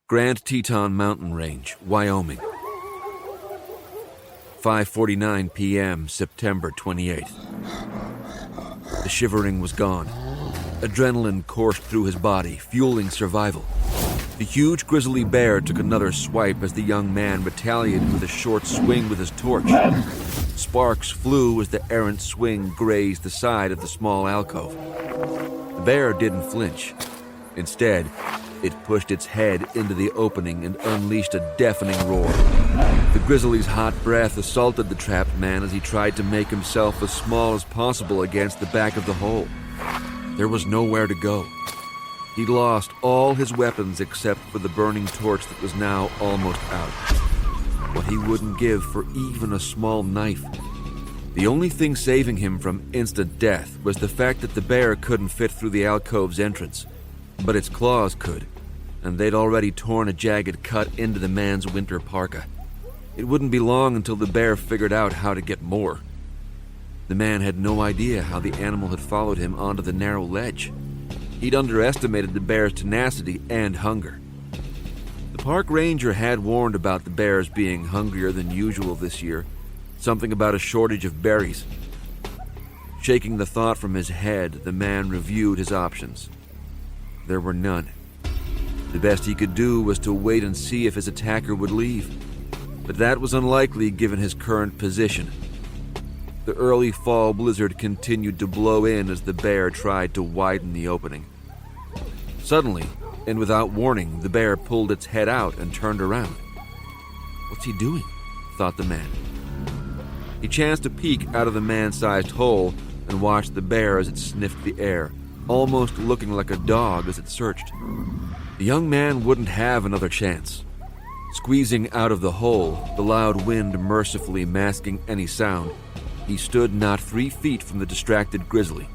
Grand Teton Mountain Range, Wyoming. 5:49 p.m., September 28th. The shivering was gone. Adrenaline coursed through his body, fueling survival. The huge grizzly bear took another swipe as the young man retaliated with a short swing with his torch. Sparks flew as the errant swing grazed the side of the small alcove. The bear didn't flinch. Instead, it pushed its head into the opening and unleashed a deafening roar. The grizzly's hot breath assaulted the trapped man as he tried to make himself as small as possible against the back of the hole. There was nowhere to go. He'd lost all his weapons except for the burning torch that was now almost out. What he wouldn't give for even a small knife. The only thing saving him from instant death was the fact that the bear couldn't fit through the alcove's entrance, but its claws could, and they'd already torn a jagged cut into the man's winter parka. It wouldn't be long until the bear figured out how to get more. The man had no idea how the animal had followed him onto the narrow ledge. He'd underestimated the bear's tenacity and hunger. The park ranger had warned about the bears being hungrier than usual this year, something about a shortage of berries. Shaking the thought from his head, the man reviewed his options. There were none. The best he could do was to wait and see if his attacker would leave, but that was unlikely given his current position. The early fall blizzard continued to blow in as the bear tried to widen the opening. Suddenly, and without warning, the bear pulled its head out and turned around. "What's he doing?" thought the man. He chanced to peek out of the man-sized hole and watched the bear as it sniffed the air, almost looking like a dog as it searched. The young man wouldn't have another chance. Squeezing out of the hole, the loud wind mercifully masking any sound, he stood not 3 feet from the distracted grizzly.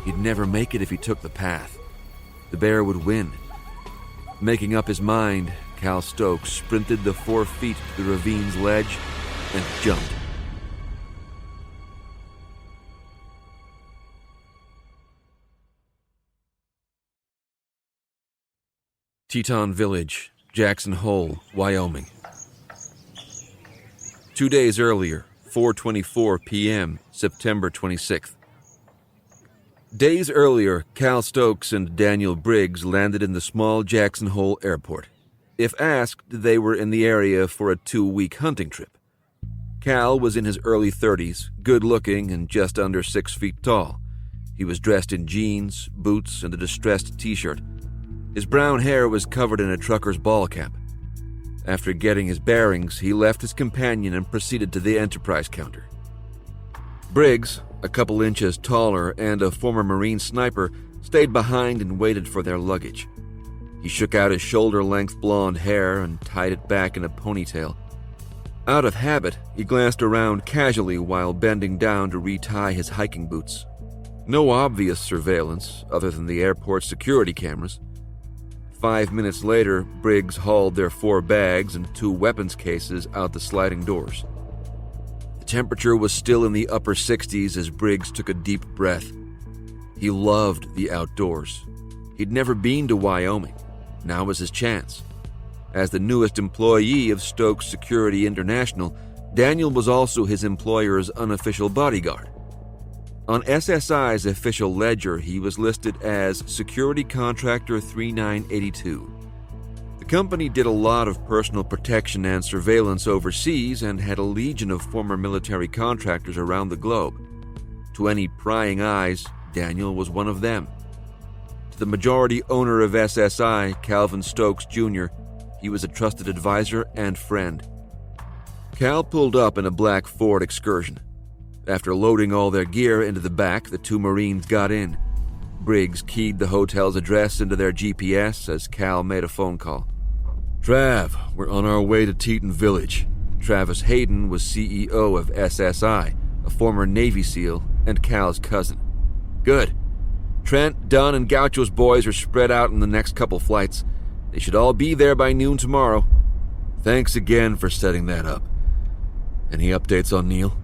He'd never make it if he took the path. The bear would win. Making up his mind, Cal Stokes sprinted the 4 feet to the ravine's ledge and jumped. Teton Village, Jackson Hole, Wyoming. 2 days earlier, 4:24 p.m., September 26th. Days earlier, Cal Stokes and Daniel Briggs landed in the small Jackson Hole airport. If asked, they were in the area for a 2-week hunting trip. Cal was in his early 30s, good-looking and just under 6 feet tall. He was dressed in jeans, boots, and a distressed t-shirt. His brown hair was covered in a trucker's ball cap. After getting his bearings, he left his companion and proceeded to the Enterprise counter. Briggs, a couple inches taller and a former Marine sniper, stayed behind and waited for their luggage. He shook out his shoulder-length blonde hair and tied it back in a ponytail. Out of habit, he glanced around casually while bending down to retie his hiking boots. No obvious surveillance, other than the airport's security cameras. 5 minutes later, Briggs hauled their 4 bags and 2 weapons cases out the sliding doors. The temperature was still in the upper 60s as Briggs took a deep breath. He loved the outdoors. He'd never been to Wyoming. Now was his chance. As the newest employee of Stokes Security International, Daniel was also his employer's unofficial bodyguard. On SSI's official ledger, he was listed as Security Contractor 3982. The company did a lot of personal protection and surveillance overseas and had a legion of former military contractors around the globe. To any prying eyes, Daniel was one of them. To the majority owner of SSI, Calvin Stokes Jr., he was a trusted advisor and friend. Cal pulled up in a black Ford Excursion. After loading all their gear into the back, the 2 Marines got in. Briggs keyed the hotel's address into their GPS as Cal made a phone call. "Trav, we're on our way to Teton Village." Travis Hayden was CEO of SSI, a former Navy SEAL and Cal's cousin. "Good. Trent, Dunn, and Gaucho's boys are spread out in the next couple flights. They should all be there by noon tomorrow. Thanks again for setting that up. Any updates on Neil?"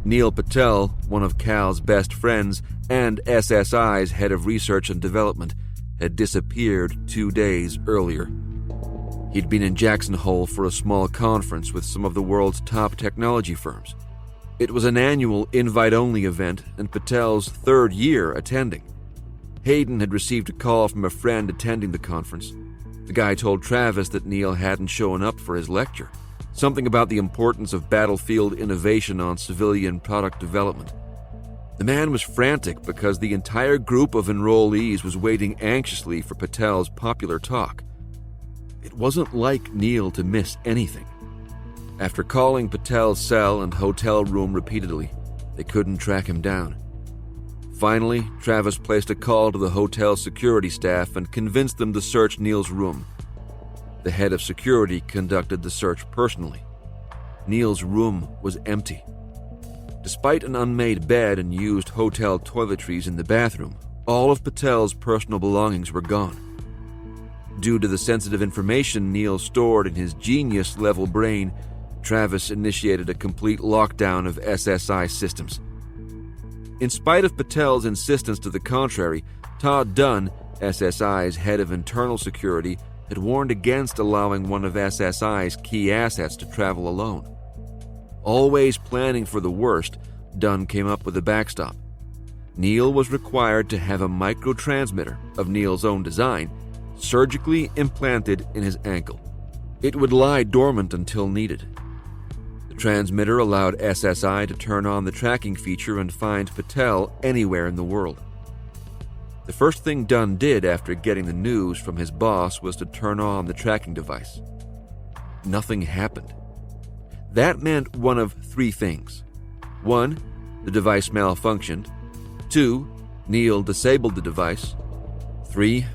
Neil Patel, one of Cal's best friends and SSI's head of research and development, had disappeared 2 days earlier. He'd been in Jackson Hole for a small conference with some of the world's top technology firms. It was an annual invite-only event and Patel's third year attending. Hayden had received a call from a friend attending the conference. The guy told Travis that Neil hadn't shown up for his lecture, something about the importance of battlefield innovation on civilian product development. The man was frantic because the entire group of enrollees was waiting anxiously for Patel's popular talk. It wasn't like Neil to miss anything. After calling Patel's cell and hotel room repeatedly, they couldn't track him down. Finally, Travis placed a call to the hotel security staff and convinced them to search Neil's room. The head of security conducted the search personally. Neil's room was empty. Despite an unmade bed and used hotel toiletries in the bathroom, all of Patel's personal belongings were gone. Due to the sensitive information Neil stored in his genius-level brain, Travis initiated a complete lockdown of SSI systems. In spite of Patel's insistence to the contrary, Todd Dunn, SSI's head of internal security, had warned against allowing one of SSI's key assets to travel alone. Always planning for the worst, Dunn came up with a backstop. Neil was required to have a microtransmitter of Neil's own design surgically implanted in his ankle. It would lie dormant until needed. The transmitter allowed SSI to turn on the tracking feature and find Patel anywhere in the world. The first thing Dunn did after getting the news from his boss was to turn on the tracking device. Nothing happened. That meant one of three things. 1, the device malfunctioned. 2, Neil disabled the device. 3,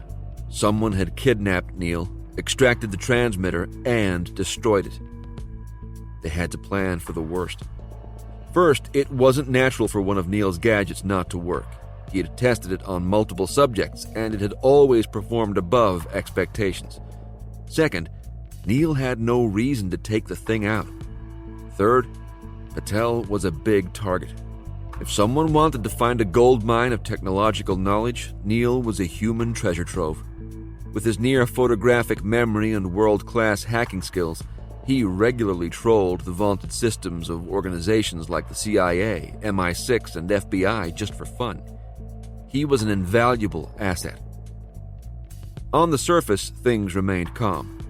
someone had kidnapped Neil, extracted the transmitter, and destroyed it. They had to plan for the worst. First, it wasn't natural for one of Neil's gadgets not to work. He had tested it on multiple subjects, and it had always performed above expectations. Second, Neil had no reason to take the thing out. Third, Patel was a big target. If someone wanted to find a gold mine of technological knowledge, Neil was a human treasure trove. With his near-photographic memory and world-class hacking skills, he regularly trolled the vaunted systems of organizations like the CIA, MI6, and FBI just for fun. He was an invaluable asset. On the surface, things remained calm.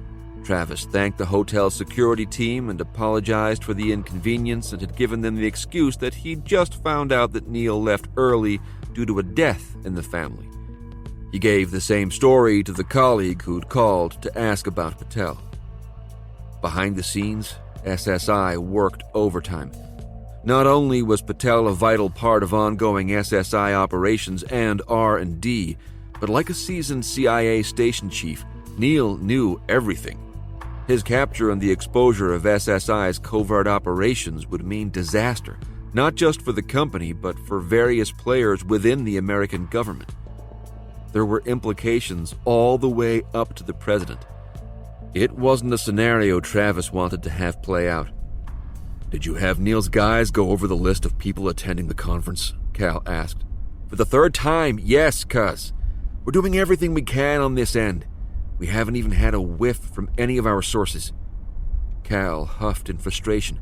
Travis thanked the hotel security team and apologized for the inconvenience and had given them the excuse that he'd just found out that Neil left early due to a death in the family. He gave the same story to the colleague who'd called to ask about Patel. Behind the scenes, SSI worked overtime. Not only was Patel a vital part of ongoing SSI operations and R&D, but like a seasoned CIA station chief, Neil knew everything. His capture and the exposure of SSI's covert operations would mean disaster, not just for the company, but for various players within the American government. There were implications all the way up to the president. It wasn't a scenario Travis wanted to have play out. "Did you have Neil's guys go over the list of people attending the conference?" Cal asked. "For the third time, yes, cuz. We're doing everything we can on this end. We haven't even had a whiff from any of our sources." Cal huffed in frustration.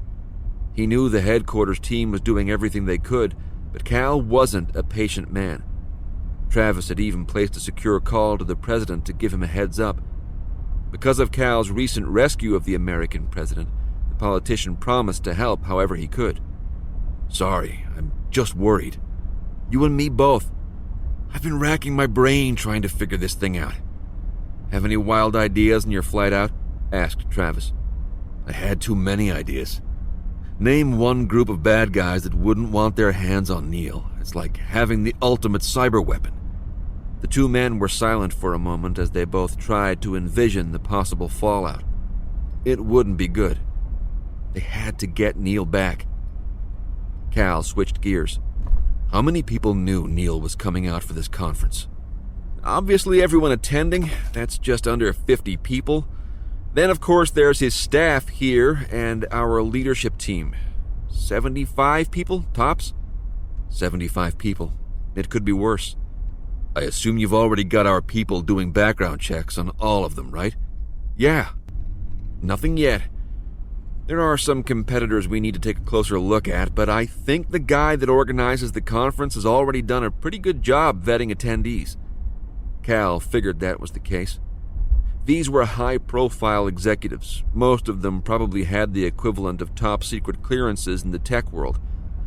He knew the headquarters team was doing everything they could, but Cal wasn't a patient man. Travis had even placed a secure call to the president to give him a heads up. Because of Cal's recent rescue of the American president, the politician promised to help however he could. "Sorry, I'm just worried. You and me both. I've been racking my brain trying to figure this thing out." "Have any wild ideas on your flight out?" asked Travis. "I had too many ideas. Name one group of bad guys that wouldn't want their hands on Neil. It's like having the ultimate cyber weapon." The two men were silent for a moment as they both tried to envision the possible fallout. It wouldn't be good. They had to get Neil back. Cal switched gears. How many people knew Neil was coming out for this conference? "Obviously everyone attending. That's just under 50 people. Then of course there's his staff here and our leadership team. 75 people, tops?" 75 people. It could be worse. "I assume you've already got our people doing background checks on all of them, right?" "Yeah. Nothing yet. There are some competitors we need to take a closer look at, but I think the guy that organizes the conference has already done a pretty good job vetting attendees. Cal figured that was the case. These were high-profile executives. Most of them probably had the equivalent of top-secret clearances in the tech world.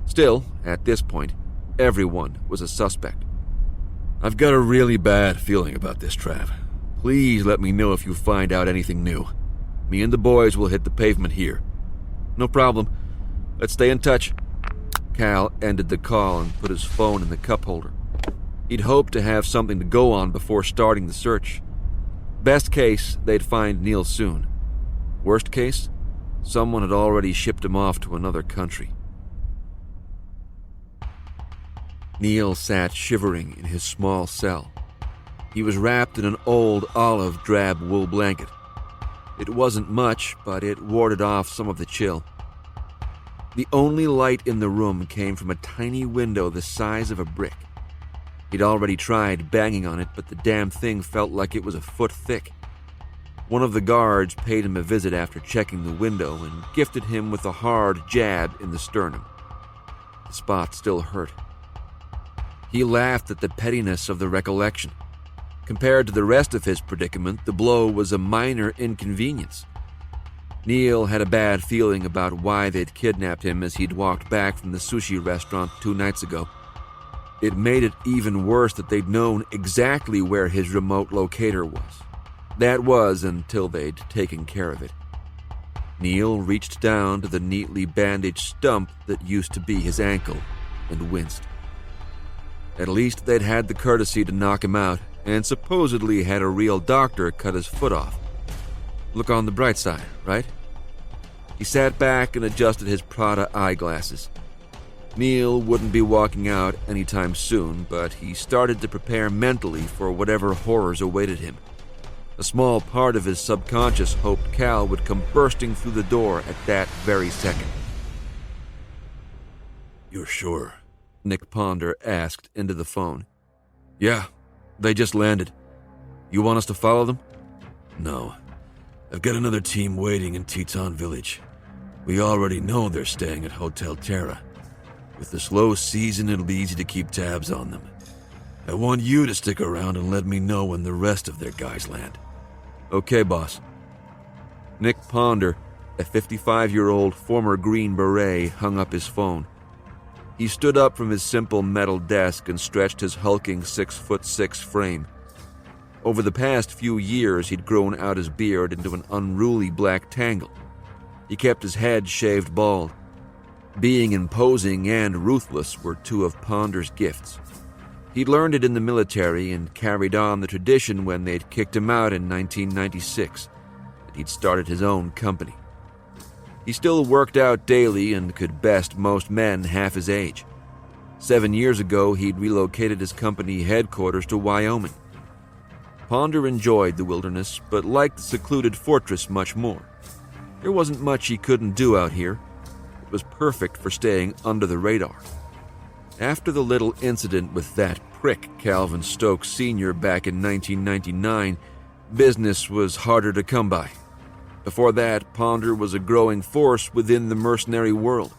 Still, at this point, everyone was a suspect. I've got a really bad feeling about this, Trav. Please let me know if you find out anything new. Me and the boys will hit the pavement here. No problem. Let's stay in touch. Cal ended the call and put his phone in the cup holder. He'd hoped to have something to go on before starting the search. Best case, they'd find Neil soon. Worst case, someone had already shipped him off to another country. Neil sat shivering in his small cell. He was wrapped in an old olive drab wool blanket. It wasn't much, but it warded off some of the chill. The only light in the room came from a tiny window the size of a brick. He'd already tried banging on it, but the damn thing felt like it was a foot thick. One of the guards paid him a visit after checking the window and gifted him with a hard jab in the sternum. The spot still hurt. He laughed at the pettiness of the recollection. Compared to the rest of his predicament, the blow was a minor inconvenience. Neil had a bad feeling about why they'd kidnapped him as he'd walked back from the sushi restaurant 2 nights ago. It made it even worse that they'd known exactly where his remote locator was. That was until they'd taken care of it. Neil reached down to the neatly bandaged stump that used to be his ankle and winced. At least they'd had the courtesy to knock him out, and supposedly had a real doctor cut his foot off. Look on the bright side, right? He sat back and adjusted his Prada eyeglasses. Neil wouldn't be walking out anytime soon, but he started to prepare mentally for whatever horrors awaited him. A small part of his subconscious hoped Cal would come bursting through the door at that very second. "You're sure?" Nick Ponder asked into the phone. "Yeah. They just landed. You want us to follow them?" "No. I've got another team waiting in Teton Village. We already know they're staying at Hotel Terra. With the slow season, it'll be easy to keep tabs on them. I want you to stick around and let me know when the rest of their guys land." "Okay, boss." Nick Ponder, a 55-year-old former Green Beret, hung up his phone. He stood up from his simple metal desk and stretched his hulking 6'6" frame. Over the past few years, he'd grown out his beard into an unruly black tangle. He kept his head shaved bald. Being imposing and ruthless were two of Ponder's gifts. He'd learned it in the military and carried on the tradition when they'd kicked him out in 1996, and he'd started his own company. He still worked out daily and could best most men half his age. 7 years ago, he'd relocated his company headquarters to Wyoming. Ponder enjoyed the wilderness, but liked the secluded fortress much more. There wasn't much he couldn't do out here. It was perfect for staying under the radar. After the little incident with that prick Calvin Stokes Sr. back in 1999, business was harder to come by. Before that, Ponder was a growing force within the mercenary world.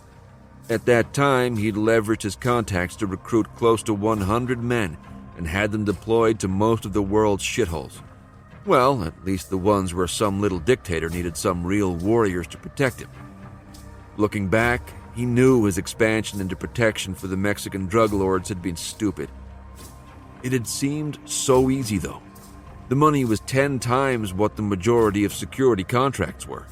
At that time, he'd leveraged his contacts to recruit close to 100 men and had them deployed to most of the world's shitholes. Well, at least the ones where some little dictator needed some real warriors to protect him. Looking back, he knew his expansion into protection for the Mexican drug lords had been stupid. It had seemed so easy, though. The money was 10 times what the majority of security contracts were.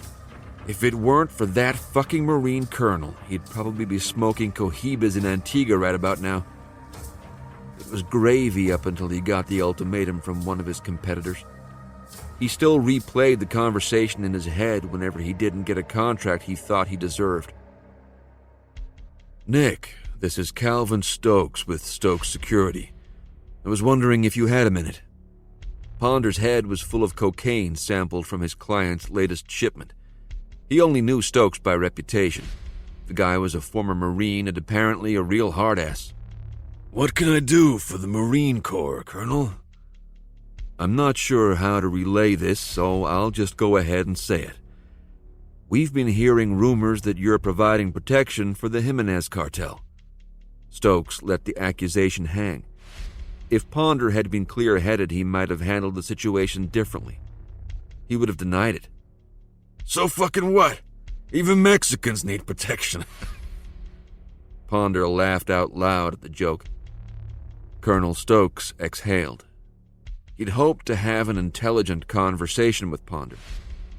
If it weren't for that fucking Marine colonel, he'd probably be smoking cohibas in Antigua right about now. It was gravy up until he got the ultimatum from one of his competitors. He still replayed the conversation in his head whenever he didn't get a contract he thought he deserved. "Nick, this is Calvin Stokes with Stokes Security. I was wondering if you had a minute." Ponder's head was full of cocaine sampled from his client's latest shipment. He only knew Stokes by reputation. The guy was a former Marine and apparently a real hard-ass. "What can I do for the Marine Corps, Colonel?" "I'm not sure how to relay this, so I'll just go ahead and say it. We've been hearing rumors that you're providing protection for the Jimenez cartel. Stokes let the accusation hang. If Ponder had been clear-headed, he might have handled the situation differently. He would have denied it. So fucking what? Even Mexicans need protection. Ponder laughed out loud at the joke. Colonel Stokes exhaled. He'd hoped to have an intelligent conversation with Ponder.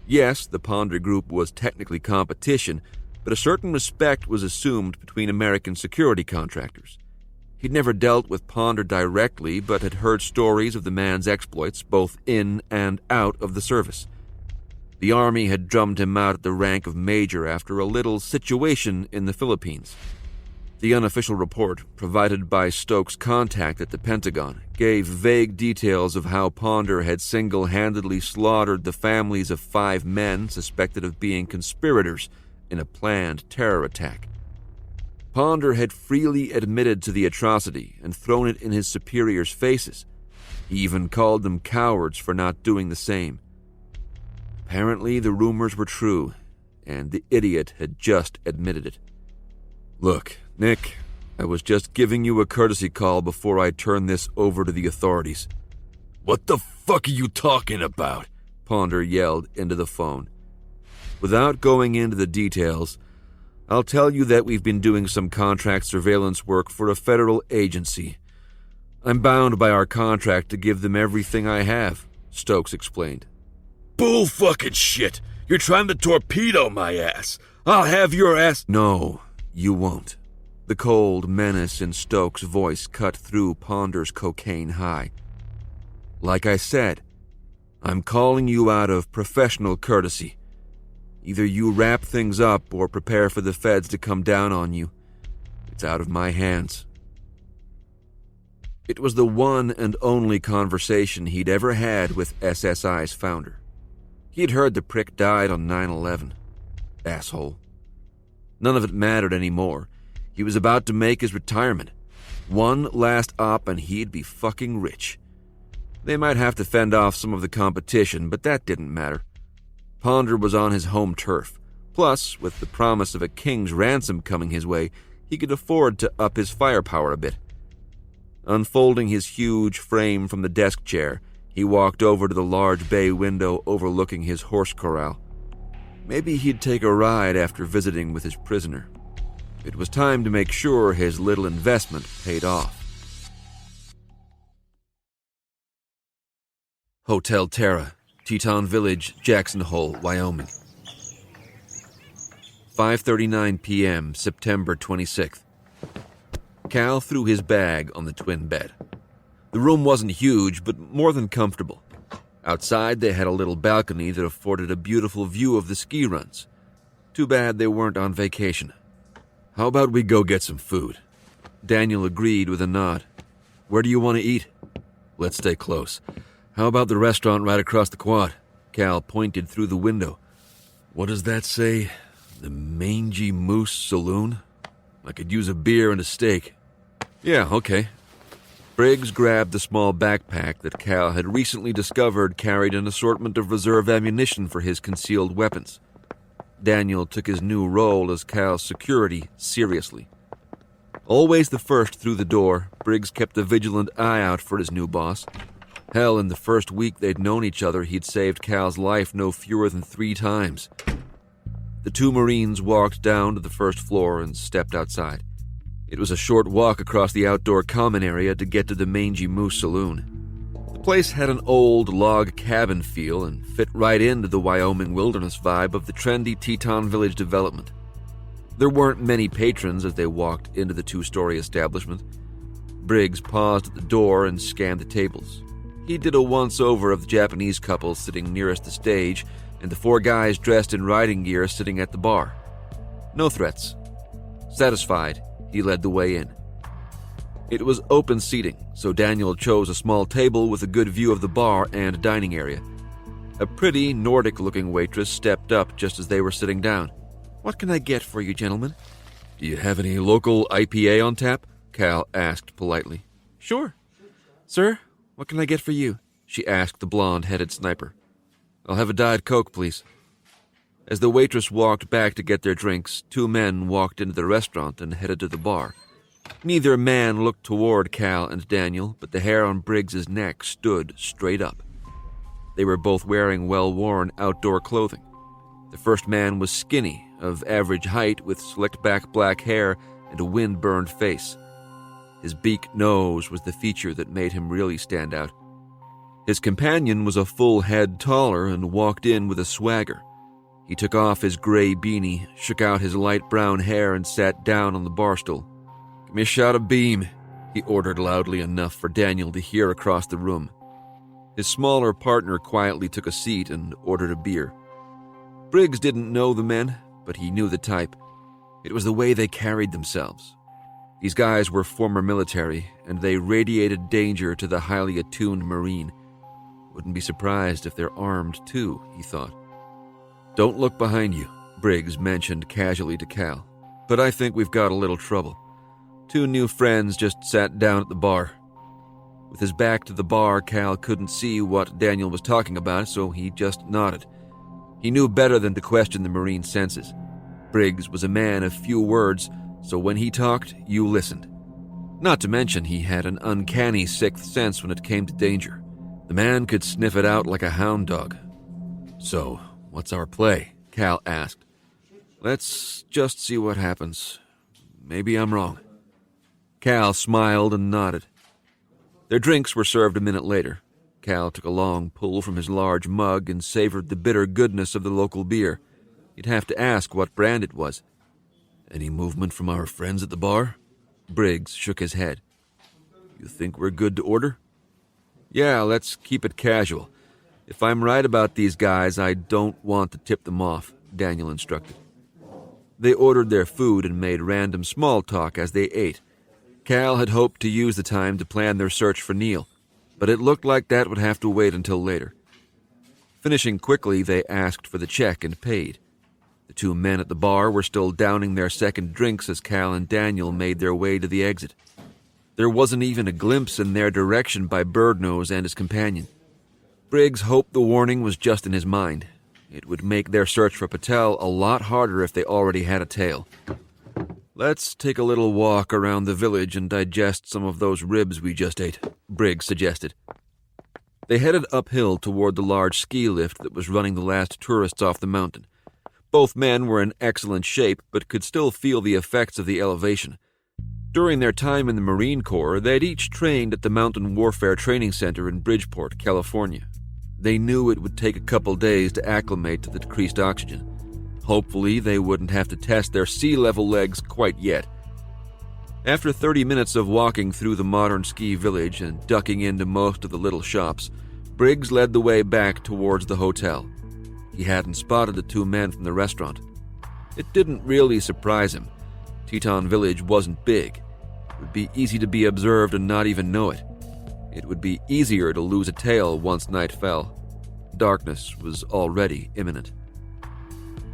Yes, the Ponder Group was technically competition, but a certain respect was assumed between American security contractors. He'd never dealt with Ponder directly, but had heard stories of the man's exploits both in and out of the service. The Army had drummed him out at the rank of major after a little situation in the Philippines. The unofficial report, provided by Stokes' contact at the Pentagon, gave vague details of how Ponder had single-handedly slaughtered the families of 5 men suspected of being conspirators in a planned terror attack. Ponder had freely admitted to the atrocity and thrown it in his superiors' faces. He even called them cowards for not doing the same. Apparently, the rumors were true, and the idiot had just admitted it. Look, Nick, I was just giving you a courtesy call before I turn this over to the authorities. What the fuck are you talking about? Ponder yelled into the phone. Without going into the details, I'll tell you that we've been doing some contract surveillance work for a federal agency. I'm bound by our contract to give them everything I have, Stokes explained. Bull fucking shit! You're trying to torpedo my ass! I'll have your ass— No, you won't. The cold menace in Stokes' voice cut through Ponder's cocaine high. Like I said, I'm calling you out of professional courtesy. Either you wrap things up or prepare for the feds to come down on you. It's out of my hands. It was the one and only conversation he'd ever had with SSI's founder. He'd heard the prick died on 9/11. Asshole. None of it mattered anymore. He was about to make his retirement. One last op and he'd be fucking rich. They might have to fend off some of the competition, but that didn't matter. Ponder was on his home turf. Plus, with the promise of a king's ransom coming his way, he could afford to up his firepower a bit. Unfolding his huge frame from the desk chair, he walked over to the large bay window overlooking his horse corral. Maybe he'd take a ride after visiting with his prisoner. It was time to make sure his little investment paid off. Hotel Terra, Teton Village, Jackson Hole, Wyoming. 5:39 p.m., September 26th. Cal threw his bag on the twin bed. The room wasn't huge, but more than comfortable. Outside, they had a little balcony that afforded a beautiful view of the ski runs. Too bad they weren't on vacation. How about we go get some food? Daniel agreed with a nod. Where do you want to eat? Let's stay close. How about the restaurant right across the quad? Cal pointed through the window. What does that say? The Mangy Moose Saloon? I could use a beer and a steak. Yeah, okay. Briggs grabbed the small backpack that Cal had recently discovered carried an assortment of reserve ammunition for his concealed weapons. Daniel took his new role as Cal's security seriously. Always the first through the door, Briggs kept a vigilant eye out for his new boss. Hell, in the first week they'd known each other, he'd saved Cal's life no fewer than 3 times. The 2 Marines walked down to the first floor and stepped outside. It was a short walk across the outdoor common area to get to the Mangy Moose Saloon. The place had an old log cabin feel and fit right into the Wyoming wilderness vibe of the trendy Teton Village development. There weren't many patrons as they walked into the 2-story establishment. Briggs paused at the door and scanned the tables. He did a once-over of the Japanese couple sitting nearest the stage and the 4 guys dressed in riding gear sitting at the bar. No threats. Satisfied, he led the way in. It was open seating, so Daniel chose a small table with a good view of the bar and dining area. A pretty, Nordic-looking waitress stepped up just as they were sitting down. What can I get for you, gentlemen? Do you have any local IPA on tap? Cal asked politely. Sure. Sir, what can I get for you? She asked the blonde-headed sniper. I'll have a Diet Coke, please. As the waitress walked back to get their drinks, two men walked into the restaurant and headed to the bar. Neither man looked toward Cal and Daniel, but the hair on Briggs's neck stood straight up. They were both wearing well-worn outdoor clothing. The first man was skinny, of average height, with slicked-back black hair and a wind-burned face. His beak nose was the feature that made him really stand out. His companion was a full head taller and walked in with a swagger. He took off his gray beanie, shook out his light brown hair, and sat down on the bar stool. "Give me a shot of beam," he ordered loudly enough for Daniel to hear across the room. His smaller partner quietly took a seat and ordered a beer. Briggs didn't know the men, but he knew the type. It was the way they carried themselves. These guys were former military, and they radiated danger to the highly attuned Marine. Wouldn't be surprised if they're armed too, he thought. "Don't look behind you," Briggs mentioned casually to Cal. "But I think we've got a little trouble. Two new friends just sat down at the bar." With his back to the bar, Cal couldn't see what Daniel was talking about, so he just nodded. He knew better than to question the Marine's senses. Briggs was a man of few words, so when he talked, you listened. Not to mention he had an uncanny sixth sense when it came to danger. The man could sniff it out like a hound dog. "So, what's our play?" Cal asked. "Let's just see what happens. Maybe I'm wrong." Cal smiled and nodded. Their drinks were served a minute later. Cal took a long pull from his large mug and savored the bitter goodness of the local beer. You'd have to ask what brand it was. "Any movement from our friends at the bar?" Briggs shook his head. "You think we're good to order?" "Yeah, let's keep it casual. If I'm right about these guys, I don't want to tip them off," Daniel instructed. They ordered their food and made random small talk as they ate. Cal had hoped to use the time to plan their search for Neil, but it looked like that would have to wait until later. Finishing quickly, they asked for the check and paid. The two men at the bar were still downing their second drinks as Cal and Daniel made their way to the exit. There wasn't even a glimpse in their direction by Birdnose and his companion. Briggs hoped the warning was just in his mind. It would make their search for Patel a lot harder if they already had a tail. "Let's take a little walk around the village and digest some of those ribs we just ate," Briggs suggested. They headed uphill toward the large ski lift that was running the last tourists off the mountain. Both men were in excellent shape, but could still feel the effects of the elevation. During their time in the Marine Corps, they'd each trained at the Mountain Warfare Training Center in Bridgeport, California. They knew it would take a couple days to acclimate to the decreased oxygen. Hopefully, they wouldn't have to test their sea-level legs quite yet. After 30 minutes of walking through the modern ski village and ducking into most of the little shops, Briggs led the way back towards the hotel. He hadn't spotted the two men from the restaurant. It didn't really surprise him. Teton Village wasn't big. It would be easy to be observed and not even know it. It would be easier to lose a tail once night fell. Darkness was already imminent.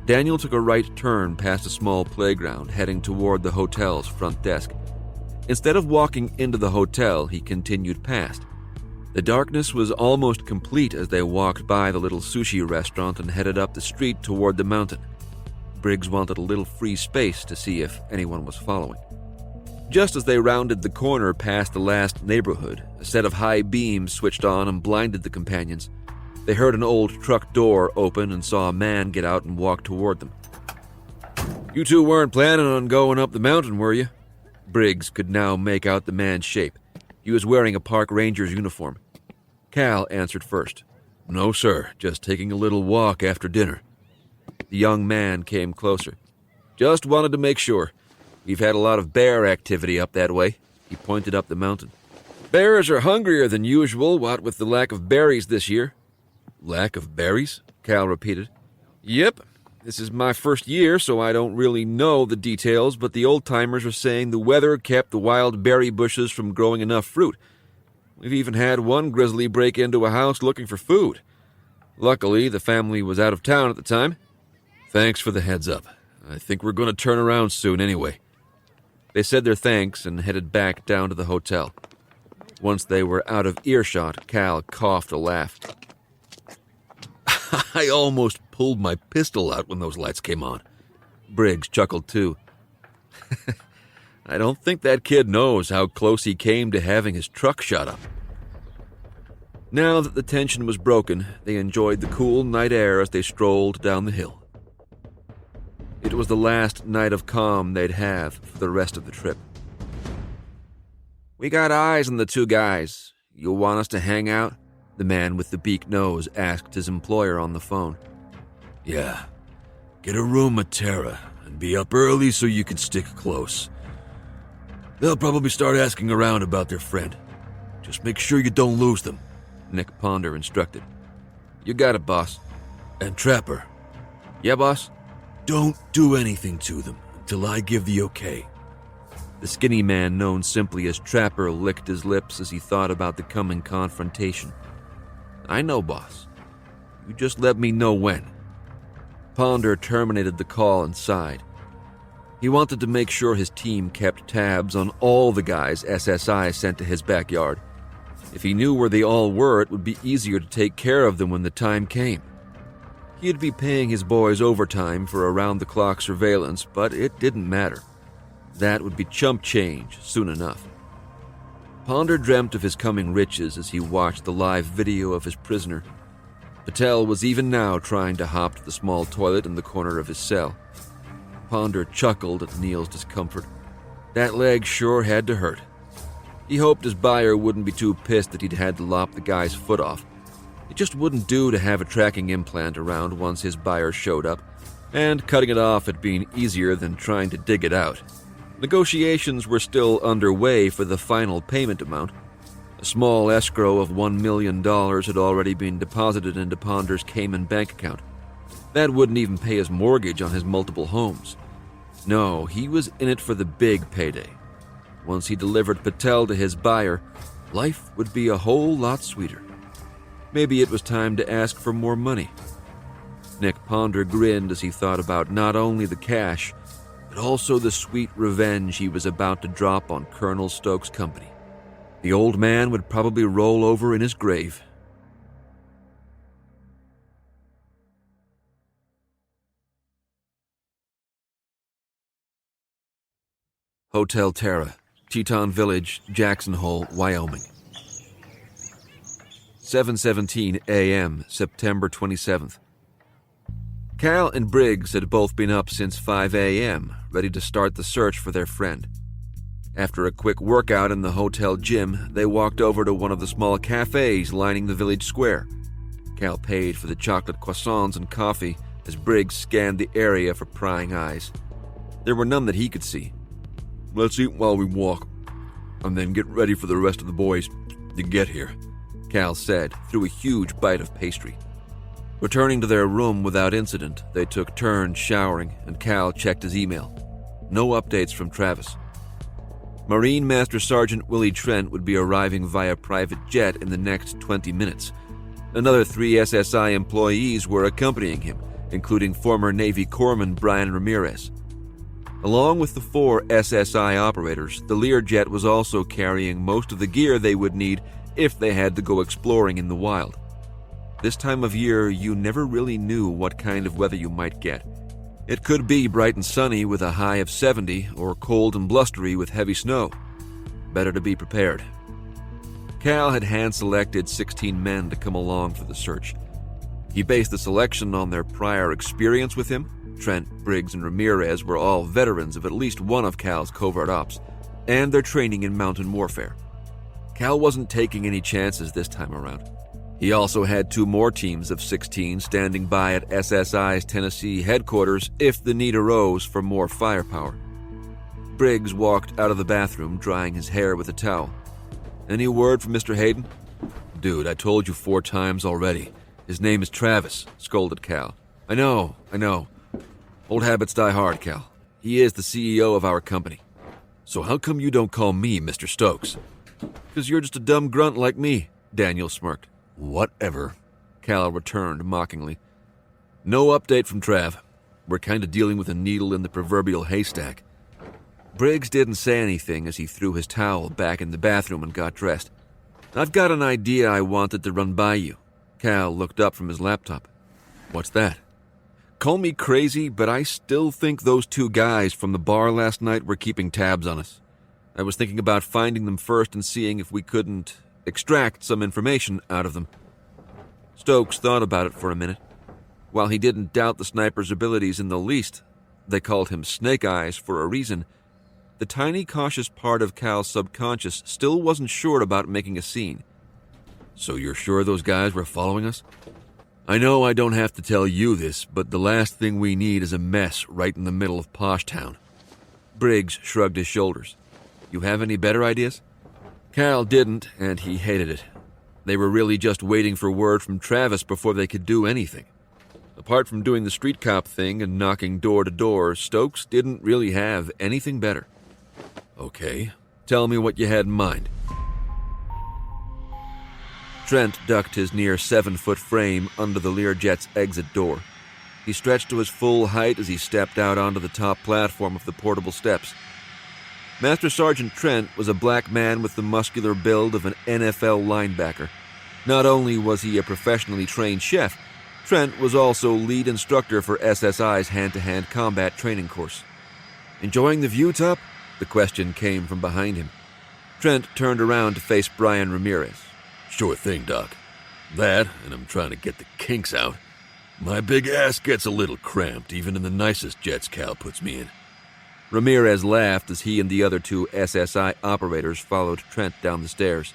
Daniel took a right turn past a small playground, heading toward the hotel's front desk. Instead of walking into the hotel, he continued past. The darkness was almost complete as they walked by the little sushi restaurant and headed up the street toward the mountain. Briggs wanted a little free space to see if anyone was following. Just as they rounded the corner past the last neighborhood, a set of high beams switched on and blinded the companions. They heard an old truck door open and saw a man get out and walk toward them. "You two weren't planning on going up the mountain, were you?" Briggs could now make out the man's shape. He was wearing a park ranger's uniform. Cal answered first. "No, sir. Just taking a little walk after dinner." The young man came closer. "Just wanted to make sure. We've had a lot of bear activity up that way." He pointed up the mountain. "Bears are hungrier than usual, what with the lack of berries this year." "Lack of berries?" Cal repeated. "Yep. This is my first year, so I don't really know the details, but the old-timers are saying the weather kept the wild berry bushes from growing enough fruit. We've even had one grizzly break into a house looking for food. Luckily, the family was out of town at the time." "Thanks for the heads up. I think we're going to turn around soon anyway." They said their thanks and headed back down to the hotel. Once they were out of earshot, Cal coughed a laugh. "I almost pulled my pistol out when those lights came on. Briggs chuckled too. I don't think that kid knows how close he came to having his truck shot up. Now that the tension was broken, they enjoyed the cool night air as they strolled down the hill. It was the last night of calm they'd have for the rest of the trip. We got eyes on the two guys. You want us to hang out? The man with the beak nose asked his employer on the phone. Yeah. Get a room at Terra and be up early so you can stick close. They'll probably start asking around about their friend. Just make sure you don't lose them, Nick Ponder instructed. You got it, boss. And Trapper. Yeah, boss? Don't do anything to them until I give the okay. The skinny man known simply as Trapper licked his lips as he thought about the coming confrontation. I know, boss. You just let me know when. Ponder terminated the call and sighed. He wanted to make sure his team kept tabs on all the guys SSI sent to his backyard. If he knew where they all were, it would be easier to take care of them when the time came. He'd be paying his boys overtime for around-the-clock surveillance, but it didn't matter. That would be chump change soon enough. Ponder dreamt of his coming riches as he watched the live video of his prisoner. Patel was even now trying to hop to the small toilet in the corner of his cell. Ponder chuckled at Neil's discomfort. That leg sure had to hurt. He hoped his buyer wouldn't be too pissed that he'd had to lop the guy's foot off. It just wouldn't do to have a tracking implant around once his buyer showed up, and cutting it off had been easier than trying to dig it out. Negotiations were still underway for the final payment amount. A small escrow of $1 million had already been deposited into Ponder's Cayman bank account. That wouldn't even pay his mortgage on his multiple homes. No, he was in it for the big payday. Once he delivered Patel to his buyer, life would be a whole lot sweeter. Maybe it was time to ask for more money. Nick Ponder grinned as he thought about not only the cash, but also the sweet revenge he was about to drop on Colonel Stokes' company. The old man would probably roll over in his grave. Hotel Terra, Teton Village, Jackson Hole, Wyoming. 7:17 a.m., September 27th. Cal and Briggs had both been up since 5 a.m., ready to start the search for their friend. After a quick workout in the hotel gym, they walked over to one of the small cafes lining the village square. Cal paid for the chocolate croissants and coffee as Briggs scanned the area for prying eyes. There were none that he could see. Let's eat while we walk, and then get ready for the rest of the boys to get here, Cal said through a huge bite of pastry. Returning to their room without incident, they took turns showering, and Cal checked his email. No updates from Travis. Marine Master Sergeant Willie Trent would be arriving via private jet in the next 20 minutes. Another 3 SSI employees were accompanying him, including former Navy Corpsman Brian Ramirez. Along with the 4 SSI operators, the Learjet was also carrying most of the gear they would need if they had to go exploring in the wild. This time of year, you never really knew what kind of weather you might get. It could be bright and sunny with a high of 70, or cold and blustery with heavy snow. Better to be prepared. Cal had hand-selected 16 men to come along for the search. He based the selection on their prior experience with him. Trent, Briggs, and Ramirez were all veterans of at least one of Cal's covert ops, and their training in mountain warfare. Cal wasn't taking any chances this time around. He also had 2 more teams of 16 standing by at SSI's Tennessee headquarters if the need arose for more firepower. Briggs walked out of the bathroom, drying his hair with a towel. Any word from Mr. Hayden? Dude, I told you 4 times already. His name is Travis, scolded Cal. I know. Old habits die hard, Cal. He is the CEO of our company. So how come you don't call me Mr. Stokes? 'Cause you're just a dumb grunt like me, Daniel smirked. Whatever, Cal returned mockingly. No update from Trav. We're kind of dealing with a needle in the proverbial haystack. Briggs didn't say anything as he threw his towel back in the bathroom and got dressed. I've got an idea I wanted to run by you. Cal looked up from his laptop. What's that? Call me crazy, but I still think those two guys from the bar last night were keeping tabs on us. I was thinking about finding them first and seeing if we couldn't extract some information out of them. Stokes thought about it for a minute. While he didn't doubt the sniper's abilities in the least, they called him Snake Eyes for a reason, the tiny cautious part of Cal's subconscious still wasn't sure about making a scene. So you're sure those guys were following us? I know I don't have to tell you this, but the last thing we need is a mess right in the middle of Posh Town. Briggs shrugged his shoulders. You have any better ideas? Cal didn't, and he hated it. They were really just waiting for word from Travis before they could do anything. Apart from doing the street cop thing and knocking door to door, Stokes didn't really have anything better. Okay, tell me what you had in mind. Trent ducked his near 7-foot frame under the Learjet's exit door. He stretched to his full height as he stepped out onto the top platform of the portable steps. Master Sergeant Trent was a black man with the muscular build of an NFL linebacker. Not only was he a professionally trained chef, Trent was also lead instructor for SSI's hand-to-hand combat training course. Enjoying the view, Top? The question came from behind him. Trent turned around to face Brian Ramirez. Sure thing, Doc. That, and I'm trying to get the kinks out. My big ass gets a little cramped, even in the nicest jets Cal puts me in. Ramirez laughed as he and the other two SSI operators followed Trent down the stairs.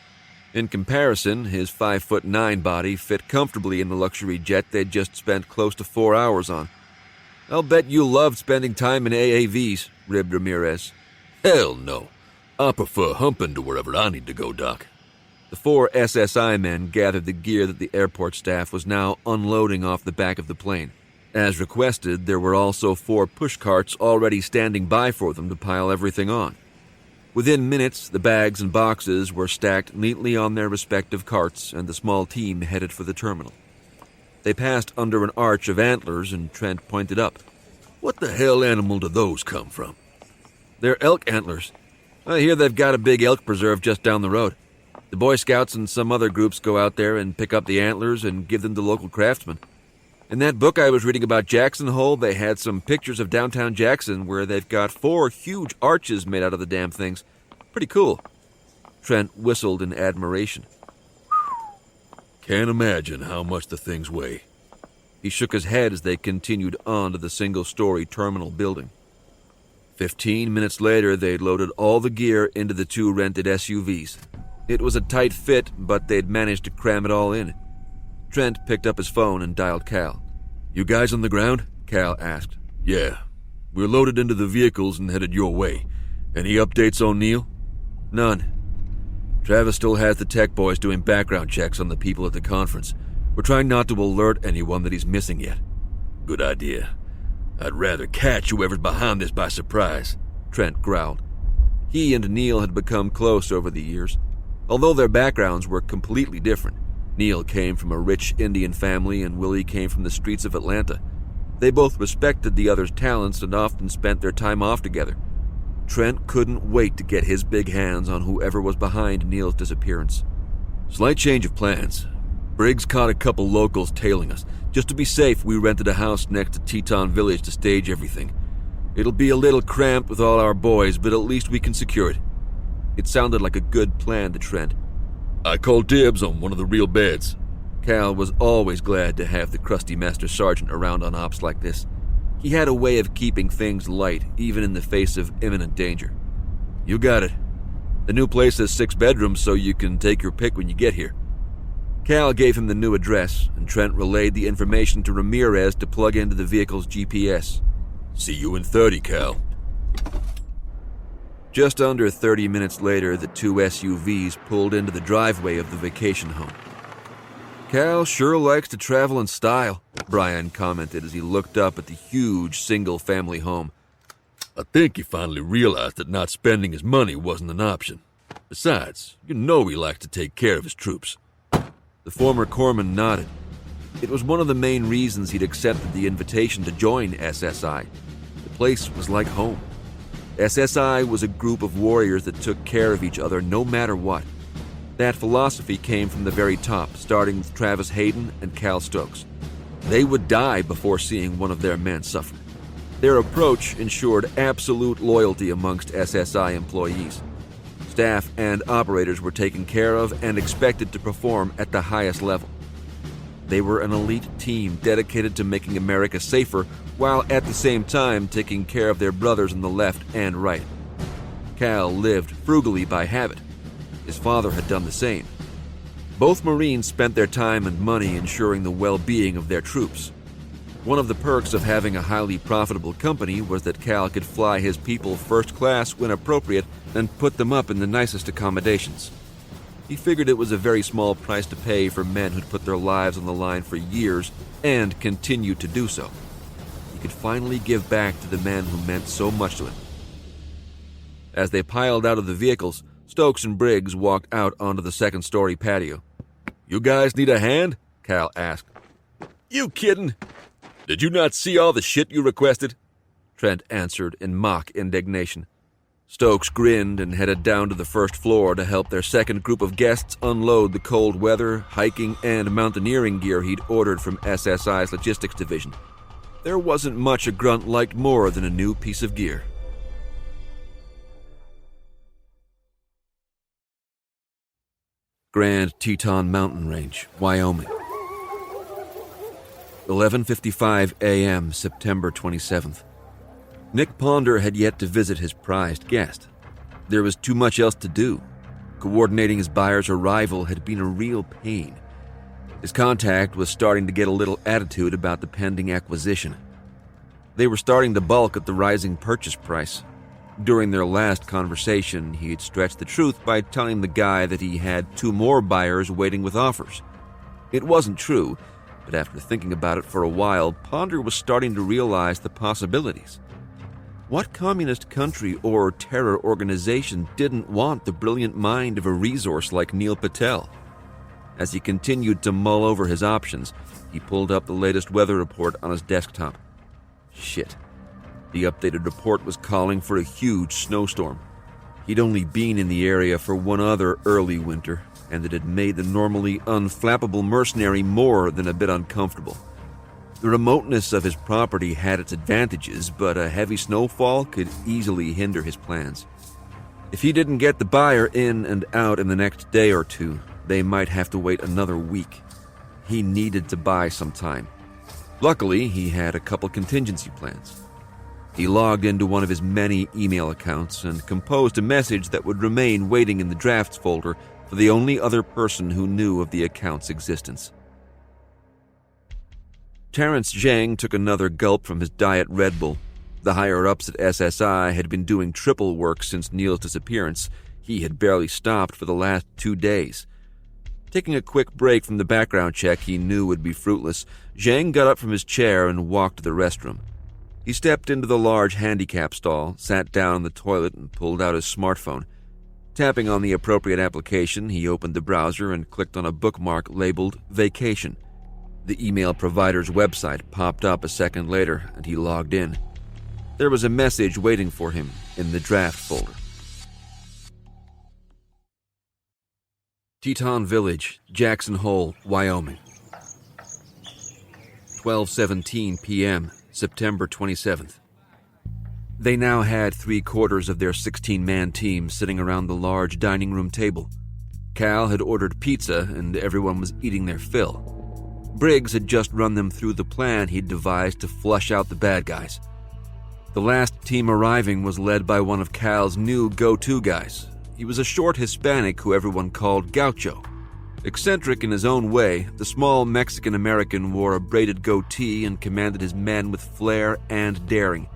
In comparison, his 5'9" body fit comfortably in the luxury jet they'd just spent close to 4 hours on. I'll bet you loved spending time in AAVs, ribbed Ramirez. Hell no. I prefer humping to wherever I need to go, Doc. The 4 SSI men gathered the gear that the airport staff was now unloading off the back of the plane. As requested, there were also 4 pushcarts already standing by for them to pile everything on. Within minutes, the bags and boxes were stacked neatly on their respective carts, and the small team headed for the terminal. They passed under an arch of antlers, and Trent pointed up. What the hell animal do those come from? They're elk antlers. I hear they've got a big elk preserve just down the road. The Boy Scouts and some other groups go out there and pick up the antlers and give them to local craftsmen. In that book I was reading about Jackson Hole, they had some pictures of downtown Jackson where they've got 4 huge arches made out of the damn things. Pretty cool. Trent whistled in admiration. Can't imagine how much the things weigh. He shook his head as they continued on to the single-story terminal building. 15 minutes later, they'd loaded all the gear into the 2 rented SUVs. It was a tight fit, but they'd managed to cram it all in. Trent picked up his phone and dialed Cal. You guys on the ground? Cal asked. Yeah. We're loaded into the vehicles and headed your way. Any updates on Neil? None. Travis still has the tech boys doing background checks on the people at the conference. We're trying not to alert anyone that he's missing yet. Good idea. I'd rather catch whoever's behind this by surprise, Trent growled. He and Neil had become close over the years. Although their backgrounds were completely different. Neil came from a rich Indian family and Willie came from the streets of Atlanta. They both respected the other's talents and often spent their time off together. Trent couldn't wait to get his big hands on whoever was behind Neil's disappearance. Slight change of plans. Briggs caught a couple locals tailing us. Just to be safe, we rented a house next to Teton Village to stage everything. It'll be a little cramped with all our boys, but at least we can secure it. It sounded like a good plan to Trent. I called dibs on one of the real beds. Cal was always glad to have the crusty Master Sergeant around on ops like this. He had a way of keeping things light, even in the face of imminent danger. You got it. The new place has 6 bedrooms, so you can take your pick when you get here. Cal gave him the new address, and Trent relayed the information to Ramirez to plug into the vehicle's GPS. See you in 30, Cal. Just under 30 minutes later, the 2 SUVs pulled into the driveway of the vacation home. Cal sure likes to travel in style, Brian commented as he looked up at the huge single-family home. I think he finally realized that not spending his money wasn't an option. Besides, you know he likes to take care of his troops. The former corpsman nodded. It was one of the main reasons he'd accepted the invitation to join SSI. The place was like home. SSI was a group of warriors that took care of each other no matter what. That philosophy came from the very top, starting with Travis Hayden and Cal Stokes. They would die before seeing one of their men suffer. Their approach ensured absolute loyalty amongst SSI employees. Staff and operators were taken care of and expected to perform at the highest level. They were an elite team dedicated to making America safer while at the same time taking care of their brothers on the left and right. Cal lived frugally by habit. His father had done the same. Both Marines spent their time and money ensuring the well-being of their troops. One of the perks of having a highly profitable company was that Cal could fly his people first class when appropriate and put them up in the nicest accommodations. He figured it was a very small price to pay for men who'd put their lives on the line for years and continued to do so. He could finally give back to the men who meant so much to him. As they piled out of the vehicles, Stokes and Briggs walked out onto the second-story patio. "You guys need a hand?" Cal asked. "You kiddin'? Did you not see all the shit you requested?" Trent answered in mock indignation. Stokes grinned and headed down to the first floor to help their second group of guests unload the cold weather, hiking, and mountaineering gear he'd ordered from SSI's logistics division. There wasn't much a grunt liked more than a new piece of gear. Grand Teton Mountain Range, Wyoming. 11:55 a.m., September 27th. Nick Ponder had yet to visit his prized guest. There was too much else to do. Coordinating his buyer's arrival had been a real pain. His contact was starting to get a little attitude about the pending acquisition. They were starting to balk at the rising purchase price. During their last conversation, he had stretched the truth by telling the guy that he had 2 more buyers waiting with offers. It wasn't true, but after thinking about it for a while, Ponder was starting to realize the possibilities. What communist country or terror organization didn't want the brilliant mind of a resource like Neil Patel? As he continued to mull over his options, he pulled up the latest weather report on his desktop. Shit. The updated report was calling for a huge snowstorm. He'd only been in the area for one other early winter, and it had made the normally unflappable mercenary more than a bit uncomfortable. The remoteness of his property had its advantages, but a heavy snowfall could easily hinder his plans. If he didn't get the buyer in and out in the next day or two, they might have to wait another week. He needed to buy some time. Luckily, he had a couple contingency plans. He logged into one of his many email accounts and composed a message that would remain waiting in the drafts folder for the only other person who knew of the account's existence. Terrence Zhang took another gulp from his Diet Red Bull. The higher-ups at SSI had been doing triple work since Neil's disappearance. He had barely stopped for the last 2 days. Taking a quick break from the background check he knew would be fruitless, Zhang got up from his chair and walked to the restroom. He stepped into the large handicap stall, sat down on the toilet, and pulled out his smartphone. Tapping on the appropriate application, he opened the browser and clicked on a bookmark labeled Vacation. The email provider's website popped up a second later, and he logged in. There was a message waiting for him in the draft folder. Teton Village, Jackson Hole, Wyoming. 12:17 p.m., September 27th. They now had 3/4 of their 16-man team sitting around the large dining room table. Cal had ordered pizza, and everyone was eating their fill. Briggs had just run them through the plan he'd devised to flush out the bad guys. The last team arriving was led by one of Cal's new go-to guys. He was a short Hispanic who everyone called Gaucho. Eccentric in his own way, the small Mexican-American wore a braided goatee and commanded his men with flair and daring.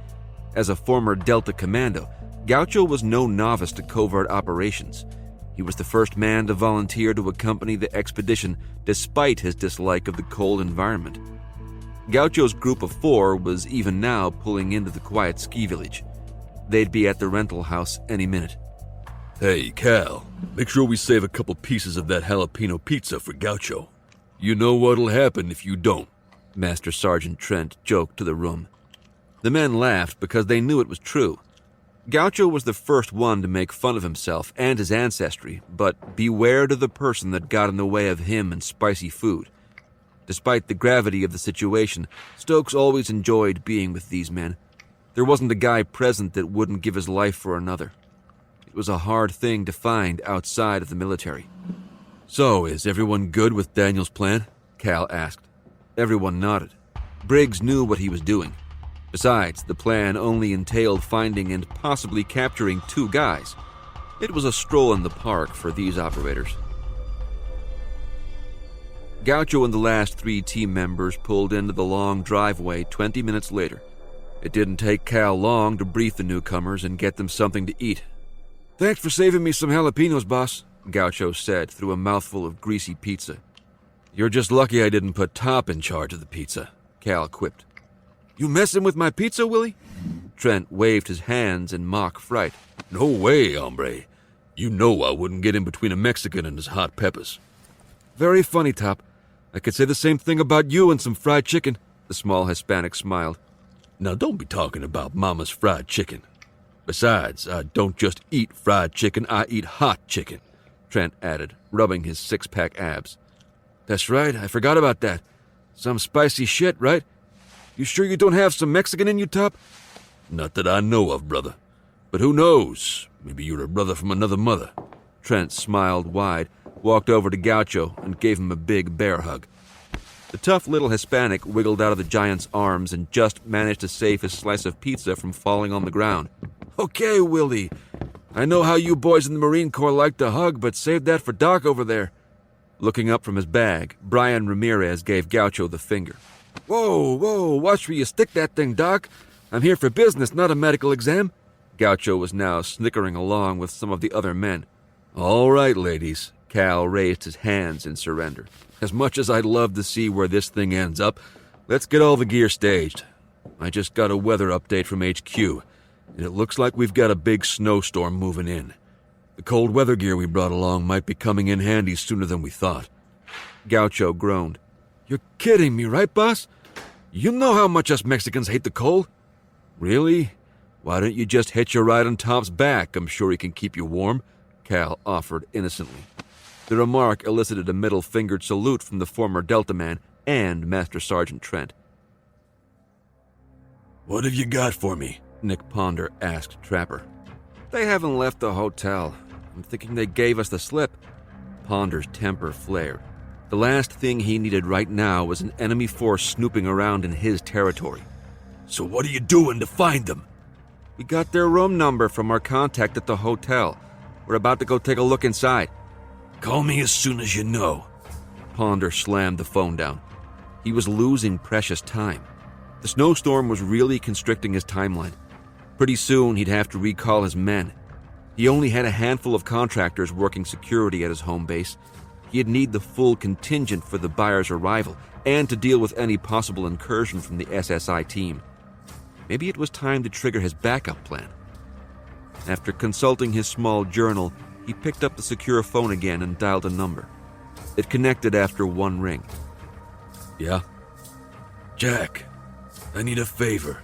As a former Delta commando, Gaucho was no novice to covert operations. He was the first man to volunteer to accompany the expedition despite his dislike of the cold environment. Gaucho's group of 4 was even now pulling into the quiet ski village. They'd be at the rental house any minute. Hey, Cal, make sure we save a couple pieces of that jalapeno pizza for Gaucho. You know what'll happen if you don't, Master Sergeant Trent joked to the room. The men laughed because they knew it was true. Gaucho was the first one to make fun of himself and his ancestry, but beware to the person that got in the way of him and spicy food. Despite the gravity of the situation, Stokes always enjoyed being with these men. There wasn't a guy present that wouldn't give his life for another. It was a hard thing to find outside of the military. So, is everyone good with Daniel's plan? Cal asked. Everyone nodded. Briggs knew what he was doing. Besides, the plan only entailed finding and possibly capturing 2 guys. It was a stroll in the park for these operators. Gaucho and the last 3 team members pulled into the long driveway 20 minutes later. It didn't take Cal long to brief the newcomers and get them something to eat. "Thanks for saving me some jalapenos, boss," Gaucho said through a mouthful of greasy pizza. "You're just lucky I didn't put Top in charge of the pizza," Cal quipped. "You messing with my pizza, Willie?" Trent waved his hands in mock fright. "No way, hombre. You know I wouldn't get in between a Mexican and his hot peppers." "Very funny, Top. I could say the same thing about you and some fried chicken," the small Hispanic smiled. "Now don't be talking about Mama's fried chicken. Besides, I don't just eat fried chicken, I eat hot chicken," Trent added, rubbing his 6-pack abs. "That's right, I forgot about that. Some spicy shit, right? You sure you don't have some Mexican in you, Top?" "Not that I know of, brother. But who knows? Maybe you're a brother from another mother." Trent smiled wide, walked over to Gaucho, and gave him a big bear hug. The tough little Hispanic wiggled out of the giant's arms and just managed to save his slice of pizza from falling on the ground. "Okay, Willie. I know how you boys in the Marine Corps like to hug, but save that for Doc over there." Looking up from his bag, Brian Ramirez gave Gaucho the finger. Whoa, watch where you stick that thing, Doc. I'm here for business, not a medical exam." Gaucho was now snickering along with some of the other men. "All right, ladies." Cal raised his hands in surrender. "As much as I'd love to see where this thing ends up, let's get all the gear staged. I just got a weather update from HQ, and it looks like we've got a big snowstorm moving in. The cold weather gear we brought along might be coming in handy sooner than we thought." Gaucho groaned. "You're kidding me, right, boss? You know how much us Mexicans hate the cold." "Really? Why don't you just hitch a ride on Top's back? I'm sure he can keep you warm," Cal offered innocently. The remark elicited a middle-fingered salute from the former Delta man and Master Sergeant Trent. "What have you got for me?" Nick Ponder asked Trapper. "They haven't left the hotel. I'm thinking they gave us the slip." Ponder's temper flared. The last thing he needed right now was an enemy force snooping around in his territory. "So what are you doing to find them?" "We got their room number from our contact at the hotel. We're about to go take a look inside." "Call me as soon as you know." Ponder slammed the phone down. He was losing precious time. The snowstorm was really constricting his timeline. Pretty soon he'd have to recall his men. He only had a handful of contractors working security at his home base. He'd need the full contingent for the buyer's arrival and to deal with any possible incursion from the SSI team. Maybe it was time to trigger his backup plan. After consulting his small journal, he picked up the secure phone again and dialed a number. It connected after one ring. "Yeah?" "Jack, I need a favor."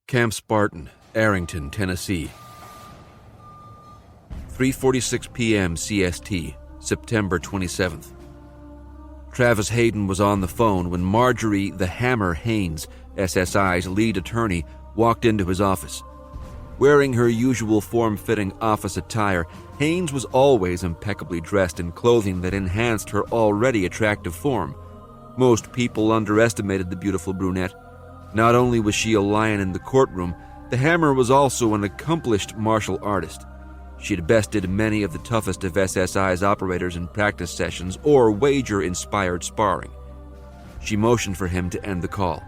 Camp Spartan, Arrington, Tennessee. 3:46 p.m. CST, September 27th. Travis Hayden was on the phone when Marjorie the Hammer Haynes, SSI's lead attorney, walked into his office. Wearing her usual form-fitting office attire, Haynes was always impeccably dressed in clothing that enhanced her already attractive form. Most people underestimated the beautiful brunette. Not only was she a lion in the courtroom, the Hammer was also an accomplished martial artist. She had bested many of the toughest of SSI's operators in practice sessions or wager-inspired sparring. She motioned for him to end the call.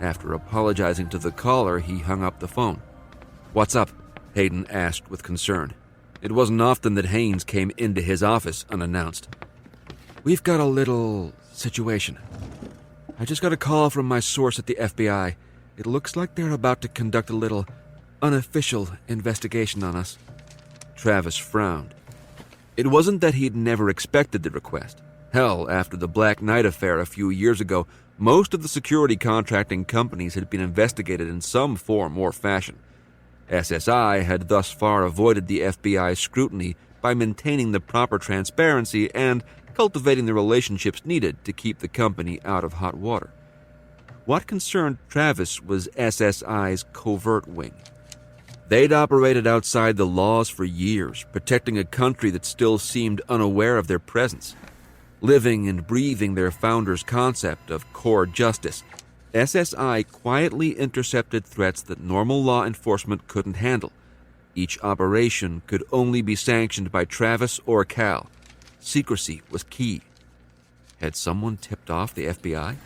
After apologizing to the caller, he hung up the phone. "What's up?" Hayden asked with concern. It wasn't often that Haynes came into his office unannounced. "We've got a little situation. I just got a call from my source at the FBI. It looks like they're about to conduct a little unofficial investigation on us." Travis frowned. It wasn't that he'd never expected the request. Hell, after the Black Knight affair a few years ago, most of the security contracting companies had been investigated in some form or fashion. SSI had thus far avoided the FBI's scrutiny by maintaining the proper transparency and cultivating the relationships needed to keep the company out of hot water. What concerned Travis was SSI's covert wing. They'd operated outside the laws for years, protecting a country that still seemed unaware of their presence. Living and breathing their founder's concept of core justice, SSI quietly intercepted threats that normal law enforcement couldn't handle. Each operation could only be sanctioned by Travis or Cal. Secrecy was key. Had someone tipped off the FBI?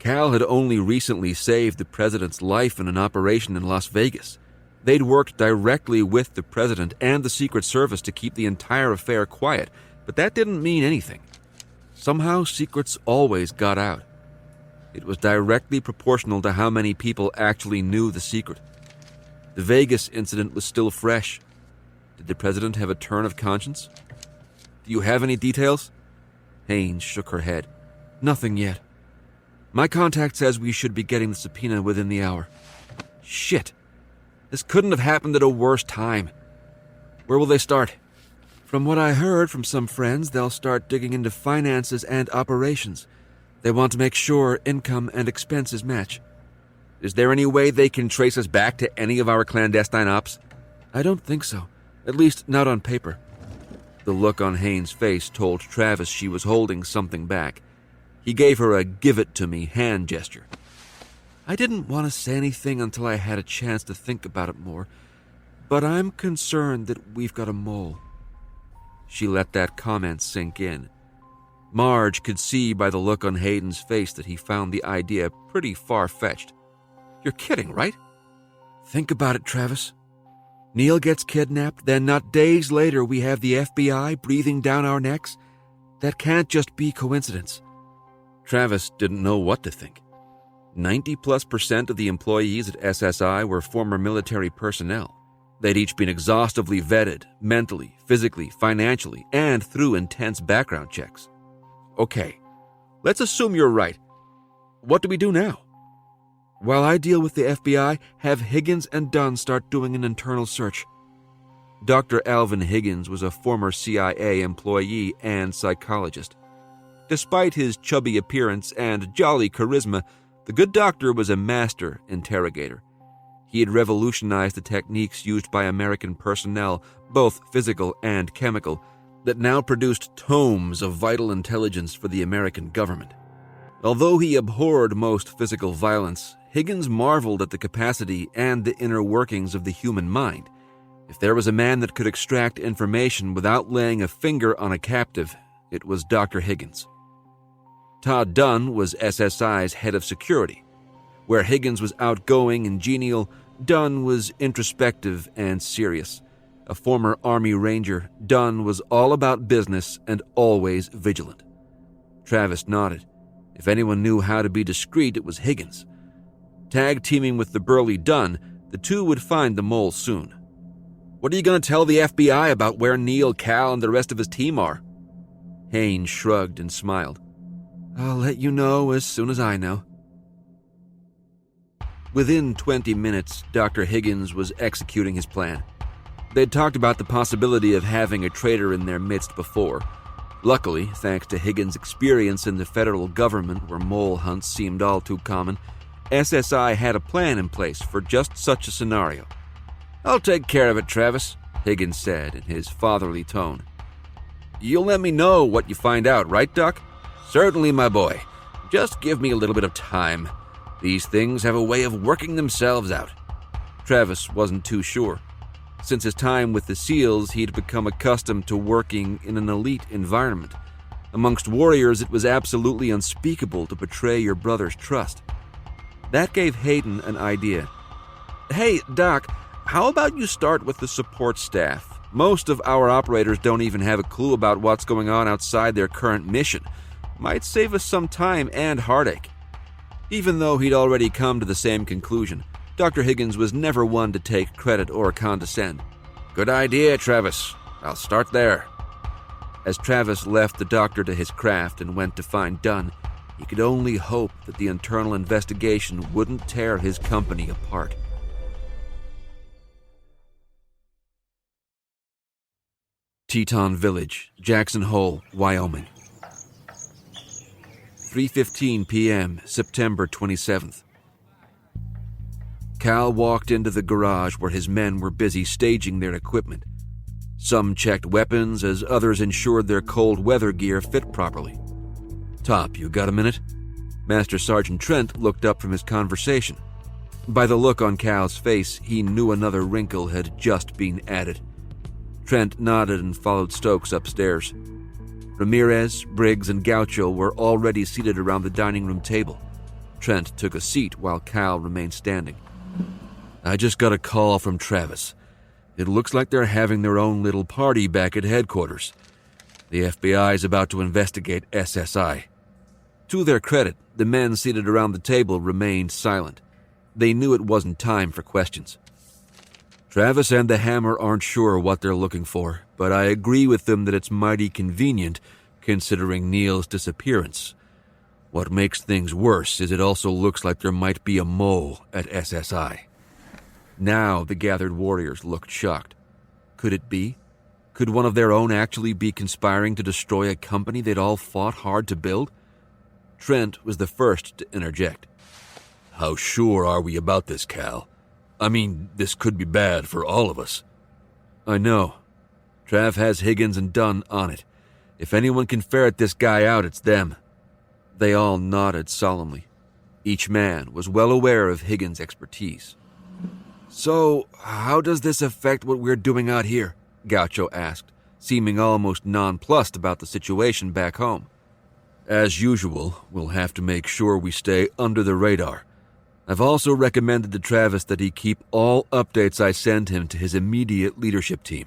Cal had only recently saved the president's life in an operation in Las Vegas. They'd worked directly with the president and the Secret Service to keep the entire affair quiet, but that didn't mean anything. Somehow, secrets always got out. It was directly proportional to how many people actually knew the secret. The Vegas incident was still fresh. Did the president have a turn of conscience? Do you have any details? Haynes shook her head. Nothing yet. My contact says we should be getting the subpoena within the hour. Shit. This couldn't have happened at a worse time. Where will they start? From what I heard from some friends, they'll start digging into finances and operations. They want to make sure income and expenses match. Is there any way they can trace us back to any of our clandestine ops? I don't think so. At least not on paper. The look on Haynes' face told Travis she was holding something back. He gave her a give-it-to-me hand gesture. I didn't want to say anything until I had a chance to think about it more, but I'm concerned that we've got a mole. She let that comment sink in. Marge could see by the look on Hayden's face that he found the idea pretty far-fetched. You're kidding, right? Think about it, Travis. Neil gets kidnapped, then not days later we have the FBI breathing down our necks? That can't just be coincidence. Travis didn't know what to think. 90+% of the employees at SSI were former military personnel. They'd each been exhaustively vetted, mentally, physically, financially, and through intense background checks. Okay, let's assume you're right. What do we do now? While I deal with the FBI, have Higgins and Dunn start doing an internal search. Dr. Alvin Higgins was a former CIA employee and psychologist. Despite his chubby appearance and jolly charisma, the good doctor was a master interrogator. He had revolutionized the techniques used by American personnel, both physical and chemical, that now produced tomes of vital intelligence for the American government. Although he abhorred most physical violence, Higgins marveled at the capacity and the inner workings of the human mind. If there was a man that could extract information without laying a finger on a captive, it was Dr. Higgins. Todd Dunn was SSI's head of security. Where Higgins was outgoing and genial, Dunn was introspective and serious. A former Army Ranger, Dunn was all about business and always vigilant. Travis nodded. If anyone knew how to be discreet, it was Higgins. Tag-teaming with the burly Dunn, the two would find the mole soon. What are you going to tell the FBI about where Neil, Cal, and the rest of his team are? Haynes shrugged and smiled. I'll let you know as soon as I know. Within 20 minutes, Dr. Higgins was executing his plan. They'd talked about the possibility of having a traitor in their midst before. Luckily, thanks to Higgins' experience in the federal government where mole hunts seemed all too common, SSI had a plan in place for just such a scenario. I'll take care of it, Travis, Higgins said in his fatherly tone. You'll let me know what you find out, right, Doc? Certainly, my boy. Just give me a little bit of time. These things have a way of working themselves out. Travis wasn't too sure. Since his time with the SEALs, he'd become accustomed to working in an elite environment. Amongst warriors, it was absolutely unspeakable to betray your brother's trust. That gave Hayden an idea. Hey, Doc, how about you start with the support staff? Most of our operators don't even have a clue about what's going on outside their current mission. Might save us some time and heartache. Even though he'd already come to the same conclusion, Dr. Higgins was never one to take credit or condescend. Good idea, Travis. I'll start there. As Travis left the doctor to his craft and went to find Dunn, he could only hope that the internal investigation wouldn't tear his company apart. Teton Village, Jackson Hole, Wyoming. 3:15 p.m., September 27th. Cal walked into the garage where his men were busy staging their equipment. Some checked weapons as others ensured their cold weather gear fit properly. "Top, you got a minute?" Master Sergeant Trent looked up from his conversation. By the look on Cal's face, he knew another wrinkle had just been added. Trent nodded and followed Stokes upstairs. Ramirez, Briggs, and Gaucho were already seated around the dining room table. Trent took a seat while Cal remained standing. "I just got a call from Travis. It looks like they're having their own little party back at headquarters. The FBI is about to investigate SSI." To their credit, the men seated around the table remained silent. They knew it wasn't time for questions. "Travis and the Hammer aren't sure what they're looking for, but I agree with them that it's mighty convenient considering Neil's disappearance. What makes things worse is it also looks like there might be a mole at SSI." Now the gathered warriors looked shocked. Could it be? Could one of their own actually be conspiring to destroy a company they'd all fought hard to build? Trent was the first to interject. "How sure are we about this, Cal? I mean, this could be bad for all of us." "I know. Trav has Higgins and Dunn on it. If anyone can ferret this guy out, it's them." They all nodded solemnly. Each man was well aware of Higgins' expertise. "So, how does this affect what we're doing out here?" Gaucho asked, seeming almost nonplussed about the situation back home. "As usual, we'll have to make sure we stay under the radar. I've also recommended to Travis that he keep all updates I send him to his immediate leadership team.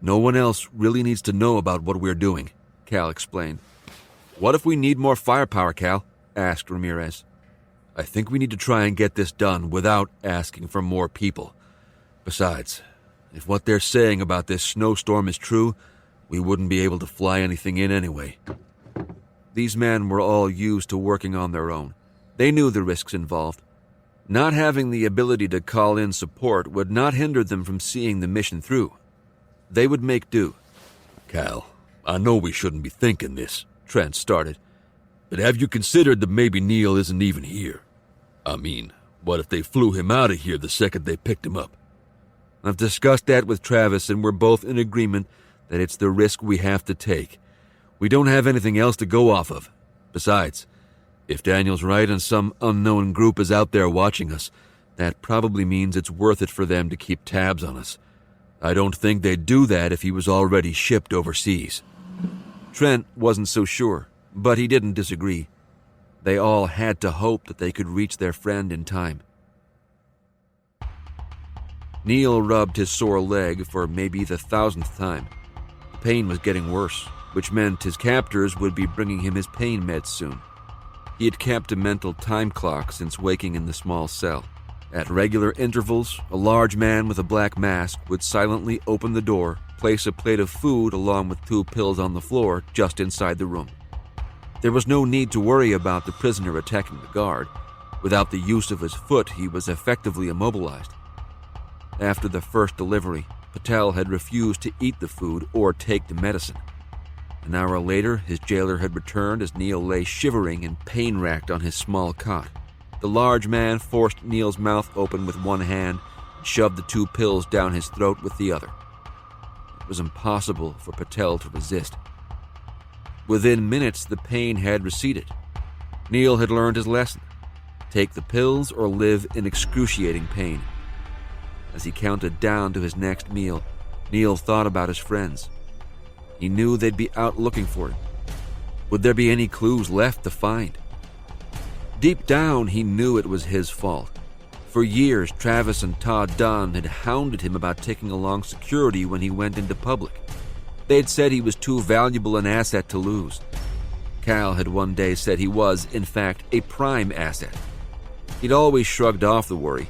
No one else really needs to know about what we're doing," Cal explained. "What if we need more firepower, Cal?" asked Ramirez. "I think we need to try and get this done without asking for more people. Besides, if what they're saying about this snowstorm is true, we wouldn't be able to fly anything in anyway." These men were all used to working on their own. They knew the risks involved. Not having the ability to call in support would not hinder them from seeing the mission through. They would make do. "Cal, I know we shouldn't be thinking this," Trent started, "but have you considered that maybe Neil isn't even here? I mean, what if they flew him out of here the second they picked him up?" "I've discussed that with Travis, and we're both in agreement that it's the risk we have to take. We don't have anything else to go off of. Besides, if Daniel's right and some unknown group is out there watching us, that probably means it's worth it for them to keep tabs on us. I don't think they'd do that if he was already shipped overseas." Trent wasn't so sure, but he didn't disagree. They all had to hope that they could reach their friend in time. Neil rubbed his sore leg for maybe the 1,000th time. The pain was getting worse, which meant his captors would be bringing him his pain meds soon. He had kept a mental time clock since waking in the small cell. At regular intervals, a large man with a black mask would silently open the door, place a plate of food along with 2 pills on the floor just inside the room. There was no need to worry about the prisoner attacking the guard. Without the use of his foot, he was effectively immobilized. After the first delivery, Patel had refused to eat the food or take the medicine. An hour later, his jailer had returned as Neil lay shivering and pain-racked on his small cot. The large man forced Neil's mouth open with one hand and shoved the 2 pills down his throat with the other. It was impossible for Patel to resist. Within minutes, the pain had receded. Neil had learned his lesson. Take the pills or live in excruciating pain. As he counted down to his next meal, Neil thought about his friends. He knew they'd be out looking for him. Would there be any clues left to find? Deep down, he knew it was his fault. For years, Travis and Todd Dunn had hounded him about taking along security when he went into public. They had said he was too valuable an asset to lose. Cal had one day said he was, in fact, a prime asset. He'd always shrugged off the worry.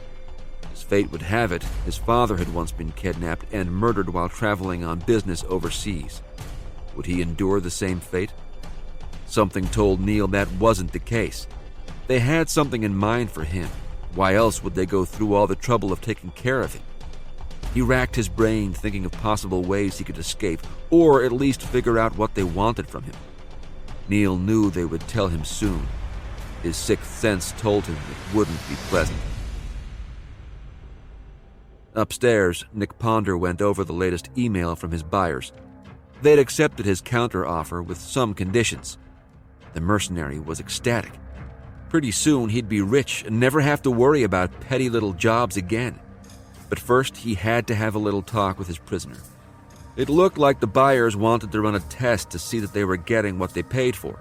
As fate would have it, his father had once been kidnapped and murdered while traveling on business overseas. Would he endure the same fate? Something told Neil that wasn't the case. They had something in mind for him. Why else would they go through all the trouble of taking care of him? He racked his brain thinking of possible ways he could escape, or at least figure out what they wanted from him. Neil knew they would tell him soon. His sixth sense told him it wouldn't be pleasant. Upstairs, Nick Ponder went over the latest email from his buyers. They'd accepted his counteroffer with some conditions. The mercenary was ecstatic. Pretty soon he'd be rich and never have to worry about petty little jobs again. But first he had to have a little talk with his prisoner. It looked like the buyers wanted to run a test to see that they were getting what they paid for.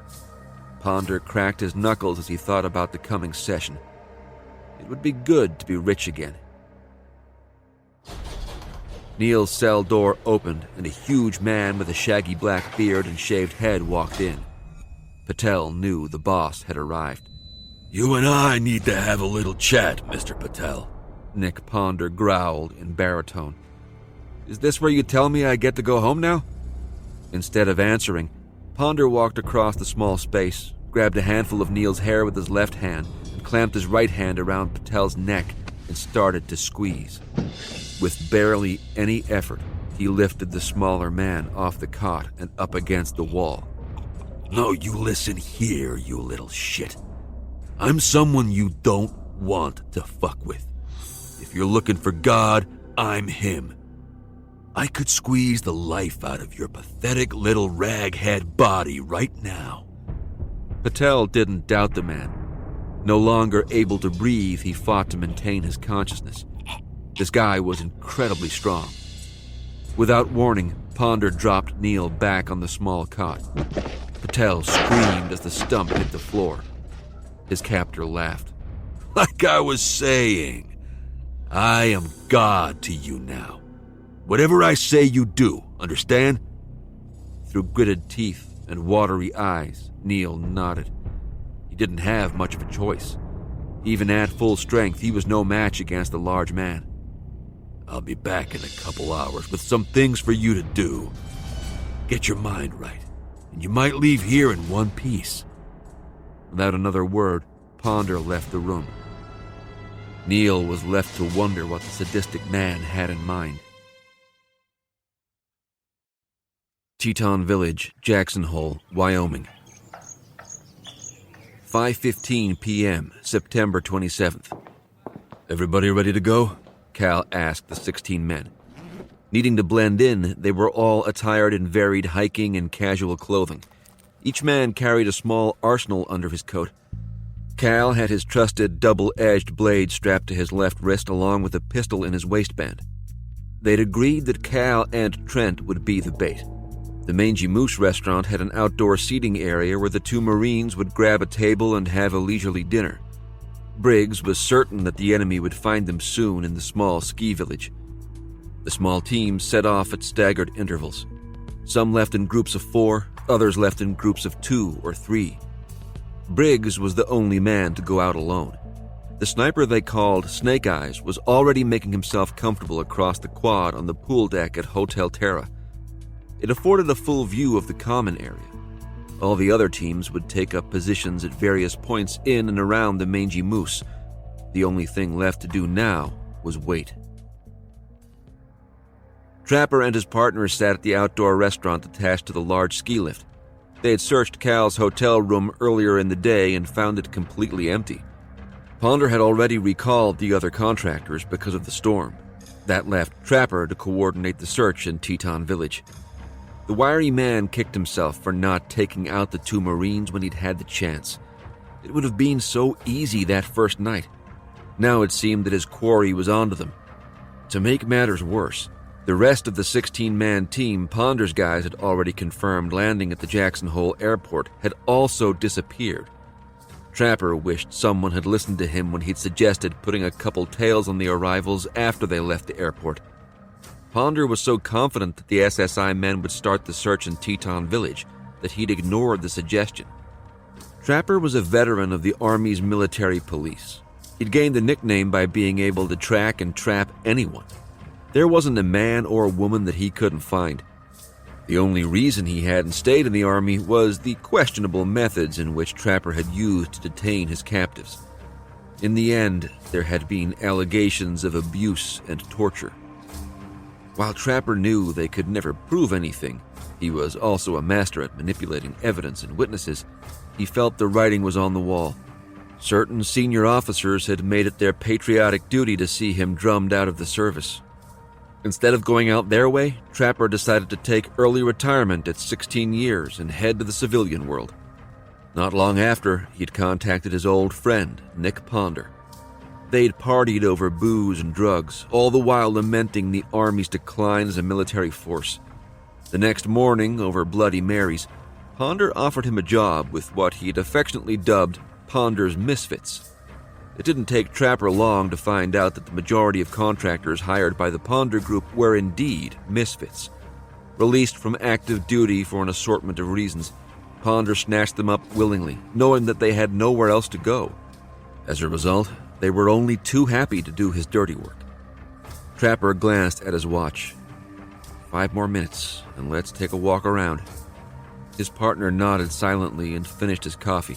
Ponder cracked his knuckles as he thought about the coming session. It would be good to be rich again. Neil's cell door opened and a huge man with a shaggy black beard and shaved head walked in. Patel knew the boss had arrived. "You and I need to have a little chat, Mr. Patel," Nick Ponder growled in baritone. "Is this where you tell me I get to go home now?" Instead of answering, Ponder walked across the small space, grabbed a handful of Neil's hair with his left hand, and clamped his right hand around Patel's neck and started to squeeze. With barely any effort, he lifted the smaller man off the cot and up against the wall. "No, you listen here, you little shit. I'm someone you don't want to fuck with. If you're looking for God, I'm him. I could squeeze the life out of your pathetic little raghead body right now." Patel didn't doubt the man. No longer able to breathe, he fought to maintain his consciousness. This guy was incredibly strong. Without warning, Ponder dropped Neil back on the small cot. Patel screamed as the stump hit the floor. His captor laughed. "Like I was saying, I am God to you now. Whatever I say, you do, understand?" Through gritted teeth and watery eyes, Neil nodded. He didn't have much of a choice. Even at full strength, he was no match against the large man. "I'll be back in a couple hours with some things for you to do. Get your mind right, and you might leave here in one piece." Without another word, Ponder left the room. Neil was left to wonder what the sadistic man had in mind. Teton Village, Jackson Hole, Wyoming. 5:15 p.m., September 27th. "Everybody ready to go?" Cal asked the 16 men. Needing to blend in, they were all attired in varied hiking and casual clothing. Each man carried a small arsenal under his coat. Cal had his trusted double-edged blade strapped to his left wrist along with a pistol in his waistband. They'd agreed that Cal and Trent would be the bait. The Mangy Moose restaurant had an outdoor seating area where the two Marines would grab a table and have a leisurely dinner. Briggs was certain that the enemy would find them soon in the small ski village. The small teams set off at staggered intervals. Some left in groups of 4, others left in groups of 2 or 3. Briggs was the only man to go out alone. The sniper they called Snake Eyes was already making himself comfortable across the quad on the pool deck at Hotel Terra. It afforded a full view of the common area. All the other teams would take up positions at various points in and around the Mangy Moose. The only thing left to do now was wait. Trapper and his partners sat at the outdoor restaurant attached to the large ski lift. They had searched Cal's hotel room earlier in the day and found it completely empty. Ponder had already recalled the other contractors because of the storm. That left Trapper to coordinate the search in Teton Village. The wiry man kicked himself for not taking out the 2 Marines when he'd had the chance. It would have been so easy that first night. Now it seemed that his quarry was onto them. To make matters worse, the rest of the 16-man team Ponder's guys had already confirmed landing at the Jackson Hole airport had also disappeared. Trapper wished someone had listened to him when he'd suggested putting a couple tails on the arrivals after they left the airport. Ponder was so confident that the SSI men would start the search in Teton Village that he'd ignored the suggestion. Trapper was a veteran of the Army's military police. He'd gained the nickname by being able to track and trap anyone. There wasn't a man or a woman that he couldn't find. The only reason he hadn't stayed in the Army was the questionable methods in which Trapper had used to detain his captives. In the end, there had been allegations of abuse and torture. While Trapper knew they could never prove anything, he was also a master at manipulating evidence and witnesses. He felt the writing was on the wall. Certain senior officers had made it their patriotic duty to see him drummed out of the service. Instead of going out their way, Trapper decided to take early retirement at 16 years and head to the civilian world. Not long after, he'd contacted his old friend, Nick Ponder. They'd partied over booze and drugs, all the while lamenting the Army's decline as a military force. The next morning, over Bloody Marys, Ponder offered him a job with what he'd affectionately dubbed Ponder's Misfits. It didn't take Trapper long to find out that the majority of contractors hired by the Ponder Group were indeed misfits. Released from active duty for an assortment of reasons, Ponder snatched them up willingly, knowing that they had nowhere else to go. As a result, they were only too happy to do his dirty work. Trapper glanced at his watch. 5 more minutes, and let's take a walk around. His partner nodded silently and finished his coffee.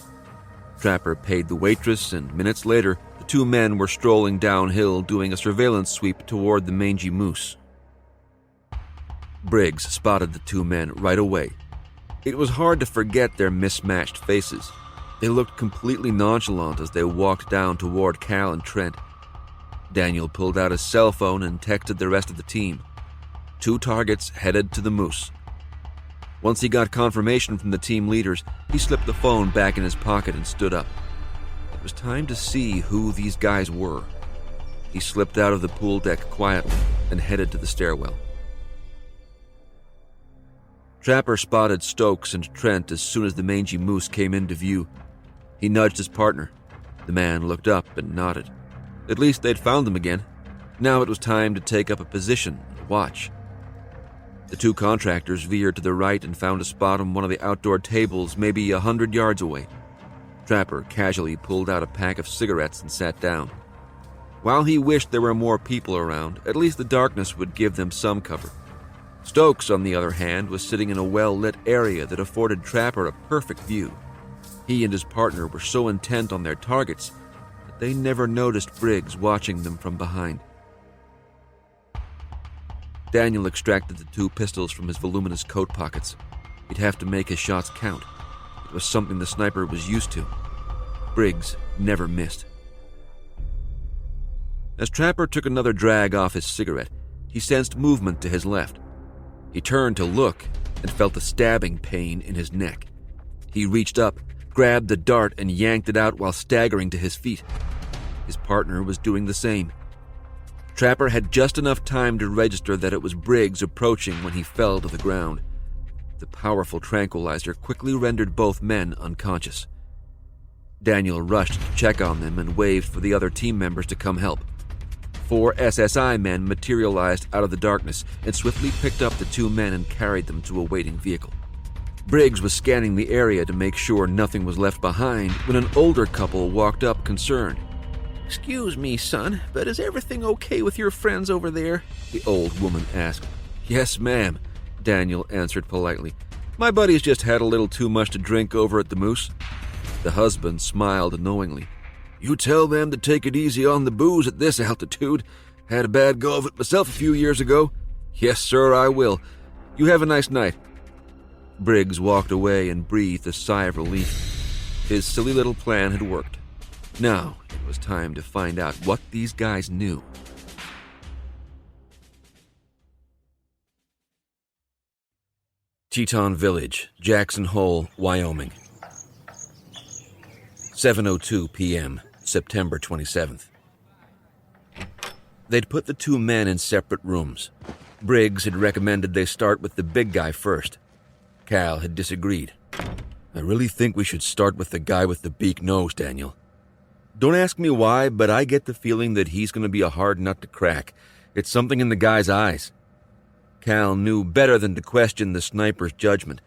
Trapper paid the waitress, and minutes later, the two men were strolling downhill doing a surveillance sweep toward the mangy moose. Briggs spotted the two men right away. It was hard to forget their mismatched faces. They looked completely nonchalant as they walked down toward Cal and Trent. Daniel pulled out his cell phone and texted the rest of the team. 2 targets headed to the moose. Once he got confirmation from the team leaders, he slipped the phone back in his pocket and stood up. It was time to see who these guys were. He slipped out of the pool deck quietly and headed to the stairwell. Trapper spotted Stokes and Trent as soon as the mangy moose came into view. He nudged his partner. The man looked up and nodded. At least they'd found them again. Now it was time to take up a position and watch. The 2 contractors veered to the right and found a spot on one of the outdoor tables maybe 100 yards away. Trapper casually pulled out a pack of cigarettes and sat down. While he wished there were more people around, at least the darkness would give them some cover. Stokes, on the other hand, was sitting in a well-lit area that afforded Trapper a perfect view. He and his partner were so intent on their targets that they never noticed Briggs watching them from behind. Daniel extracted the 2 pistols from his voluminous coat pockets. He'd have to make his shots count. It was something the sniper was used to. Briggs never missed. As Trapper took another drag off his cigarette, he sensed movement to his left. He turned to look and felt a stabbing pain in his neck. He reached up, grabbed the dart, and yanked it out while staggering to his feet. His partner was doing the same. Trapper had just enough time to register that it was Briggs approaching when he fell to the ground. The powerful tranquilizer quickly rendered both men unconscious. Daniel rushed to check on them and waved for the other team members to come help. 4 SSI men materialized out of the darkness and swiftly picked up the 2 men and carried them to a waiting vehicle. Briggs was scanning the area to make sure nothing was left behind when an older couple walked up concerned. "Excuse me, son, but is everything okay with your friends over there?" the old woman asked. "Yes, ma'am," Daniel answered politely. "My buddies just had a little too much to drink over at the Moose." The husband smiled knowingly. "You tell them to take it easy on the booze at this altitude. Had a bad go of it myself a few years ago." "Yes, sir, I will. You have a nice night." Briggs walked away and breathed a sigh of relief. His silly little plan had worked. Now it was time to find out what these guys knew. Teton Village, Jackson Hole, Wyoming. 7:02 p.m., September 27th. They'd put the 2 men in separate rooms. Briggs had recommended they start with the big guy first. Cal had disagreed. "I really think we should start with the guy with the beak nose, Daniel. Don't ask me why, but I get the feeling that he's going to be a hard nut to crack. It's something in the guy's eyes." Cal knew better than to question the sniper's judgment.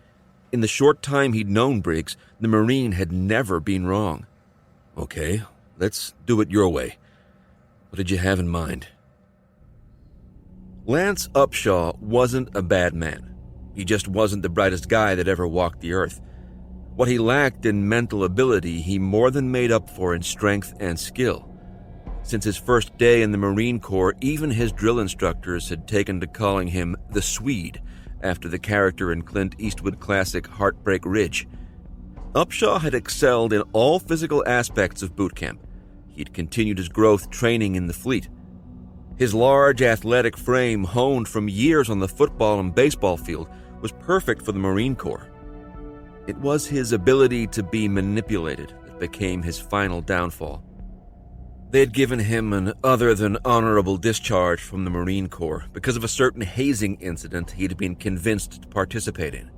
In the short time he'd known Briggs, the Marine had never been wrong. "Okay, let's do it your way. What did you have in mind?" Lance Upshaw wasn't a bad man. He just wasn't the brightest guy that ever walked the earth. What he lacked in mental ability, he more than made up for in strength and skill. Since his first day in the Marine Corps, even his drill instructors had taken to calling him the Swede, after the character in Clint Eastwood classic Heartbreak Ridge. Upshaw had excelled in all physical aspects of boot camp. He'd continued his growth training in the fleet. His large athletic frame, honed from years on the football and baseball field, was perfect for the Marine Corps. It was his ability to be manipulated that became his final downfall. They'd given him an other-than-honorable discharge from the Marine Corps because of a certain hazing incident he'd been convinced to participate in.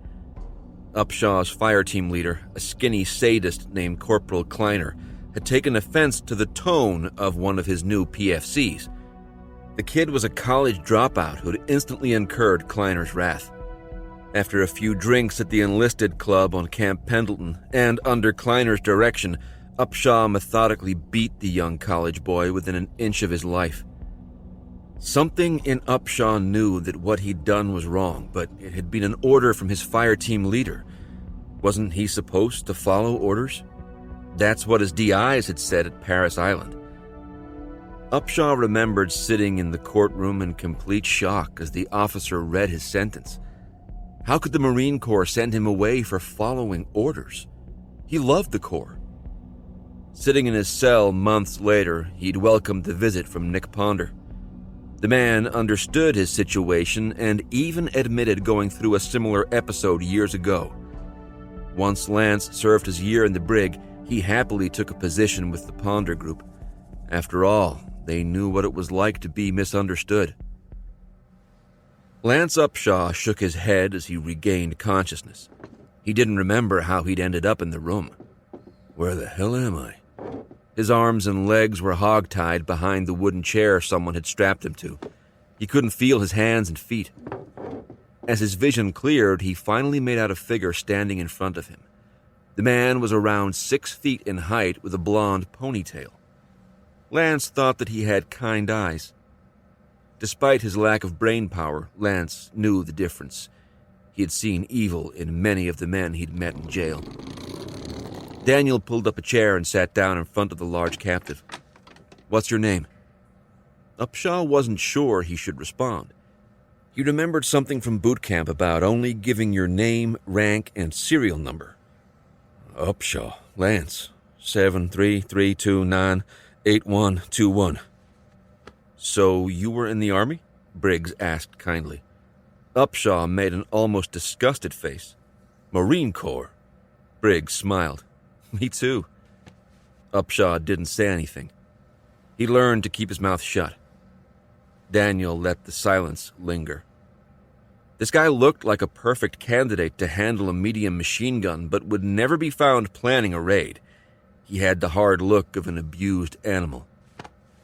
Upshaw's fire team leader, a skinny sadist named Corporal Kleiner, had taken offense to the tone of one of his new PFCs. The kid was a college dropout who had instantly incurred Kleiner's wrath. After a few drinks at the enlisted club on Camp Pendleton and under Kleiner's direction, Upshaw methodically beat the young college boy within an inch of his life. Something in Upshaw knew that what he'd done was wrong, but it had been an order from his fire team leader. Wasn't he supposed to follow orders? That's what his DIs had said at Paris Island. Upshaw remembered sitting in the courtroom in complete shock as the officer read his sentence. How could the Marine Corps send him away for following orders? He loved the Corps. Sitting in his cell months later, he'd welcomed the visit from Nick Ponder. The man understood his situation and even admitted going through a similar episode years ago. Once Lance served his year in the brig, he happily took a position with the Ponder Group. After all, they knew what it was like to be misunderstood. Lance Upshaw shook his head as he regained consciousness. He didn't remember how he'd ended up in the room. Where the hell am I? His arms and legs were hogtied behind the wooden chair someone had strapped him to. He couldn't feel his hands and feet. As his vision cleared, he finally made out a figure standing in front of him. The man was around 6 feet in height with a blonde ponytail. Lance thought that he had kind eyes. Despite his lack of brain power, Lance knew the difference. He had seen evil in many of the men he'd met in jail. Daniel pulled up a chair and sat down in front of the large captive. "What's your name?" Upshaw wasn't sure he should respond. He remembered something from boot camp about only giving your name, rank, and serial number. "Upshaw, Lance, 733298121. "So you were in the Army?" Briggs asked kindly. Upshaw made an almost disgusted face. "Marine Corps." Briggs smiled. "Me too." Upshaw didn't say anything. He learned to keep his mouth shut. Daniel let the silence linger. This guy looked like a perfect candidate to handle a medium machine gun, but would never be found planning a raid. He had the hard look of an abused animal.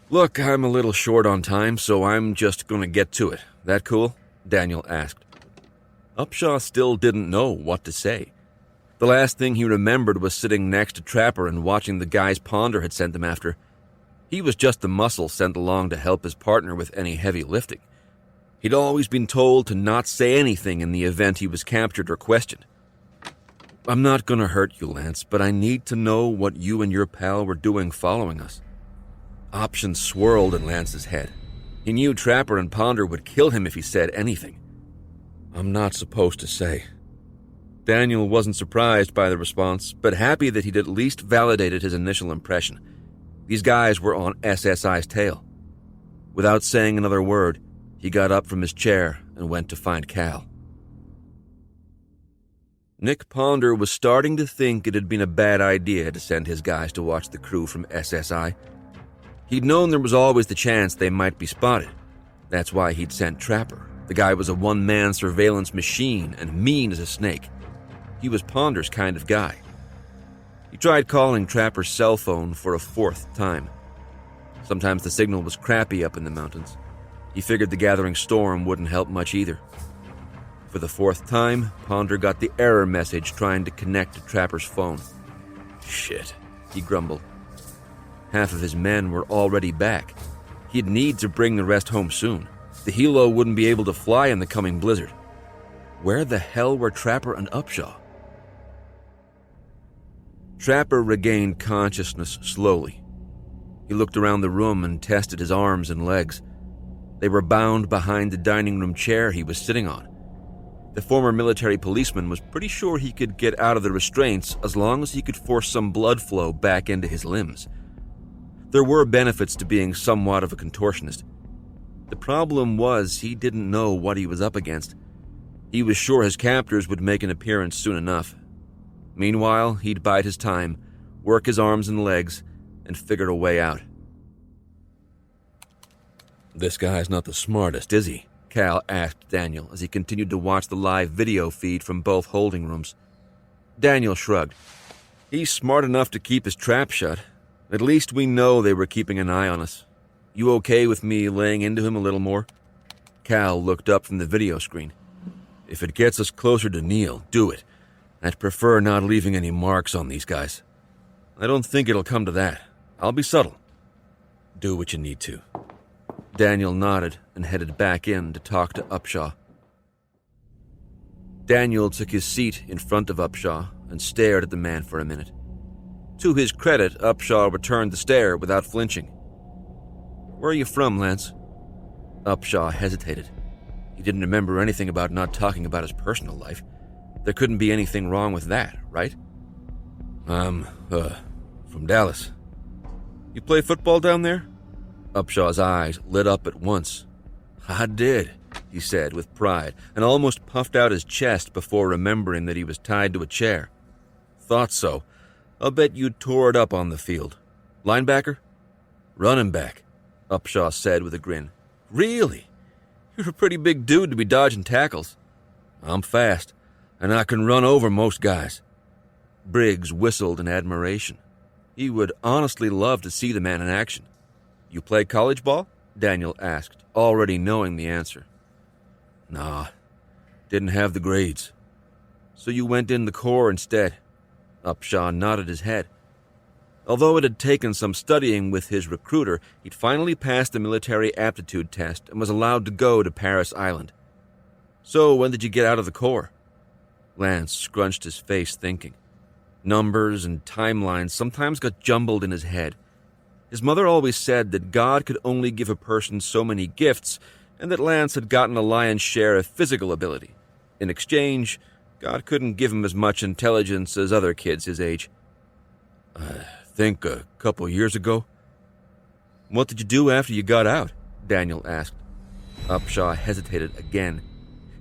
"Look, I'm a little short on time, so I'm just going to get to it. That cool?" Daniel asked. Upshaw still didn't know what to say. The last thing he remembered was sitting next to Trapper and watching the guys Ponder had sent him after. He was just the muscle sent along to help his partner with any heavy lifting. He'd always been told to not say anything in the event he was captured or questioned. "I'm not going to hurt you, Lance, but I need to know what you and your pal were doing following us." Options swirled in Lance's head. He knew Trapper and Ponder would kill him if he said anything. "I'm not supposed to say." Daniel wasn't surprised by the response, but happy that he'd at least validated his initial impression. These guys were on SSI's tail. Without saying another word, he got up from his chair and went to find Cal. Nick Ponder was starting to think it had been a bad idea to send his guys to watch the crew from SSI. He'd known there was always the chance they might be spotted. That's why he'd sent Trapper. The guy was a one-man surveillance machine and mean as a snake. He was Ponder's kind of guy. He tried calling Trapper's cell phone for a 4th time. Sometimes the signal was crappy up in the mountains. He figured the gathering storm wouldn't help much either. For the 4th time, Ponder got the error message trying to connect to Trapper's phone. "Shit," he grumbled. Half of his men were already back. He'd need to bring the rest home soon. The helo wouldn't be able to fly in the coming blizzard. Where the hell were Trapper and Upshaw? Trapper regained consciousness slowly. He looked around the room and tested his arms and legs. They were bound behind the dining room chair he was sitting on. The former military policeman was pretty sure he could get out of the restraints as long as he could force some blood flow back into his limbs. There were benefits to being somewhat of a contortionist. The problem was he didn't know what he was up against. He was sure his captors would make an appearance soon enough. Meanwhile, he'd bide his time, work his arms and legs, and figure a way out. This guy's not the smartest, is he? Cal asked Daniel as he continued to watch the live video feed from both holding rooms. Daniel shrugged. He's smart enough to keep his trap shut. At least we know they were keeping an eye on us. You okay with me laying into him a little more? Cal looked up from the video screen. If it gets us closer to Neil, do it. I'd prefer not leaving any marks on these guys. I don't think it'll come to that. I'll be subtle. Do what you need to. Daniel nodded and headed back in to talk to Upshaw. Daniel took his seat in front of Upshaw and stared at the man for a minute. To his credit, Upshaw returned the stare without flinching. Where are you from, Lance? Upshaw hesitated. He didn't remember anything about not talking about his personal life. There couldn't be anything wrong with that, right? I'm, from Dallas. You play football down there? Upshaw's eyes lit up at once. I did, he said with pride, and almost puffed out his chest before remembering that he was tied to a chair. Thought so. I'll bet you tore it up on the field. Linebacker? Running back, Upshaw said with a grin. Really? You're a pretty big dude to be dodging tackles. I'm fast, and I can run over most guys. Briggs whistled in admiration. He would honestly love to see the man in action. You play college ball? Daniel asked, already knowing the answer. Nah, didn't have the grades. So you went in the Corps instead? Upshaw nodded his head. Although it had taken some studying with his recruiter, he'd finally passed the military aptitude test and was allowed to go to Paris Island. So when did you get out of the Corps? Lance scrunched his face thinking. Numbers and timelines sometimes got jumbled in his head. His mother always said that God could only give a person so many gifts, and that Lance had gotten a lion's share of physical ability. In exchange, God couldn't give him as much intelligence as other kids his age. I think a couple years ago. What did you do after you got out? Daniel asked. Upshaw hesitated again.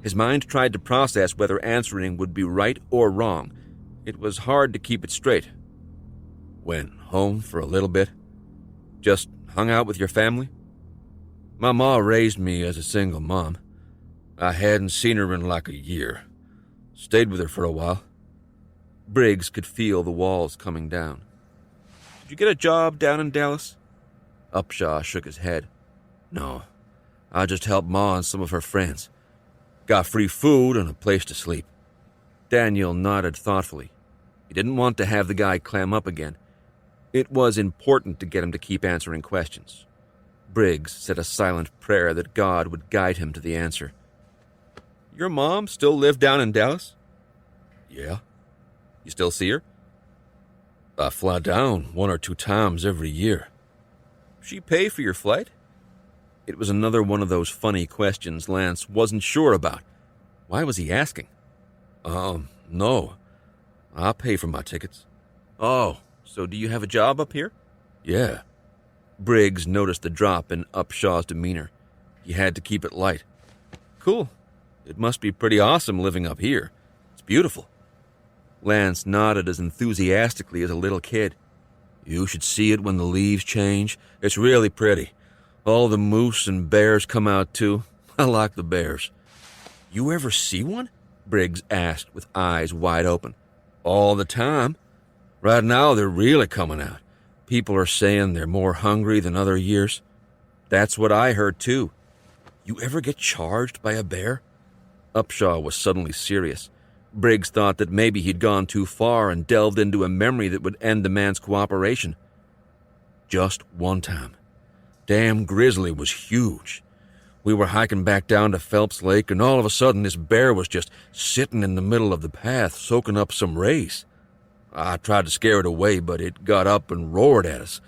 His mind tried to process whether answering would be right or wrong. It was hard to keep it straight. Went home for a little bit. Just hung out with your family? My ma raised me as a single mom. I hadn't seen her in like a year. Stayed with her for a while. Briggs could feel the walls coming down. Did you get a job down in Dallas? Upshaw shook his head. No, I just helped Ma and some of her friends. Got free food and a place to sleep. Daniel nodded thoughtfully. He didn't want to have the guy clam up again. It was important to get him to keep answering questions. Briggs said a silent prayer that God would guide him to the answer. Your mom still live down in Dallas? Yeah. You still see her? I fly down 1 or 2 times every year. She pay for your flight? It was another one of those funny questions Lance wasn't sure about. Why was he asking? No. I pay for my tickets. Oh, so do you have a job up here? Yeah. Briggs noticed the drop in Upshaw's demeanor. He had to keep it light. Cool. It must be pretty awesome living up here. It's beautiful. Lance nodded as enthusiastically as a little kid. You should see it when the leaves change. It's really pretty. All the moose and bears come out too. I like the bears. You ever see one? Briggs asked with eyes wide open. All the time. Right now they're really coming out. People are saying they're more hungry than other years. That's what I heard too. You ever get charged by a bear? Upshaw was suddenly serious. Briggs thought that maybe he'd gone too far and delved into a memory that would end the man's cooperation. Just one time. Damn grizzly was huge. We were hiking back down to Phelps Lake, and all of a sudden this bear was just sitting in the middle of the path, soaking up some race. I tried to scare it away, but it got up and roared at us.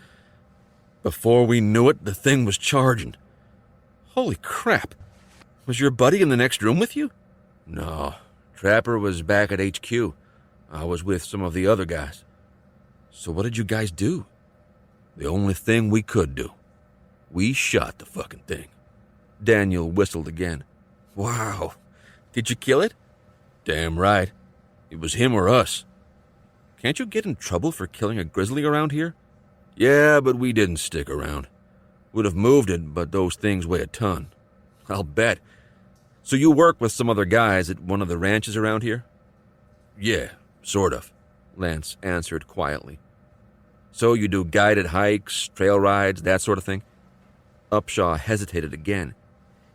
Before we knew it, the thing was charging. Holy crap. Was your buddy in the next room with you? No. Trapper was back at HQ. I was with some of the other guys. So what did you guys do? The only thing we could do. We shot the fucking thing. Daniel whistled again. Wow. Did you kill it? Damn right. It was him or us. Can't you get in trouble for killing a grizzly around here? Yeah, but we didn't stick around. Would have moved it, but those things weigh a ton. I'll bet. So you work with some other guys at one of the ranches around here? Yeah, sort of, Lance answered quietly. So you do guided hikes, trail rides, that sort of thing? Upshaw hesitated again.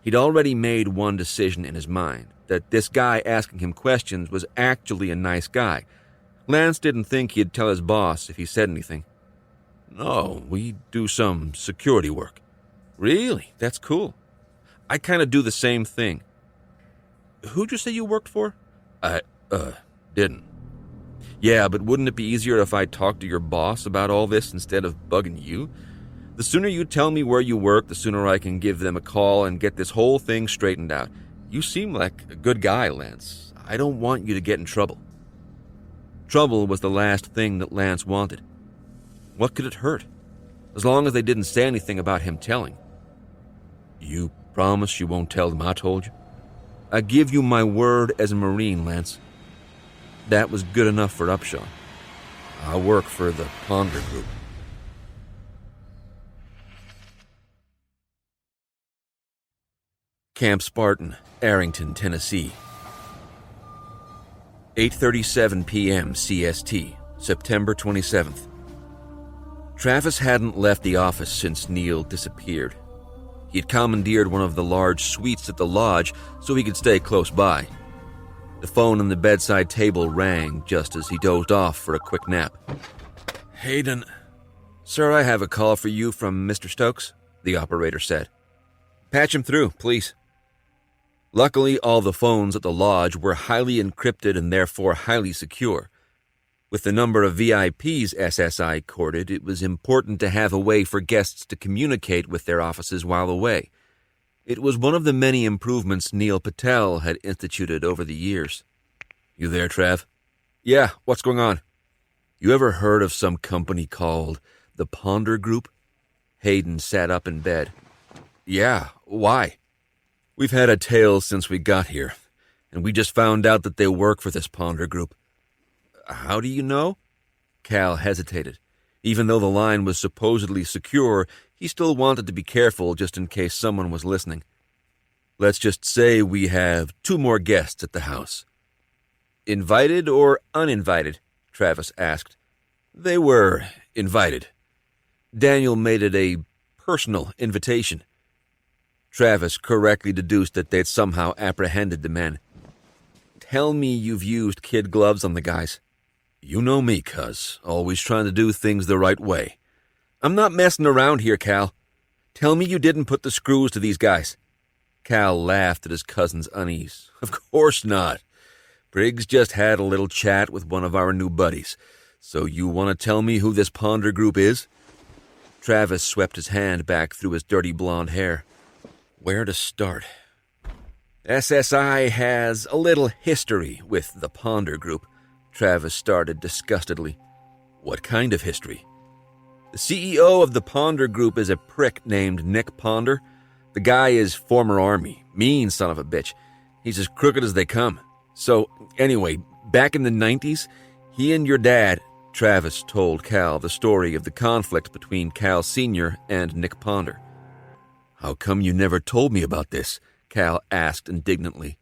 He'd already made one decision in his mind, that this guy asking him questions was actually a nice guy. Lance didn't think he'd tell his boss if he said anything. No, we do some security work. Really? That's cool. I kind of do the same thing. Who'd you say you worked for? I didn't. Yeah, but wouldn't it be easier if I talked to your boss about all this instead of bugging you? The sooner you tell me where you work, the sooner I can give them a call and get this whole thing straightened out. You seem like a good guy, Lance. I don't want you to get in trouble. Trouble was the last thing that Lance wanted. What could it hurt? As long as they didn't say anything about him telling. You promise you won't tell them I told you? I give you my word as a Marine, Lance. That was good enough for Upshaw. I work for the Ponder Group. Camp Spartan, Arrington, Tennessee. 8:37 p.m. CST, September 27th. Travis hadn't left the office since Neil disappeared. He had commandeered one of the large suites at the lodge so he could stay close by. The phone on the bedside table rang just as he dozed off for a quick nap. Hayden. Sir, I have a call for you from Mr. Stokes, the operator said. Patch him through, please. Luckily, all the phones at the lodge were highly encrypted and therefore highly secure. With the number of VIPs SSI courted, it was important to have a way for guests to communicate with their offices while away. It was one of the many improvements Neil Patel had instituted over the years. You there, Trav? Yeah, what's going on? You ever heard of some company called the Ponder Group? Hayden sat up in bed. Yeah, why? We've had a tale since we got here, and we just found out that they work for this Ponder Group. How do you know? Cal hesitated. Even though the line was supposedly secure, he still wanted to be careful just in case someone was listening. Let's just say we have 2 more guests at the house. Invited or uninvited? Travis asked. They were invited. Daniel made it a personal invitation. Travis correctly deduced that they'd somehow apprehended the men. Tell me you've used kid gloves on the guys. You know me, cuz. Always trying to do things the right way. I'm not messing around here, Cal. Tell me you didn't put the screws to these guys. Cal laughed at his cousin's unease. Of course not. Briggs just had a little chat with one of our new buddies. So you want to tell me who this Ponder Group is? Travis swept his hand back through his dirty blonde hair. Where to start? SSI has a little history with the Ponder Group, Travis started disgustedly. What kind of history? The CEO of the Ponder Group is a prick named Nick Ponder. The guy is former Army, mean son of a bitch. He's as crooked as they come. So, anyway, back in the 90s, he and your dad, Travis told Cal the story of the conflict between Cal Sr. and Nick Ponder. How come you never told me about this? Cal asked indignantly.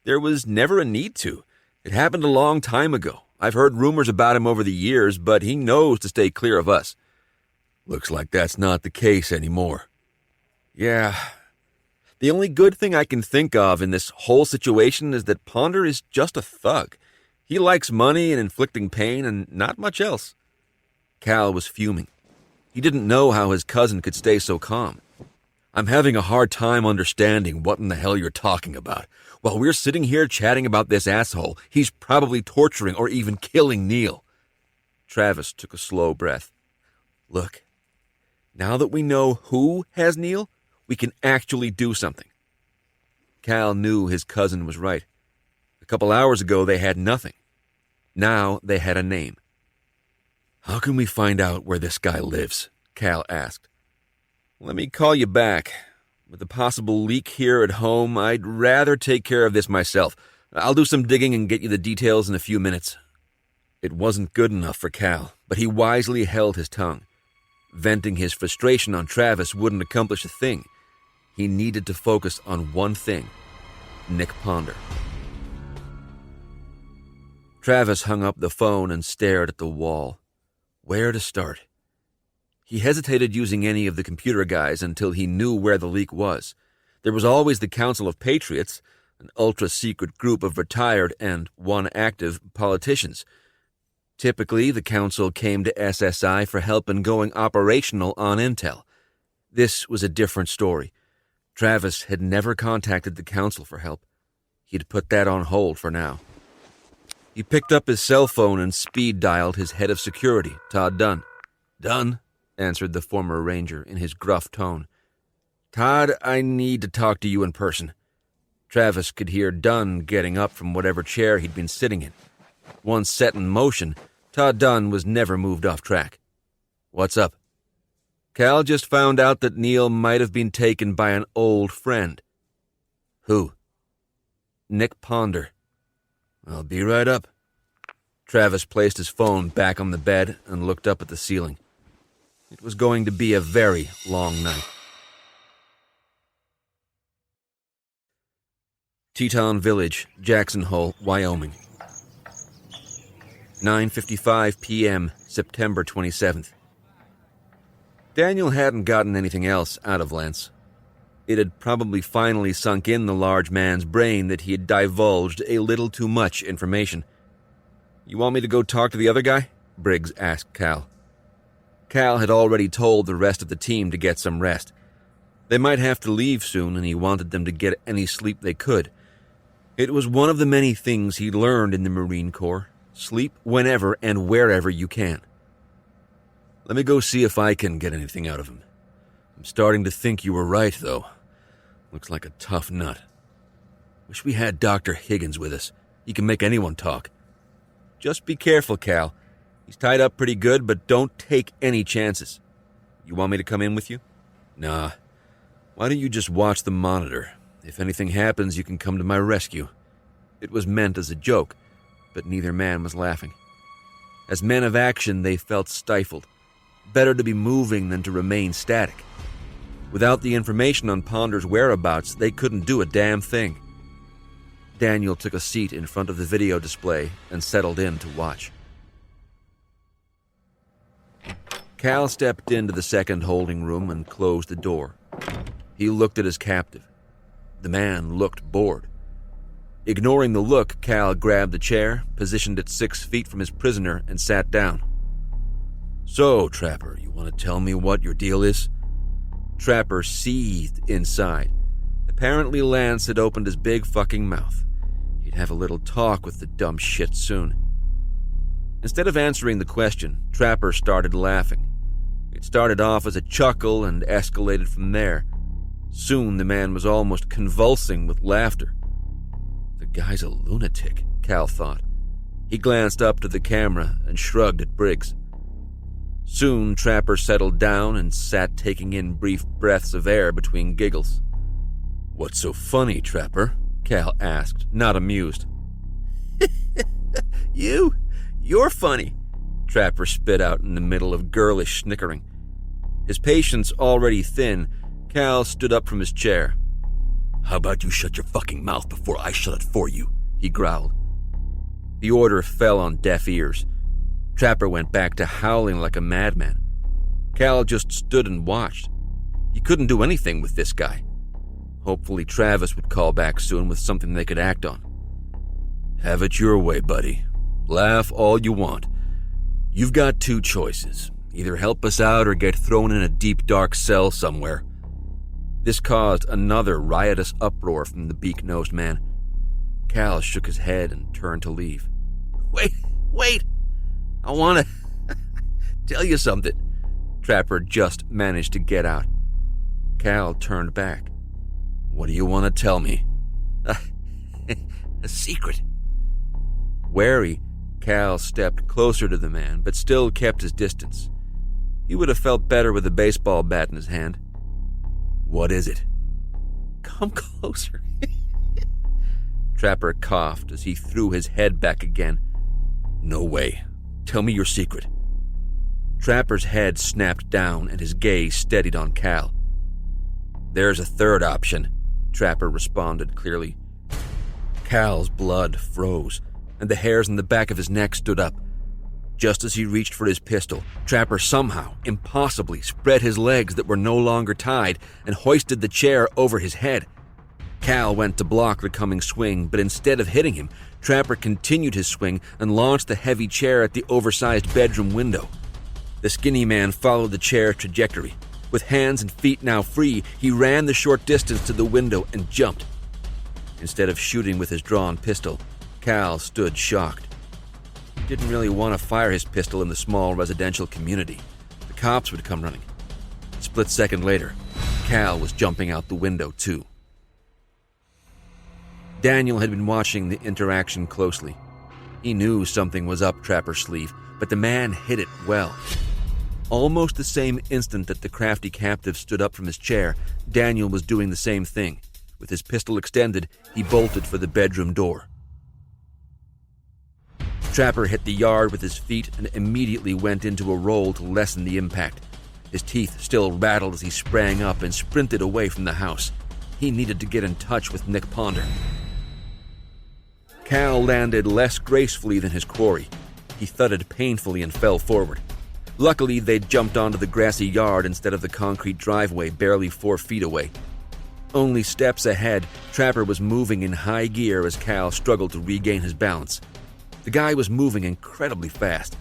There was never a need to. It happened a long time ago. I've heard rumors about him over the years, but he knows to stay clear of us. Looks like that's not the case anymore. Yeah. The only good thing I can think of in this whole situation is that Ponder is just a thug. He likes money and inflicting pain and not much else. Cal was fuming. He didn't know how his cousin could stay so calm. I'm having a hard time understanding what in the hell you're talking about. While we're sitting here chatting about this asshole, he's probably torturing or even killing Neil. Travis took a slow breath. Look, Now that we know who has Neil, we can actually do something. Cal knew his cousin was right. A couple hours ago, they had nothing. Now they had a name. How can we find out where this guy lives? Cal asked. Let me call you back. With the possible leak here at home, I'd rather take care of this myself. I'll do some digging and get you the details in a few minutes. It wasn't good enough for Cal, but he wisely held his tongue. Venting his frustration on Travis wouldn't accomplish a thing. He needed to focus on one thing: Nick Ponder. Travis hung up the phone and stared at the wall. Where to start? He hesitated using any of the computer guys until he knew where the leak was. There was always the Council of Patriots, an ultra-secret group of retired and one active politicians. Typically, the council came to SSI for help in going operational on intel. This was a different story. Travis had never contacted the council for help. He'd put that on hold for now. He picked up his cell phone and speed-dialed his head of security, Todd Dunn. Dunn? Answered the former ranger in his gruff tone. Todd, I need to talk to you in person. Travis could hear Dunn getting up from whatever chair he'd been sitting in. Once set in motion, Todd Dunn was never moved off track. What's up? Cal just found out that Neil might have been taken by an old friend. Who? Nick Ponder. I'll be right up. Travis placed his phone back on the bed and looked up at the ceiling. It was going to be a very long night. Teton Village, Jackson Hole, Wyoming. 9:55 p.m., September 27th. Daniel hadn't gotten anything else out of Lance. It had probably finally sunk in the large man's brain that he had divulged a little too much information. You want me to go talk to the other guy? Briggs asked Cal. Cal had already told the rest of the team to get some rest. They might have to leave soon, and he wanted them to get any sleep they could. It was one of the many things he'd learned in the Marine Corps. Sleep whenever and wherever you can. Let me go see if I can get anything out of him. I'm starting to think you were right, though. Looks like a tough nut. Wish we had Dr. Higgins with us. He can make anyone talk. Just be careful, Cal. He's tied up pretty good, but don't take any chances. You want me to come in with you? Nah. Why don't you just watch the monitor? If anything happens, you can come to my rescue. It was meant as a joke, but neither man was laughing. As men of action, they felt stifled. Better to be moving than to remain static. Without the information on Ponder's whereabouts, they couldn't do a damn thing. Daniel took a seat in front of the video display and settled in to watch. Cal stepped into the second holding room and closed the door. He looked at his captive. The man looked bored. Ignoring the look, Cal grabbed the chair, positioned it 6 feet from his prisoner, and sat down. So, Trapper, you want to tell me what your deal is? Trapper seethed inside. Apparently Lance had opened his big fucking mouth. He'd have a little talk with the dumb shit soon. Instead of answering the question, Trapper started laughing. It started off as a chuckle and escalated from there. Soon the man was almost convulsing with laughter. The guy's a lunatic, Cal thought. He glanced up to the camera and shrugged at Briggs. Soon Trapper settled down and sat taking in brief breaths of air between giggles. What's so funny, Trapper? Cal asked, not amused. You're funny, Trapper spit out in the middle of girlish snickering. His patience already thin, Cal stood up from his chair. How about you shut your fucking mouth before I shut it for you? He growled. The order fell on deaf ears. Trapper went back to howling like a madman. Cal just stood and watched. He couldn't do anything with this guy. Hopefully Travis would call back soon with something they could act on. Have it your way, buddy. Laugh all you want. You've got 2 choices. Either help us out or get thrown in a deep, dark cell somewhere. This caused another riotous uproar from the beak-nosed man. Cal shook his head and turned to leave. Wait! I want to tell you something. Trapper just managed to get out. Cal turned back. "What do you want to tell me?" A secret. Wary, Cal stepped closer to the man, but still kept his distance. He would have felt better with a baseball bat in his hand. "What is it?" "Come closer." Trapper coughed as he threw his head back again. "No way. Tell me your secret." Trapper's head snapped down and his gaze steadied on Cal. "There's a third option," Trapper responded clearly. Cal's blood froze, and the hairs on the back of his neck stood up. Just as he reached for his pistol, Trapper somehow, impossibly, spread his legs that were no longer tied and hoisted the chair over his head. Cal went to block the coming swing, but instead of hitting him, Trapper continued his swing and launched the heavy chair at the oversized bedroom window. The skinny man followed the chair's trajectory. With hands and feet now free, he ran the short distance to the window and jumped. Instead of shooting with his drawn pistol, Cal stood shocked. He didn't really want to fire his pistol in the small residential community. The cops would come running. A split second later, Cal was jumping out the window too. Daniel had been watching the interaction closely. He knew something was up Trapper's sleeve, but the man hid it well. Almost the same instant that the crafty captive stood up from his chair, Daniel was doing the same thing. With his pistol extended, he bolted for the bedroom door. Trapper hit the yard with his feet and immediately went into a roll to lessen the impact. His teeth still rattled as he sprang up and sprinted away from the house. He needed to get in touch with Nick Ponder. Cal landed less gracefully than his quarry. He thudded painfully and fell forward. Luckily, they'd jumped onto the grassy yard instead of the concrete driveway barely 4 feet away. Only steps ahead, Trapper was moving in high gear as Cal struggled to regain his balance. The guy was moving incredibly fast.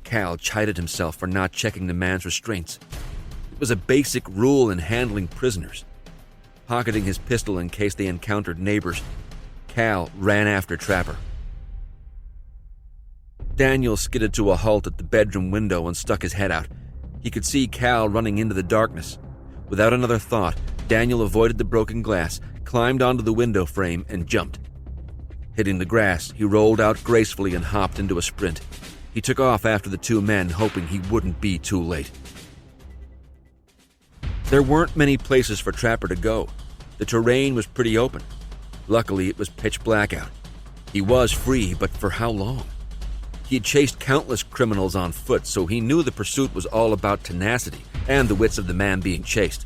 Cal chided himself for not checking the man's restraints. It was a basic rule in handling prisoners. Pocketing his pistol in case they encountered neighbors, Cal ran after Trapper. Daniel skidded to a halt at the bedroom window and stuck his head out. He could see Cal running into the darkness. Without another thought, Daniel avoided the broken glass, climbed onto the window frame, and jumped. Hitting the grass, he rolled out gracefully and hopped into a sprint. He took off after the two men, hoping he wouldn't be too late. There weren't many places for Trapper to go. The terrain was pretty open. Luckily, it was pitch black out. He was free, but for how long? He had chased countless criminals on foot, so he knew the pursuit was all about tenacity and the wits of the man being chased.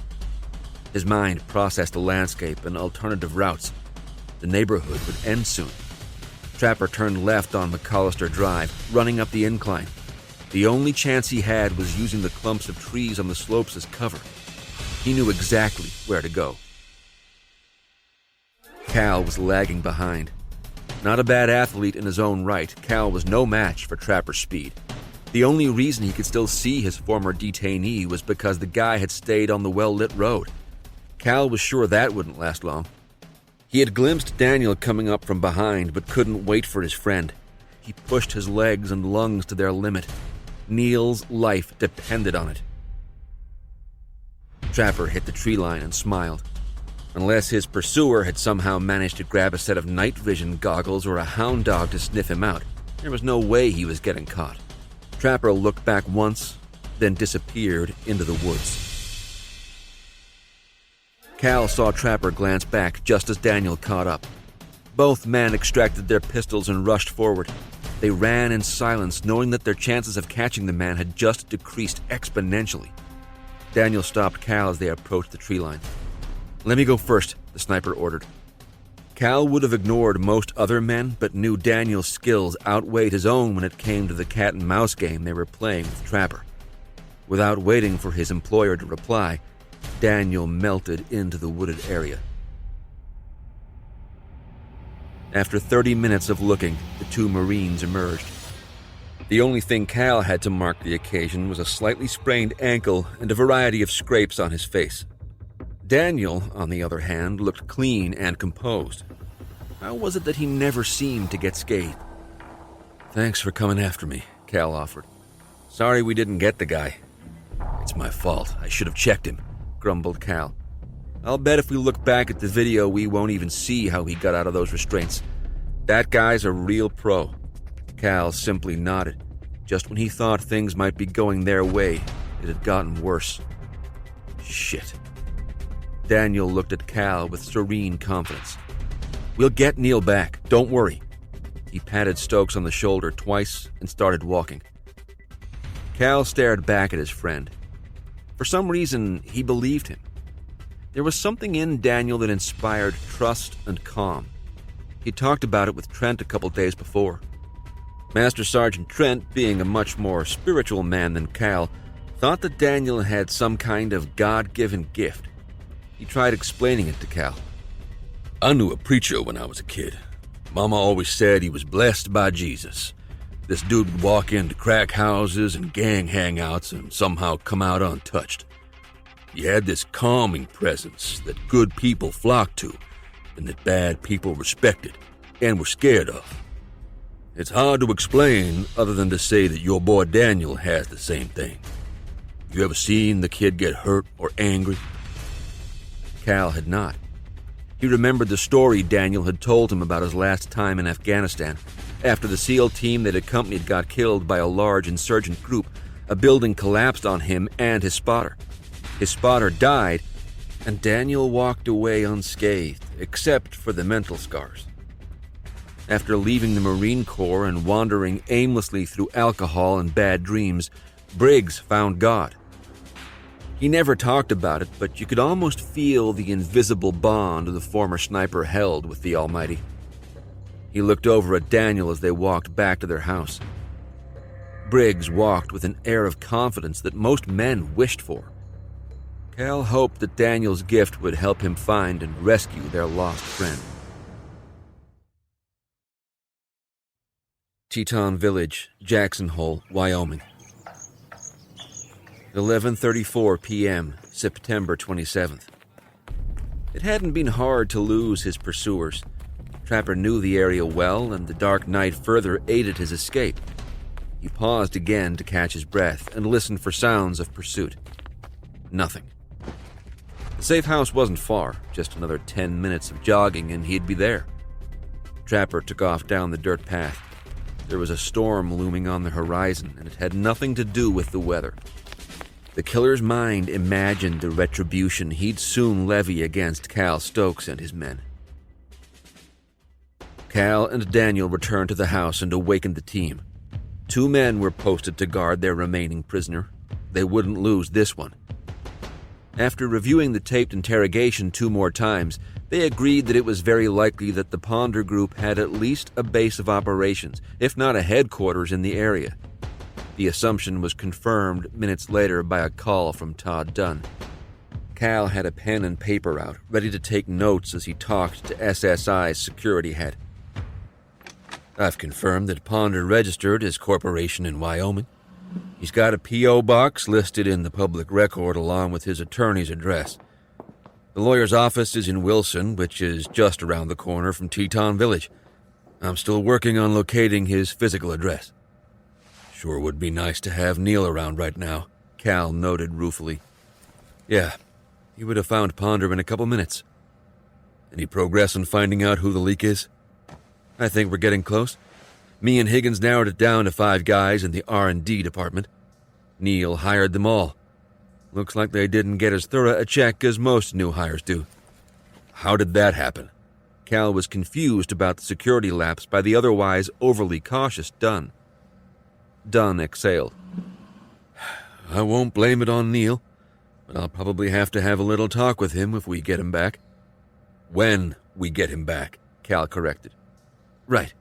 His mind processed the landscape and alternative routes. The neighborhood would end soon. Trapper turned left on McCollister Drive, running up the incline. The only chance he had was using the clumps of trees on the slopes as cover. He knew exactly where to go. Cal was lagging behind. Not a bad athlete in his own right, Cal was no match for Trapper's speed. The only reason he could still see his former detainee was because the guy had stayed on the well-lit road. Cal was sure that wouldn't last long. He had glimpsed Daniel coming up from behind, but couldn't wait for his friend. He pushed his legs and lungs to their limit. Neil's life depended on it. Trapper hit the tree line and smiled. Unless his pursuer had somehow managed to grab a set of night vision goggles or a hound dog to sniff him out, there was no way he was getting caught. Trapper looked back once, then disappeared into the woods. Cal saw Trapper glance back just as Daniel caught up. Both men extracted their pistols and rushed forward. They ran in silence, knowing that their chances of catching the man had just decreased exponentially. Daniel stopped Cal as they approached the tree line. "Let me go first," the sniper ordered. Cal would have ignored most other men, but knew Daniel's skills outweighed his own when it came to the cat-and-mouse game they were playing with Trapper. Without waiting for his employer to reply, Daniel melted into the wooded area. After 30 minutes of looking, the two Marines emerged. The only thing Cal had to mark the occasion was a slightly sprained ankle and a variety of scrapes on his face. Daniel, on the other hand, looked clean and composed. How was it that he never seemed to get scathed? "Thanks for coming after me," Cal offered. "Sorry we didn't get the guy." It's my fault. I should have checked him, grumbled Cal. I'll bet if we look back at the video, we won't even see how he got out of those restraints. That guy's a real pro. Cal simply nodded. Just when he thought things might be going their way, it had gotten worse. Shit. Daniel looked at Cal with serene confidence. We'll get Neil back, don't worry. He patted Stokes on the shoulder twice and started walking. Cal stared back at his friend. For some reason, he believed him. There was something in Daniel that inspired trust and calm. He talked about it with Trent a couple days before. Master Sergeant Trent, being a much more spiritual man than Cal, thought that Daniel had some kind of God-given gift. He tried explaining it to Cal. I knew a preacher when I was a kid. Mama always said he was blessed by Jesus. This dude would walk into crack houses and gang hangouts and somehow come out untouched. He had this calming presence that good people flocked to and that bad people respected and were scared of. It's hard to explain other than to say that your boy Daniel has the same thing. You ever seen the kid get hurt or angry? Cal had not. He remembered the story Daniel had told him about his last time in Afghanistan. After the SEAL team that accompanied got killed by a large insurgent group, a building collapsed on him and his spotter. His spotter died, and Daniel walked away unscathed, except for the mental scars. After leaving the Marine Corps and wandering aimlessly through alcohol and bad dreams, Briggs found God. He never talked about it, but you could almost feel the invisible bond the former sniper held with the Almighty. He looked over at Daniel as they walked back to their house. Briggs walked with an air of confidence that most men wished for. Cal hoped that Daniel's gift would help him find and rescue their lost friend. Teton Village, Jackson Hole, Wyoming. 11:34 p.m., September 27th. It hadn't been hard to lose his pursuers. Trapper knew the area well, and the dark night further aided his escape. He paused again to catch his breath and listened for sounds of pursuit. Nothing. The safe house wasn't far, just another 10 minutes of jogging and he'd be there. Trapper took off down the dirt path. There was a storm looming on the horizon, and it had nothing to do with the weather. The killer's mind imagined the retribution he'd soon levy against Cal Stokes and his men. Cal and Daniel returned to the house and awakened the team. 2 men were posted to guard their remaining prisoner. They wouldn't lose this one. After reviewing the taped interrogation 2 more times, they agreed that it was very likely that the Ponder Group had at least a base of operations, if not a headquarters in the area. The assumption was confirmed minutes later by a call from Todd Dunn. Cal had a pen and paper out, ready to take notes as he talked to SSI's security head. I've confirmed that Ponder registered his corporation in Wyoming. He's got a P.O. box listed in the public record along with his attorney's address. The lawyer's office is in Wilson, which is just around the corner from Teton Village. I'm still working on locating his physical address. Sure would be nice to have Neil around right now, Cal noted ruefully. Yeah, he would have found Ponder in a couple minutes. Any progress on finding out who the leak is? I think we're getting close. Me and Higgins narrowed it down to 5 guys in the R&D department. Neil hired them all. Looks like they didn't get as thorough a check as most new hires do. How did that happen? Cal was confused about the security lapse by the otherwise overly cautious Dunn. Dunn exhaled. I won't blame it on Neil, but I'll probably have to have a little talk with him if we get him back. When we get him back, Cal corrected. Right.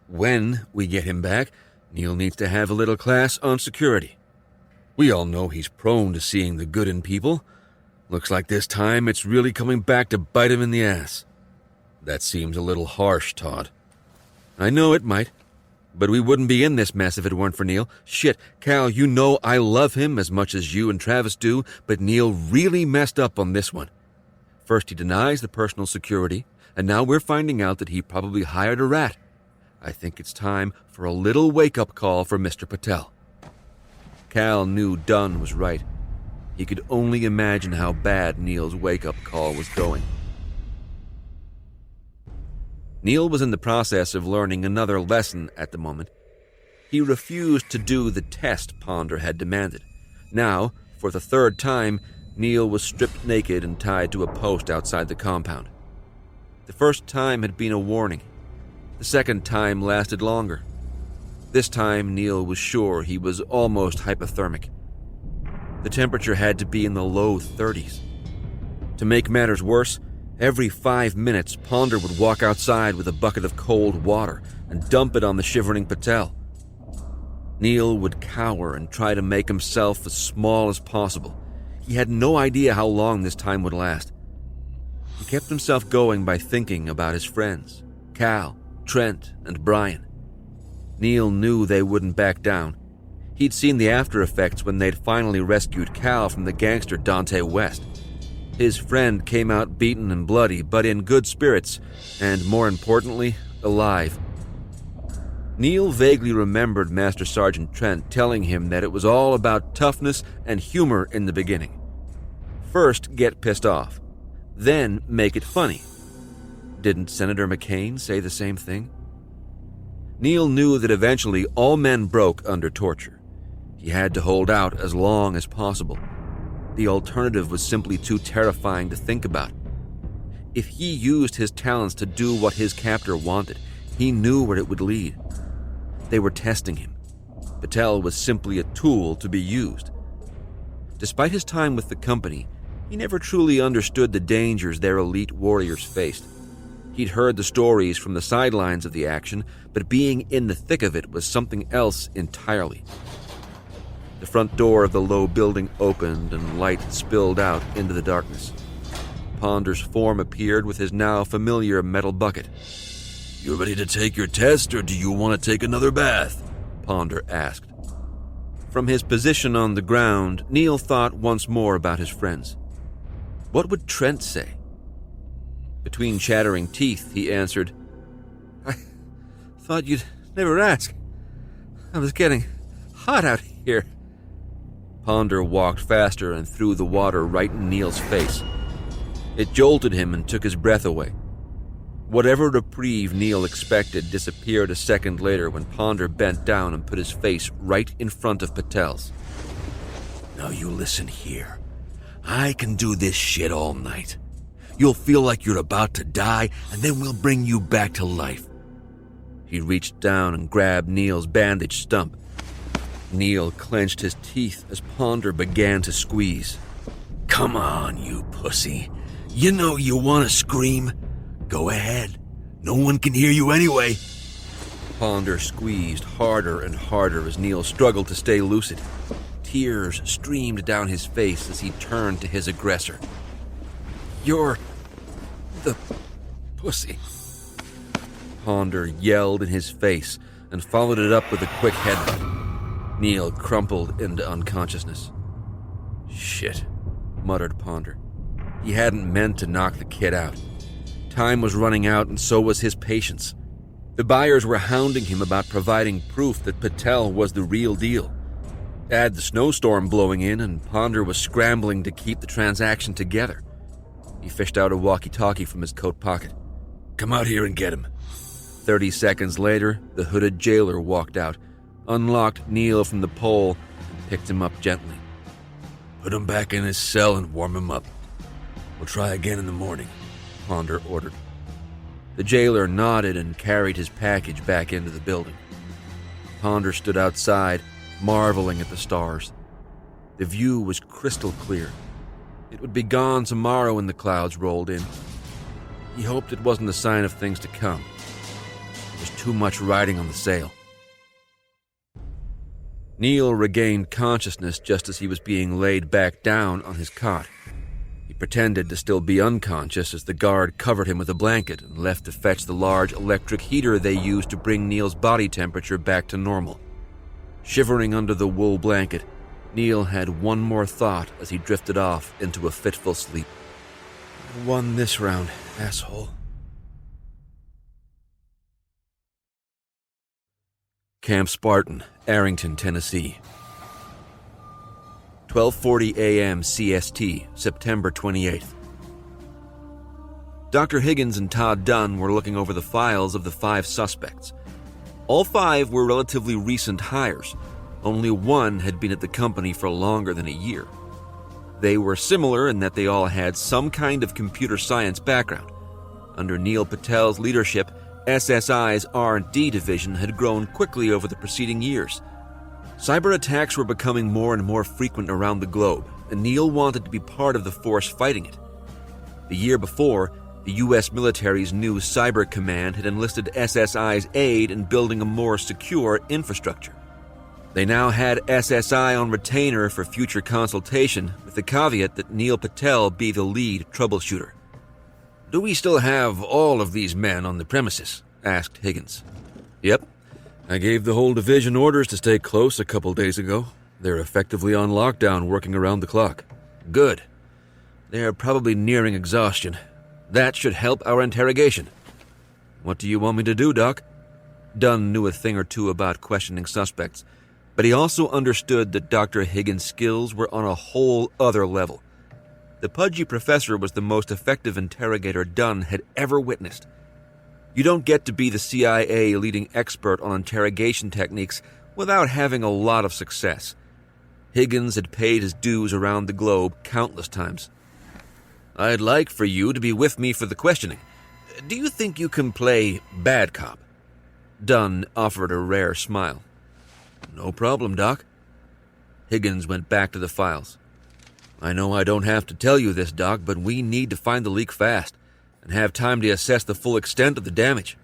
When we get him back, Neil needs to have a little class on security. We all know he's prone to seeing the good in people. Looks like this time it's really coming back to bite him in the ass. That seems a little harsh, Todd. I know it might. But we wouldn't be in this mess if it weren't for Neil. Shit, Cal, you know I love him as much as you and Travis do, but Neil really messed up on this one. First he denies the personal security, and now we're finding out that he probably hired a rat. I think it's time for a little wake-up call for Mr. Patel. Cal knew Dunn was right. He could only imagine how bad Neil's wake-up call was going. Neil was in the process of learning another lesson at the moment. He refused to do the test Ponder had demanded. Now, for the third time, Neil was stripped naked and tied to a post outside the compound. The first time had been a warning. The second time lasted longer. This time, Neil was sure he was almost hypothermic. The temperature had to be in the low 30s. To make matters worse, every 5 minutes, Ponder would walk outside with a bucket of cold water and dump it on the shivering Patel. Neil would cower and try to make himself as small as possible. He had no idea how long this time would last. He kept himself going by thinking about his friends, Cal, Trent, and Brian. Neil knew they wouldn't back down. He'd seen the after effects when they'd finally rescued Cal from the gangster Dante West. His friend came out beaten and bloody, but in good spirits, and more importantly, alive. Neil vaguely remembered Master Sergeant Trent telling him that it was all about toughness and humor in the beginning. First, get pissed off. Then, make it funny. Didn't Senator McCain say the same thing? Neil knew that eventually all men broke under torture. He had to hold out as long as possible. The alternative was simply too terrifying to think about. If he used his talents to do what his captor wanted, he knew where it would lead. They were testing him. Patel was simply a tool to be used. Despite his time with the company, he never truly understood the dangers their elite warriors faced. He'd heard the stories from the sidelines of the action, but being in the thick of it was something else entirely. The front door of the low building opened and light spilled out into the darkness. Ponder's form appeared with his now familiar metal bucket. "You ready to take your test, or do you want to take another bath?" Ponder asked. From his position on the ground, Neil thought once more about his friends. What would Trent say? Between chattering teeth, he answered, "I thought you'd never ask. I was getting hot out here." Ponder walked faster and threw the water right in Neil's face. It jolted him and took his breath away. Whatever reprieve Neil expected disappeared a second later when Ponder bent down and put his face right in front of Patel's. "Now you listen here. I can do this shit all night. You'll feel like you're about to die, and then we'll bring you back to life." He reached down and grabbed Neil's bandaged stump. Neil clenched his teeth as Ponder began to squeeze. "Come on, you pussy. You know you want to scream. Go ahead. No one can hear you anyway." Ponder squeezed harder and harder as Neil struggled to stay lucid. Tears streamed down his face as he turned to his aggressor. "You're the pussy." Ponder yelled in his face and followed it up with a quick headbutt. Neil crumpled into unconsciousness. "Shit," muttered Ponder. He hadn't meant to knock the kid out. Time was running out, and so was his patience. The buyers were hounding him about providing proof that Patel was the real deal. Add the snowstorm blowing in, and Ponder was scrambling to keep the transaction together. He fished out a walkie-talkie from his coat pocket. "Come out here and get him." 30 seconds later, the hooded jailer walked out, unlocked Neil from the pole, and picked him up gently. "Put him back in his cell and warm him up. We'll try again in the morning," Ponder ordered. The jailer nodded and carried his package back into the building. Ponder stood outside, marveling at the stars. The view was crystal clear. It would be gone tomorrow when the clouds rolled in. He hoped it wasn't a sign of things to come. There was too much riding on the sail. Neil regained consciousness just as he was being laid back down on his cot. He pretended to still be unconscious as the guard covered him with a blanket and left to fetch the large electric heater they used to bring Neil's body temperature back to normal. Shivering under the wool blanket, Neil had one more thought as he drifted off into a fitful sleep. "I won this round, asshole." Camp Spartan, Arrington, Tennessee. 12:40 a.m. CST, September 28th. Dr. Higgins and Todd Dunn were looking over the files of the 5 suspects. All 5 were relatively recent hires. Only one had been at the company for longer than a year. They were similar in that they all had some kind of computer science background. Under Neil Patel's leadership, SSI's R&D division had grown quickly over the preceding years. Cyber attacks were becoming more and more frequent around the globe, and Neil wanted to be part of the force fighting it. The year before, the U.S. military's new Cyber Command had enlisted SSI's aid in building a more secure infrastructure. They now had SSI on retainer for future consultation, with the caveat that Neil Patel be the lead troubleshooter. "Do we still have all of these men on the premises?" asked Higgins. "Yep. I gave the whole division orders to stay close a couple days ago. They're effectively on lockdown, working around the clock." "Good. They're probably nearing exhaustion. That should help our interrogation." "What do you want me to do, Doc?" Dunn knew a thing or two about questioning suspects, but he also understood that Dr. Higgins' skills were on a whole other level. The pudgy professor was the most effective interrogator Dunn had ever witnessed. You don't get to be the CIA leading expert on interrogation techniques without having a lot of success. Higgins had paid his dues around the globe countless times. "I'd like for you to be with me for the questioning. Do you think you can play bad cop?" Dunn offered a rare smile. "No problem, Doc." Higgins went back to the files. "I know I don't have to tell you this, Doc, but we need to find the leak fast and have time to assess the full extent of the damage.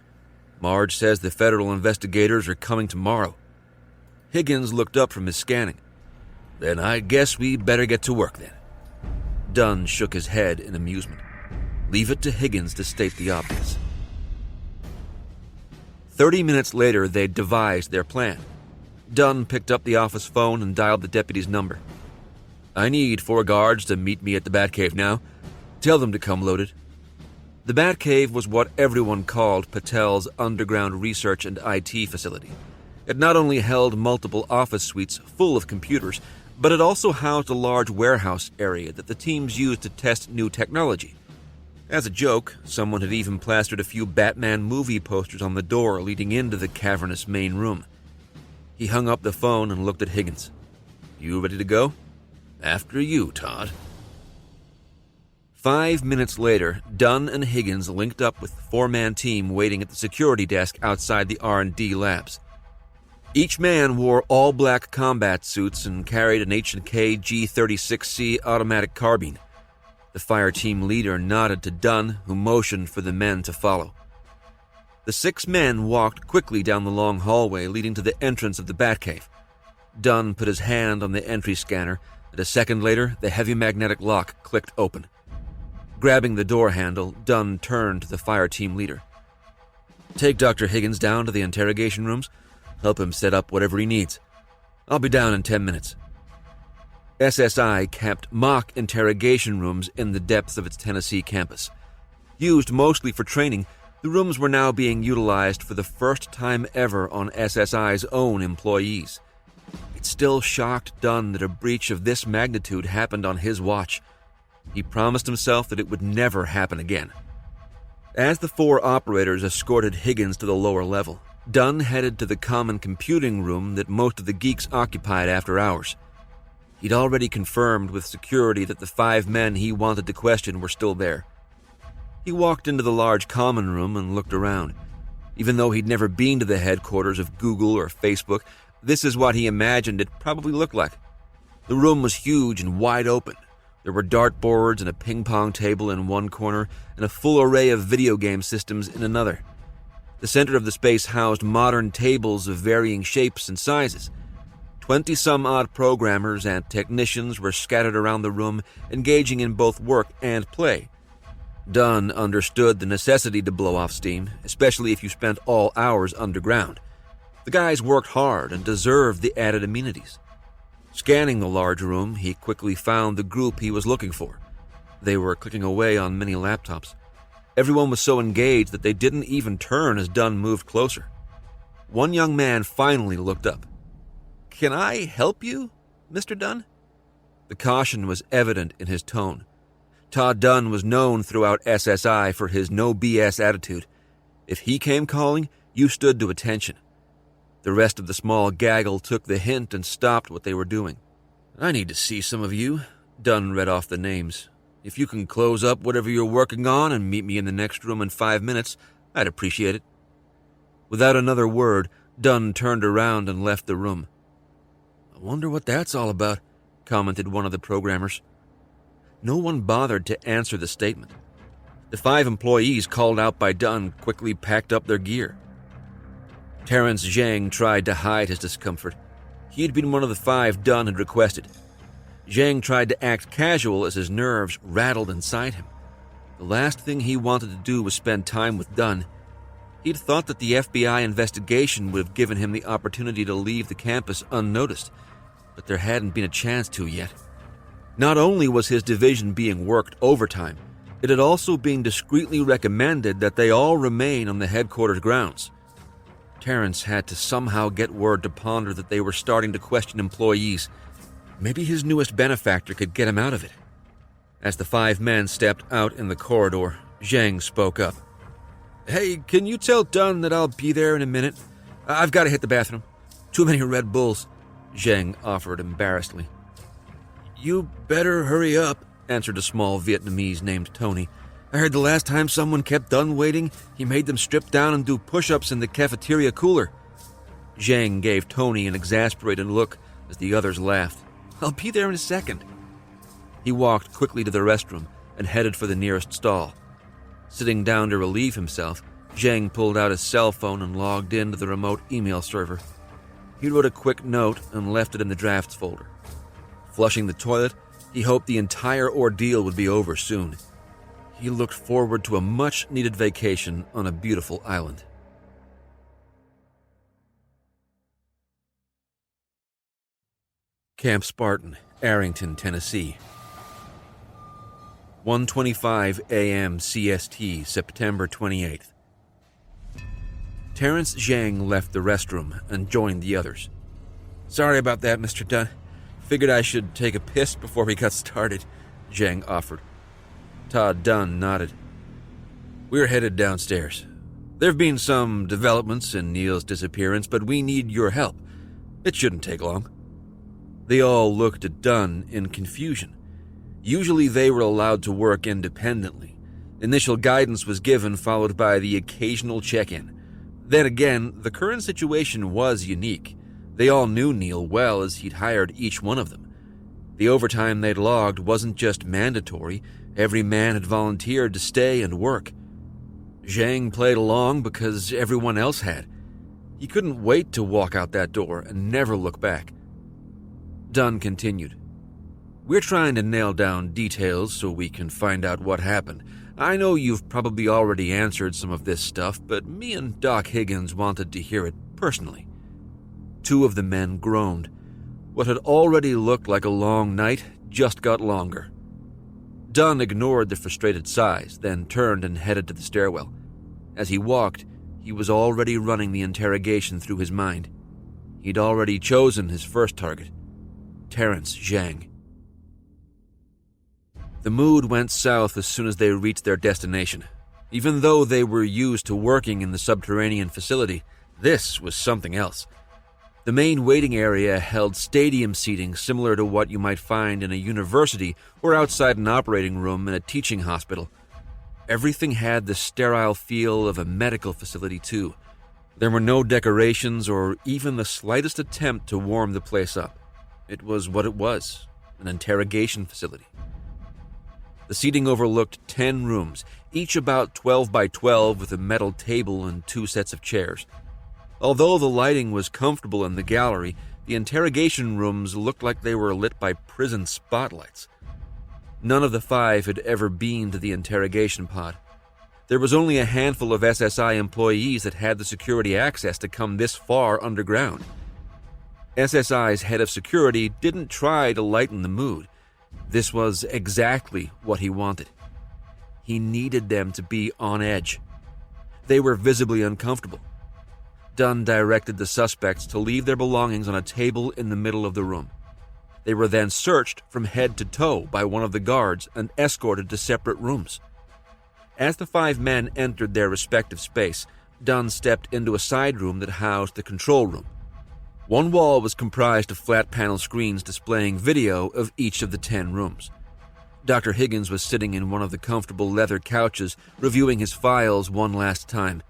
Marge says the federal investigators are coming tomorrow." Higgins looked up from his scanning. "Then I guess we better get to work then." Dunn shook his head in amusement. Leave it to Higgins to state the obvious. 30 minutes later, they'd devised their plan. Dunn picked up the office phone and dialed the deputy's number. "I need 4 guards to meet me at the Batcave now. Tell them to come loaded." The Batcave was what everyone called Patel's underground research and IT facility. It not only held multiple office suites full of computers, but it also housed a large warehouse area that the teams used to test new technology. As a joke, someone had even plastered a few Batman movie posters on the door leading into the cavernous main room. He hung up the phone and looked at Higgins. "You ready to go?" "After you, Todd." 5 minutes later, Dunn and Higgins linked up with the 4-man team waiting at the security desk outside the R&D labs. Each man wore all-black combat suits and carried an H&K G36C automatic carbine. The fire team leader nodded to Dunn, who motioned for the men to follow. The 6 men walked quickly down the long hallway leading to the entrance of the Batcave. Dunn put his hand on the entry scanner, and a second later, the heavy magnetic lock clicked open. Grabbing the door handle, Dunn turned to the fire team leader. "Take Dr. Higgins down to the interrogation rooms. Help him set up whatever he needs. I'll be down in 10 minutes." SSI kept mock interrogation rooms in the depths of its Tennessee campus. Used mostly for training, the rooms were now being utilized for the first time ever on SSI's own employees. It still shocked Dunn that a breach of this magnitude happened on his watch. He promised himself that it would never happen again. As the 4 operators escorted Higgins to the lower level, Dunn headed to the common computing room that most of the geeks occupied after hours. He'd already confirmed with security that the 5 men he wanted to question were still there. He walked into the large common room and looked around. Even though he'd never been to the headquarters of Google or Facebook, this is what he imagined it probably looked like. The room was huge and wide open. There were dartboards and a ping-pong table in one corner and a full array of video game systems in another. The center of the space housed modern tables of varying shapes and sizes. 20-some-odd programmers and technicians were scattered around the room, engaging in both work and play. Dunn understood the necessity to blow off steam, especially if you spent all hours underground. The guys worked hard and deserved the added amenities. Scanning the large room, he quickly found the group he was looking for. They were clicking away on many laptops. Everyone was so engaged that they didn't even turn as Dunn moved closer. One young man finally looked up. "Can I help you, Mr. Dunn?" The caution was evident in his tone. Todd Dunn was known throughout SSI for his no BS attitude. If he came calling, you stood to attention. The rest of the small gaggle took the hint and stopped what they were doing. "I need to see some of you," Dunn read off the names. "If you can close up whatever you're working on and meet me in the next room in 5 minutes, I'd appreciate it." Without another word, Dunn turned around and left the room. "I wonder what that's all about," commented one of the programmers. No one bothered to answer the statement. The 5 employees called out by Dunn quickly packed up their gear. Terrence Zhang tried to hide his discomfort. He had been one of the 5 Dunn had requested. Zhang tried to act casual as his nerves rattled inside him. The last thing he wanted to do was spend time with Dunn. He'd thought that the FBI investigation would have given him the opportunity to leave the campus unnoticed, but there hadn't been a chance to yet. Not only was his division being worked overtime, it had also been discreetly recommended that they all remain on the headquarters grounds. Terrence had to somehow get word to Ponder that they were starting to question employees. Maybe his newest benefactor could get him out of it. As the 5 men stepped out in the corridor, Zhang spoke up. "Hey, can you tell Dunn that I'll be there in a minute? I've got to hit the bathroom. Too many Red Bulls," Zhang offered embarrassedly. "You better hurry up," answered a small Vietnamese named Tony. "I heard the last time someone kept Dunn waiting, he made them strip down and do push-ups in the cafeteria cooler." Zhang gave Tony an exasperated look as the others laughed. "I'll be there in a second." He walked quickly to the restroom and headed for the nearest stall. Sitting down to relieve himself, Zhang pulled out his cell phone and logged into the remote email server. He wrote a quick note and left it in the drafts folder. Flushing the toilet, he hoped the entire ordeal would be over soon. He looked forward to a much-needed vacation on a beautiful island. Camp Spartan, Arrington, Tennessee. 1:25 a.m. CST, September 28th. Terrence Zhang left the restroom and joined the others. "Sorry about that, Mr. Dunn. Figured I should take a piss before we got started," Zhang offered. Todd Dunn nodded. "We're headed downstairs. There have been some developments in Neil's disappearance, but we need your help. It shouldn't take long." They all looked at Dunn in confusion. Usually they were allowed to work independently. Initial guidance was given, followed by the occasional check-in. Then again, the current situation was unique. They all knew Neil well, as he'd hired each one of them. The overtime they'd logged wasn't just mandatory. Every man had volunteered to stay and work. Zhang played along because everyone else had. He couldn't wait to walk out that door and never look back. Dunn continued. "We're trying to nail down details so we can find out what happened. I know you've probably already answered some of this stuff, but me and Doc Higgins wanted to hear it personally." 2 of the men groaned. What had already looked like a long night just got longer. Dunn ignored the frustrated sighs, then turned and headed to the stairwell. As he walked, he was already running the interrogation through his mind. He'd already chosen his first target, Terrence Zhang. The mood went south as soon as they reached their destination. Even though they were used to working in the subterranean facility, this was something else. The main waiting area held stadium seating similar to what you might find in a university or outside an operating room in a teaching hospital. Everything had the sterile feel of a medical facility too. There were no decorations or even the slightest attempt to warm the place up. It was what it was, an interrogation facility. The seating overlooked 10 rooms, each about 12 by 12 with a metal table and 2 sets of chairs. Although the lighting was comfortable in the gallery, the interrogation rooms looked like they were lit by prison spotlights. None of the 5 had ever been to the interrogation pod. There was only a handful of SSI employees that had the security access to come this far underground. SSI's head of security didn't try to lighten the mood. This was exactly what he wanted. He needed them to be on edge. They were visibly uncomfortable. Dunn directed the suspects to leave their belongings on a table in the middle of the room. They were then searched from head to toe by one of the guards and escorted to separate rooms. As the 5 men entered their respective space, Dunn stepped into a side room that housed the control room. One wall was comprised of flat panel screens displaying video of each of the 10 rooms. Dr. Higgins was sitting in one of the comfortable leather couches, reviewing his files one last time.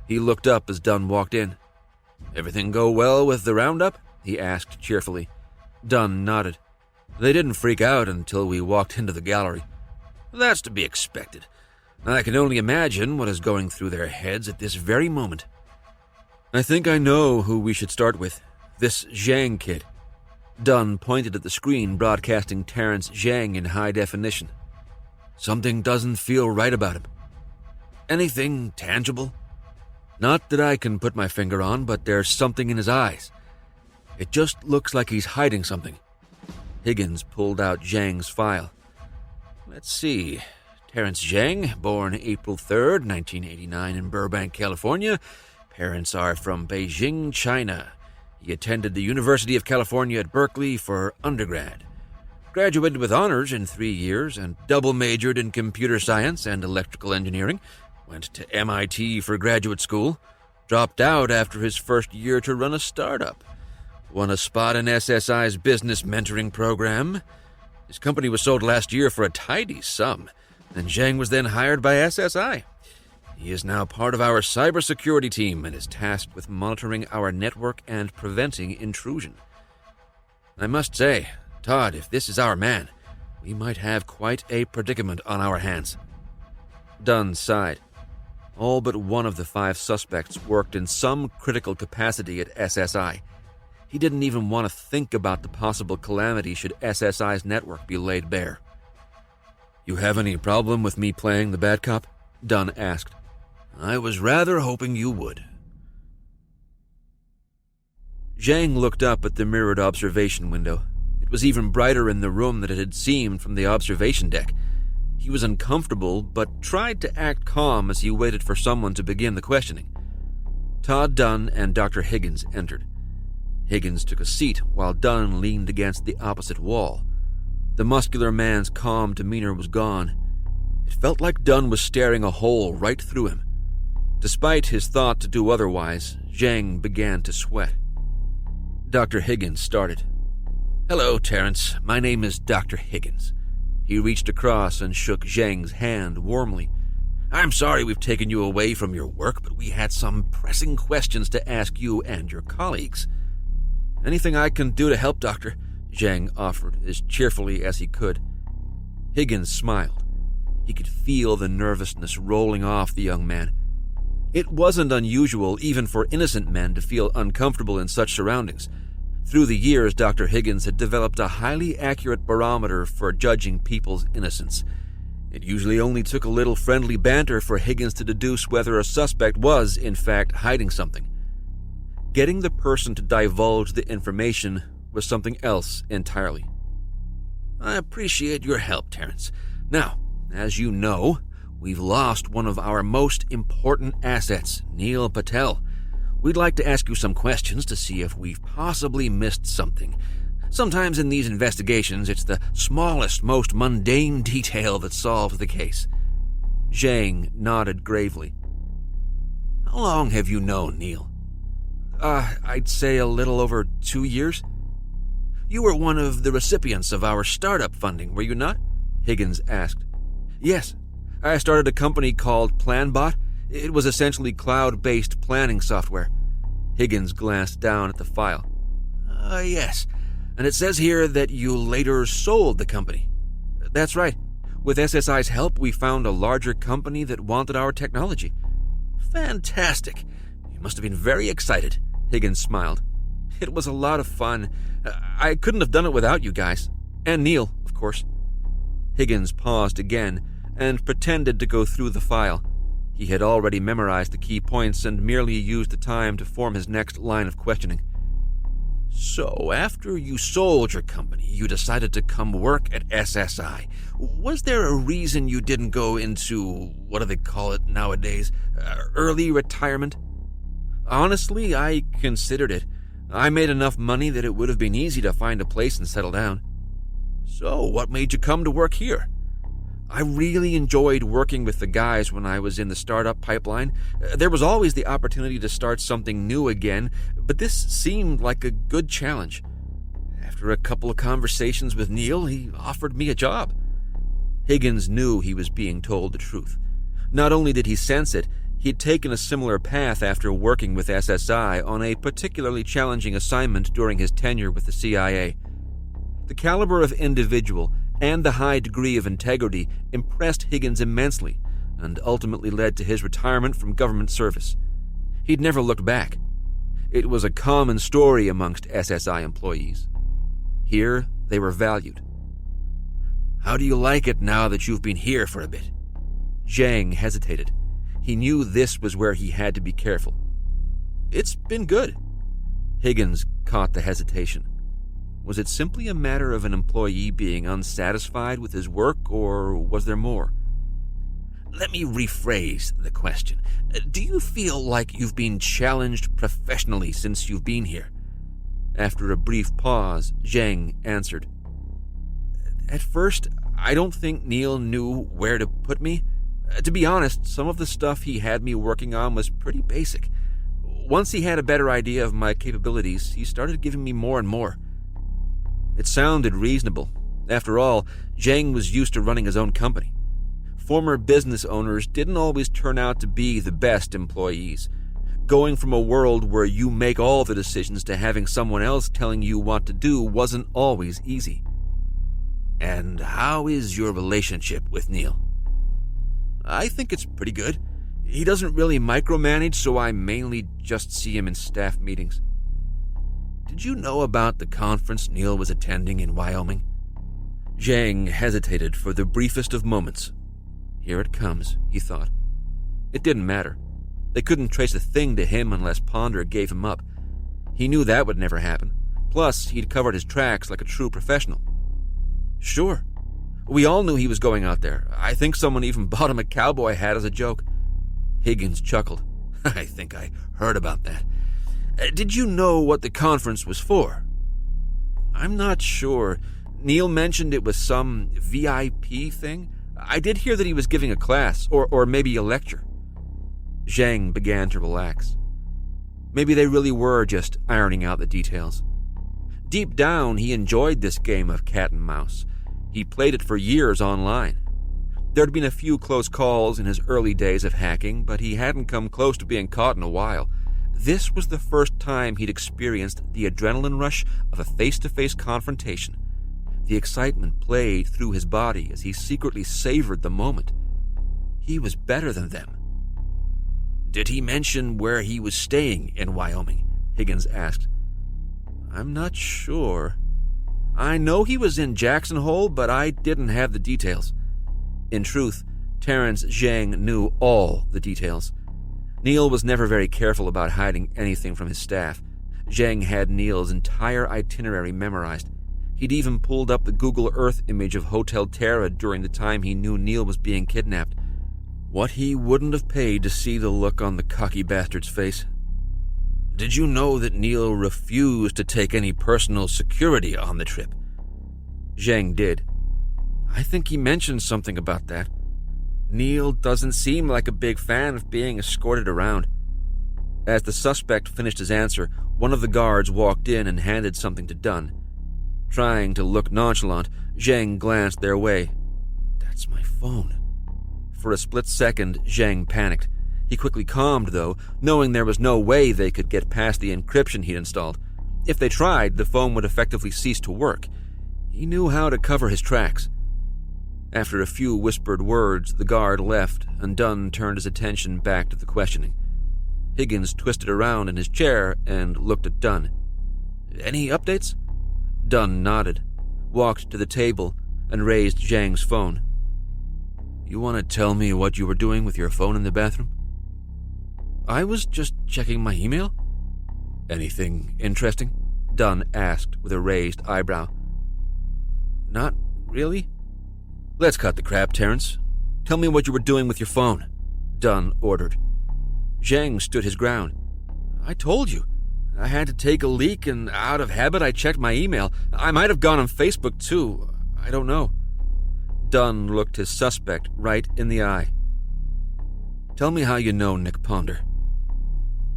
He looked up as Dunn walked in. "Everything go well with the roundup?" he asked cheerfully. Dunn nodded. "They didn't freak out until we walked into the gallery." "That's to be expected. I can only imagine what is going through their heads at this very moment." "I think I know who we should start with. This Zhang kid." Dunn pointed at the screen broadcasting Terrence Zhang in high definition. "Something doesn't feel right about him." "Anything tangible?" "Not that I can put my finger on, but there's something in his eyes. It just looks like he's hiding something." Higgins pulled out Zhang's file. "Let's see. Terrence Zhang, born April 3rd, 1989 in Burbank, California. Parents are from Beijing, China. He attended the University of California at Berkeley for undergrad. Graduated with honors in 3 years and double majored in computer science and electrical engineering. Went to MIT for graduate school. Dropped out after his first year to run a startup. Won a spot in SSI's business mentoring program. His company was sold last year for a tidy sum, and Zhang was then hired by SSI. He is now part of our cybersecurity team and is tasked with monitoring our network and preventing intrusion. I must say, Todd, if this is our man, we might have quite a predicament on our hands." Dunn sighed. All but one of the 5 suspects worked in some critical capacity at SSI. He didn't even want to think about the possible calamity should SSI's network be laid bare. "You have any problem with me playing the bad cop?" Dunn asked. "I was rather hoping you would." Zhang looked up at the mirrored observation window. It was even brighter in the room than it had seemed from the observation deck. He was uncomfortable, but tried to act calm as he waited for someone to begin the questioning. Todd Dunn and Dr. Higgins entered. Higgins took a seat while Dunn leaned against the opposite wall. The muscular man's calm demeanor was gone. It felt like Dunn was staring a hole right through him. Despite his thought to do otherwise, Zhang began to sweat. Dr. Higgins started. "Hello, Terrence. My name is Dr. Higgins." He reached across and shook Zhang's hand warmly. "I'm sorry we've taken you away from your work, but we had some pressing questions to ask you and your colleagues." "Anything I can do to help, Doctor," Zhang offered as cheerfully as he could. Higgins smiled. He could feel the nervousness rolling off the young man. It wasn't unusual even for innocent men to feel uncomfortable in such surroundings. Through the years, Dr. Higgins had developed a highly accurate barometer for judging people's innocence. It usually only took a little friendly banter for Higgins to deduce whether a suspect was, in fact, hiding something. Getting the person to divulge the information was something else entirely. "I appreciate your help, Terrence. Now, as you know, we've lost one of our most important assets, Neil Patel. We'd like to ask you some questions to see if we've possibly missed something. Sometimes in these investigations, it's the smallest, most mundane detail that solves the case." Zhang nodded gravely. "How long have you known Neil?" I'd say a little over 2 years." "You were one of the recipients of our startup funding, were you not?" Higgins asked. "Yes. I started a company called PlanBot. It was essentially cloud-based planning software." Higgins glanced down at the file. Yes. And it says here that you later sold the company." "That's right. With SSI's help, we found a larger company that wanted our technology." "Fantastic. You must have been very excited." Higgins smiled. "It was a lot of fun. I couldn't have done it without you guys. And Neil, of course." Higgins paused again and pretended to go through the file. He had already memorized the key points and merely used the time to form his next line of questioning. "So, after you sold your company, you decided to come work at SSI. Was there a reason you didn't go into, what do they call it nowadays, early retirement?" "Honestly, I considered it. I made enough money that it would have been easy to find a place and settle down. So, what made you come to work here? I really enjoyed working with the guys when I was in the startup pipeline. There was always the opportunity to start something new again, but this seemed like a good challenge. After a couple of conversations with Neil, he offered me a job. Higgins knew he was being told the truth. Not only did he sense it, he'd taken a similar path after working with SSI on a particularly challenging assignment during his tenure with the CIA. The caliber of individual and the high degree of integrity impressed Higgins immensely and ultimately led to his retirement from government service. He'd never looked back. It was a common story amongst SSI employees. Here, they were valued. How do you like it now that you've been here for a bit? Zhang hesitated. He knew this was where he had to be careful. It's been good. Higgins caught the hesitation. Was it simply a matter of an employee being unsatisfied with his work, or was there more? Let me rephrase the question. Do you feel like you've been challenged professionally since you've been here? After a brief pause, Zhang answered. At first, I don't think Neil knew where to put me. To be honest, some of the stuff he had me working on was pretty basic. Once he had a better idea of my capabilities, he started giving me more and more. It sounded reasonable. After all, Zhang was used to running his own company. Former business owners didn't always turn out to be the best employees. Going from a world where you make all the decisions to having someone else telling you what to do wasn't always easy. And how is your relationship with Neil? I think it's pretty good. He doesn't really micromanage, so I mainly just see him in staff meetings. Did you know about the conference Neil was attending in Wyoming? Zhang hesitated for the briefest of moments. Here it comes, he thought. It didn't matter. They couldn't trace a thing to him unless Ponder gave him up. He knew that would never happen. Plus, he'd covered his tracks like a true professional. Sure. We all knew he was going out there. I think someone even bought him a cowboy hat as a joke. Higgins chuckled. I think I heard about that. Did you know what the conference was for? I'm not sure. Neil mentioned it was some VIP thing. I did hear that he was giving a class, or maybe a lecture. Zhang began to relax. Maybe they really were just ironing out the details. Deep down, he enjoyed this game of cat and mouse. He played it for years online. There'd been a few close calls in his early days of hacking, but he hadn't come close to being caught in a while. This was the first time he'd experienced the adrenaline rush of a face-to-face confrontation. The excitement played through his body as he secretly savored the moment. He was better than them. Did he mention where he was staying in Wyoming? Higgins asked. I'm not sure. I know he was in Jackson Hole, but I didn't have the details. In truth, Terrence Zhang knew all the details. Neil was never very careful about hiding anything from his staff. Zhang had Neil's entire itinerary memorized. He'd even pulled up the Google Earth image of Hotel Terra during the time he knew Neil was being kidnapped. What he wouldn't have paid to see the look on the cocky bastard's face. Did you know that Neil refused to take any personal security on the trip? Zhang did. I think he mentioned something about that. Neil doesn't seem like a big fan of being escorted around. As the suspect finished his answer, one of the guards walked in and handed something to Dunn. Trying to look nonchalant, Zhang glanced their way. That's my phone. For a split second, Zhang panicked. He quickly calmed, though, knowing there was no way they could get past the encryption he'd installed. If they tried, the phone would effectively cease to work. He knew how to cover his tracks. After a few whispered words, the guard left, and Dunn turned his attention back to the questioning. Higgins twisted around in his chair and looked at Dunn. Any updates? Dunn nodded, walked to the table, and raised Zhang's phone. You want to tell me what you were doing with your phone in the bathroom? I was just checking my email. Anything interesting? Dunn asked with a raised eyebrow. Not really. Let's cut the crap, Terrence. Tell me what you were doing with your phone, Dunn ordered. Zhang stood his ground. I told you. I had to take a leak, and out of habit I checked my email. I might have gone on Facebook too. I don't know. Dunn looked his suspect right in the eye. Tell me how you know Nick Ponder.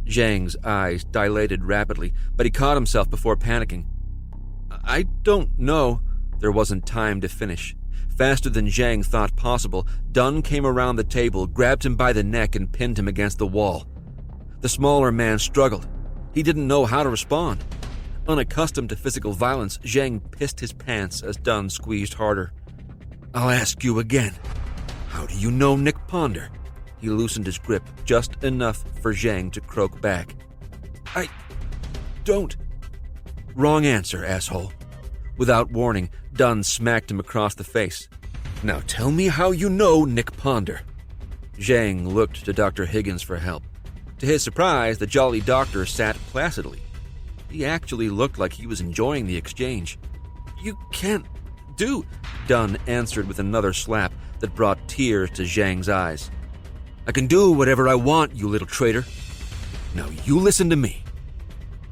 Zhang's eyes dilated rapidly, but he caught himself before panicking. I don't know. There wasn't time to finish. Faster than Zhang thought possible, Dunn came around the table, grabbed him by the neck, and pinned him against the wall. The smaller man struggled. He didn't know how to respond. Unaccustomed to physical violence, Zhang pissed his pants as Dunn squeezed harder. I'll ask you again. How do you know Nick Ponder? He loosened his grip just enough for Zhang to croak back. I don't. Wrong answer, asshole. Without warning, Dunn smacked him across the face. Now tell me how you know Nick Ponder. Zhang looked to Dr. Higgins for help. To his surprise, the jolly doctor sat placidly. He actually looked like he was enjoying the exchange. You can't do, Dunn answered with another slap that brought tears to Zhang's eyes. I can do whatever I want, you little traitor. Now you listen to me.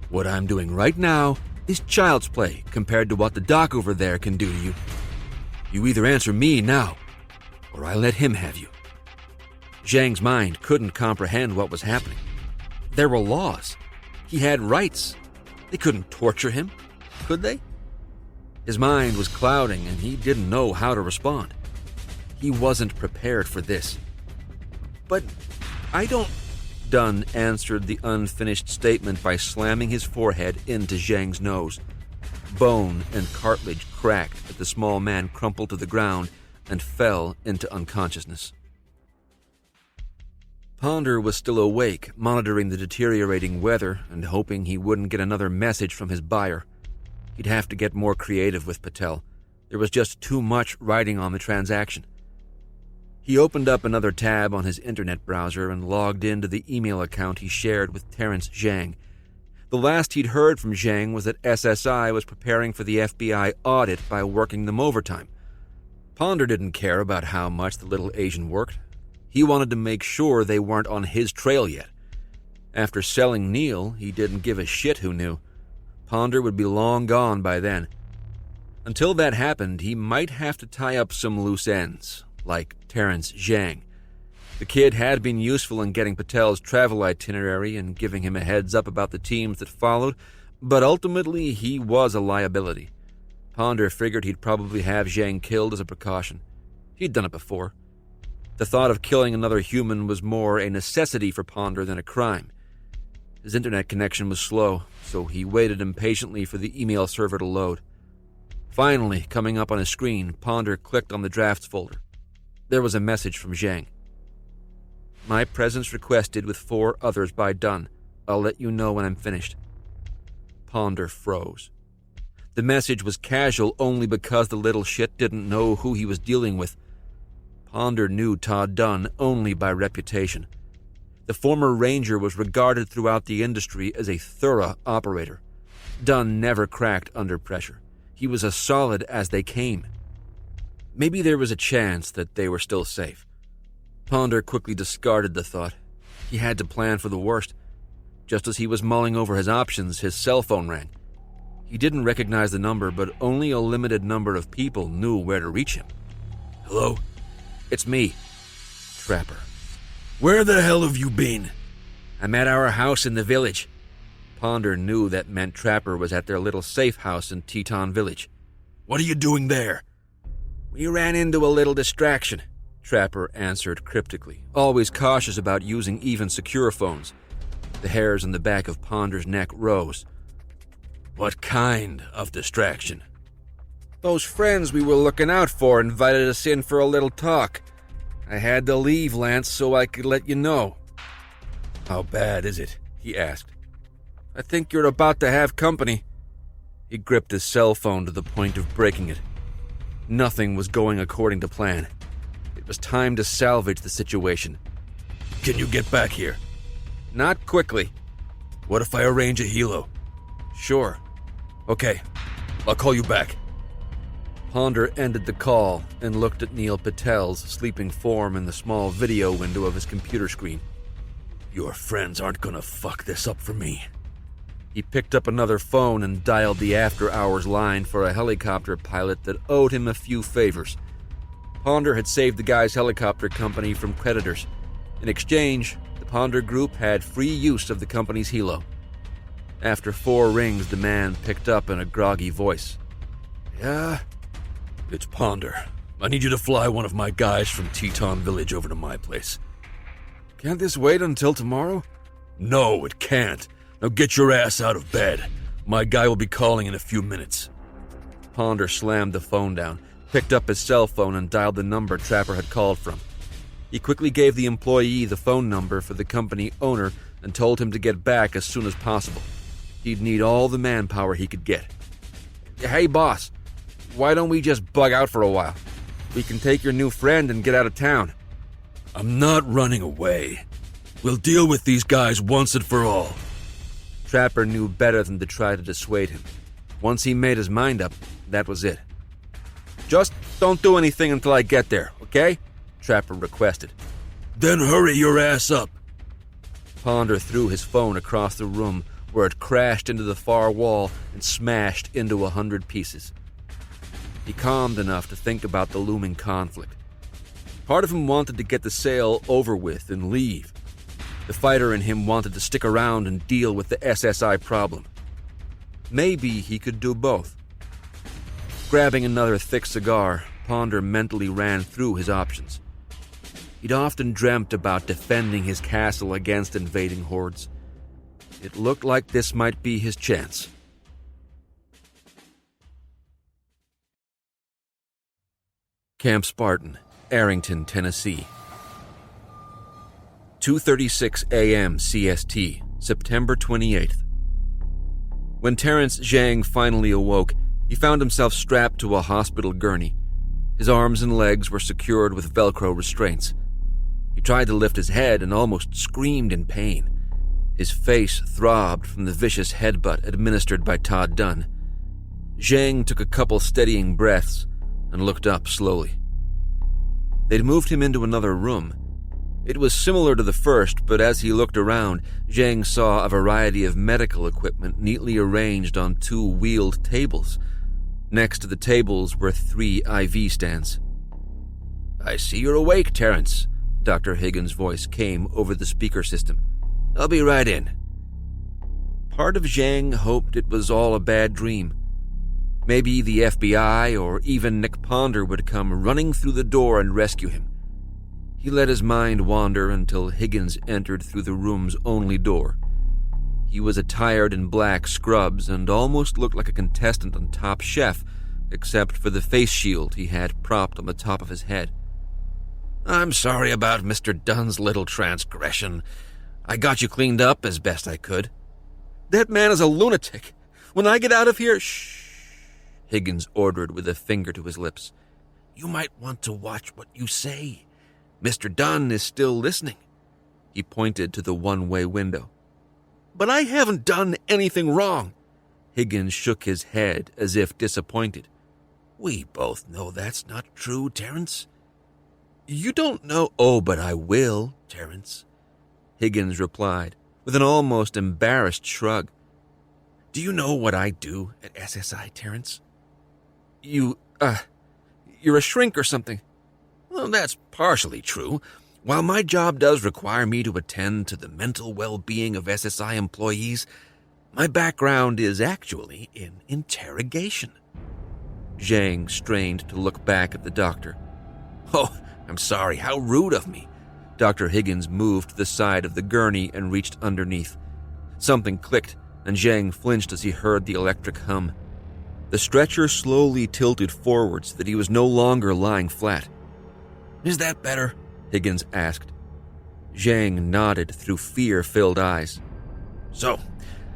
What I'm doing right now is child's play compared to what the doc over there can do to you. You either answer me now, or I let him have you. Zhang's mind couldn't comprehend what was happening. There were laws. He had rights. They couldn't torture him, could they? His mind was clouding and he didn't know how to respond. He wasn't prepared for this. But I don't... Dunn answered the unfinished statement by slamming his forehead into Zhang's nose. Bone and cartilage cracked as the small man crumpled to the ground and fell into unconsciousness. Ponder was still awake, monitoring the deteriorating weather and hoping he wouldn't get another message from his buyer. He'd have to get more creative with Patel. There was just too much riding on the transaction. He opened up another tab on his internet browser and logged into the email account he shared with Terrence Zhang. The last he'd heard from Zhang was that SSI was preparing for the FBI audit by working them overtime. Ponder didn't care about how much the little Asian worked. He wanted to make sure they weren't on his trail yet. After selling Neil, he didn't give a shit who knew. Ponder would be long gone by then. Until that happened, he might have to tie up some loose ends, like Terrence Zhang. The kid had been useful in getting Patel's travel itinerary and giving him a heads up about the teams that followed, but ultimately he was a liability. Ponder figured he'd probably have Zhang killed as a precaution. He'd done it before. The thought of killing another human was more a necessity for Ponder than a crime. His internet connection was slow, so he waited impatiently for the email server to load. Finally, coming up on his screen, Ponder clicked on the drafts folder. There was a message from Zhang. My presence requested with 4 others by Dunn. I'll let you know when I'm finished. Ponder froze. The message was casual only because the little shit didn't know who he was dealing with. Ponder knew Todd Dunn only by reputation. The former ranger was regarded throughout the industry as a thorough operator. Dunn never cracked under pressure. He was as solid as they came. Maybe there was a chance that they were still safe. Ponder quickly discarded the thought. He had to plan for the worst. Just as he was mulling over his options, his cell phone rang. He didn't recognize the number, but only a limited number of people knew where to reach him. Hello? It's me, Trapper. Where the hell have you been? I'm at our house in the village. Ponder knew that meant Trapper was at their little safe house in Teton Village. What are you doing there? We ran into a little distraction, Trapper answered cryptically, always cautious about using even secure phones. The hairs on the back of Ponder's neck rose. What kind of distraction? Those friends we were looking out for invited us in for a little talk. I had to leave, Lance, so I could let you know. How bad is it? He asked. I think you're about to have company. He gripped his cell phone to the point of breaking it. Nothing was going according to plan. It was time to salvage the situation. Can you get back here? Not quickly. What if I arrange a helo? Sure. Okay, I'll call you back. Ponder ended the call and looked at Neil Patel's sleeping form in the small video window of his computer screen. Your friends aren't gonna fuck this up for me. He picked up another phone and dialed the after-hours line for a helicopter pilot that owed him a few favors. Ponder had saved the guy's helicopter company from creditors. In exchange, the Ponder Group had free use of the company's helo. After 4 rings, the man picked up in a groggy voice. Yeah? It's Ponder. I need you to fly one of my guys from Teton Village over to my place. Can't this wait until tomorrow? No, it can't. Now get your ass out of bed. My guy will be calling in a few minutes. Ponder slammed the phone down, picked up his cell phone and dialed the number Trapper had called from. He quickly gave the employee the phone number for the company owner and told him to get back as soon as possible. He'd need all the manpower he could get. Hey, boss, why don't we just bug out for a while? We can take your new friend and get out of town. I'm not running away. We'll deal with these guys once and for all. Trapper knew better than to try to dissuade him. Once he made his mind up, that was it. Just don't do anything until I get there, okay? Trapper requested. Then hurry your ass up. Ponder threw his phone across the room where it crashed into the far wall and smashed into 100 pieces. He calmed enough to think about the looming conflict. Part of him wanted to get the sale over with and leave. The fighter in him wanted to stick around and deal with the SSI problem. Maybe he could do both. Grabbing another thick cigar, Ponder mentally ran through his options. He'd often dreamt about defending his castle against invading hordes. It looked like this might be his chance. Camp Spartan, Arrington, Tennessee. 2:36 a.m. CST, September 28th. When Terrence Zhang finally awoke, he found himself strapped to a hospital gurney. His arms and legs were secured with Velcro restraints. He tried to lift his head and almost screamed in pain. His face throbbed from the vicious headbutt administered by Todd Dunn. Zhang took a couple steadying breaths and looked up slowly. They'd moved him into another room. It was similar to the first, but as he looked around, Zhang saw a variety of medical equipment neatly arranged on 2 wheeled tables. Next to the tables were 3 IV stands. "I see you're awake, Terrence," Dr. Higgins' voice came over the speaker system. "I'll be right in." Part of Zhang hoped it was all a bad dream. Maybe the FBI or even Nick Ponder would come running through the door and rescue him. He let his mind wander until Higgins entered through the room's only door. He was attired in black scrubs and almost looked like a contestant on Top Chef, except for the face shield he had propped on the top of his head. "I'm sorry about Mr. Dunn's little transgression. I got you cleaned up as best I could." "That man is a lunatic. When I get out of here..." "Shh," Higgins ordered with a finger to his lips. "You might want to watch what you say. Mr. Dunn is still listening." He pointed to the one-way window. "But I haven't done anything wrong." Higgins shook his head as if disappointed. "We both know that's not true, Terrence." "You don't know..." "Oh, but I will, Terrence," Higgins replied, with an almost embarrassed shrug. "Do you know what I do at SSI, Terrence?" You're a shrink or something." "Well, that's partially true. While my job does require me to attend to the mental well-being of SSI employees, my background is actually in interrogation." Zhang strained to look back at the doctor. "Oh, I'm sorry. How rude of me." Dr. Higgins moved to the side of the gurney and reached underneath. Something clicked, and Zhang flinched as he heard the electric hum. The stretcher slowly tilted forward so that he was no longer lying flat. "Is that better?" Higgins asked. Zhang nodded through fear-filled eyes. "So,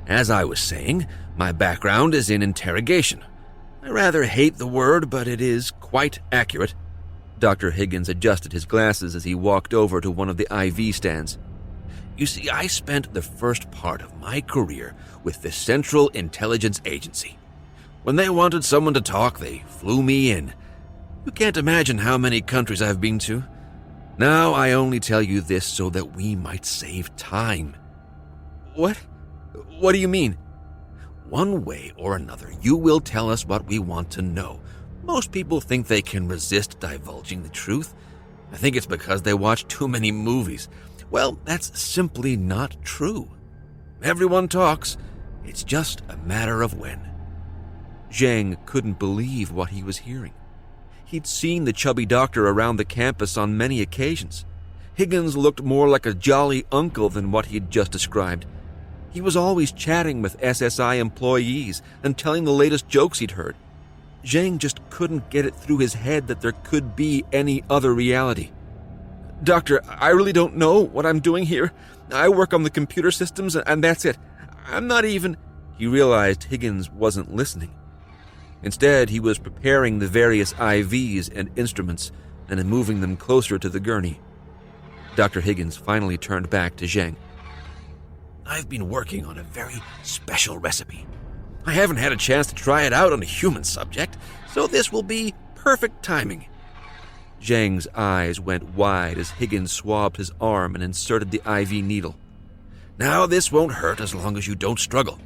as I was saying, my background is in interrogation. I rather hate the word, but it is quite accurate." Dr. Higgins adjusted his glasses as he walked over to one of the IV stands. "You see, I spent the first part of my career with the Central Intelligence Agency. When they wanted someone to talk, they flew me in. You can't imagine how many countries I've been to. Now I only tell you this so that we might save time." What do you mean?" One way or another, you will tell us what we want to know. Most people think they can resist divulging the truth. I think it's because they watch too many movies. Well, that's simply not true. Everyone talks. It's just a matter of when. Zhang couldn't believe what he was hearing. He'd seen the chubby doctor around the campus on many occasions. Higgins looked more like a jolly uncle than what he'd just described. He was always chatting with SSI employees and telling the latest jokes he'd heard. Zhang just couldn't get it through his head that there could be any other reality. "Doctor, I really don't know what I'm doing here. I work on the computer systems and that's it. I'm not even—" He realized Higgins wasn't listening. Instead, he was preparing the various IVs and instruments and moving them closer to the gurney. Dr. Higgins finally turned back to Zhang. "I've been working on a very special recipe. I haven't had a chance to try it out on a human subject, so this will be perfect timing." Zhang's eyes went wide as Higgins swabbed his arm and inserted the IV needle. "Now this won't hurt as long as you don't struggle.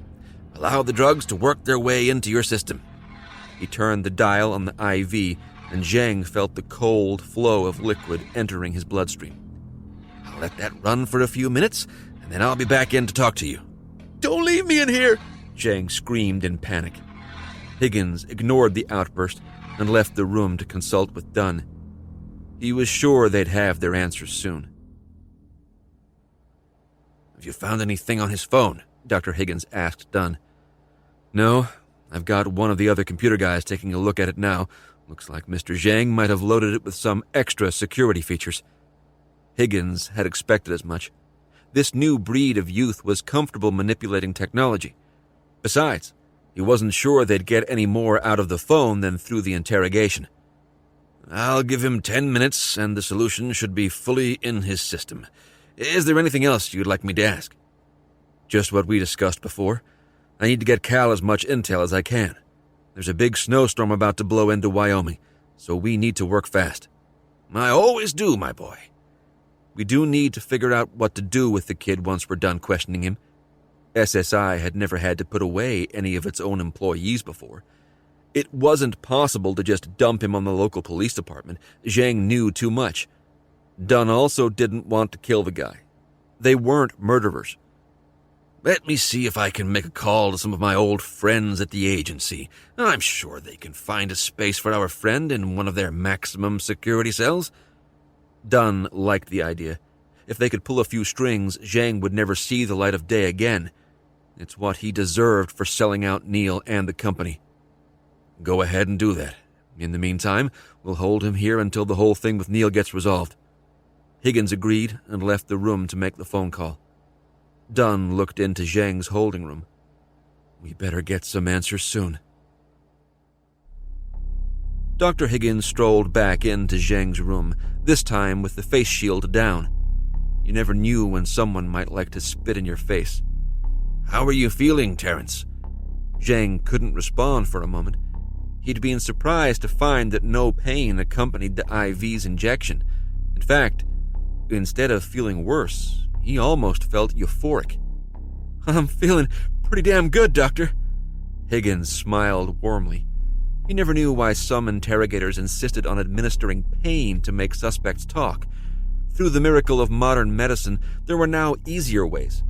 Allow the drugs to work their way into your system." He turned the dial on the IV, and Zhang felt the cold flow of liquid entering his bloodstream. "I'll let that run for a few minutes, and then I'll be back in to talk to you." "Don't leave me in here!" Zhang screamed in panic. Higgins ignored the outburst and left the room to consult with Dunn. He was sure they'd have their answers soon. "Have you found anything on his phone?" Dr. Higgins asked Dunn. "No, I've got one of the other computer guys taking a look at it now. Looks like Mr. Zhang might have loaded it with some extra security features." Higgins had expected as much. This new breed of youth was comfortable manipulating technology. Besides, he wasn't sure they'd get any more out of the phone than through the interrogation. "I'll give him 10 minutes, and the solution should be fully in his system. Is there anything else you'd like me to ask?" "Just what we discussed before. I need to get Cal as much intel as I can. There's a big snowstorm about to blow into Wyoming, so we need to work fast." "I always do, my boy." "We do need to figure out what to do with the kid once we're done questioning him. SSI had never had to put away any of its own employees before. It wasn't possible to just dump him on the local police department. Zhang knew too much. Dunn also didn't want to kill the guy. They weren't murderers. "Let me see if I can make a call to some of my old friends at the agency. I'm sure they can find a space for our friend in one of their maximum security cells." Dunn liked the idea. If they could pull a few strings, Zhang would never see the light of day again. It's what he deserved for selling out Neil and the company. "Go ahead and do that. In the meantime, we'll hold him here until the whole thing with Neil gets resolved." Higgins agreed and left the room to make the phone call. Dunn looked into Zhang's holding room. "We better get some answers soon." Dr. Higgins strolled back into Zhang's room, this time with the face shield down. You never knew when someone might like to spit in your face. "How are you feeling, Terrence?" Zhang couldn't respond for a moment. He'd been surprised to find that no pain accompanied the IV's injection. In fact, instead of feeling worse, he almost felt euphoric. "I'm feeling pretty damn good, Doctor." Higgins smiled warmly. He never knew why some interrogators insisted on administering pain to make suspects talk. Through the miracle of modern medicine, there were now easier ways.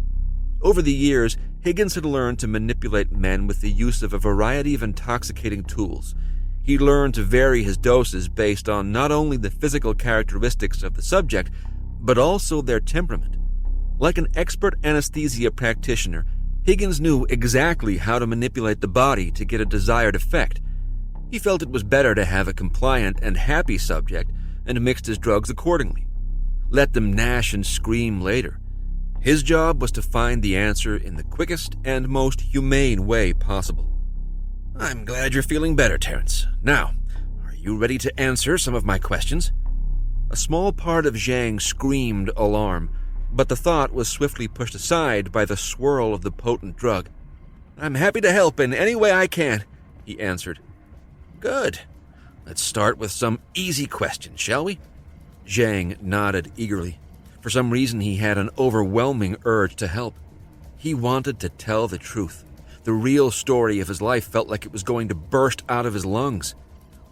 Over the years, Higgins had learned to manipulate men with the use of a variety of intoxicating tools. He learned to vary his doses based on not only the physical characteristics of the subject, but also their temperament. Like an expert anesthesia practitioner, Higgins knew exactly how to manipulate the body to get a desired effect. He felt it was better to have a compliant and happy subject and mixed his drugs accordingly. Let them gnash and scream later. His job was to find the answer in the quickest and most humane way possible. "I'm glad you're feeling better, Terrence. Now, are you ready to answer some of my questions?" A small part of Zhang screamed alarm, but the thought was swiftly pushed aside by the swirl of the potent drug. "I'm happy to help in any way I can," he answered. "Good. Let's start with some easy questions, shall we?" Zhang nodded eagerly. For some reason, he had an overwhelming urge to help. He wanted to tell the truth. The real story of his life felt like it was going to burst out of his lungs.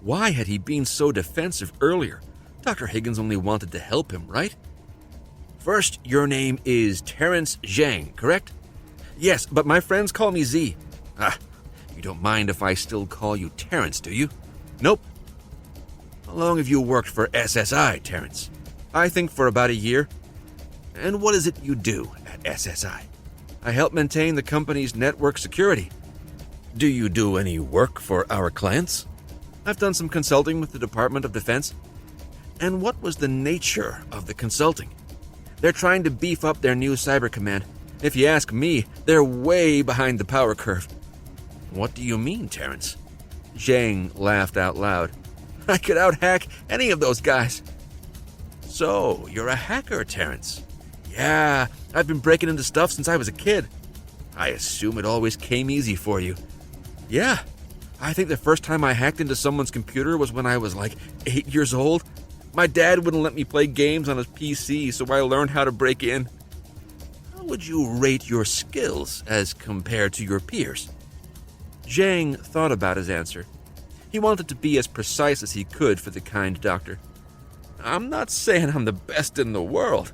Why had he been so defensive earlier? Dr. Higgins only wanted to help him, right? First, your name is Terrence Zhang, correct? Yes, but my friends call me Z. You don't mind if I still call you Terrence, do you? Nope. How long have you worked for SSI, Terrence? I think for about a year. And what is it you do at SSI? I help maintain the company's network security. Do you do any work for our clients? I've done some consulting with the Department of Defense. And what was the nature of the consulting? They're trying to beef up their new cyber command. If you ask me, they're way behind the power curve. What do you mean, Terrence? Zhang laughed out loud. I could out-hack any of those guys. So, you're a hacker, Terrence. Yeah, I've been breaking into stuff since I was a kid. I assume it always came easy for you. Yeah, I think the first time I hacked into someone's computer was when I was like 8 years old. My dad wouldn't let me play games on his PC, so I learned how to break in. How would you rate your skills as compared to your peers? Zhang thought about his answer. He wanted to be as precise as he could for the kind doctor. I'm not saying I'm the best in the world.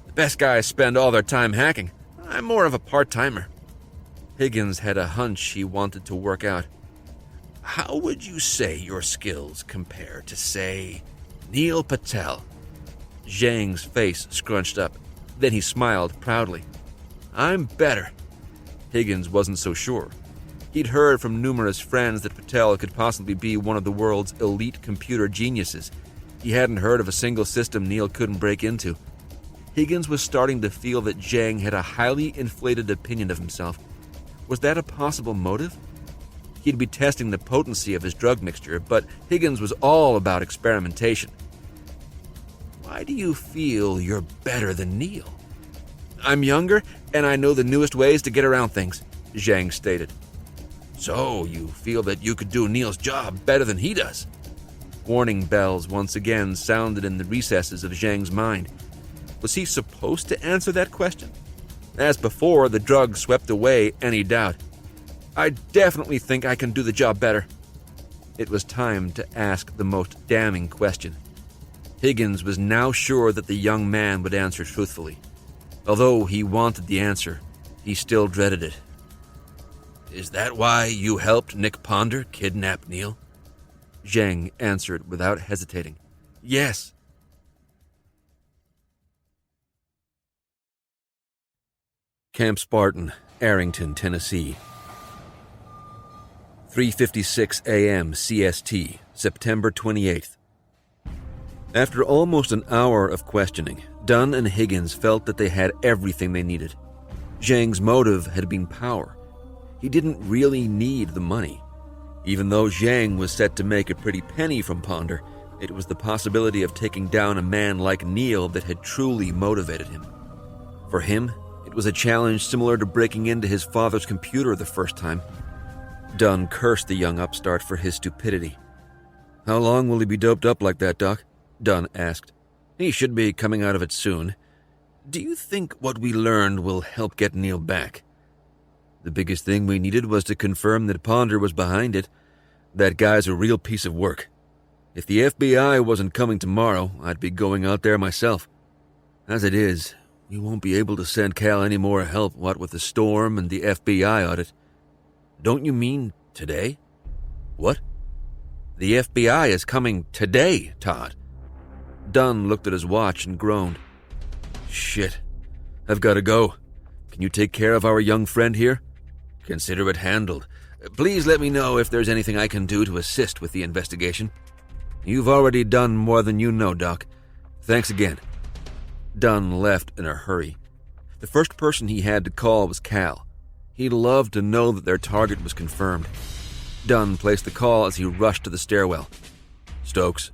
The best guys spend all their time hacking. I'm more of a part-timer. Higgins had a hunch he wanted to work out. How would you say your skills compare to, say, Neil Patel? Zhang's face scrunched up. Then he smiled proudly. I'm better. Higgins wasn't so sure. He'd heard from numerous friends that Patel could possibly be one of the world's elite computer geniuses. He hadn't heard of a single system Neil couldn't break into. Higgins was starting to feel that Zhang had a highly inflated opinion of himself. Was that a possible motive? He'd be testing the potency of his drug mixture, but Higgins was all about experimentation. Why do you feel you're better than Neil? I'm younger, and I know the newest ways to get around things, Zhang stated. So you feel that you could do Neil's job better than he does? Warning bells once again sounded in the recesses of Zhang's mind. Was he supposed to answer that question? As before, the drug swept away any doubt. I definitely think I can do the job better. It was time to ask the most damning question. Higgins was now sure that the young man would answer truthfully. Although he wanted the answer, he still dreaded it. Is that why you helped Nick Ponder kidnap Neil? Zhang answered without hesitating. Yes. Camp Spartan, Arrington, Tennessee. 3:56 a.m. CST, September 28th. After almost an hour of questioning, Dunn and Higgins felt that they had everything they needed. Zhang's motive had been power. He didn't really need the money. Even though Zhang was set to make a pretty penny from Ponder, it was the possibility of taking down a man like Neil that had truly motivated him. For him, it was a challenge similar to breaking into his father's computer the first time. Dunn cursed the young upstart for his stupidity. How long will he be doped up like that, Doc? Dunn asked. He should be coming out of it soon. Do you think what we learned will help get Neil back? The biggest thing we needed was to confirm that Ponder was behind it. That guy's a real piece of work. If the FBI wasn't coming tomorrow, I'd be going out there myself. As it is, we won't be able to send Cal any more help, what with the storm and the FBI audit. Don't you mean today? What? The FBI is coming today, Todd. Dunn looked at his watch and groaned. Shit. I've got to go. Can you take care of our young friend here? Consider it handled. Please let me know if there's anything I can do to assist with the investigation. You've already done more than you know, Doc. Thanks again. Dunn left in a hurry. The first person he had to call was Cal. He'd love to know that their target was confirmed. Dunn placed the call as he rushed to the stairwell. Stokes.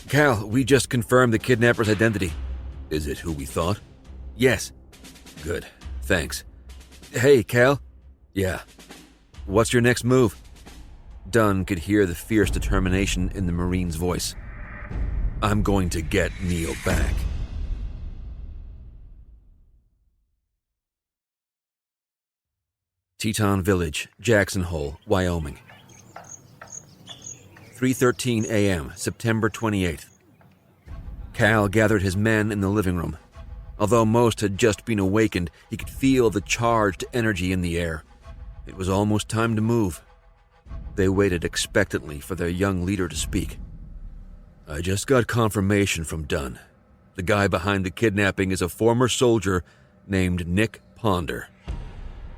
Cal, we just confirmed the kidnapper's identity. Is it who we thought? Yes. Good. Thanks. Hey, Cal. Yeah. What's your next move? Dunn could hear the fierce determination in the Marine's voice. I'm going to get Neil back. Teton Village, Jackson Hole, Wyoming. 3:13 a.m., September 28th. Cal gathered his men in the living room. Although most had just been awakened, he could feel the charged energy in the air. It was almost time to move. They waited expectantly for their young leader to speak. "I just got confirmation from Dunn. The guy behind the kidnapping is a former soldier named Nick Ponder."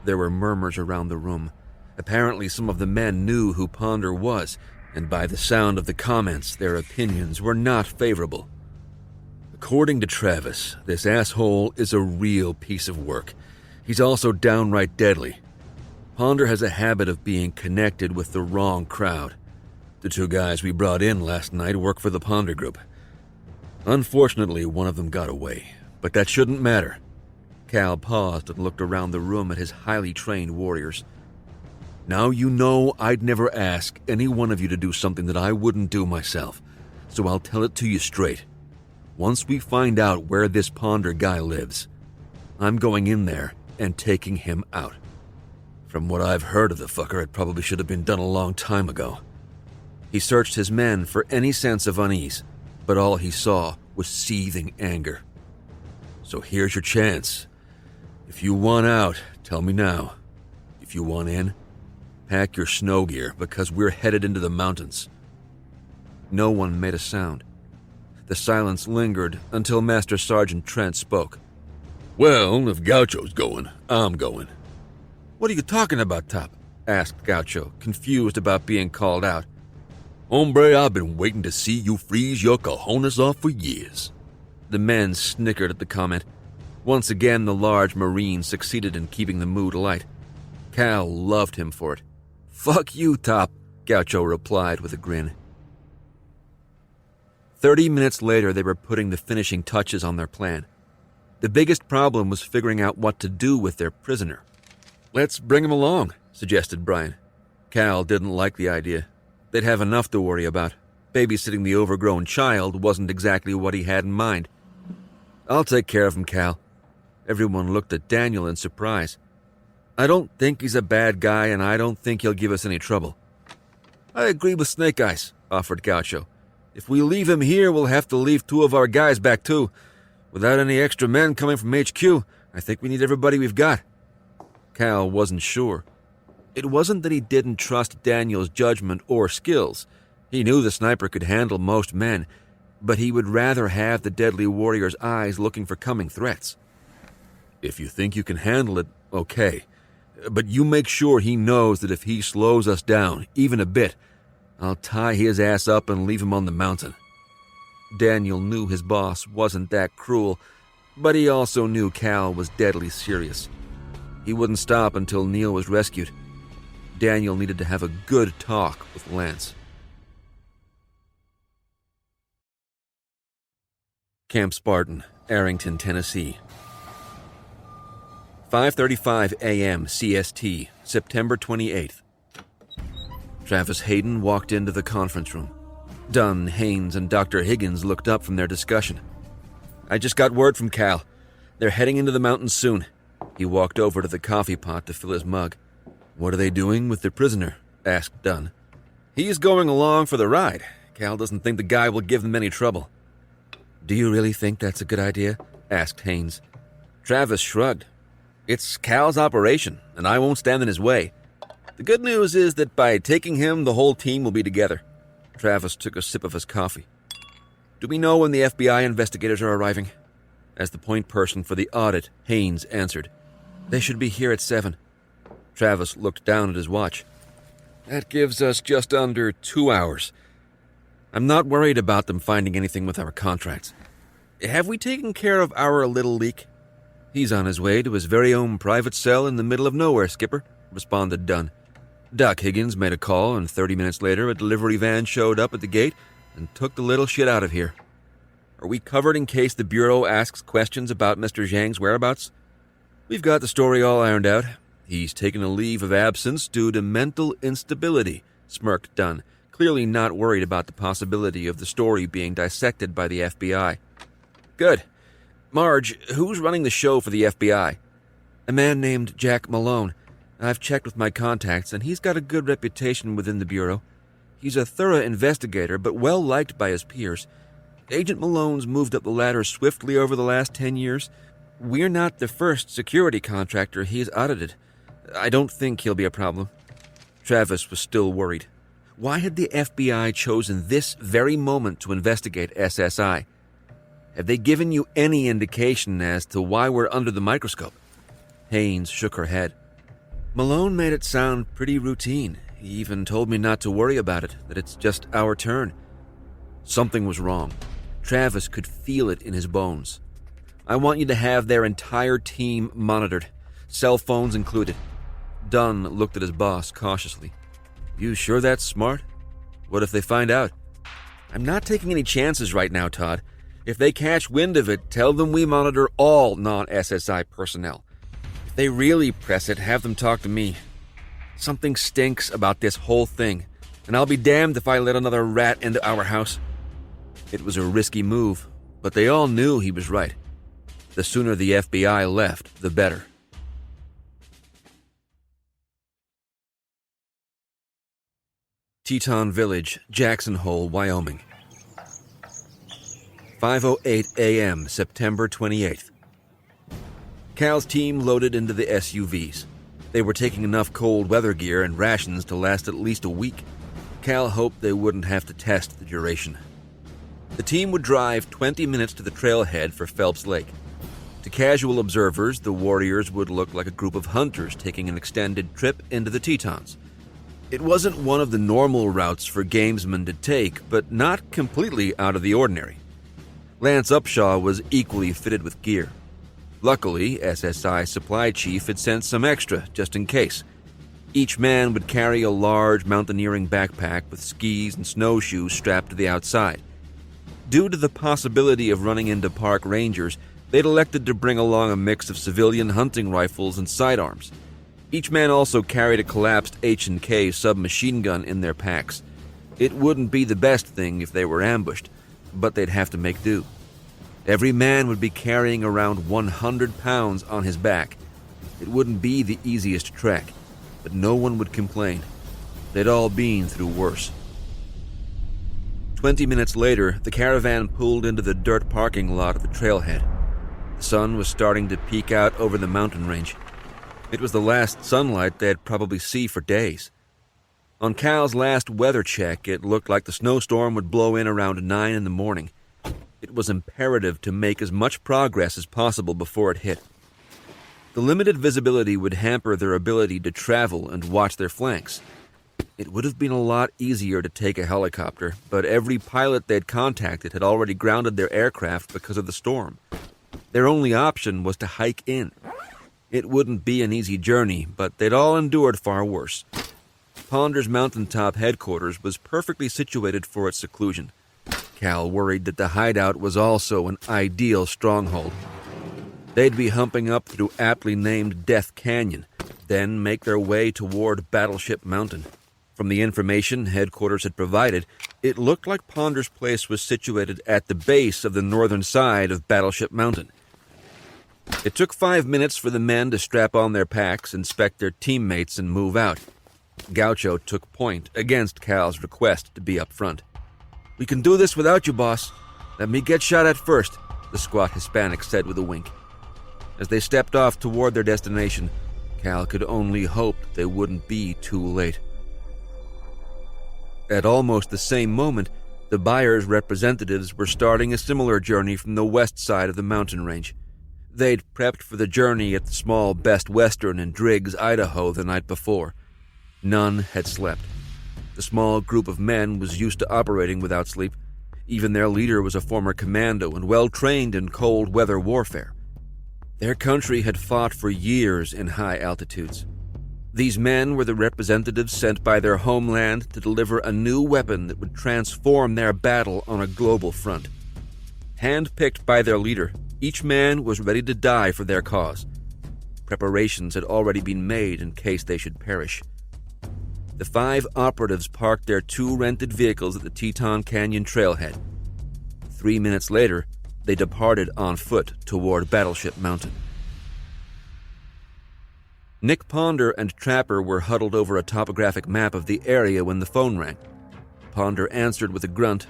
There were murmurs around the room. Apparently some of the men knew who Ponder was, and by the sound of the comments, their opinions were not favorable. "According to Travis, this asshole is a real piece of work. He's also downright deadly. Ponder has a habit of being connected with the wrong crowd. The two guys we brought in last night work for the Ponder Group. Unfortunately, one of them got away, but that shouldn't matter." Cal paused and looked around the room at his highly trained warriors. "Now you know I'd never ask any one of you to do something that I wouldn't do myself, so I'll tell it to you straight. Once we find out where this Ponder guy lives, I'm going in there and taking him out. From what I've heard of the fucker, it probably should have been done a long time ago." He searched his men for any sense of unease, but all he saw was seething anger. "So here's your chance. If you want out, tell me now. If you want in, pack your snow gear because we're headed into the mountains." No one made a sound. The silence lingered until Master Sergeant Trent spoke. "Well, if Gaucho's going, I'm going." "What are you talking about, Top?" asked Gaucho, confused about being called out. "Hombre, I've been waiting to see you freeze your cojones off for years." The men snickered at the comment. Once again, the large Marine succeeded in keeping the mood light. Cal loved him for it. "Fuck you, Top," Gaucho replied with a grin. 30 minutes later, they were putting the finishing touches on their plan. The biggest problem was figuring out what to do with their prisoner. "Let's bring him along," suggested Brian. Cal didn't like the idea. They'd have enough to worry about. Babysitting the overgrown child wasn't exactly what he had in mind. "I'll take care of him, Cal." Everyone looked at Daniel in surprise. "I don't think he's a bad guy, and I don't think he'll give us any trouble." "I agree with Snake Eyes," offered Gaucho. "If we leave him here, we'll have to leave 2 of our guys back too. Without any extra men coming from HQ, I think we need everybody we've got." Cal wasn't sure. It wasn't that he didn't trust Daniel's judgment or skills. He knew the sniper could handle most men, but he would rather have the deadly warrior's eyes looking for coming threats. "If you think you can handle it, okay. But you make sure he knows that if he slows us down, even a bit, I'll tie his ass up and leave him on the mountain." Daniel knew his boss wasn't that cruel, but he also knew Cal was deadly serious. He wouldn't stop until Neil was rescued. Daniel needed to have a good talk with Lance. Camp Spartan, Arrington, Tennessee. 5:35 a.m. CST, September 28th. Travis Hayden walked into the conference room. Dunn, Haynes, and Dr. Higgins looked up from their discussion. "I just got word from Cal. They're heading into the mountains soon." He walked over to the coffee pot to fill his mug. "What are they doing with the prisoner?" asked Dunn. "He's going along for the ride. Cal doesn't think the guy will give them any trouble." "Do you really think that's a good idea?" asked Haynes. Travis shrugged. "It's Cal's operation, and I won't stand in his way. The good news is that by taking him, the whole team will be together." Travis took a sip of his coffee. "Do we know when the FBI investigators are arriving?" As the point person for the audit, Haynes answered. "They should be here at 7. Travis looked down at his watch. "That gives us just under 2 hours. I'm not worried about them finding anything with our contracts. Have we taken care of our little leak?" "He's on his way to his very own private cell in the middle of nowhere, Skipper," responded Dunn. Doc Higgins made a call, and 30 minutes later a delivery van showed up at the gate and took the little shit out of here. "Are we covered in case the Bureau asks questions about Mr. Zhang's whereabouts?" "We've got the story all ironed out. He's taken a leave of absence due to mental instability," smirked Dunn, clearly not worried about the possibility of the story being dissected by the FBI. "Good. Marge, who's running the show for the FBI?" "A man named Jack Malone. I've checked with my contacts, and he's got a good reputation within the Bureau. He's a thorough investigator, but well-liked by his peers. Agent Malone's moved up the ladder swiftly over the last 10 years. We're not the first security contractor he's audited. I don't think he'll be a problem." Travis was still worried. Why had the FBI chosen this very moment to investigate SSI? Have they given you any indication as to why we're under the microscope? Haynes shook her head. Malone made it sound pretty routine. He even told me not to worry about it, that it's just our turn. Something was wrong. Travis could feel it in his bones. "I want you to have their entire team monitored, cell phones included." Dunn looked at his boss cautiously. "You sure that's smart? What if they find out?" "I'm not taking any chances right now, Todd. If they catch wind of it, tell them we monitor all non-SSI personnel. If they really press it, have them talk to me. Something stinks about this whole thing, and I'll be damned if I let another rat into our house." It was a risky move, but they all knew he was right. The sooner the FBI left, the better. Teton Village, Jackson Hole, Wyoming. 5:08 a.m., September 28th. Cal's team loaded into the SUVs. They were taking enough cold weather gear and rations to last at least a week. Cal hoped they wouldn't have to test the duration. The team would drive 20 minutes to the trailhead for Phelps Lake. To casual observers, the warriors would look like a group of hunters taking an extended trip into the Tetons. It wasn't one of the normal routes for gamesmen to take, but not completely out of the ordinary. Lance Upshaw was equally fitted with gear. Luckily, SSI supply chief had sent some extra, just in case. Each man would carry a large mountaineering backpack with skis and snowshoes strapped to the outside. Due to the possibility of running into park rangers, they'd elected to bring along a mix of civilian hunting rifles and sidearms. Each man also carried a collapsed H&K submachine gun in their packs. It wouldn't be the best thing if they were ambushed, but they'd have to make do. Every man would be carrying around 100 pounds on his back. It wouldn't be the easiest trek, but no one would complain. They'd all been through worse. 20 minutes later, the caravan pulled into the dirt parking lot of the trailhead. The sun was starting to peek out over the mountain range. It was the last sunlight they'd probably see for days. On Cal's last weather check, it looked like the snowstorm would blow in around 9 in the morning. It was imperative to make as much progress as possible before it hit. The limited visibility would hamper their ability to travel and watch their flanks. It would have been a lot easier to take a helicopter, but every pilot they'd contacted had already grounded their aircraft because of the storm. Their only option was to hike in. It wouldn't be an easy journey, but they'd all endured far worse. Ponder's mountaintop headquarters was perfectly situated for its seclusion. Cal worried that the hideout was also an ideal stronghold. They'd be humping up through aptly named Death Canyon, then make their way toward Battleship Mountain. From the information headquarters had provided, it looked like Ponder's place was situated at the base of the northern side of Battleship Mountain. It took 5 minutes for the men to strap on their packs, inspect their teammates, and move out. Gaucho took point against Cal's request to be up front. "We can do this without you, boss. Let me get shot at first," the squat Hispanic said with a wink. As they stepped off toward their destination, Cal could only hope they wouldn't be too late. At almost the same moment, the buyer's representatives were starting a similar journey from the west side of the mountain range. They'd prepped for the journey at the small Best Western in Driggs, Idaho the night before. None had slept. The small group of men was used to operating without sleep. Even their leader was a former commando and well-trained in cold weather warfare. Their country had fought for years in high altitudes. These men were the representatives sent by their homeland to deliver a new weapon that would transform their battle on a global front. Hand-picked by their leader, each man was ready to die for their cause. Preparations had already been made in case they should perish. The 5 operatives parked their 2 rented vehicles at the Teton Canyon trailhead. 3 minutes later, they departed on foot toward Battleship Mountain. Nick Ponder and Trapper were huddled over a topographic map of the area when the phone rang. Ponder answered with a grunt,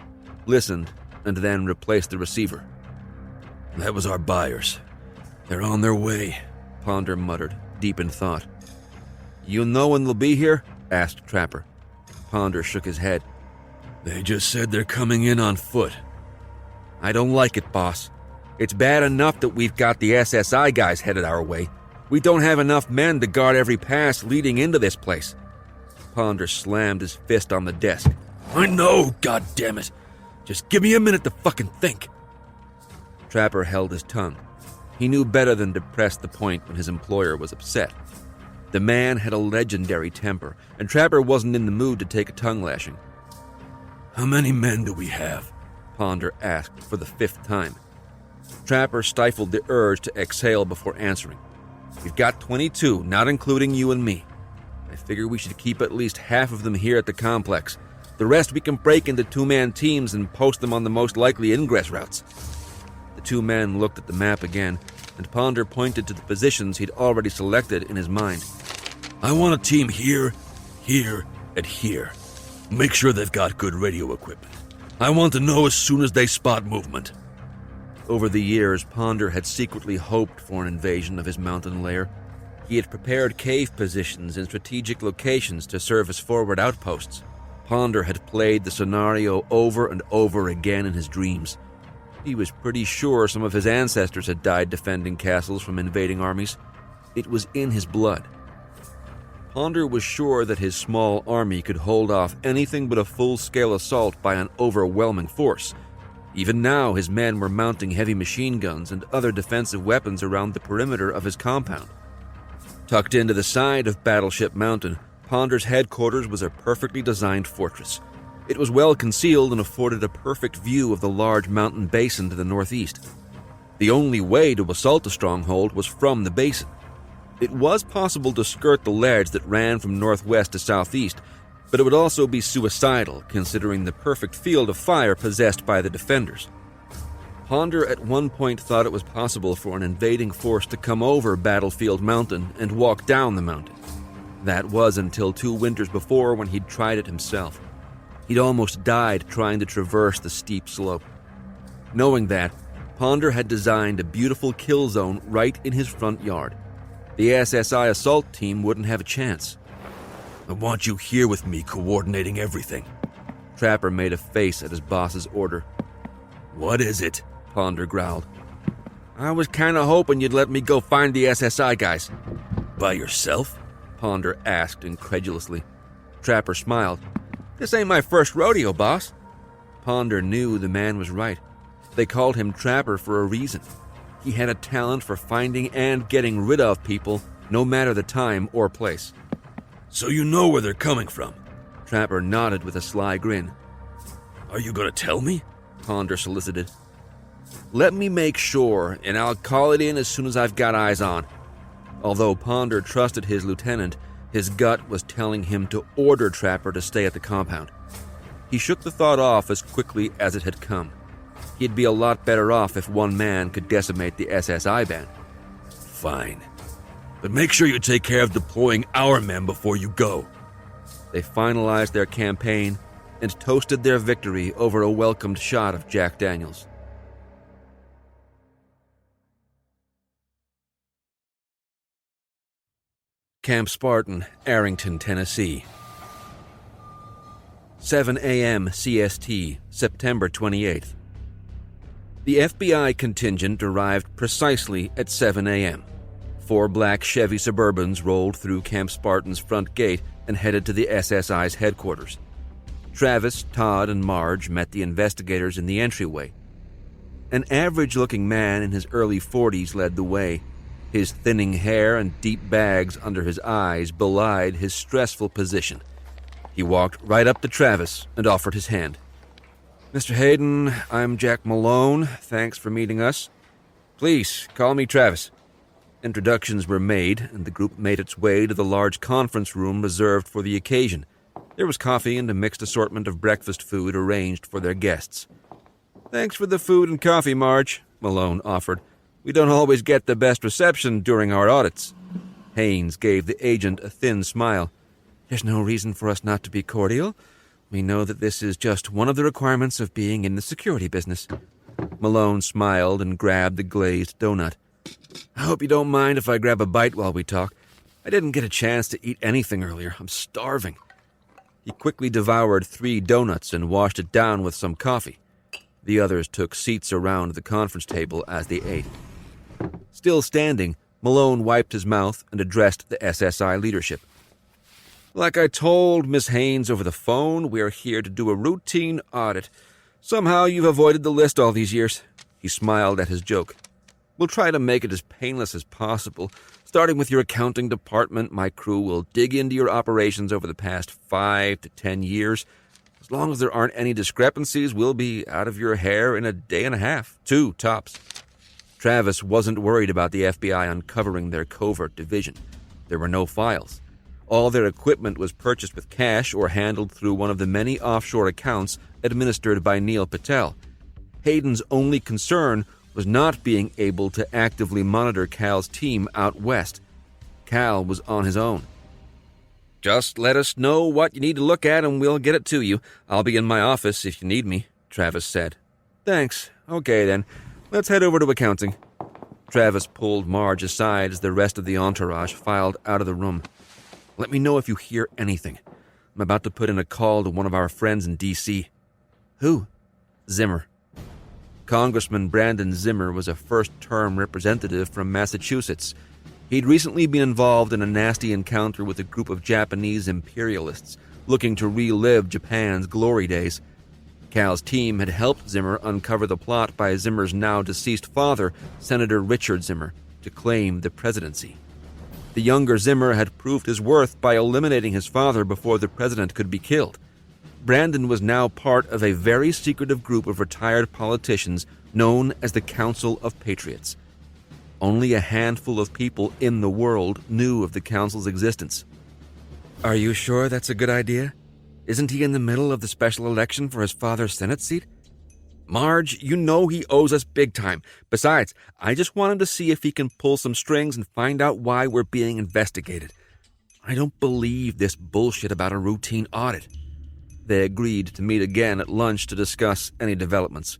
listened, and then replaced the receiver. That was our buyers. They're on their way, Ponder muttered, deep in thought. You know when they'll be here? Asked Trapper. Ponder shook his head. They just said they're coming in on foot. I don't like it, boss. It's bad enough that we've got the SSI guys headed our way. We don't have enough men to guard every pass leading into this place. Ponder slammed his fist on the desk. I know, goddammit. Just give me a minute to fucking think. Trapper held his tongue. He knew better than to press the point when his employer was upset. The man had a legendary temper, and Trapper wasn't in the mood to take a tongue lashing. How many men do we have? Ponder asked for the 5th time. Trapper stifled the urge to exhale before answering. We've got 22, not including you and me. I figure we should keep at least half of them here at the complex. The rest we can break into 2-man teams and post them on the most likely ingress routes. The 2 men looked at the map again, and Ponder pointed to the positions he'd already selected in his mind. I want a team here, here, and here. Make sure they've got good radio equipment. I want to know as soon as they spot movement. Over the years, Ponder had secretly hoped for an invasion of his mountain lair. He had prepared cave positions in strategic locations to serve as forward outposts. Ponder had played the scenario over and over again in his dreams. He was pretty sure some of his ancestors had died defending castles from invading armies. It was in his blood. Ponder was sure that his small army could hold off anything but a full-scale assault by an overwhelming force. Even now, his men were mounting heavy machine guns and other defensive weapons around the perimeter of his compound. Tucked into the side of Battleship Mountain, Ponder's headquarters was a perfectly designed fortress. It was well concealed and afforded a perfect view of the large mountain basin to the northeast. The only way to assault the stronghold was from the basin. It was possible to skirt the ledge that ran from northwest to southeast, but it would also be suicidal considering the perfect field of fire possessed by the defenders. Ponder at one point thought it was possible for an invading force to come over Battlefield Mountain and walk down the mountain. That was until 2 winters before when he'd tried it himself. He'd almost died trying to traverse the steep slope. Knowing that, Ponder had designed a beautiful kill zone right in his front yard. The SSI assault team wouldn't have a chance. I want you here with me, coordinating everything. Trapper made a face at his boss's order. What is it? Ponder growled. I was kinda hoping you'd let me go find the SSI guys. By yourself? Ponder asked incredulously. Trapper smiled. This ain't my first rodeo, boss. Ponder knew the man was right. They called him Trapper for a reason. He had a talent for finding and getting rid of people, no matter the time or place. So you know where they're coming from? Trapper nodded with a sly grin. Are you gonna tell me? Ponder solicited. Let me make sure, and I'll call it in as soon as I've got eyes on. Although Ponder trusted his lieutenant, his gut was telling him to order Trapper to stay at the compound. He shook the thought off as quickly as it had come. He'd be a lot better off if one man could decimate the SSI band. Fine. But make sure you take care of deploying our men before you go. They finalized their campaign and toasted their victory over a welcomed shot of Jack Daniels. Camp Spartan, Arrington, Tennessee. 7 a.m. CST, September 28th. The FBI contingent arrived precisely at 7 a.m. 4 black Chevy Suburbans rolled through Camp Spartan's front gate and headed to the SSI's headquarters. Travis, Todd, and Marge met the investigators in the entryway. An average-looking man in his early 40s led the way. His thinning hair and deep bags under his eyes belied his stressful position. He walked right up to Travis and offered his hand. Mr. Hayden, I'm Jack Malone. Thanks for meeting us. Please, call me Travis. Introductions were made, and the group made its way to the large conference room reserved for the occasion. There was coffee and a mixed assortment of breakfast food arranged for their guests. Thanks for the food and coffee, Marge, Malone offered. We don't always get the best reception during our audits. Haynes gave the agent a thin smile. "There's no reason for us not to be cordial. We know that this is just one of the requirements of being in the security business." Malone smiled and grabbed the glazed donut. "I hope you don't mind if I grab a bite while we talk. I didn't get a chance to eat anything earlier. I'm starving." He quickly devoured 3 donuts and washed it down with some coffee. The others took seats around the conference table as they ate. Still standing, Malone wiped his mouth and addressed the SSI leadership. "Like I told Miss Haynes over the phone, we are here to do a routine audit. Somehow you've avoided the list all these years." He smiled at his joke. "We'll try to make it as painless as possible. Starting with your accounting department, my crew will dig into your operations over the past 5 to 10 years. As long as there aren't any discrepancies, we'll be out of your hair in a day and a half, 2 tops." Travis wasn't worried about the FBI uncovering their covert division. There were no files. All their equipment was purchased with cash or handled through one of the many offshore accounts administered by Neil Patel. Hayden's only concern was not being able to actively monitor Cal's team out west. Cal was on his own. "Just let us know what you need to look at and we'll get it to you. I'll be in my office if you need me," Travis said. "Thanks. Okay then. Let's head over to accounting." Travis pulled Marge aside as the rest of the entourage filed out of the room. "Let me know if you hear anything. I'm about to put in a call to one of our friends in D.C. "Who?" "Zimmer." Congressman Brandon Zimmer was a first-term representative from Massachusetts. He'd recently been involved in a nasty encounter with a group of Japanese imperialists looking to relive Japan's glory days. Cal's team had helped Zimmer uncover the plot by Zimmer's now-deceased father, Senator Richard Zimmer, to claim the presidency. The younger Zimmer had proved his worth by eliminating his father before the president could be killed. Brandon was now part of a very secretive group of retired politicians known as the Council of Patriots. Only a handful of people in the world knew of the council's existence. "Are you sure that's a good idea? Isn't he in the middle of the special election for his father's Senate seat?" "Marge, you know he owes us big time. Besides, I just want him to see if he can pull some strings and find out why we're being investigated. I don't believe this bullshit about a routine audit." They agreed to meet again at lunch to discuss any developments.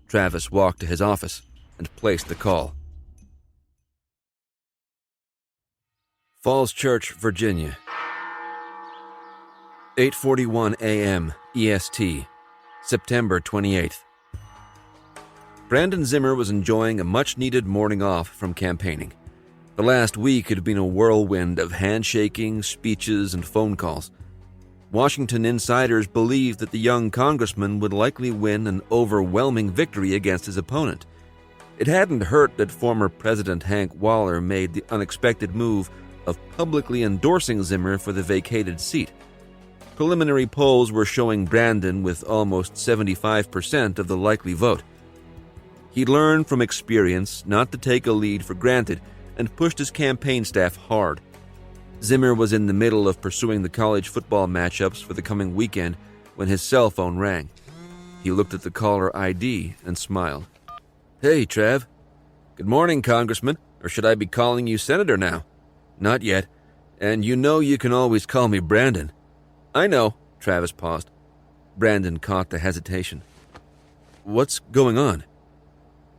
Travis walked to his office and placed the call. Falls Church, Virginia. 8:41 a.m. EST, September 28th. Brandon Zimmer was enjoying a much-needed morning off from campaigning. The last week had been a whirlwind of handshaking, speeches, and phone calls. Washington insiders believed that the young congressman would likely win an overwhelming victory against his opponent. It hadn't hurt that former President Hank Waller made the unexpected move of publicly endorsing Zimmer for the vacated seat. Preliminary polls were showing Brandon with almost 75% of the likely vote. He learned from experience not to take a lead for granted and pushed his campaign staff hard. Zimmer was in the middle of pursuing the college football matchups for the coming weekend when his cell phone rang. He looked at the caller ID and smiled. "Hey, Trav." "Good morning, Congressman. Or should I be calling you Senator now?" "Not yet. And you know you can always call me Brandon." "I know." Travis paused. Brandon caught the hesitation. "What's going on?"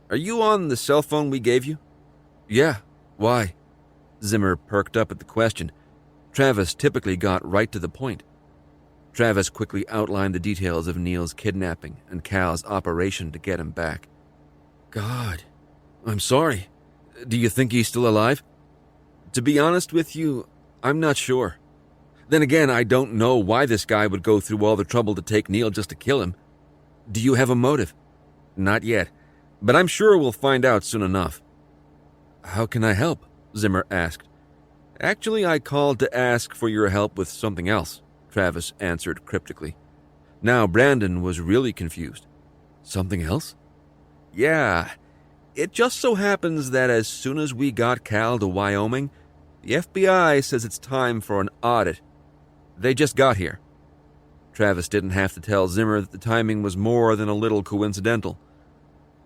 "Are you on the cell phone we gave you?" "Yeah. Why?" Zimmer perked up at the question. Travis typically got right to the point. Travis quickly outlined the details of Neil's kidnapping and Cal's operation to get him back. "God, I'm sorry. Do you think he's still alive?" "To be honest with you, I'm not sure. Then again, I don't know why this guy would go through all the trouble to take Neil just to kill him. Do you have a motive?" "Not yet, but I'm sure we'll find out soon enough." "How can I help?" Zimmer asked. "Actually, I called to ask for your help with something else," Travis answered cryptically. Now Brandon was really confused. "Something else?" "Yeah. It just so happens that as soon as we got Cal to Wyoming, the FBI says it's time for an audit. They just got here." Travis didn't have to tell Zimmer that the timing was more than a little coincidental.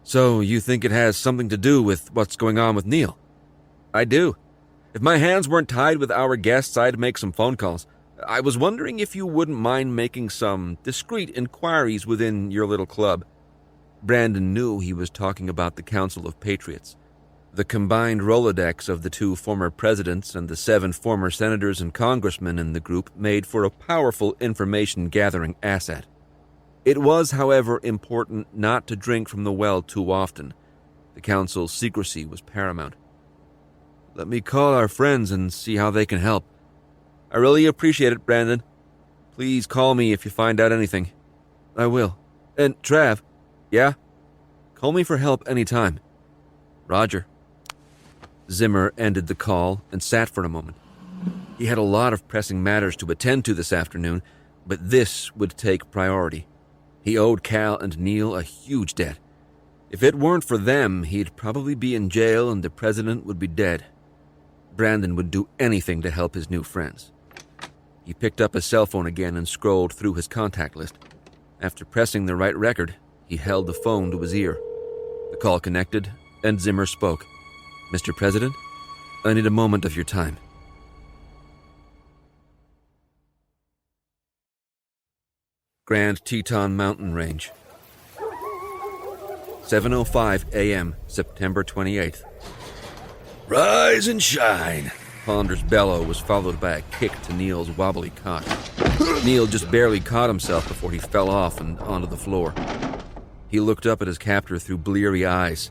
"So you think it has something to do with what's going on with Neil?" "I do. If my hands weren't tied with our guests, I'd make some phone calls. I was wondering if you wouldn't mind making some discreet inquiries within your little club." Brandon knew he was talking about the Council of Patriots. The combined Rolodex of the 2 former presidents and the 7 former senators and congressmen in the group made for a powerful information-gathering asset. It was, however, important not to drink from the well too often. The council's secrecy was paramount. "Let me call our friends and see how they can help." "I really appreciate it, Brandon. Please call me if you find out anything." "I will. And Trav." "Yeah? Call me for help anytime." "Roger." Zimmer ended the call and sat for a moment. He had a lot of pressing matters to attend to this afternoon, but this would take priority. He owed Cal and Neil a huge debt. If it weren't for them, he'd probably be in jail and the president would be dead. Brandon would do anything to help his new friends. He picked up his cell phone again and scrolled through his contact list. After pressing the right record, he held the phone to his ear. The call connected, and Zimmer spoke. "Mr. President, I need a moment of your time." Grand Teton Mountain Range. 7:05 a.m., September 28th. Rise and shine. Ponder's bellow was followed by a kick to Neil's wobbly cot. Neil just barely caught himself before he fell off and onto the floor. He looked up at his captor through bleary eyes.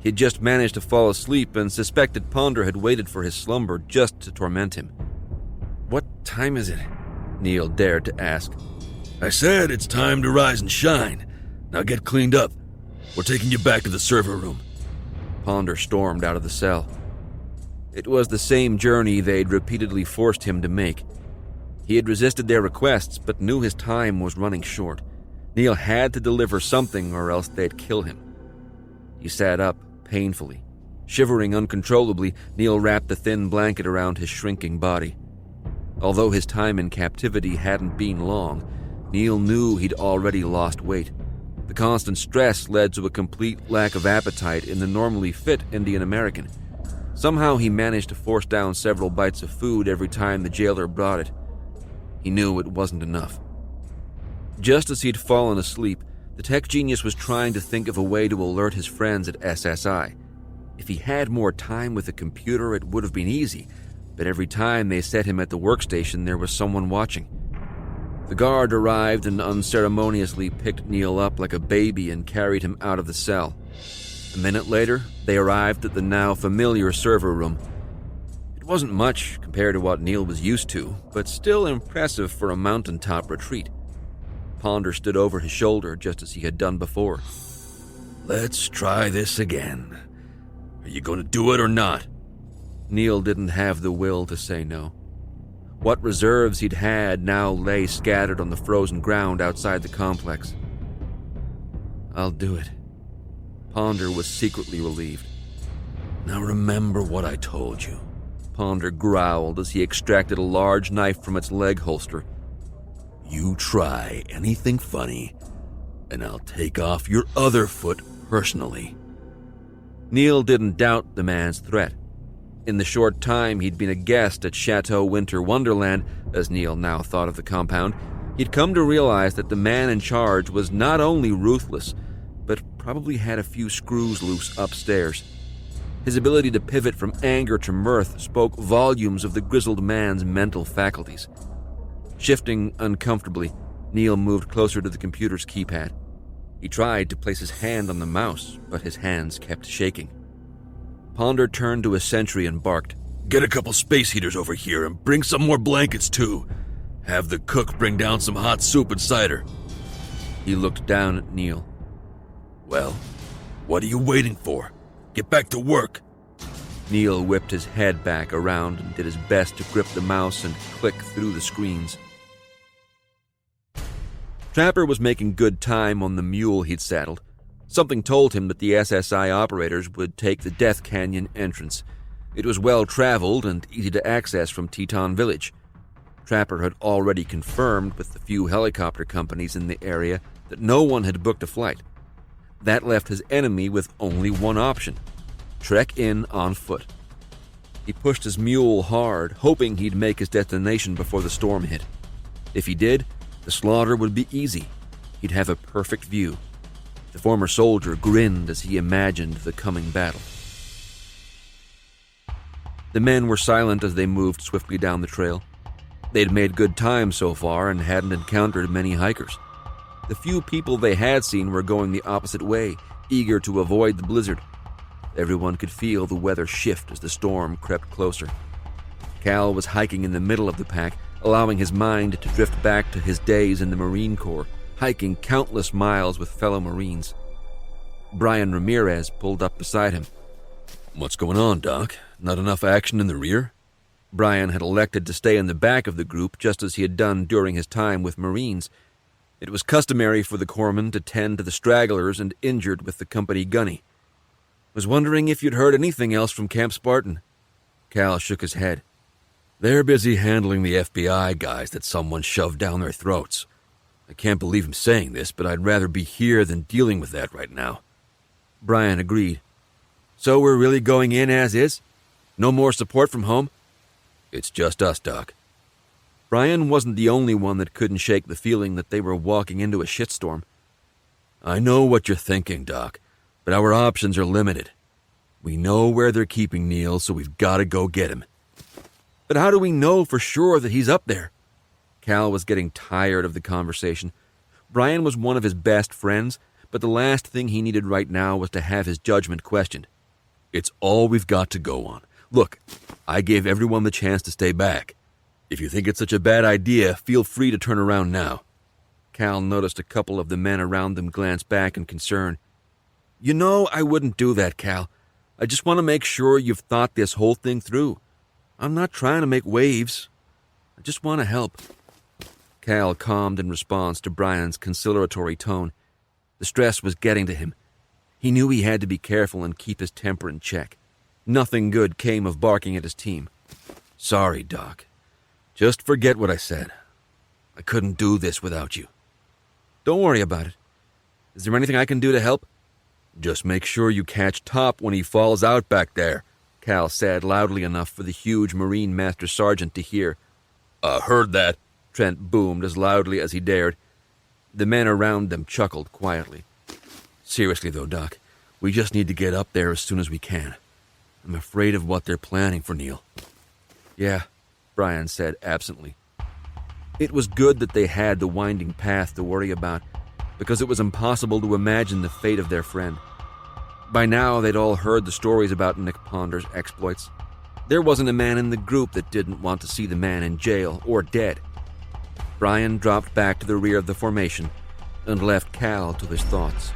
He had just managed to fall asleep and suspected Ponder had waited for his slumber just to torment him. "What time is it?" Neil dared to ask. I said it's time to rise and shine. Now get cleaned up. We're taking you back to the server room. Ponder stormed out of the cell. It was the same journey they'd repeatedly forced him to make. He had resisted their requests, but knew his time was running short. Neil had to deliver something or else they'd kill him. He sat up, painfully. Shivering uncontrollably, Neil wrapped the thin blanket around his shrinking body. Although his time in captivity hadn't been long, Neil knew he'd already lost weight. The constant stress led to a complete lack of appetite in the normally fit Indian American. Somehow he managed to force down several bites of food every time the jailer brought it. He knew it wasn't enough. Just as he'd fallen asleep, the tech genius was trying to think of a way to alert his friends at SSI. If he had more time with the computer, it would have been easy, but every time they set him at the workstation, there was someone watching. The guard arrived and unceremoniously picked Neil up like a baby and carried him out of the cell. A minute later, they arrived at the now familiar server room. It wasn't much compared to what Neil was used to, but still impressive for a mountaintop retreat. Ponder stood over his shoulder just as he had done before. Let's try this again. Are you going to do it or not? Neil didn't have the will to say no. What reserves he'd had now lay scattered on the frozen ground outside the complex. "I'll do it." Ponder was secretly relieved. Now remember what I told you. Ponder growled as he extracted a large knife from its leg holster. You try anything funny, and I'll take off your other foot personally. Neil didn't doubt the man's threat. In the short time he'd been a guest at Chateau Winter Wonderland, as Neil now thought of the compound, he'd come to realize that the man in charge was not only ruthless, but probably had a few screws loose upstairs. His ability to pivot from anger to mirth spoke volumes of the grizzled man's mental faculties. Shifting uncomfortably, Neil moved closer to the computer's keypad. He tried to place his hand on the mouse, but his hands kept shaking. Ponder turned to a sentry and barked. Get a couple space heaters over here and bring some more blankets too. Have the cook bring down some hot soup and cider. He looked down at Neil. Well, what are you waiting for? Get back to work. Neil whipped his head back around and did his best to grip the mouse and click through the screens. Trapper was making good time on the mule he'd saddled. Something told him that the SSI operators would take the Death Canyon entrance. It was well-traveled and easy to access from Teton Village. Trapper had already confirmed with the few helicopter companies in the area that no one had booked a flight. That left his enemy with only one option: trek in on foot. He pushed his mule hard, hoping he'd make his destination before the storm hit. If he did, the slaughter would be easy. He'd have a perfect view. The former soldier grinned as he imagined the coming battle. The men were silent as they moved swiftly down the trail. They'd made good time so far and hadn't encountered many hikers. The few people they had seen were going the opposite way, eager to avoid the blizzard. Everyone could feel the weather shift as the storm crept closer. Cal was hiking in the middle of the pack, allowing his mind to drift back to his days in the Marine Corps, hiking countless miles with fellow Marines. Brian Ramirez pulled up beside him. "What's going on, Doc? Not enough action in the rear?" Brian had elected to stay in the back of the group just as he had done during his time with Marines. It was customary for the corpsman to tend to the stragglers and injured with the company gunny. "Was wondering if you'd heard anything else from Camp Spartan." Cal shook his head. "They're busy handling the FBI guys that someone shoved down their throats. I can't believe I'm saying this, but I'd rather be here than dealing with that right now." Brian agreed. "So we're really going in as is? No more support from home?" "It's just us, Doc." Brian wasn't the only one that couldn't shake the feeling that they were walking into a shitstorm. "I know what you're thinking, Doc, but our options are limited. We know where they're keeping Neil, so we've got to go get him." "But how do we know for sure that he's up there?" Cal was getting tired of the conversation. Brian was one of his best friends, but the last thing he needed right now was to have his judgment questioned. "It's all we've got to go on. Look, I gave everyone the chance to stay back. If you think it's such a bad idea, feel free to turn around now." Cal noticed a couple of the men around them glance back in concern. "You know, I wouldn't do that, Cal. I just want to make sure you've thought this whole thing through. I'm not trying to make waves. I just want to help." Cal calmed in response to Brian's conciliatory tone. The stress was getting to him. He knew he had to be careful and keep his temper in check. Nothing good came of barking at his team. "Sorry, Doc. Just forget what I said. I couldn't do this without you." "Don't worry about it. Is there anything I can do to help?" "Just make sure you catch Top when he falls out back there," Cal said loudly enough for the huge Marine Master Sergeant to hear. Heard that," Trent boomed as loudly as he dared. The men around them chuckled quietly. "Seriously though, Doc, we just need to get up there as soon as we can. I'm afraid of what they're planning for Neil." "Yeah," Brian said absently. It was good that they had the winding path to worry about, because it was impossible to imagine the fate of their friend. By now, they'd all heard the stories about Nick Ponder's exploits. There wasn't a man in the group that didn't want to see the man in jail or dead. Brian dropped back to the rear of the formation and left Cal to his thoughts.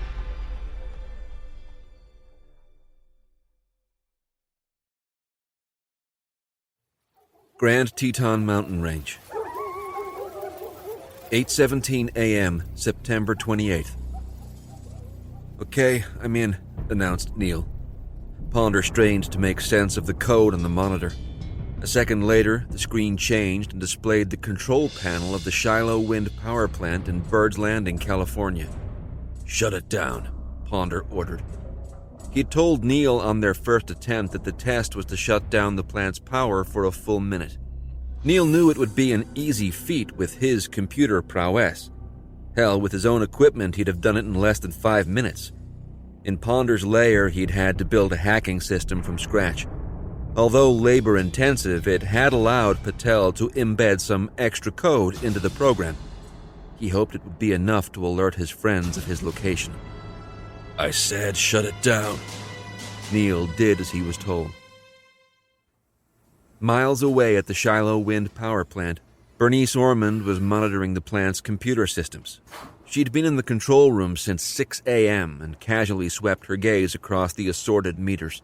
Grand Teton Mountain Range, 8:17 a.m., September 28th. "Okay, I'm in," announced Neil. Ponder strained to make sense of the code on the monitor. A second later, the screen changed and displayed the control panel of the Shiloh Wind Power Plant in Bird's Landing, California. "Shut it down," Ponder ordered. He'd told Neil on their first attempt that the test was to shut down the plant's power for a full minute. Neil knew it would be an easy feat with his computer prowess. Hell, with his own equipment, he'd have done it in less than 5 minutes. In Ponder's lair, he'd had to build a hacking system from scratch. Although labor-intensive, it had allowed Patel to embed some extra code into the program. He hoped it would be enough to alert his friends of his location. "I said shut it down." Neil did as he was told. Miles away at the Shiloh Wind Power Plant, Bernice Ormond was monitoring the plant's computer systems. She'd been in the control room since 6 a.m. and casually swept her gaze across the assorted meters.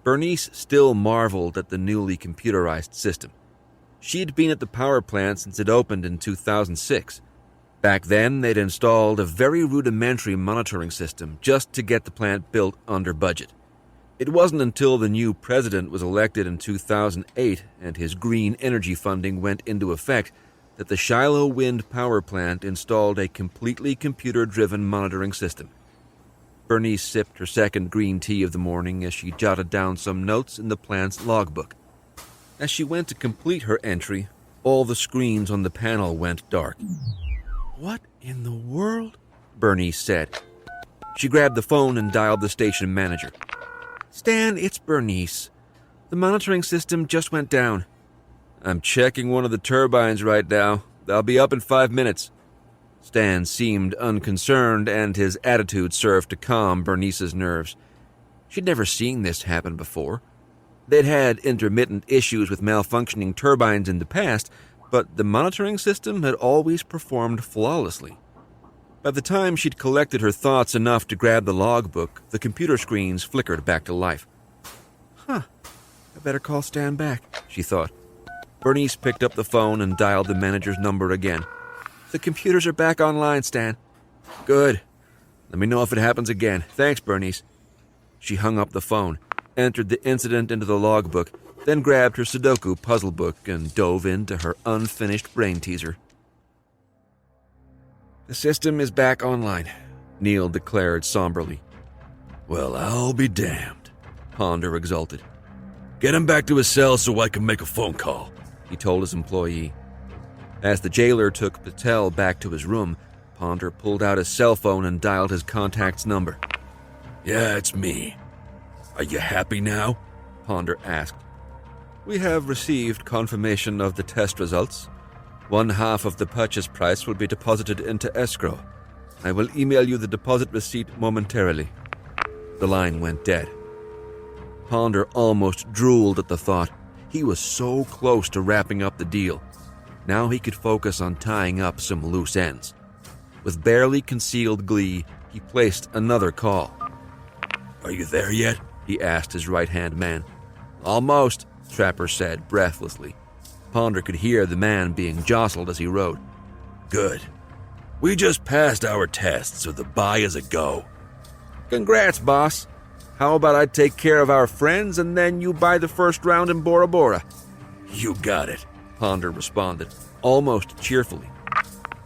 Bernice still marveled at the newly computerized system. She'd been at the power plant since it opened in 2006. Back then, they'd installed a very rudimentary monitoring system just to get the plant built under budget. It wasn't until the new president was elected in 2008 and his green energy funding went into effect that the Shiloh Wind Power Plant installed a completely computer-driven monitoring system. Bernice sipped her second green tea of the morning as she jotted down some notes in the plant's logbook. As she went to complete her entry, all the screens on the panel went dark. "What in the world?" Bernice said. She grabbed the phone and dialed the station manager. "Stan, it's Bernice. The monitoring system just went down." "I'm checking one of the turbines right now. I'll be up in 5 minutes." Stan seemed unconcerned, and his attitude served to calm Bernice's nerves. She'd never seen this happen before. They'd had intermittent issues with malfunctioning turbines in the past, but the monitoring system had always performed flawlessly. By the time she'd collected her thoughts enough to grab the logbook, the computer screens flickered back to life. "I better call Stan back," she thought. Bernice picked up the phone and dialed the manager's number again. "The computers are back online, Stan." "Good. Let me know if it happens again. Thanks, Bernice." She hung up the phone, entered the incident into the logbook, then grabbed her Sudoku puzzle book and dove into her unfinished brain teaser. "The system is back online," Neil declared somberly. "Well, I'll be damned," Ponder exulted. "Get him back to his cell so I can make a phone call," he told his employee. As the jailer took Patel back to his room, Ponder pulled out his cell phone and dialed his contact's number. "Yeah, it's me. Are you happy now?" Ponder asked. "We have received confirmation of the test results. 1/2 of the purchase price will be deposited into escrow. I will email you the deposit receipt momentarily." The line went dead. Ponder almost drooled at the thought. He was so close to wrapping up the deal. Now he could focus on tying up some loose ends. With barely concealed glee, he placed another call. "Are you there yet?" he asked his right-hand man. "Almost," Trapper said breathlessly. Ponder could hear the man being jostled as he wrote. "Good. We just passed our test, so the buy is a go." "Congrats, boss. How about I take care of our friends and then you buy the first round in Bora Bora?" "You got it," Ponder responded, almost cheerfully.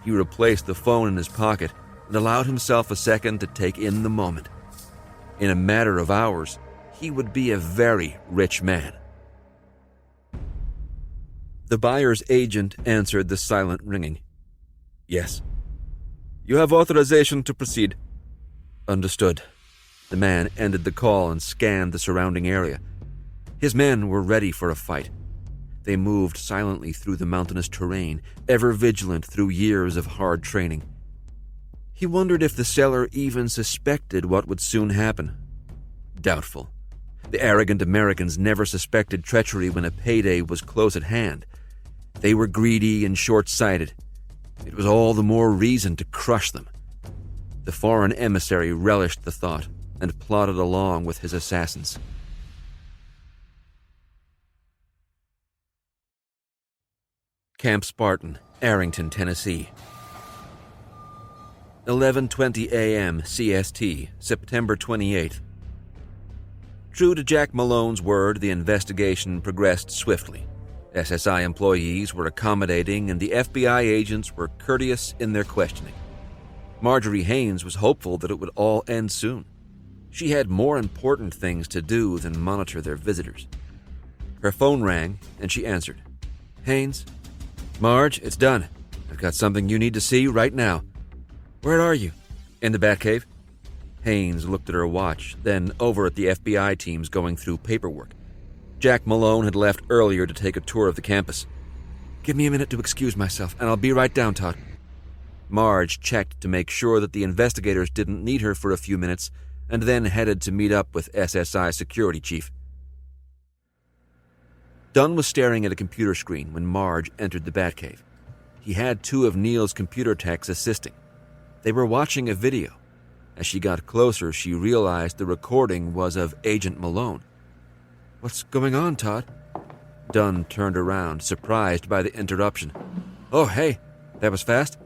He replaced the phone in his pocket and allowed himself a second to take in the moment. In a matter of hours, he would be a very rich man. The buyer's agent answered the silent ringing. "Yes." "You have authorization to proceed." "Understood." The man ended the call and scanned the surrounding area. His men were ready for a fight. They moved silently through the mountainous terrain, ever vigilant through years of hard training. He wondered if the seller even suspected what would soon happen. Doubtful. The arrogant Americans never suspected treachery when a payday was close at hand. They were greedy and short-sighted. It was all the more reason to crush them. The foreign emissary relished the thought and plodded along with his assassins. Camp Spartan, Arrington, Tennessee. 11:20 a.m. CST, September 28th. True to Jack Malone's word, the investigation progressed swiftly. SSI employees were accommodating and the FBI agents were courteous in their questioning. Marjorie Haynes was hopeful that it would all end soon. She had more important things to do than monitor their visitors. Her phone rang and she answered. "Haynes?" "Marge, it's done. I've got something you need to see right now." "Where are you?" "In the Batcave." Haynes looked at her watch, then over at the FBI teams going through paperwork. Jack Malone had left earlier to take a tour of the campus. "Give me a minute to excuse myself, and I'll be right down, Todd." Marge checked to make sure that the investigators didn't need her for a few minutes, and then headed to meet up with SSI security chief. Dunn was staring at a computer screen when Marge entered the Batcave. He had 2 of Neil's computer techs assisting. They were watching a video. As she got closer, she realized the recording was of Agent Malone. "What's going on, Todd?" Dunn turned around, surprised by the interruption. "Oh, hey, that was fast.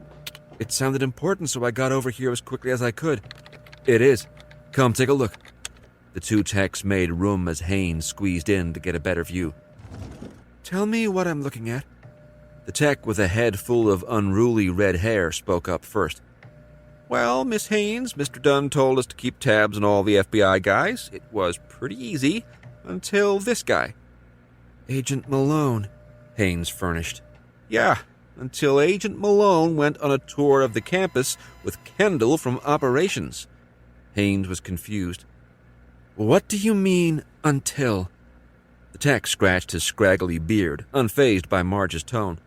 It sounded important, so I got over here as quickly as I could." "It is. Come, take a look." The 2 techs made room as Haynes squeezed in to get a better view. "Tell me what I'm looking at." The tech with a head full of unruly red hair spoke up first. Well, Miss Haynes, Mr. Dunn told us to keep tabs on all the FBI guys. It was pretty easy until this guy. Agent Malone, Haynes furnished. Yeah, until Agent Malone went on a tour of the campus with Kendall from operations. Haynes was confused. What do you mean, until? The tech scratched his scraggly beard, unfazed by Marge's tone.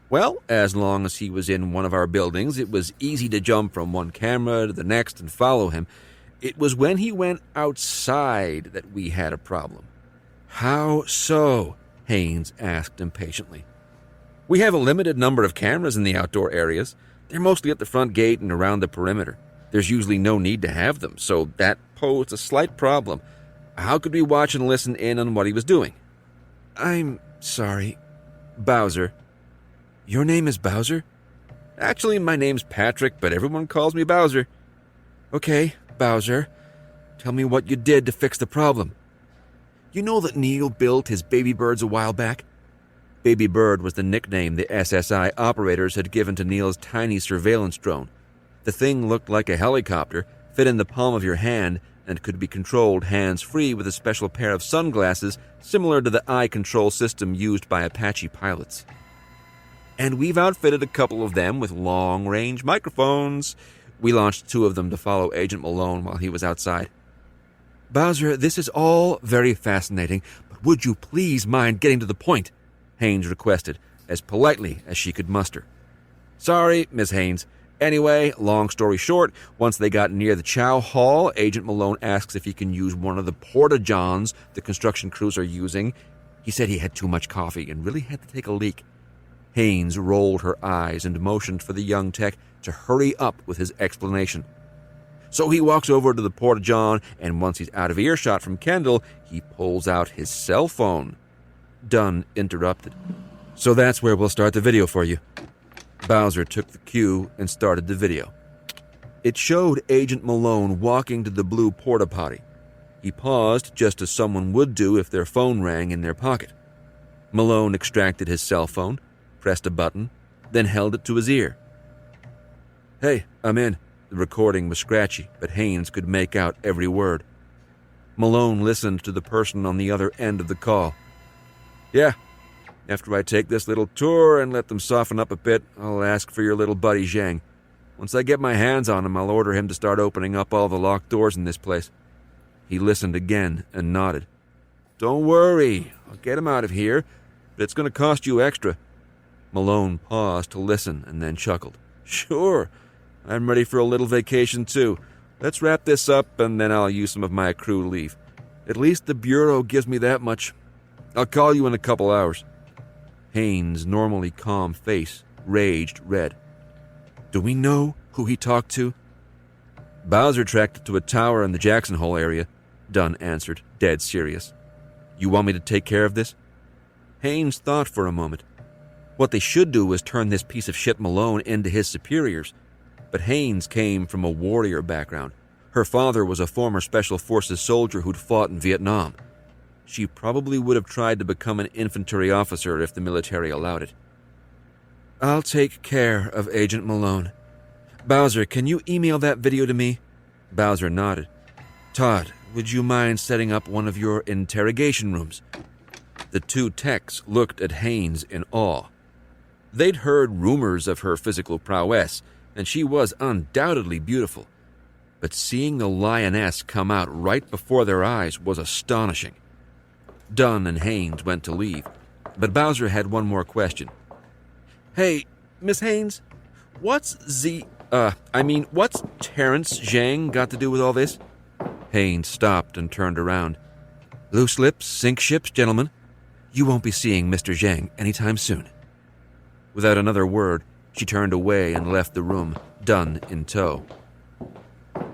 Well, as long as he was in one of our buildings, it was easy to jump from one camera to the next and follow him. It was when he went outside that we had a problem. How so? Haynes asked impatiently. We have a limited number of cameras in the outdoor areas. They're mostly at the front gate and around the perimeter. There's usually no need to have them, so that posed a slight problem. How could we watch and listen in on what he was doing? I'm sorry. Bowser. Your name is Bowser? Actually, my name's Patrick, but everyone calls me Bowser. Okay, Bowser. Tell me what you did to fix the problem. You know that Neil built his baby birds a while back? Baby Bird was the nickname the SSI operators had given to Neil's tiny surveillance drone. The thing looked like a helicopter, fit in the palm of your hand, and could be controlled hands-free with a special pair of sunglasses similar to the eye control system used by Apache pilots. And we've outfitted a couple of them with long-range microphones. We launched 2 of them to follow Agent Malone while he was outside. Bowser, this is all very fascinating, but would you please mind getting to the point? Haynes requested, as politely as she could muster. Sorry, Miss Haynes. Anyway, long story short, once they got near the chow hall, Agent Malone asks if he can use one of the porta-johns the construction crews are using. He said he had too much coffee and really had to take a leak. Haynes rolled her eyes and motioned for the young tech to hurry up with his explanation. So he walks over to the porta-john, and once he's out of earshot from Kendall, he pulls out his cell phone. Dunn interrupted. So that's where we'll start the video for you. Bowser took the cue and started the video. It showed Agent Malone walking to the blue porta-potty. He paused just as someone would do if their phone rang in their pocket. Malone extracted his cell phone, pressed a button, then held it to his ear. Hey, I'm in. The recording was scratchy, but Haynes could make out every word. Malone listened to the person on the other end of the call. Yeah, after I take this little tour and let them soften up a bit, I'll ask for your little buddy Zhang. Once I get my hands on him, I'll order him to start opening up all the locked doors in this place. He listened again and nodded. Don't worry, I'll get him out of here, but it's going to cost you extra. Malone paused to listen and then chuckled. Sure, I'm ready for a little vacation too. Let's wrap this up and then I'll use some of my accrued leave. At least the Bureau gives me that much. I'll call you in a couple hours. Haynes' normally calm face raged red. Do we know who he talked to? Bowser tracked it to a tower in the Jackson Hole area, Dunn answered, dead serious. You want me to take care of this? Haynes thought for a moment. What they should do was turn this piece of shit Malone into his superiors. But Haynes came from a warrior background. Her father was a former Special Forces soldier who'd fought in Vietnam. She probably would have tried to become an infantry officer if the military allowed it. I'll take care of Agent Malone. Bowser, can you email that video to me? Bowser nodded. Todd, would you mind setting up one of your interrogation rooms? The 2 techs looked at Haynes in awe. They'd heard rumors of her physical prowess, and she was undoubtedly beautiful. But seeing the lioness come out right before their eyes was astonishing. Dunn and Haynes went to leave, but Bowser had one more question. Hey, Miss Haynes, what's Terrence Zhang got to do with all this? Haynes stopped and turned around. Loose lips sink ships, gentlemen. You won't be seeing Mr. Zhang anytime soon. Without another word, she turned away and left the room, Dunn in tow.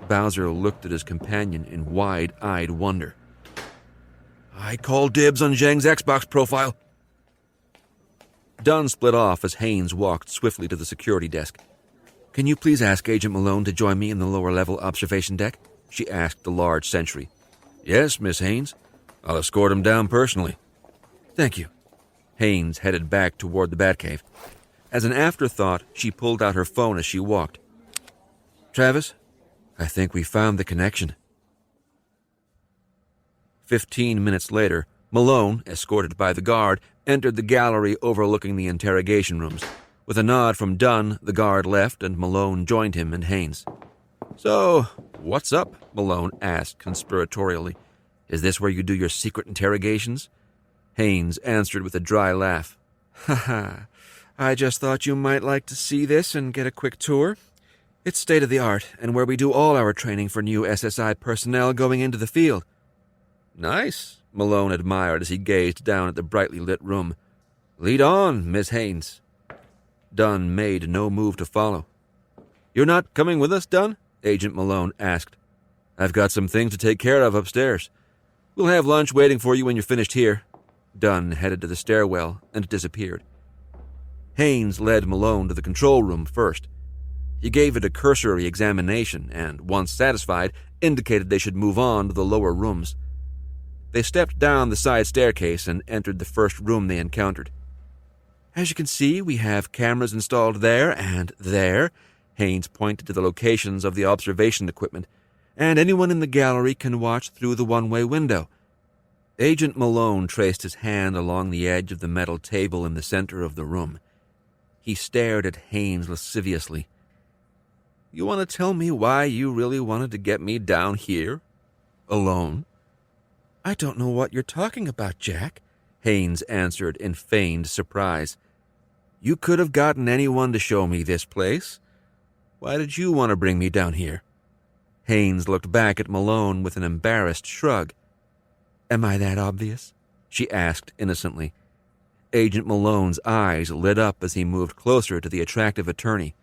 Bowser looked at his companion in wide-eyed wonder. I call dibs on Zhang's Xbox profile. Dunn split off as Haynes walked swiftly to the security desk. Can you please ask Agent Malone to join me in the lower-level observation deck? She asked the large sentry. Yes, Miss Haynes. I'll escort him down personally. Thank you. Haynes headed back toward the Batcave. As an afterthought, she pulled out her phone as she walked. Travis, I think we found the connection." 15 minutes later, Malone, escorted by the guard, entered the gallery overlooking the interrogation rooms. With a nod from Dunn, the guard left and Malone joined him and Haynes. "So, what's up?" Malone asked conspiratorially. "Is this where you do your secret interrogations?" Haynes answered with a dry laugh. "Ha, I just thought you might like to see this and get a quick tour. It's state-of-the-art and where we do all our training for new SSI personnel going into the field." "Nice," Malone admired as he gazed down at the brightly lit room. "Lead on, Miss Haynes." Dunn made no move to follow. "You're not coming with us, Dunn?" Agent Malone asked. "I've got some things to take care of upstairs. We'll have lunch waiting for you when you're finished here." Dunn headed to the stairwell and disappeared. Haynes led Malone to the control room first. He gave it a cursory examination and, once satisfied, indicated they should move on to the lower rooms. They stepped down the side staircase and entered the first room they encountered. "As you can see, we have cameras installed there and there." Haynes pointed to the locations of the observation equipment, "and anyone in the gallery can watch through the one-way window." Agent Malone traced his hand along the edge of the metal table in the center of the room. He stared at Haynes lasciviously. "You want to tell me why you really wanted to get me down here? Alone?" "I don't know what you're talking about, Jack," Haynes answered in feigned surprise. "You could have gotten anyone to show me this place. Why did you want to bring me down here?" Haynes looked back at Malone with an embarrassed shrug. "Am I that obvious?" she asked innocently. Agent Malone's eyes lit up as he moved closer to the attractive attorney.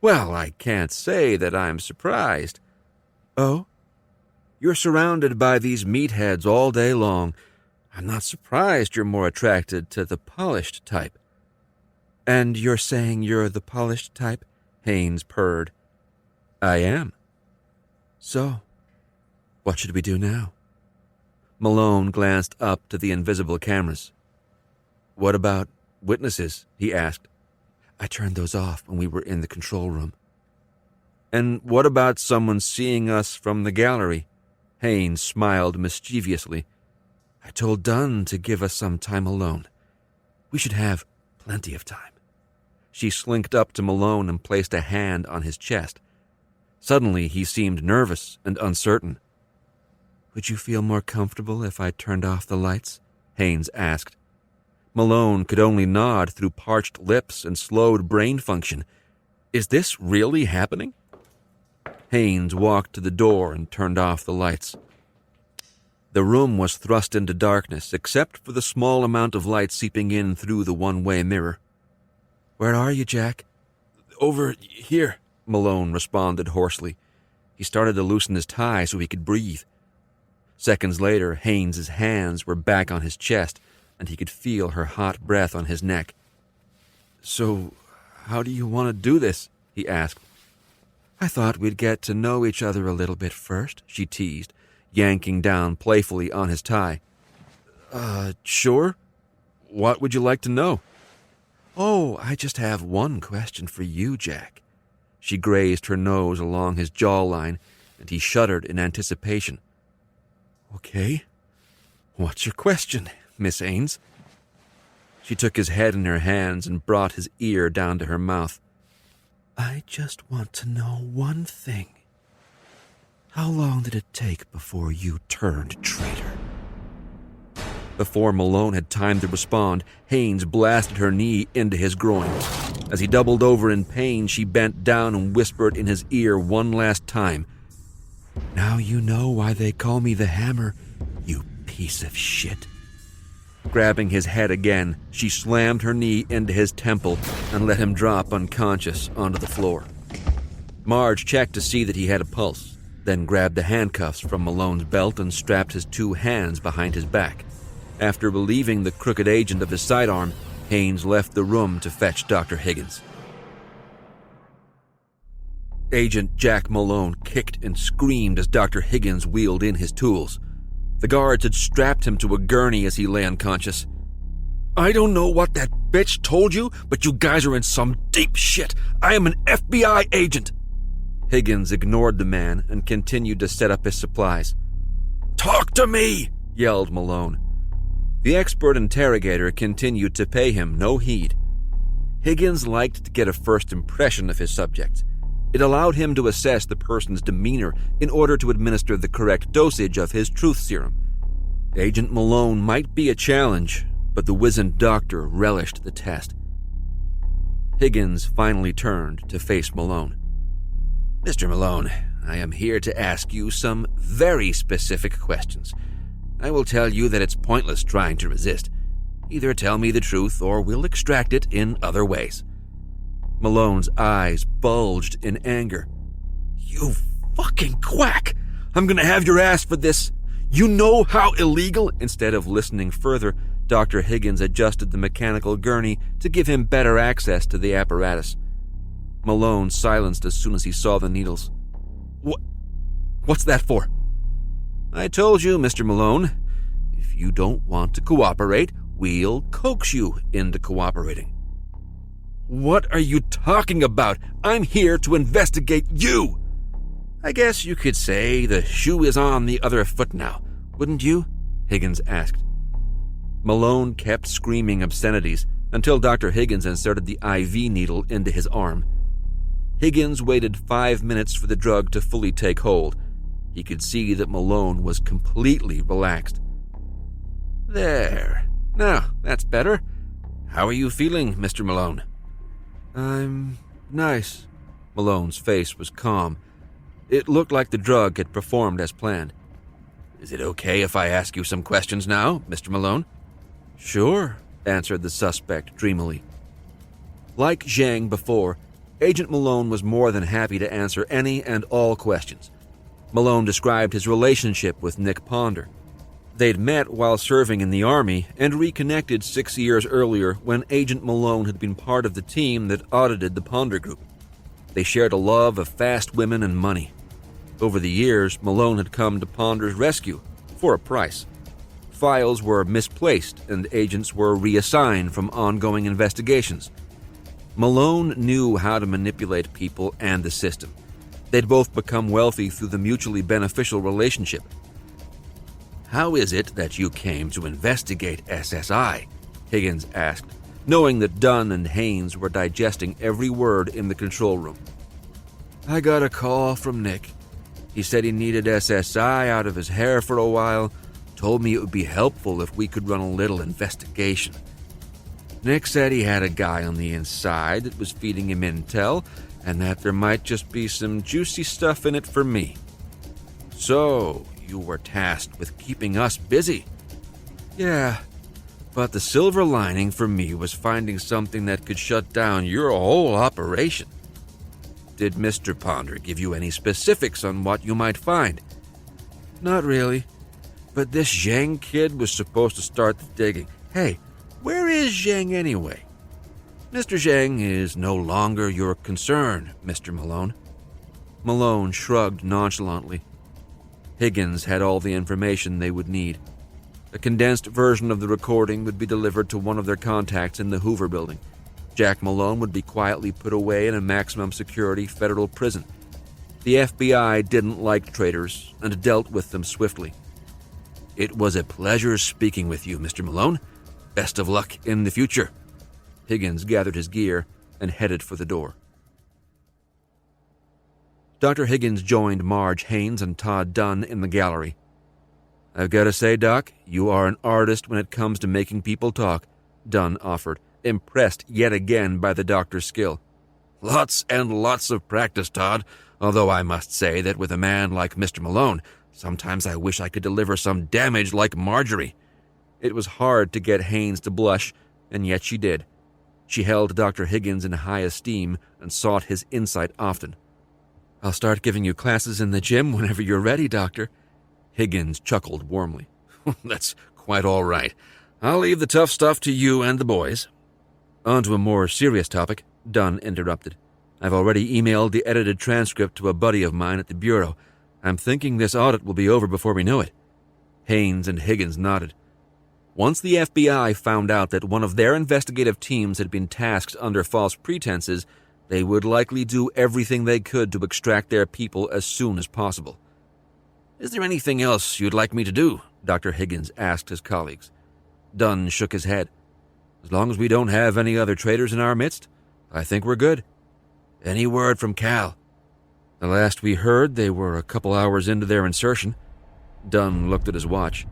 "Well, I can't say that I'm surprised." "Oh? You're surrounded by these meatheads all day long. I'm not surprised you're more attracted to the polished type." "And you're saying you're the polished type?" Haynes purred. "I am." "So, what should we do now?" Malone glanced up to the invisible cameras. "What about witnesses?" he asked. "I turned those off when we were in the control room." "And what about someone seeing us from the gallery?" Haynes smiled mischievously. "I told Dunn to give us some time alone. We should have plenty of time." She slinked up to Malone and placed a hand on his chest. Suddenly, he seemed nervous and uncertain. "Would you feel more comfortable if I turned off the lights?" Haynes asked. Malone could only nod through parched lips and slowed brain function. "Is this really happening?" Haynes walked to the door and turned off the lights. The room was thrust into darkness except for the small amount of light seeping in through the one-way mirror. "Where are you, Jack?" "Over here," Malone responded hoarsely. He started to loosen his tie so he could breathe. Seconds later, Haynes's hands were back on his chest, and he could feel her hot breath on his neck. "So, how do you want to do this?" he asked. "I thought we'd get to know each other a little bit first," she teased, yanking down playfully on his tie. Sure. What would you like to know?" "Oh, I just have one question for you, Jack." She grazed her nose along his jawline, and he shuddered in anticipation. "Okay. What's your question, Miss Haynes?" She took his head in her hands and brought his ear down to her mouth. "I just want to know one thing. How long did it take before you turned traitor?" Before Malone had time to respond, Haynes blasted her knee into his groin. As he doubled over in pain, she bent down and whispered in his ear one last time. "Now you know why they call me the Hammer, you piece of shit." Grabbing his head again, she slammed her knee into his temple and let him drop unconscious onto the floor. Marge checked to see that he had a pulse, then grabbed the handcuffs from Malone's belt and strapped his two hands behind his back. After relieving the crooked agent of his sidearm, Haynes left the room to fetch Dr. Higgins. Agent Jack Malone kicked and screamed as Dr. Higgins wheeled in his tools. The guards had strapped him to a gurney as he lay unconscious. "I don't know what that bitch told you, but you guys are in some deep shit. I am an FBI agent." Higgins ignored the man and continued to set up his supplies. "Talk to me!" yelled Malone. The expert interrogator continued to pay him no heed. Higgins liked to get a first impression of his subjects. It allowed him to assess the person's demeanor in order to administer the correct dosage of his truth serum. Agent Malone might be a challenge, but the wizened doctor relished the test. Higgins finally turned to face Malone. "Mr. Malone, I am here to ask you some very specific questions. I will tell you that it's pointless trying to resist. Either tell me the truth or we'll extract it in other ways." Malone's eyes bulged in anger. "You fucking quack! I'm gonna have your ass for this! You know how illegal—" Instead of listening further, Dr. Higgins adjusted the mechanical gurney to give him better access to the apparatus. Malone silenced as soon as he saw the needles. What's that for?" "I told you, Mr. Malone. If you don't want to cooperate, we'll coax you into cooperating." "What are you talking about? I'm here to investigate you!" "I guess you could say the shoe is on the other foot now, wouldn't you?" Higgins asked. Malone kept screaming obscenities until Dr. Higgins inserted the IV needle into his arm. Higgins waited 5 minutes for the drug to fully take hold. He could see that Malone was completely relaxed. "There. Now, that's better. How are you feeling, Mr. Malone?" "I'm nice." Malone's face was calm. It looked like the drug had performed as planned. "Is it okay if I ask you some questions now, Mr. Malone?" "Sure," answered the suspect dreamily. Like Zhang before, Agent Malone was more than happy to answer any and all questions. Malone described his relationship with Nick Ponder. They'd met while serving in the Army and reconnected 6 years earlier when Agent Malone had been part of the team that audited the Ponder Group. They shared a love of fast women and money. Over the years, Malone had come to Ponder's rescue for a price. Files were misplaced and agents were reassigned from ongoing investigations. Malone knew how to manipulate people and the system. They'd both become wealthy through the mutually beneficial relationship. "How is it that you came to investigate SSI?" Higgins asked, knowing that Dunn and Haynes were digesting every word in the control room. "I got a call from Nick. He said he needed SSI out of his hair for a while, told me it would be helpful if we could run a little investigation. Nick said he had a guy on the inside that was feeding him intel, and that there might just be some juicy stuff in it for me. So, you were tasked with keeping us busy." "Yeah, but the silver lining for me was finding something that could shut down your whole operation." "Did Mr. Ponder give you any specifics on what you might find?" "Not really, but this Zhang kid was supposed to start the digging. Hey, where is Zhang anyway?" "Mr. Zhang is no longer your concern, Mr. Malone." Malone shrugged nonchalantly. Higgins had all the information they would need. A condensed version of the recording would be delivered to one of their contacts in the Hoover building. Jack Malone would be quietly put away in a maximum security federal prison. The FBI didn't like traitors and dealt with them swiftly. "It was a pleasure speaking with you, Mr. Malone. Best of luck in the future." Higgins gathered his gear and headed for the door. Dr. Higgins joined Marge Haynes and Todd Dunn in the gallery. "I've got to say, Doc, you are an artist when it comes to making people talk," Dunn offered, impressed yet again by the doctor's skill. "Lots and lots of practice, Todd, although I must say that with a man like Mr. Malone, sometimes I wish I could deliver some damage like Marjorie." It was hard to get Haynes to blush, and yet she did. She held Dr. Higgins in high esteem and sought his insight often. "I'll start giving you classes in the gym whenever you're ready, Doctor." Higgins chuckled warmly. "That's quite all right. I'll leave the tough stuff to you and the boys." "On to a more serious topic," Dunn interrupted. "I've already emailed the edited transcript to a buddy of mine at the Bureau. I'm thinking this audit will be over before we know it." Haynes and Higgins nodded. Once the FBI found out that one of their investigative teams had been tasked under false pretenses, They would likely do everything they could to extract their people as soon as possible. "Is there anything else you'd like me to do?" Dr. Higgins asked his colleagues. Dunn shook his head. "As long as we don't have any other traitors in our midst, I think we're good." "Any word from Cal?" "The last we heard, they were a couple hours into their insertion." Dunn looked at his watch.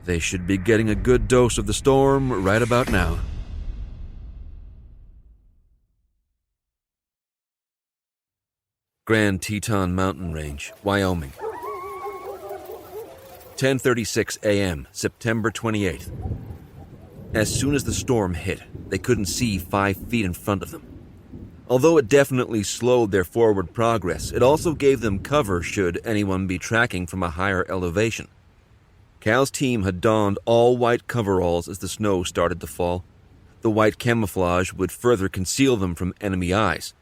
"They should be getting a good dose of the storm right about now." Grand Teton Mountain Range, Wyoming. 10:36 a.m., September 28th. As soon as the storm hit, they couldn't see 5 feet in front of them. Although it definitely slowed their forward progress, it also gave them cover should anyone be tracking from a higher elevation. Cal's team had donned all white coveralls as the snow started to fall. The white camouflage would further conceal them from enemy eyes.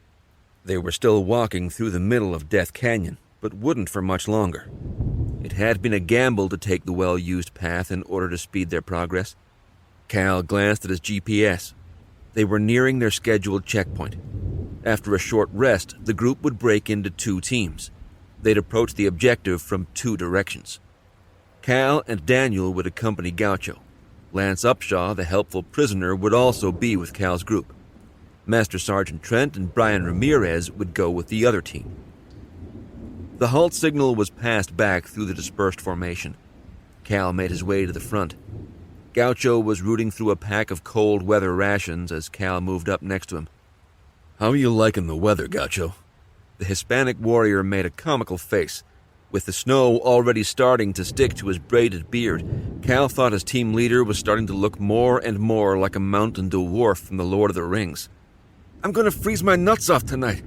They were still walking through the middle of Death Canyon, but wouldn't for much longer. It had been a gamble to take the well-used path in order to speed their progress. Cal glanced at his GPS. They were nearing their scheduled checkpoint. After a short rest, the group would break into 2 teams. They'd approach the objective from 2 directions. Cal and Daniel would accompany Gaucho. Lance Upshaw, the helpful prisoner, would also be with Cal's group. Master Sergeant Trent and Brian Ramirez would go with the other team. The halt signal was passed back through the dispersed formation. Cal made his way to the front. Gaucho was rooting through a pack of cold weather rations as Cal moved up next to him. "How are you liking the weather, Gaucho?" The Hispanic warrior made a comical face. With the snow already starting to stick to his braided beard, Cal thought his team leader was starting to look more and more like a mountain dwarf from the Lord of the Rings. "I'm going to freeze my nuts off tonight."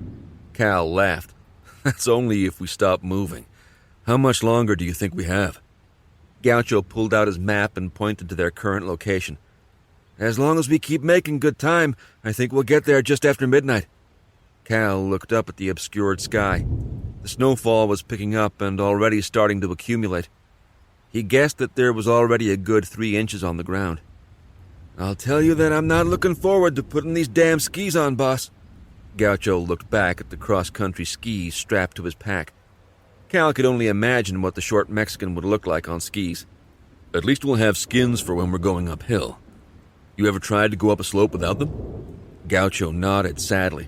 Cal laughed. "That's only if we stop moving. How much longer do you think we have?" Gaucho pulled out his map and pointed to their current location. "As long as we keep making good time, I think we'll get there just after midnight." Cal looked up at the obscured sky. The snowfall was picking up and already starting to accumulate. He guessed that there was already a good 3 inches on the ground. "I'll tell you that I'm not looking forward to putting these damn skis on, boss." Gaucho looked back at the cross-country skis strapped to his pack. Cal could only imagine what the short Mexican would look like on skis. "At least we'll have skins for when we're going uphill. You ever tried to go up a slope without them?" Gaucho nodded sadly.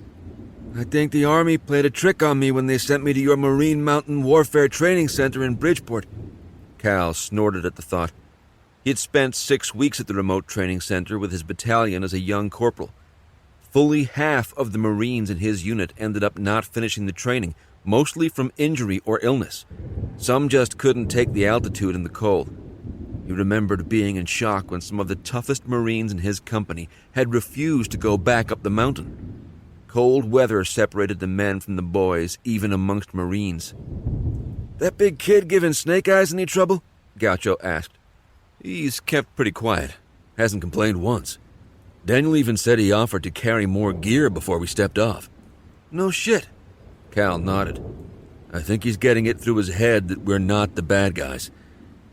"I think the Army played a trick on me when they sent me to your Marine Mountain Warfare Training Center in Bridgeport." Cal snorted at the thought. He had spent 6 weeks at the remote training center with his battalion as a young corporal. Fully half of the Marines in his unit ended up not finishing the training, mostly from injury or illness. Some just couldn't take the altitude and the cold. He remembered being in shock when some of the toughest Marines in his company had refused to go back up the mountain. Cold weather separated the men from the boys, even amongst Marines. "That big kid giving Snake Eyes any trouble?" Gaucho asked. "He's kept pretty quiet. Hasn't complained once. Daniel even said he offered to carry more gear before we stepped off." "No shit." Cal nodded. "I think he's getting it through his head that we're not the bad guys.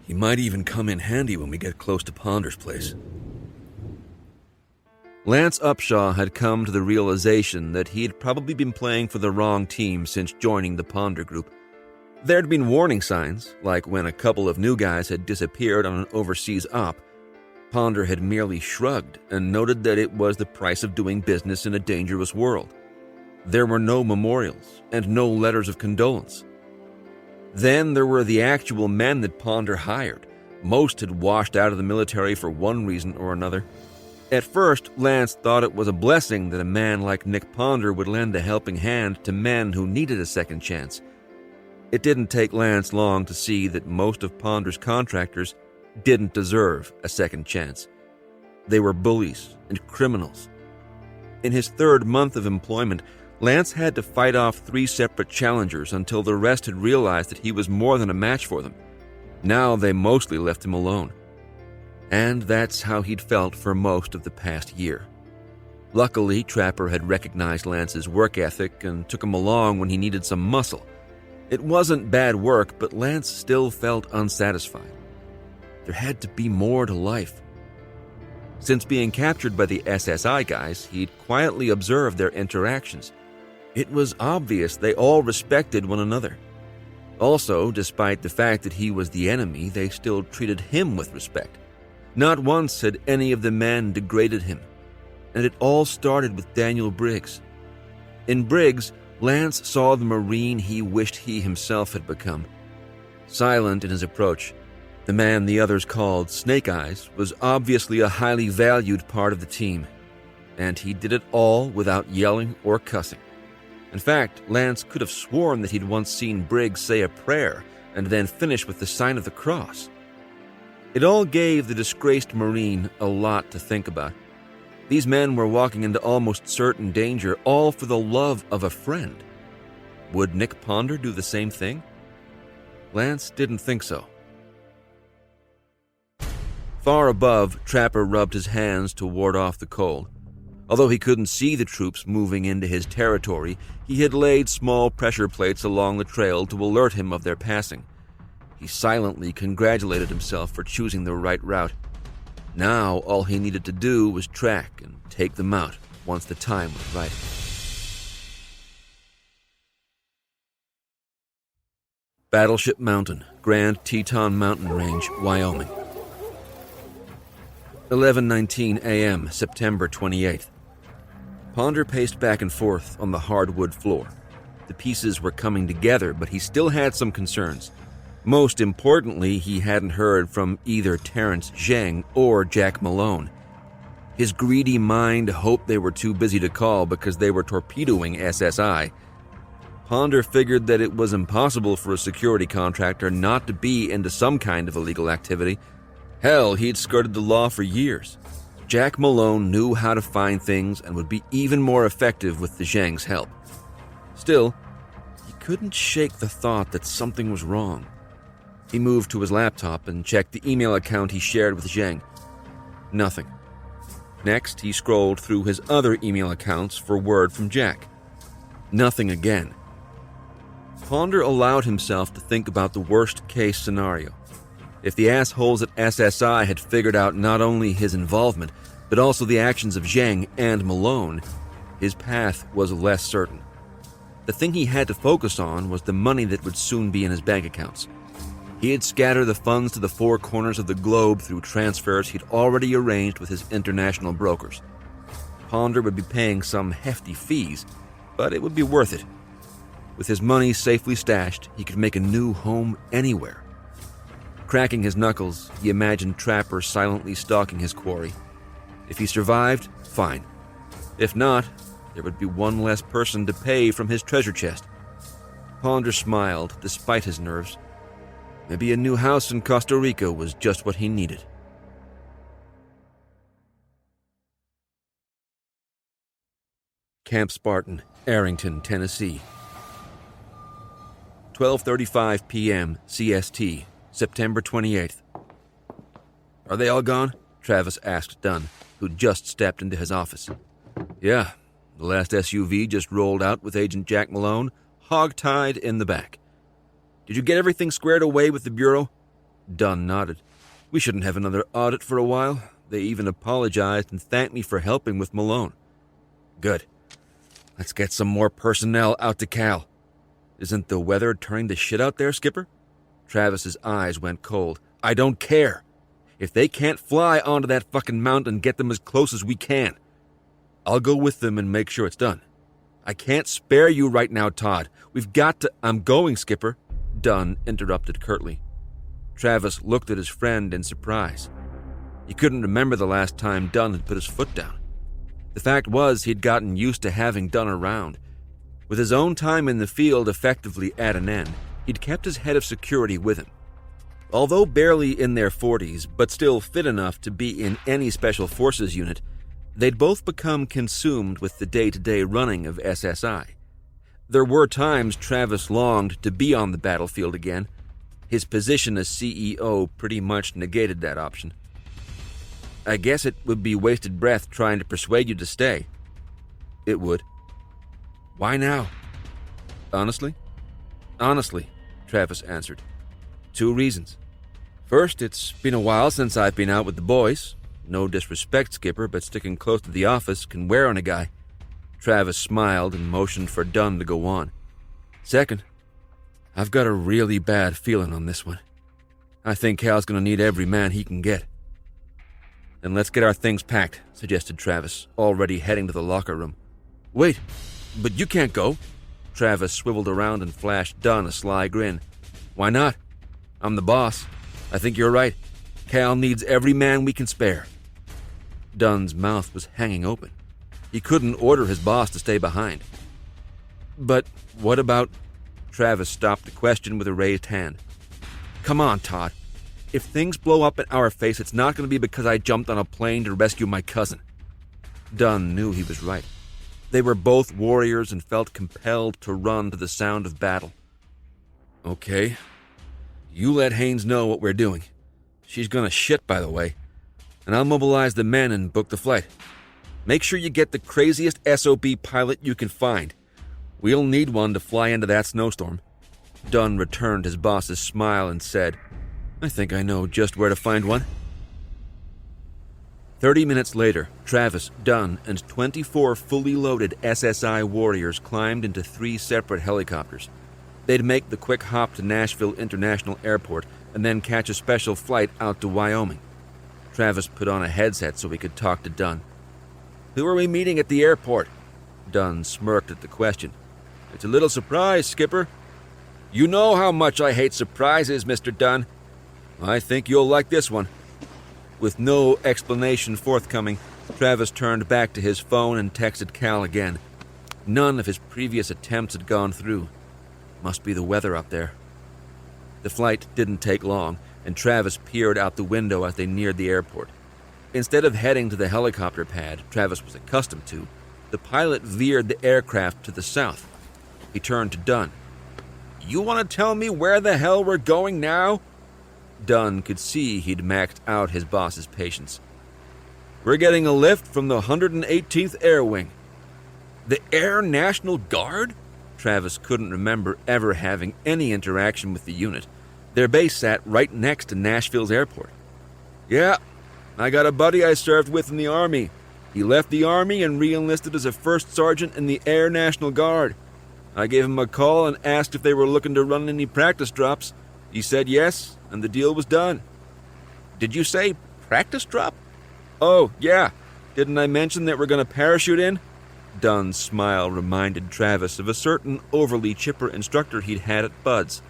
He might even come in handy when we get close to Ponder's place." Lance Upshaw had come to the realization that he had probably been playing for the wrong team since joining the Ponder group. There had been warning signs, like when a couple of new guys had disappeared on an overseas op. Ponder had merely shrugged and noted that it was the price of doing business in a dangerous world. There were no memorials and no letters of condolence. Then there were the actual men that Ponder hired. Most had washed out of the military for one reason or another. At first, Lance thought it was a blessing that a man like Nick Ponder would lend a helping hand to men who needed a second chance. It didn't take Lance long to see that most of Ponder's contractors didn't deserve a second chance. They were bullies and criminals. In his 3rd month of employment, Lance had to fight off 3 separate challengers until the rest had realized that he was more than a match for them. Now they mostly left him alone. And that's how he'd felt for most of the past year. Luckily, Trapper had recognized Lance's work ethic and took him along when he needed some muscle. It wasn't bad work, but Lance still felt unsatisfied. There had to be more to life. Since being captured by the SSI guys, he'd quietly observed their interactions. It was obvious they all respected one another. Also, despite the fact that he was the enemy, they still treated him with respect. Not once had any of the men degraded him. And it all started with Daniel Briggs. In Briggs, Lance saw the Marine he wished he himself had become. Silent in his approach, the man the others called Snake Eyes was obviously a highly valued part of the team, and he did it all without yelling or cussing. In fact, Lance could have sworn that he'd once seen Briggs say a prayer and then finish with the sign of the cross. It all gave the disgraced Marine a lot to think about. These men were walking into almost certain danger, all for the love of a friend. Would Nick Ponder do the same thing? Lance didn't think so. Far above, Trapper rubbed his hands to ward off the cold. Although he couldn't see the troops moving into his territory, he had laid small pressure plates along the trail to alert him of their passing. He silently congratulated himself for choosing the right route. Now all he needed to do was track and take them out once the time was right. Battleship Mountain, Grand Teton Mountain Range, Wyoming. 11:19 a.m., September 28th. Ponder paced back and forth on the hardwood floor. The pieces were coming together, but he still had some concerns. Most importantly, he hadn't heard from either Terrence Zhang or Jack Malone. His greedy mind hoped they were too busy to call because they were torpedoing SSI. Ponder figured that it was impossible for a security contractor not to be into some kind of illegal activity. Hell, he'd skirted the law for years. Jack Malone knew how to find things and would be even more effective with the Zhang's help. Still, he couldn't shake the thought that something was wrong. He moved to his laptop and checked the email account he shared with Zhang. Nothing. Next, he scrolled through his other email accounts for word from Jack. Nothing again. Ponder allowed himself to think about the worst-case scenario. If the assholes at SSI had figured out not only his involvement, but also the actions of Zhang and Malone, his path was less certain. The thing he had to focus on was the money that would soon be in his bank accounts. He'd scatter the funds to the four corners of the globe through transfers he'd already arranged with his international brokers. Ponder would be paying some hefty fees, but it would be worth it. With his money safely stashed, he could make a new home anywhere. Cracking his knuckles, he imagined Trapper silently stalking his quarry. If he survived, fine. If not, there would be one less person to pay from his treasure chest. Ponder smiled, despite his nerves. Maybe a new house in Costa Rica was just what he needed. Camp Spartan, Arrington, Tennessee. 12:35 p.m. CST, September 28th. "Are they all gone?" Travis asked Dunn, who'd just stepped into his office. "Yeah, the last SUV just rolled out with Agent Jack Malone, hog-tied in the back." "Did you get everything squared away with the Bureau?" Dunn nodded. "We shouldn't have another audit for a while. They even apologized and thanked me for helping with Malone." "Good. Let's get some more personnel out to Cal. Isn't the weather turning to shit out there, Skipper?" Travis's eyes went cold. "I don't care. If they can't fly onto that fucking mountain, get them as close as we can. I'll go with them and make sure it's done." "I can't spare you right now, Todd. We've got to—" "I'm going, Skipper," Dunn interrupted curtly. Travis looked at his friend in surprise. He couldn't remember the last time Dunn had put his foot down. The fact was, he'd gotten used to having Dunn around. With his own time in the field effectively at an end, he'd kept his head of security with him. Although barely in their 40s, but still fit enough to be in any special forces unit, they'd both become consumed with the day-to-day running of SSI. There were times Travis longed to be on the battlefield again. His position as CEO pretty much negated that option. "I guess it would be wasted breath trying to persuade you to stay." "It would." "Why now?" Honestly, Travis answered. 2 reasons. First, it's been a while since I've been out with the boys. No disrespect, Skipper, but sticking close to the office can wear on a guy. Travis smiled and motioned for Dunn to go on. "Second, I've got a really bad feeling on this one. I think Cal's going to need every man he can get." "Then let's get our things packed," suggested Travis, already heading to the locker room. "Wait, but you can't go." Travis swiveled around and flashed Dunn a sly grin. "Why not? I'm the boss. I think you're right. Cal needs every man we can spare." Dunn's mouth was hanging open. He couldn't order his boss to stay behind. "But what about—" Travis stopped the question with a raised hand. "Come on, Todd. If things blow up in our face, it's not going to be because I jumped on a plane to rescue my cousin." Dunn knew he was right. They were both warriors and felt compelled to run to the sound of battle. "Okay. You let Haynes know what we're doing. She's gonna shit, by the way. And I'll mobilize the men and book the flight. Make sure you get the craziest SOB pilot you can find. We'll need one to fly into that snowstorm." Dunn returned his boss's smile and said, "I think I know just where to find one." 30 minutes later, Travis, Dunn, and 24 fully loaded SSI warriors climbed into 3 separate helicopters. They'd make the quick hop to Nashville International Airport and then catch a special flight out to Wyoming. Travis put on a headset so he could talk to Dunn. "Who are we meeting at the airport?" Dunn smirked at the question. "It's a little surprise, Skipper." "You know how much I hate surprises, Mr. Dunn." "I think you'll like this one." With no explanation forthcoming, Travis turned back to his phone and texted Cal again. None of his previous attempts had gone through. Must be the weather up there. The flight didn't take long, and Travis peered out the window as they neared the airport. Instead of heading to the helicopter pad Travis was accustomed to, the pilot veered the aircraft to the south. He turned to Dunn. "You want to tell me where the hell we're going now?" Dunn could see he'd maxed out his boss's patience. "We're getting a lift from the 118th Air Wing." "The Air National Guard?" Travis couldn't remember ever having any interaction with the unit. Their base sat right next to Nashville's airport. "Yeah, I got a buddy I served with in the Army. He left the Army and re-enlisted as a first sergeant in the Air National Guard. I gave him a call and asked if they were looking to run any practice drops. He said yes, and the deal was done." "Did you say practice drop?" "Oh, yeah. Didn't I mention that we're going to parachute in?" Dunn's smile reminded Travis of a certain overly chipper instructor he'd had at Bud's.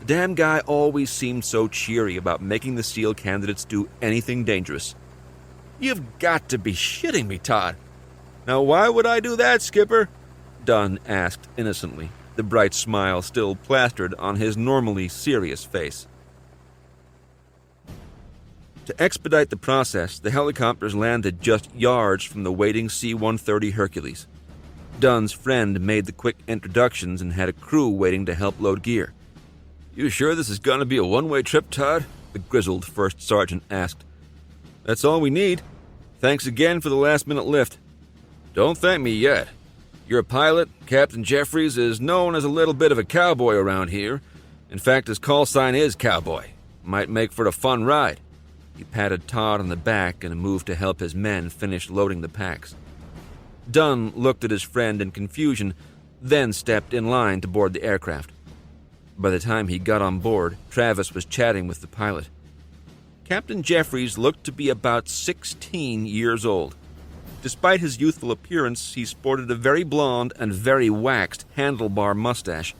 The damn guy always seemed so cheery about making the SEAL candidates do anything dangerous. "You've got to be shitting me, Todd." "Now why would I do that, Skipper?" Dunn asked innocently, the bright smile still plastered on his normally serious face. To expedite the process, the helicopters landed just yards from the waiting C-130 Hercules. Dunn's friend made the quick introductions and had a crew waiting to help load gear. "You sure this is going to be a one-way trip, Todd?" the grizzled first sergeant asked. "That's all we need. Thanks again for the last-minute lift." "Don't thank me yet. Your pilot, Captain Jeffries, is known as a little bit of a cowboy around here. In fact, his call sign is Cowboy. Might make for a fun ride." He patted Todd on the back and moved to help his men finish loading the packs. Dunn looked at his friend in confusion, then stepped in line to board the aircraft. By the time he got on board, Travis was chatting with the pilot. Captain Jeffries looked to be about 16 years old. Despite his youthful appearance, he sported a very blonde and very waxed handlebar mustache.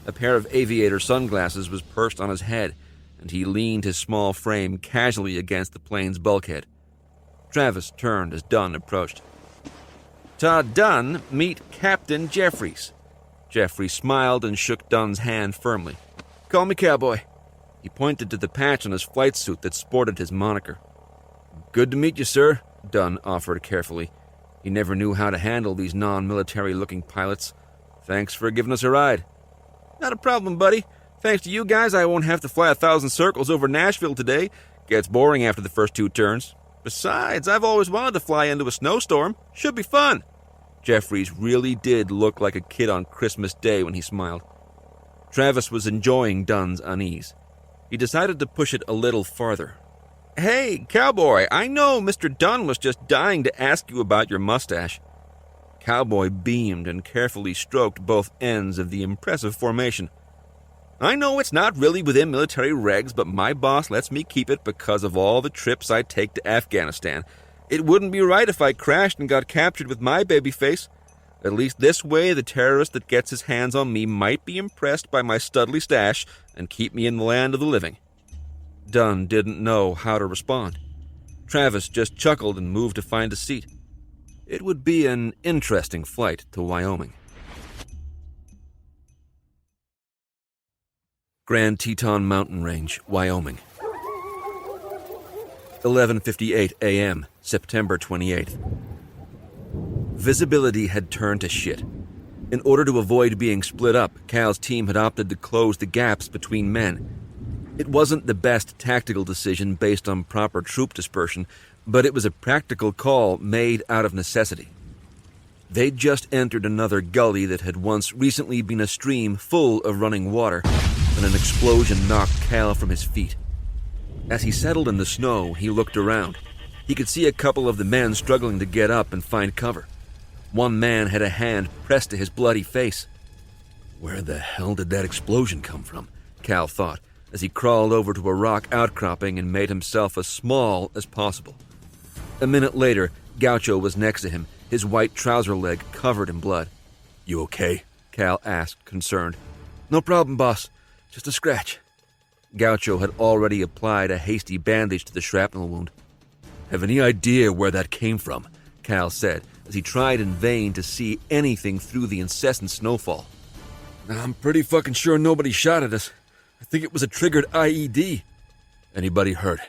A pair of aviator sunglasses was perched on his head, and he leaned his small frame casually against the plane's bulkhead. Travis turned as Dunn approached. "Todd Dunn, meet Captain Jeffries." Jeffries smiled and shook Dunn's hand firmly. "Call me Cowboy." He pointed to the patch on his flight suit that sported his moniker. "Good to meet you, sir," Dunn offered carefully. He never knew how to handle these non-military-looking pilots. "Thanks for giving us a ride." "Not a problem, buddy. Thanks to you guys, I won't have to fly 1,000 circles over Nashville today. Gets boring after the first 2 turns. Besides, I've always wanted to fly into a snowstorm. Should be fun." Jeffries really did look like a kid on Christmas Day when he smiled. Travis was enjoying Dunn's unease. He decided to push it a little farther. "Hey, Cowboy, I know Mr. Dunn was just dying to ask you about your mustache." Cowboy beamed and carefully stroked both ends of the impressive formation. I know it's not really within military regs, but my boss lets me keep it because of all the trips I take to Afghanistan. It wouldn't be right if I crashed and got captured with my baby face. At least this way, the terrorist that gets his hands on me might be impressed by my studly stash and keep me in the land of the living. Dunn didn't know how to respond. Travis just chuckled and moved to find a seat. It would be an interesting flight to Wyoming. Grand Teton Mountain Range, Wyoming. 11:58 a.m., September 28th. Visibility had turned to shit. In order to avoid being split up, Cal's team had opted to close the gaps between men. It wasn't the best tactical decision based on proper troop dispersion, but it was a practical call made out of necessity. They'd just entered another gully that had once recently been a stream full of running water, and an explosion knocked Cal from his feet. As he settled in the snow, he looked around. He could see a couple of the men struggling to get up and find cover. One man had a hand pressed to his bloody face. Where the hell did that explosion come from? Cal thought, as he crawled over to a rock outcropping and made himself as small as possible. A minute later, Gaucho was next to him, his white trouser leg covered in blood. You okay? Cal asked, concerned. No problem, boss. Just a scratch. Gaucho had already applied a hasty bandage to the shrapnel wound. Have any idea where that came from? Cal said, as he tried in vain to see anything through the incessant snowfall. I'm pretty fucking sure nobody shot at us. I think it was a triggered IED. Anybody hurt?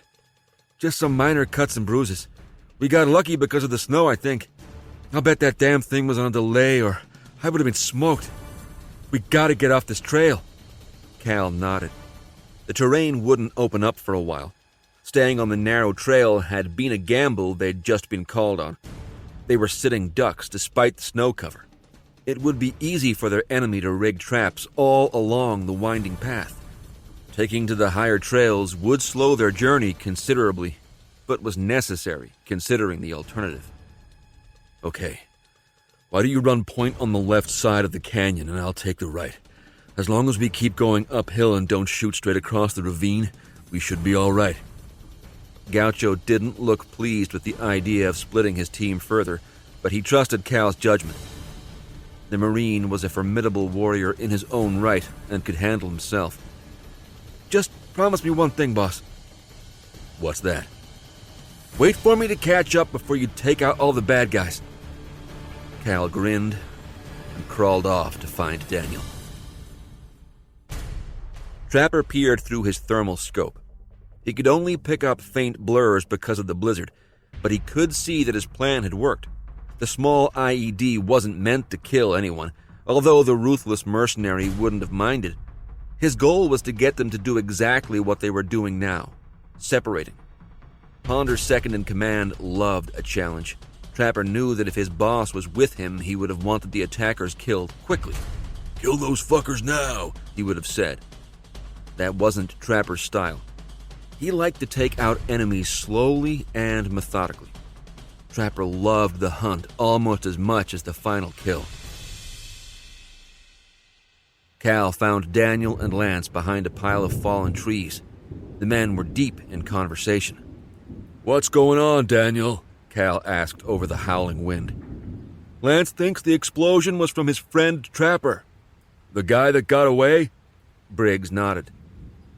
Just some minor cuts and bruises. We got lucky because of the snow, I think. I'll bet that damn thing was on a delay or I would have been smoked. We gotta get off this trail. Cal nodded. The terrain wouldn't open up for a while. Staying on the narrow trail had been a gamble they'd just been called on. They were sitting ducks despite the snow cover. It would be easy for their enemy to rig traps all along the winding path. Taking to the higher trails would slow their journey considerably, but was necessary considering the alternative. Okay. Why don't you run point on the left side of the canyon and I'll take the right. As long as we keep going uphill and don't shoot straight across the ravine, we should be all right. Gaucho didn't look pleased with the idea of splitting his team further, but he trusted Cal's judgment. The Marine was a formidable warrior in his own right and could handle himself. Just promise me one thing, boss. What's that? Wait for me to catch up before you take out all the bad guys. Cal grinned and crawled off to find Daniel. Trapper peered through his thermal scope. He could only pick up faint blurs because of the blizzard, but he could see that his plan had worked. The small IED wasn't meant to kill anyone, although the ruthless mercenary wouldn't have minded. His goal was to get them to do exactly what they were doing now, separating. Ponder's second-in-command loved a challenge. Trapper knew that if his boss was with him, he would have wanted the attackers killed quickly. Kill those fuckers now, he would have said. That wasn't Trapper's style. He liked to take out enemies slowly and methodically. Trapper loved the hunt almost as much as the final kill. Cal found Daniel and Lance behind a pile of fallen trees. The men were deep in conversation. What's going on, Daniel? Cal asked over the howling wind. Lance thinks the explosion was from his friend Trapper. The guy that got away? Briggs nodded.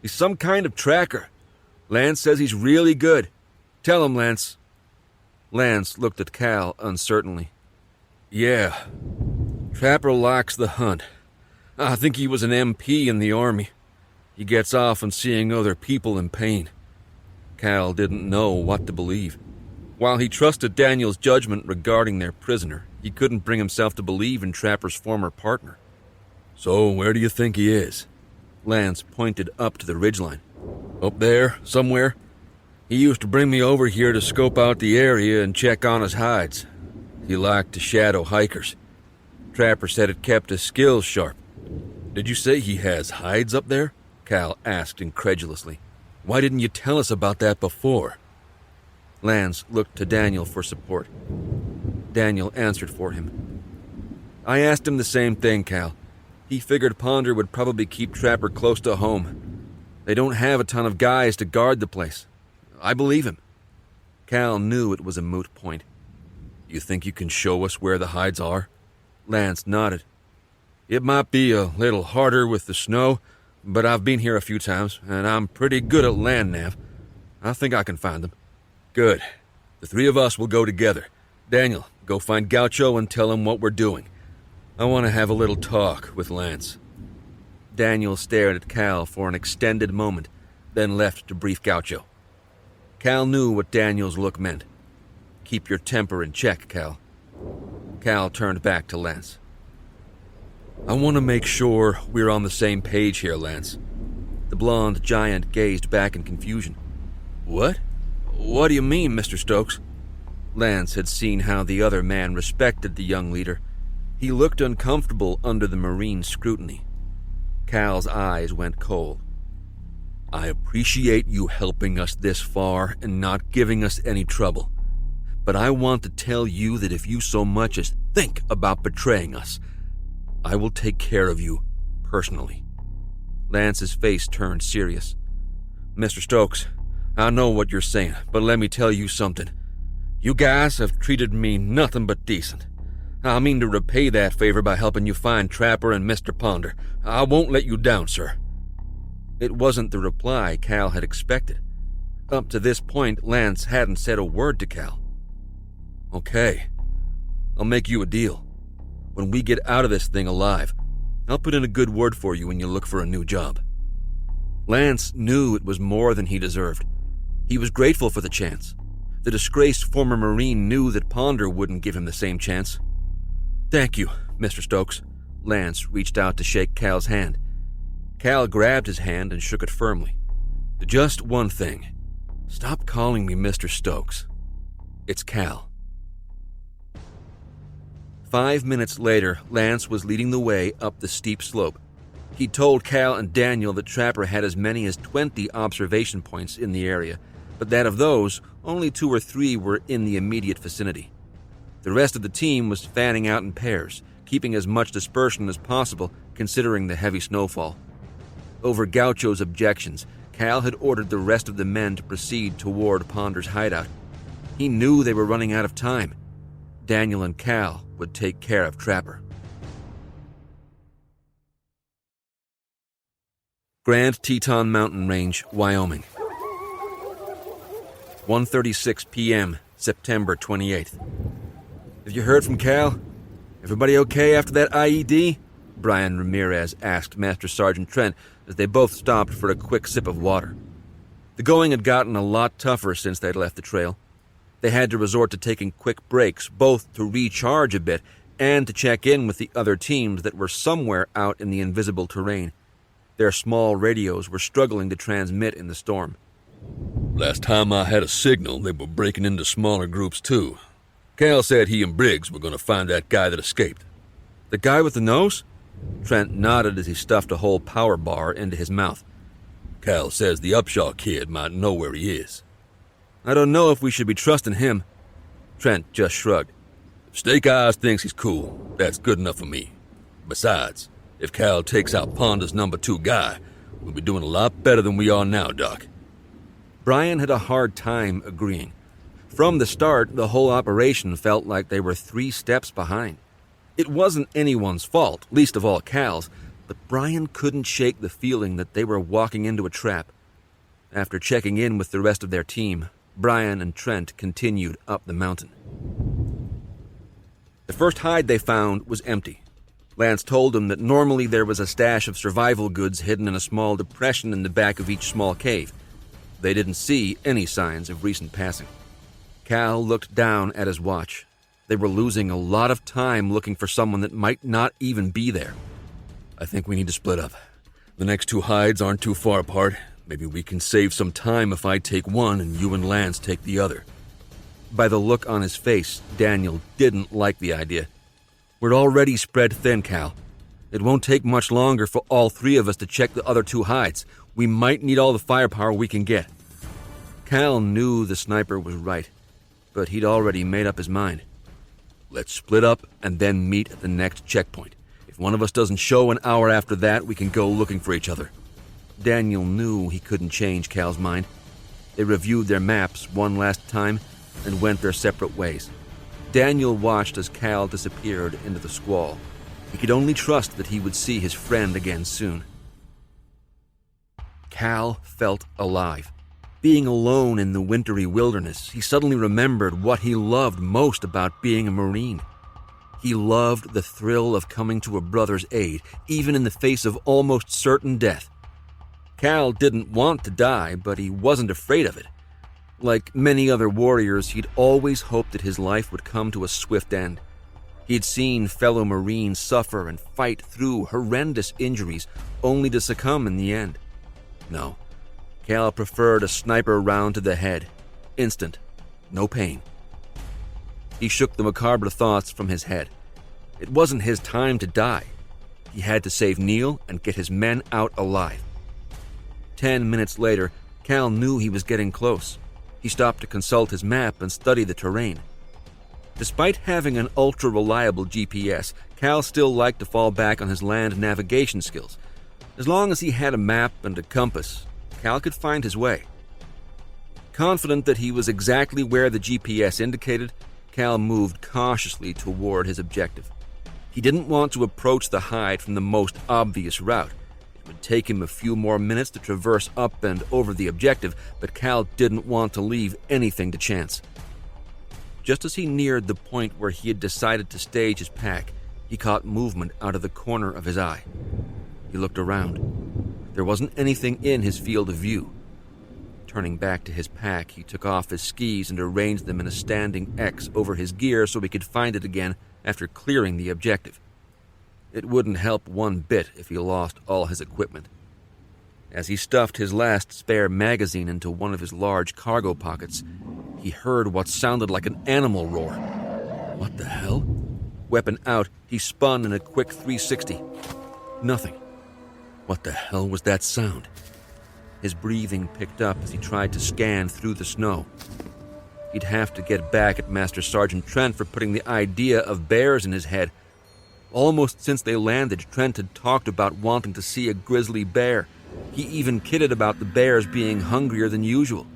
He's some kind of tracker. Lance says he's really good. Tell him, Lance. Lance looked at Cal uncertainly. Yeah. Trapper likes the hunt. I think he was an MP in the Army. He gets off on seeing other people in pain. Cal didn't know what to believe. While he trusted Daniel's judgment regarding their prisoner, he couldn't bring himself to believe in Trapper's former partner. So, where do you think he is? Lance pointed up to the ridgeline. Up there, somewhere? He used to bring me over here to scope out the area and check on his hides. He liked to shadow hikers. Trapper said it kept his skills sharp. Did you say he has hides up there? Cal asked incredulously. Why didn't you tell us about that before? Lance looked to Daniel for support. Daniel answered for him. I asked him the same thing, Cal. He figured Ponder would probably keep Trapper close to home. They don't have a ton of guys to guard the place. I believe him. Cal knew it was a moot point. You think you can show us where the hides are? Lance nodded. It might be a little harder with the snow, but I've been here a few times, and I'm pretty good at land nav. I think I can find them. Good. The three of us will go together. Daniel, go find Gaucho and tell him what we're doing. I want to have a little talk with Lance. Daniel stared at Cal for an extended moment, then left to brief Gaucho. Cal knew what Daniel's look meant. Keep your temper in check, Cal. Cal turned back to Lance. I want to make sure we're on the same page here, Lance. The blonde giant gazed back in confusion. What? What do you mean, Mr. Stokes? Lance had seen how the other man respected the young leader. He looked uncomfortable under the Marine's scrutiny. Cal's eyes went cold. I appreciate you helping us this far and not giving us any trouble. But I want to tell you that if you so much as think about betraying us, I will take care of you personally. Lance's face turned serious. Mr. Stokes, I know what you're saying, but let me tell you something. You guys have treated me nothing but decent. I mean to repay that favor by helping you find Trapper and Mr. Ponder. I won't let you down, sir. It wasn't the reply Cal had expected. Up to this point, Lance hadn't said a word to Cal. Okay, I'll make you a deal. When we get out of this thing alive, I'll put in a good word for you when you look for a new job. Lance knew it was more than he deserved. He was grateful for the chance. The disgraced former Marine knew that Ponder wouldn't give him the same chance. Thank you, Mr. Stokes. Lance reached out to shake Cal's hand. Cal grabbed his hand and shook it firmly. Just one thing. Stop calling me Mr. Stokes. It's Cal. 5 minutes later, Lance was leading the way up the steep slope. He told Cal and Daniel that Trapper had as many as 20 observation points in the area, but that of those, only 2 or 3 were in the immediate vicinity. The rest of the team was fanning out in pairs, keeping as much dispersion as possible considering the heavy snowfall. Over Gaucho's objections, Cal had ordered the rest of the men to proceed toward Ponder's hideout. He knew they were running out of time. Daniel and Cal would take care of Trapper. Grand Teton Mountain Range, Wyoming. 1:36 p.m., September 28th. Have you heard from Cal? Everybody okay after that IED? Brian Ramirez asked Master Sergeant Trent as they both stopped for a quick sip of water. The going had gotten a lot tougher since they'd left the trail. They had to resort to taking quick breaks, both to recharge a bit and to check in with the other teams that were somewhere out in the invisible terrain. Their small radios were struggling to transmit in the storm. Last time I had a signal, they were breaking into smaller groups too. Cal said he and Briggs were going to find that guy that escaped. The guy with the nose? Trent nodded as he stuffed a whole power bar into his mouth. Cal says the Upshaw kid might know where he is. I don't know if we should be trusting him. Trent just shrugged. If Snake Eyes thinks he's cool, that's good enough for me. Besides, if Cal takes out Ponder's number 2 guy, we'll be doing a lot better than we are now, Doc. Brian had a hard time agreeing. From the start, the whole operation felt like they were 3 steps behind. It wasn't anyone's fault, least of all Cal's, but Brian couldn't shake the feeling that they were walking into a trap. After checking in with the rest of their team, Brian and Trent continued up the mountain. The first hide they found was empty. Lance told them that normally there was a stash of survival goods hidden in a small depression in the back of each small cave. They didn't see any signs of recent passing. Cal looked down at his watch. They were losing a lot of time looking for someone that might not even be there. I think we need to split up. The next 2 hides aren't too far apart. Maybe we can save some time if I take one and you and Lance take the other. By the look on his face, Daniel didn't like the idea. We're already spread thin, Cal. It won't take much longer for all 3 of us to check the other 2 hides. We might need all the firepower we can get. Cal knew the sniper was right, but he'd already made up his mind. Let's split up and then meet at the next checkpoint. If one of us doesn't show an hour after that, we can go looking for each other." Daniel knew he couldn't change Cal's mind. They reviewed their maps one last time and went their separate ways. Daniel watched as Cal disappeared into the squall. He could only trust that he would see his friend again soon. Cal felt alive. Being alone in the wintry wilderness, he suddenly remembered what he loved most about being a Marine. He loved the thrill of coming to a brother's aid, even in the face of almost certain death. Cal didn't want to die, but he wasn't afraid of it. Like many other warriors, he'd always hoped that his life would come to a swift end. He'd seen fellow Marines suffer and fight through horrendous injuries, only to succumb in the end. No, Cal preferred a sniper round to the head. Instant. No pain. He shook the macabre thoughts from his head. It wasn't his time to die. He had to save Neil and get his men out alive. 10 minutes later, Cal knew he was getting close. He stopped to consult his map and study the terrain. Despite having an ultra-reliable GPS, Cal still liked to fall back on his land navigation skills. As long as he had a map and a compass, Cal could find his way. Confident that he was exactly where the GPS indicated, Cal moved cautiously toward his objective. He didn't want to approach the hide from the most obvious route. It would take him a few more minutes to traverse up and over the objective, but Cal didn't want to leave anything to chance. Just as he neared the point where he had decided to stage his pack, he caught movement out of the corner of his eye. He looked around. There wasn't anything in his field of view. Turning back to his pack, he took off his skis and arranged them in a standing X over his gear so he could find it again after clearing the objective. It wouldn't help one bit if he lost all his equipment. As he stuffed his last spare magazine into one of his large cargo pockets, he heard what sounded like an animal roar. What the hell? Weapon out, he spun in a quick 360. Nothing. What the hell was that sound? His breathing picked up as he tried to scan through the snow. He'd have to get back at Master Sergeant Trent for putting the idea of bears in his head. Almost since they landed, Trent had talked about wanting to see a grizzly bear. He even kidded about the bears being hungrier than usual.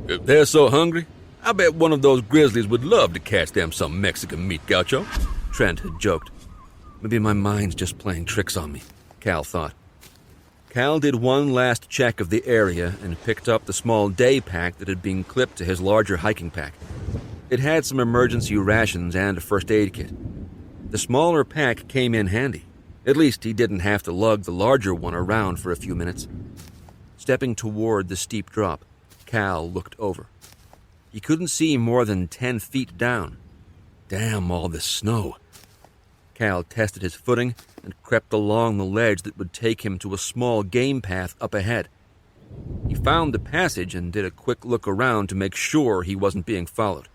"If they're so hungry, I bet one of those grizzlies would love to catch them some Mexican meat, Gaucho," Trent had joked. Maybe my mind's just playing tricks on me, Cal thought. Cal did one last check of the area and picked up the small day pack that had been clipped to his larger hiking pack. It had some emergency rations and a first aid kit. The smaller pack came in handy. At least he didn't have to lug the larger one around for a few minutes. Stepping toward the steep drop, Cal looked over. He couldn't see more than 10 feet down. Damn all this snow. Cal tested his footing and crept along the ledge that would take him to a small game path up ahead. He found the passage and did a quick look around to make sure he wasn't being followed.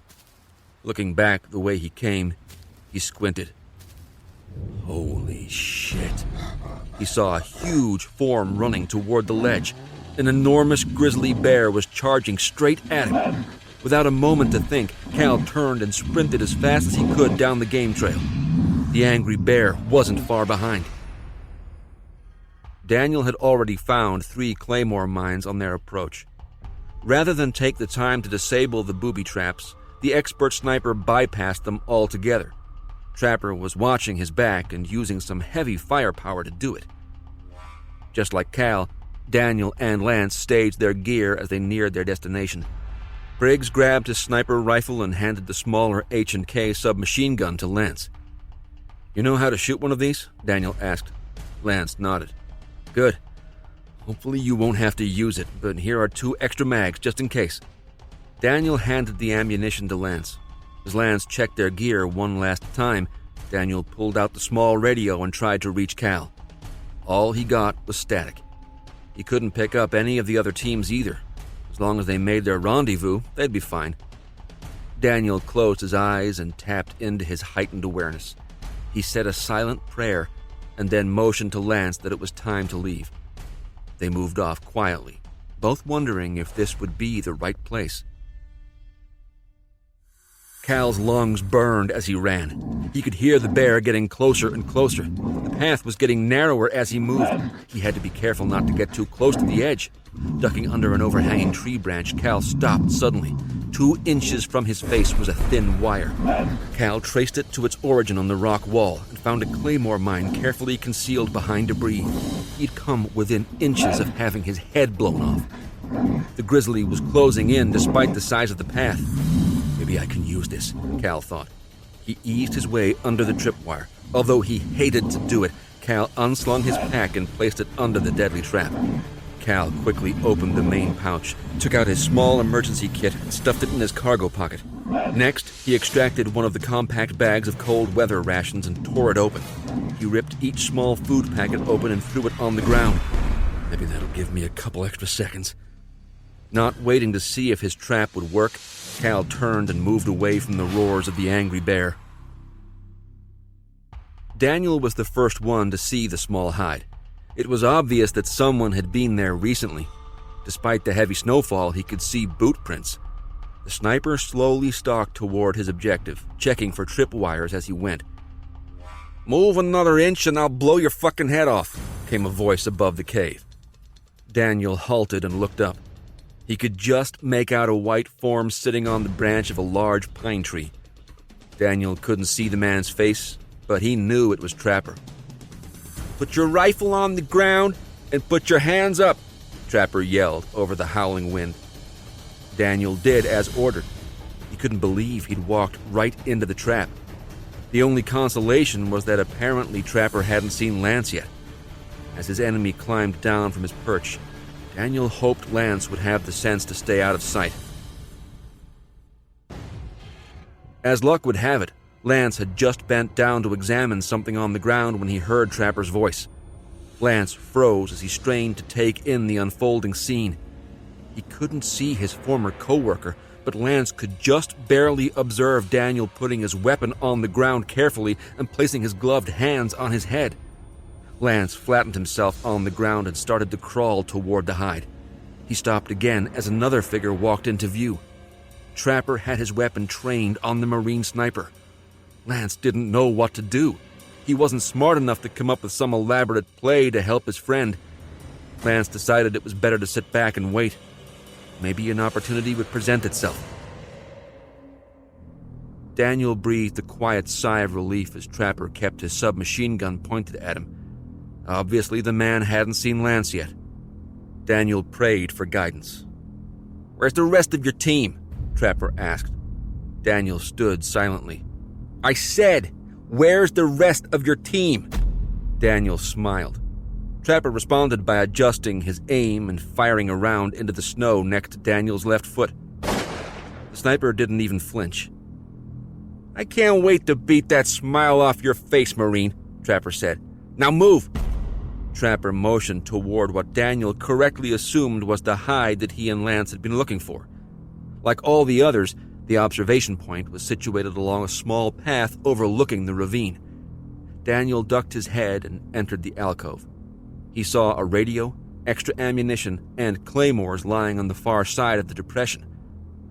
Looking back the way he came, he squinted. Holy shit. He saw a huge form running toward the ledge. An enormous grizzly bear was charging straight at him. Without a moment to think, Cal turned and sprinted as fast as he could down the game trail. The angry bear wasn't far behind. Daniel had already found 3 claymore mines on their approach. Rather than take the time to disable the booby traps, the expert sniper bypassed them altogether. Trapper was watching his back and using some heavy firepower to do it. Just like Cal, Daniel and Lance staged their gear as they neared their destination. Briggs grabbed his sniper rifle and handed the smaller H&K submachine gun to Lance. "You know how to shoot one of these?" Daniel asked. Lance nodded. "Good. Hopefully you won't have to use it, but here are 2 extra mags just in case." Daniel handed the ammunition to Lance. As Lance checked their gear one last time, Daniel pulled out the small radio and tried to reach Cal. All he got was static. He couldn't pick up any of the other teams either. As long as they made their rendezvous, they'd be fine. Daniel closed his eyes and tapped into his heightened awareness. He said a silent prayer and then motioned to Lance that it was time to leave. They moved off quietly, both wondering if this would be the right place. Cal's lungs burned as he ran. He could hear the bear getting closer and closer. The path was getting narrower as he moved. He had to be careful not to get too close to the edge. Ducking under an overhanging tree branch, Cal stopped suddenly. 2 inches from his face was a thin wire. Cal traced it to its origin on the rock wall and found a claymore mine carefully concealed behind debris. He'd come within inches of having his head blown off. The grizzly was closing in despite the size of the path. Maybe I can use this, Cal thought. He eased his way under the tripwire. Although he hated to do it, Cal unslung his pack and placed it under the deadly trap. Cal quickly opened the main pouch, took out his small emergency kit, and stuffed it in his cargo pocket. Next, he extracted one of the compact bags of cold weather rations and tore it open. He ripped each small food packet open and threw it on the ground. Maybe that'll give me a couple extra seconds. Not waiting to see if his trap would work, Cal turned and moved away from the roars of the angry bear. Daniel was the first one to see the small hide. It was obvious that someone had been there recently. Despite the heavy snowfall, he could see boot prints. The sniper slowly stalked toward his objective, checking for tripwires as he went. "Move another inch and I'll blow your fucking head off," came a voice above the cave. Daniel halted and looked up. He could just make out a white form sitting on the branch of a large pine tree. Daniel couldn't see the man's face, but he knew it was Trapper. "Put your rifle on the ground and put your hands up," Trapper yelled over the howling wind. Daniel did as ordered. He couldn't believe he'd walked right into the trap. The only consolation was that apparently Trapper hadn't seen Lance yet. As his enemy climbed down from his perch, Daniel hoped Lance would have the sense to stay out of sight. As luck would have it, Lance had just bent down to examine something on the ground when he heard Trapper's voice. Lance froze as he strained to take in the unfolding scene. He couldn't see his former co-worker, but Lance could just barely observe Daniel putting his weapon on the ground carefully and placing his gloved hands on his head. Lance flattened himself on the ground and started to crawl toward the hide. He stopped again as another figure walked into view. Trapper had his weapon trained on the Marine sniper. Lance didn't know what to do. He wasn't smart enough to come up with some elaborate play to help his friend. Lance decided it was better to sit back and wait. Maybe an opportunity would present itself. Daniel breathed a quiet sigh of relief as Trapper kept his submachine gun pointed at him. Obviously, the man hadn't seen Lance yet. Daniel prayed for guidance. "Where's the rest of your team?" Trapper asked. Daniel stood silently. "I said, where's the rest of your team?" Daniel smiled. Trapper responded by adjusting his aim and firing a round into the snow next to Daniel's left foot. The sniper didn't even flinch. "I can't wait to beat that smile off your face, Marine," Trapper said. "Now move!" Trapper motioned toward what Daniel correctly assumed was the hide that he and Lance had been looking for. Like all the others, the observation point was situated along a small path overlooking the ravine. Daniel ducked his head and entered the alcove. He saw a radio, extra ammunition, and claymores lying on the far side of the depression.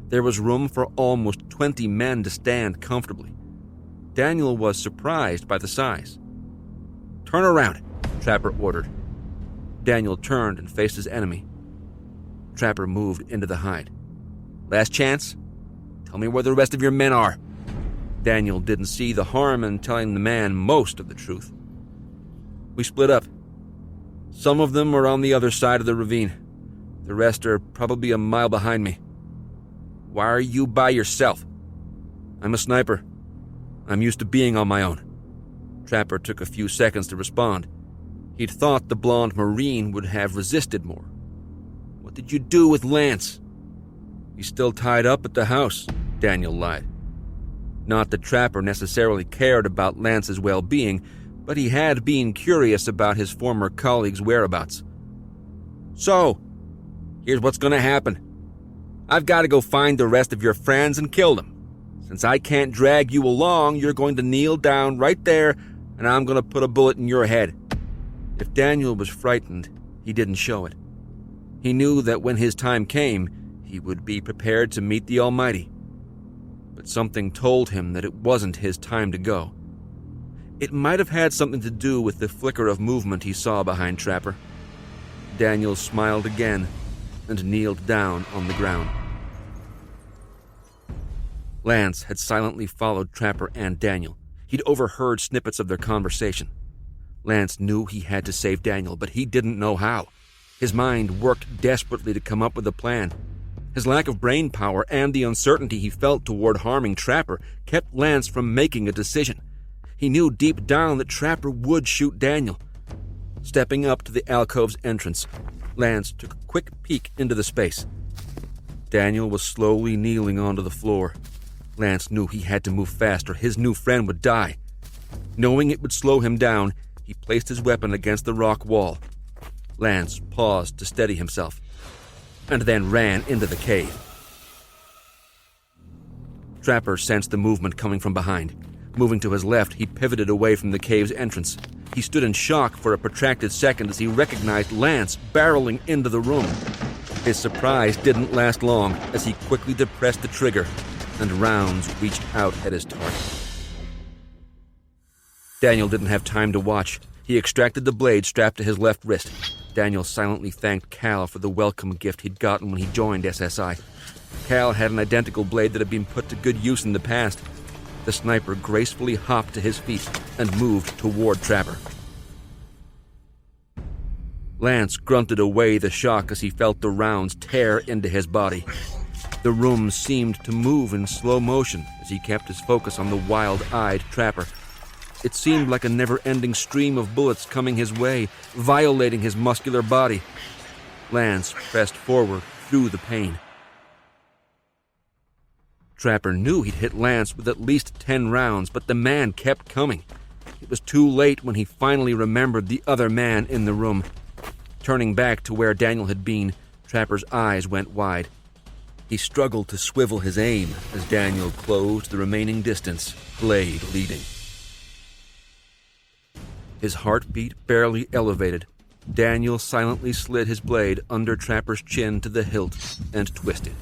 There was room for almost 20 men to stand comfortably. Daniel was surprised by the size. "Turn around," Trapper ordered. Daniel turned and faced his enemy. Trapper moved into the hide. "Last chance? Tell me where the rest of your men are." Daniel didn't see the harm in telling the man most of the truth. "We split up. Some of them are on the other side of the ravine. The rest are probably a mile behind me." "Why are you by yourself?" "I'm a sniper. I'm used to being on my own." Trapper took a few seconds to respond. He'd thought the blonde Marine would have resisted more. "What did you do with Lance?" "He's still tied up at the house," Daniel lied. Not that Trapper necessarily cared about Lance's well-being, but he had been curious about his former colleague's whereabouts. "So, here's what's going to happen. I've got to go find the rest of your friends and kill them. Since I can't drag you along, you're going to kneel down right there, and I'm going to put a bullet in your head." If Daniel was frightened, he didn't show it. He knew that when his time came, he would be prepared to meet the Almighty. but something told him that it wasn't his time to go. It might have had something to do with the flicker of movement he saw behind Trapper. Daniel smiled again and kneeled down on the ground. Lance had silently followed Trapper and Daniel. He'd overheard snippets of their conversation. Lance knew he had to save Daniel, but he didn't know how. His mind worked desperately to come up with a plan. His lack of brain power and the uncertainty he felt toward harming Trapper kept Lance from making a decision. He knew deep down that Trapper would shoot Daniel. Stepping up to the alcove's entrance, Lance took a quick peek into the space. Daniel was slowly kneeling onto the floor. Lance knew he had to move fast or his new friend would die. Knowing it would slow him down, he placed his weapon against the rock wall. Lance paused to steady himself, and then ran into the cave. Trapper sensed the movement coming from behind. Moving to his left, he pivoted away from the cave's entrance. He stood in shock for a protracted second as he recognized Lance barreling into the room. His surprise didn't last long as he quickly depressed the trigger, and rounds reached out at his target. Daniel didn't have time to watch. He extracted the blade strapped to his left wrist. Daniel silently thanked Cal for the welcome gift he'd gotten when he joined SSI. Cal had an identical blade that had been put to good use in the past. The sniper gracefully hopped to his feet and moved toward Trapper. Lance grunted away the shock as he felt the rounds tear into his body. The room seemed to move in slow motion as he kept his focus on the wild-eyed Trapper. It seemed like a never-ending stream of bullets coming his way, violating his muscular body. Lance pressed forward through the pain. Trapper knew he'd hit Lance with at least 10 rounds, but the man kept coming. It was too late when he finally remembered the other man in the room. Turning back to where Daniel had been, Trapper's eyes went wide. He struggled to swivel his aim as Daniel closed the remaining distance, blade leading. His heartbeat barely elevated. Daniel silently slid his blade under Trapper's chin to the hilt and twisted.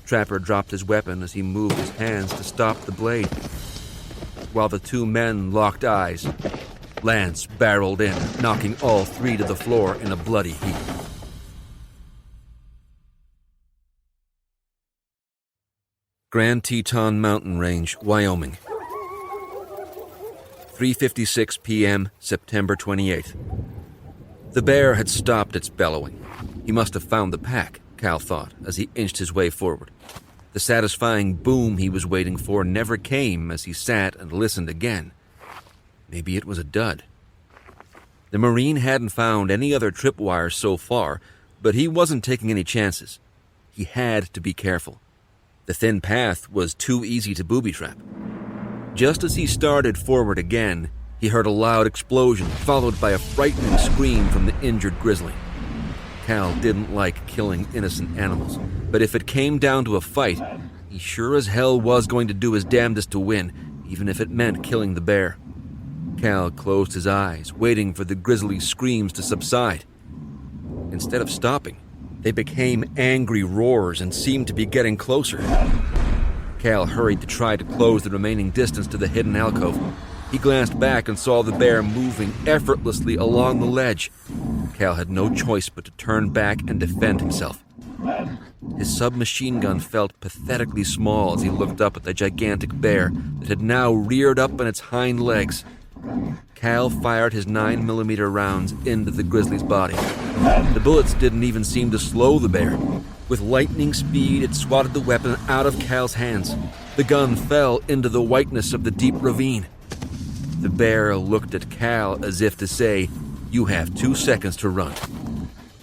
Trapper dropped his weapon as he moved his hands to stop the blade. While the two men locked eyes, Lance barreled in, knocking all three to the floor in a bloody heap. Grand Teton Mountain Range, Wyoming. 3:56 p.m., September 28th. The bear had stopped its bellowing. He must have found the pack, Cal thought, as he inched his way forward. The satisfying boom he was waiting for never came as he sat and listened again. Maybe it was a dud. The Marine hadn't found any other tripwires so far, but he wasn't taking any chances. He had to be careful. The thin path was too easy to booby-trap. Just as he started forward again, he heard a loud explosion, followed by a frightening scream from the injured grizzly. Cal didn't like killing innocent animals, but if it came down to a fight, he sure as hell was going to do his damnedest to win, even if it meant killing the bear. Cal closed his eyes, waiting for the grizzly's screams to subside. Instead of stopping, they became angry roars and seemed to be getting closer. Cal hurried to try to close the remaining distance to the hidden alcove. He glanced back and saw the bear moving effortlessly along the ledge. Cal had no choice but to turn back and defend himself. His submachine gun felt pathetically small as he looked up at the gigantic bear that had now reared up on its hind legs. Cal fired his 9mm rounds into the grizzly's body. The bullets didn't even seem to slow the bear. With lightning speed, it swatted the weapon out of Cal's hands. The gun fell into the whiteness of the deep ravine. The bear looked at Cal as if to say, "You have 2 seconds to run."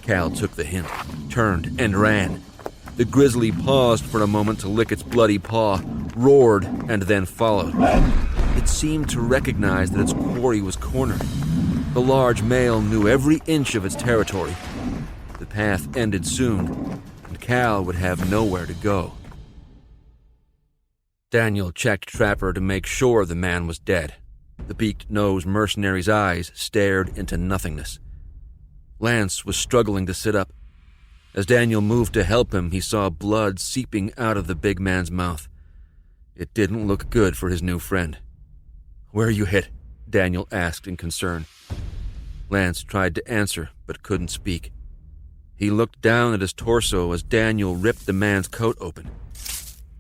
Cal took the hint, turned, and ran. The grizzly paused for a moment to lick its bloody paw, roared, and then followed. It seemed to recognize that its quarry was cornered. The large male knew every inch of its territory. The path ended soon, and Cal would have nowhere to go. Daniel checked Trapper to make sure the man was dead. The beaked-nosed mercenary's eyes stared into nothingness. Lance was struggling to sit up. As Daniel moved to help him, he saw blood seeping out of the big man's mouth. It didn't look good for his new friend. "Where are you hit?" Daniel asked in concern. Lance tried to answer, but couldn't speak. He looked down at his torso as Daniel ripped the man's coat open.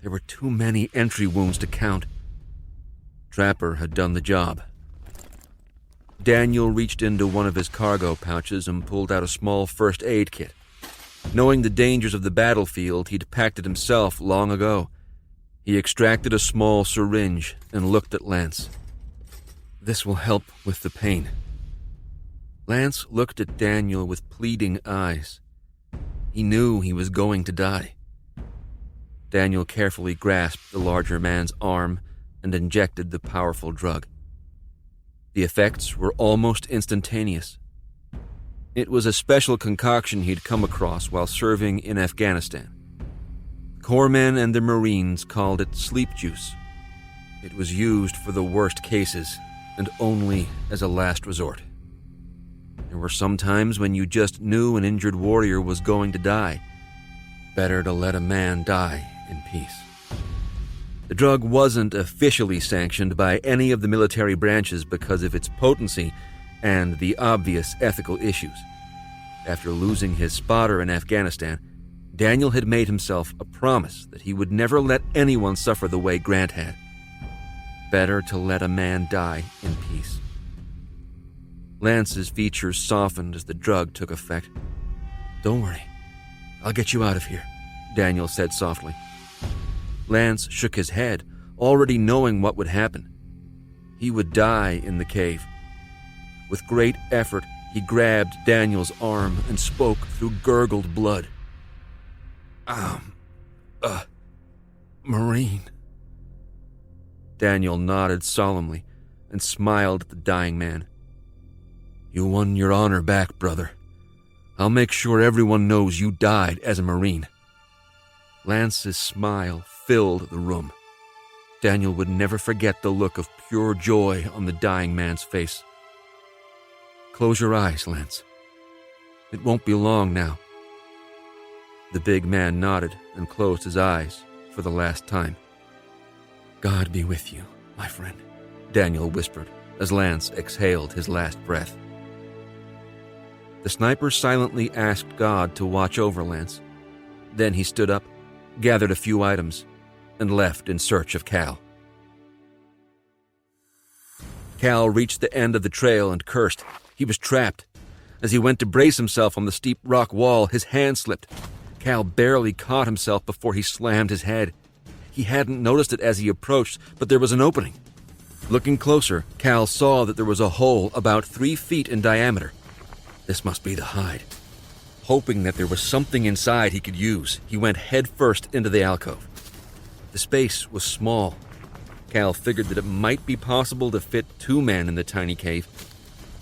There were too many entry wounds to count. Trapper had done the job. Daniel reached into one of his cargo pouches and pulled out a small first aid kit. Knowing the dangers of the battlefield, he'd packed it himself long ago. He extracted a small syringe and looked at Lance. "This will help with the pain." Lance looked at Daniel with pleading eyes. He knew he was going to die. Daniel carefully grasped the larger man's arm and injected the powerful drug. The effects were almost instantaneous. It was a special concoction he'd come across while serving in Afghanistan. Corpsmen and the Marines called it sleep juice. It was used for the worst cases and only as a last resort. There were some times when you just knew an injured warrior was going to die. Better to let a man die in peace. The drug wasn't officially sanctioned by any of the military branches because of its potency and the obvious ethical issues. After losing his spotter in Afghanistan, Daniel had made himself a promise that he would never let anyone suffer the way Grant had. Better to let a man die in peace. Lance's features softened as the drug took effect. "Don't worry, I'll get you out of here," Daniel said softly. Lance shook his head, already knowing what would happen. He would die in the cave. With great effort, he grabbed Daniel's arm and spoke through gurgled blood. Marine." Daniel nodded solemnly and smiled at the dying man. "You won your honor back, brother. I'll make sure everyone knows you died as a Marine." Lance's smile filled the room. Daniel would never forget the look of pure joy on the dying man's face. "Close your eyes, Lance. It won't be long now." The big man nodded and closed his eyes for the last time. "God be with you, my friend," Daniel whispered as Lance exhaled his last breath. The sniper silently asked God to watch over Lance. Then he stood up, gathered a few items, and left in search of Cal. Cal reached the end of the trail and cursed. He was trapped. As he went to brace himself on the steep rock wall, his hand slipped. Cal barely caught himself before he slammed his head. He hadn't noticed it as he approached, but there was an opening. Looking closer, Cal saw that there was a hole about 3 feet in diameter. This must be the hide. Hoping that there was something inside he could use, he went headfirst into the alcove. The space was small. Cal figured that it might be possible to fit 2 men in the tiny cave.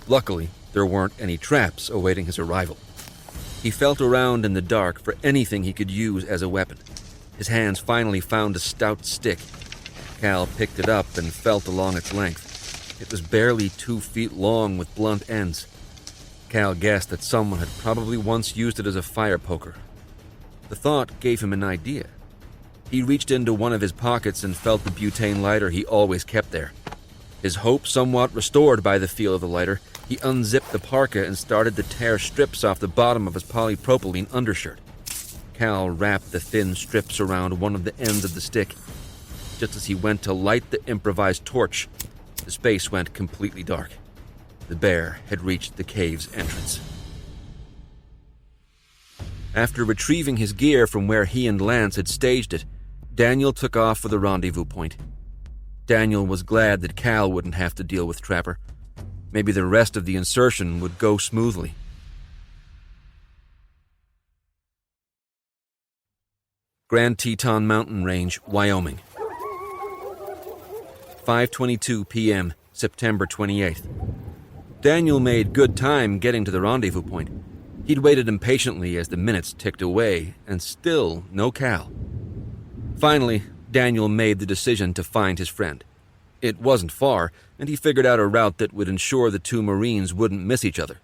Luckily, there weren't any traps awaiting his arrival. He felt around in the dark for anything he could use as a weapon. His hands finally found a stout stick. Cal picked it up and felt along its length. It was barely 2 feet long with blunt ends. Cal guessed that someone had probably once used it as a fire poker. The thought gave him an idea. He reached into one of his pockets and felt the butane lighter he always kept there. His hope somewhat restored by the feel of the lighter, he unzipped the parka and started to tear strips off the bottom of his polypropylene undershirt. Cal wrapped the thin strips around one of the ends of the stick. Just as he went to light the improvised torch, the space went completely dark. The bear had reached the cave's entrance. After retrieving his gear from where he and Lance had staged it, Daniel took off for the rendezvous point. Daniel was glad that Cal wouldn't have to deal with Trapper. Maybe the rest of the insertion would go smoothly. Grand Teton Mountain Range, Wyoming. 5:22 p.m., September 28th. Daniel made good time getting to the rendezvous point. He'd waited impatiently as the minutes ticked away, and still no Cal. Finally, Daniel made the decision to find his friend. It wasn't far, and he figured out a route that would ensure the 2 Marines wouldn't miss each other.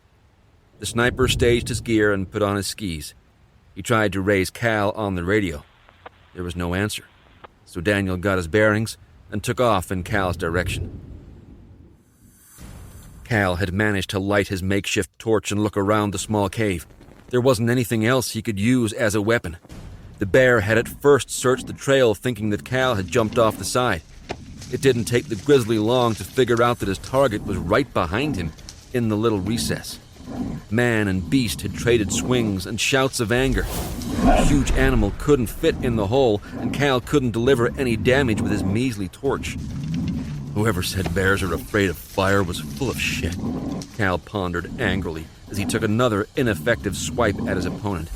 The sniper staged his gear and put on his skis. He tried to raise Cal on the radio. There was no answer. so Daniel got his bearings and took off in Cal's direction. Cal had managed to light his makeshift torch and look around the small cave. There wasn't anything else he could use as a weapon. The bear had at first searched the trail thinking that Cal had jumped off the side. It didn't take the grizzly long to figure out that his target was right behind him in the little recess. Man and beast had traded swings and shouts of anger. The huge animal couldn't fit in the hole, and Cal couldn't deliver any damage with his measly torch. Whoever said bears are afraid of fire was full of shit, Cal pondered angrily as he took another ineffective swipe at his opponent.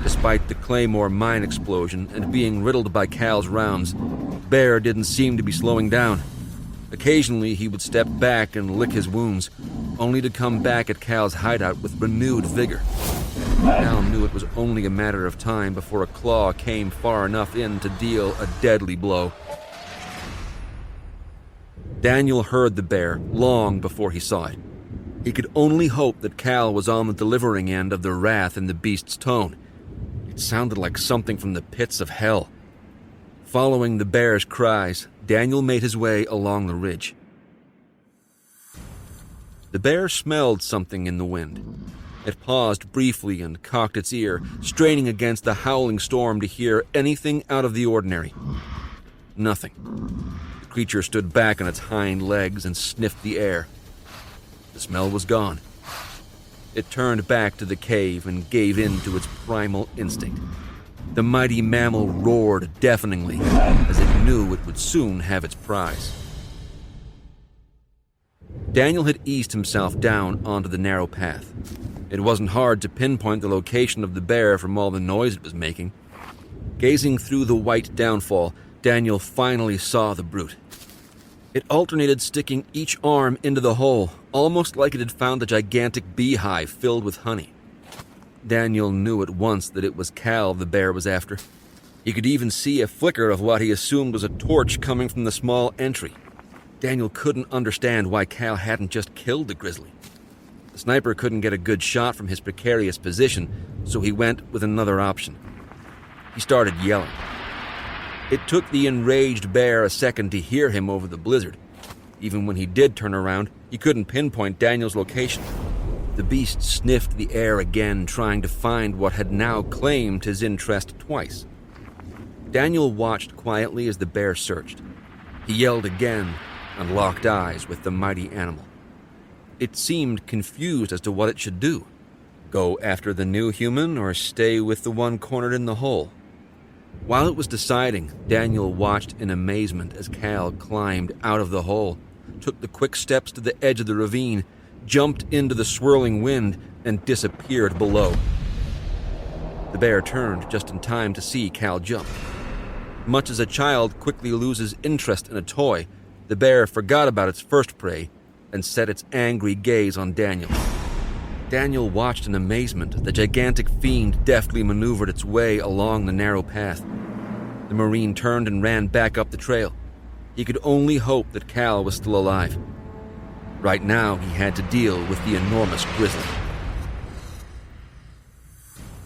Despite the Claymore mine explosion and being riddled by Cal's rounds, Bear didn't seem to be slowing down. Occasionally he would step back and lick his wounds, only to come back at Cal's hideout with renewed vigor. Cal knew it was only a matter of time before a claw came far enough in to deal a deadly blow. Daniel heard the bear long before he saw it. He could only hope that Cal was on the delivering end of the wrath in the beast's tone. It sounded like something from the pits of hell. Following the bear's cries, Daniel made his way along the ridge. The bear smelled something in the wind. It paused briefly and cocked its ear, straining against the howling storm to hear anything out of the ordinary. Nothing. The creature stood back on its hind legs and sniffed the air. The smell was gone. It turned back to the cave and gave in to its primal instinct. The mighty mammal roared deafeningly as it knew it would soon have its prize. Daniel had eased himself down onto the narrow path. It wasn't hard to pinpoint the location of the bear from all the noise it was making. Gazing through the white downfall, Daniel finally saw the brute. It alternated sticking each arm into the hole, almost like it had found a gigantic beehive filled with honey. Daniel knew at once that it was Cal the bear was after. He could even see a flicker of what he assumed was a torch coming from the small entry. Daniel couldn't understand why Cal hadn't just killed the grizzly. The sniper couldn't get a good shot from his precarious position, so he went with another option. He started yelling. It took the enraged bear a second to hear him over the blizzard. Even when he did turn around, he couldn't pinpoint Daniel's location. The beast sniffed the air again, trying to find what had now claimed his interest twice. Daniel watched quietly as the bear searched. He yelled again and locked eyes with the mighty animal. It seemed confused as to what it should do. Go after the new human or stay with the one cornered in the hole? While it was deciding, Daniel watched in amazement as Cal climbed out of the hole, took the quick steps to the edge of the ravine, jumped into the swirling wind, and disappeared below. The bear turned just in time to see Cal jump. Much as a child quickly loses interest in a toy, the bear forgot about its first prey and set its angry gaze on Daniel. Daniel watched in amazement. The gigantic fiend deftly maneuvered its way along the narrow path. The Marine turned and ran back up the trail. He could only hope that Cal was still alive. Right now, he had to deal with the enormous grizzly.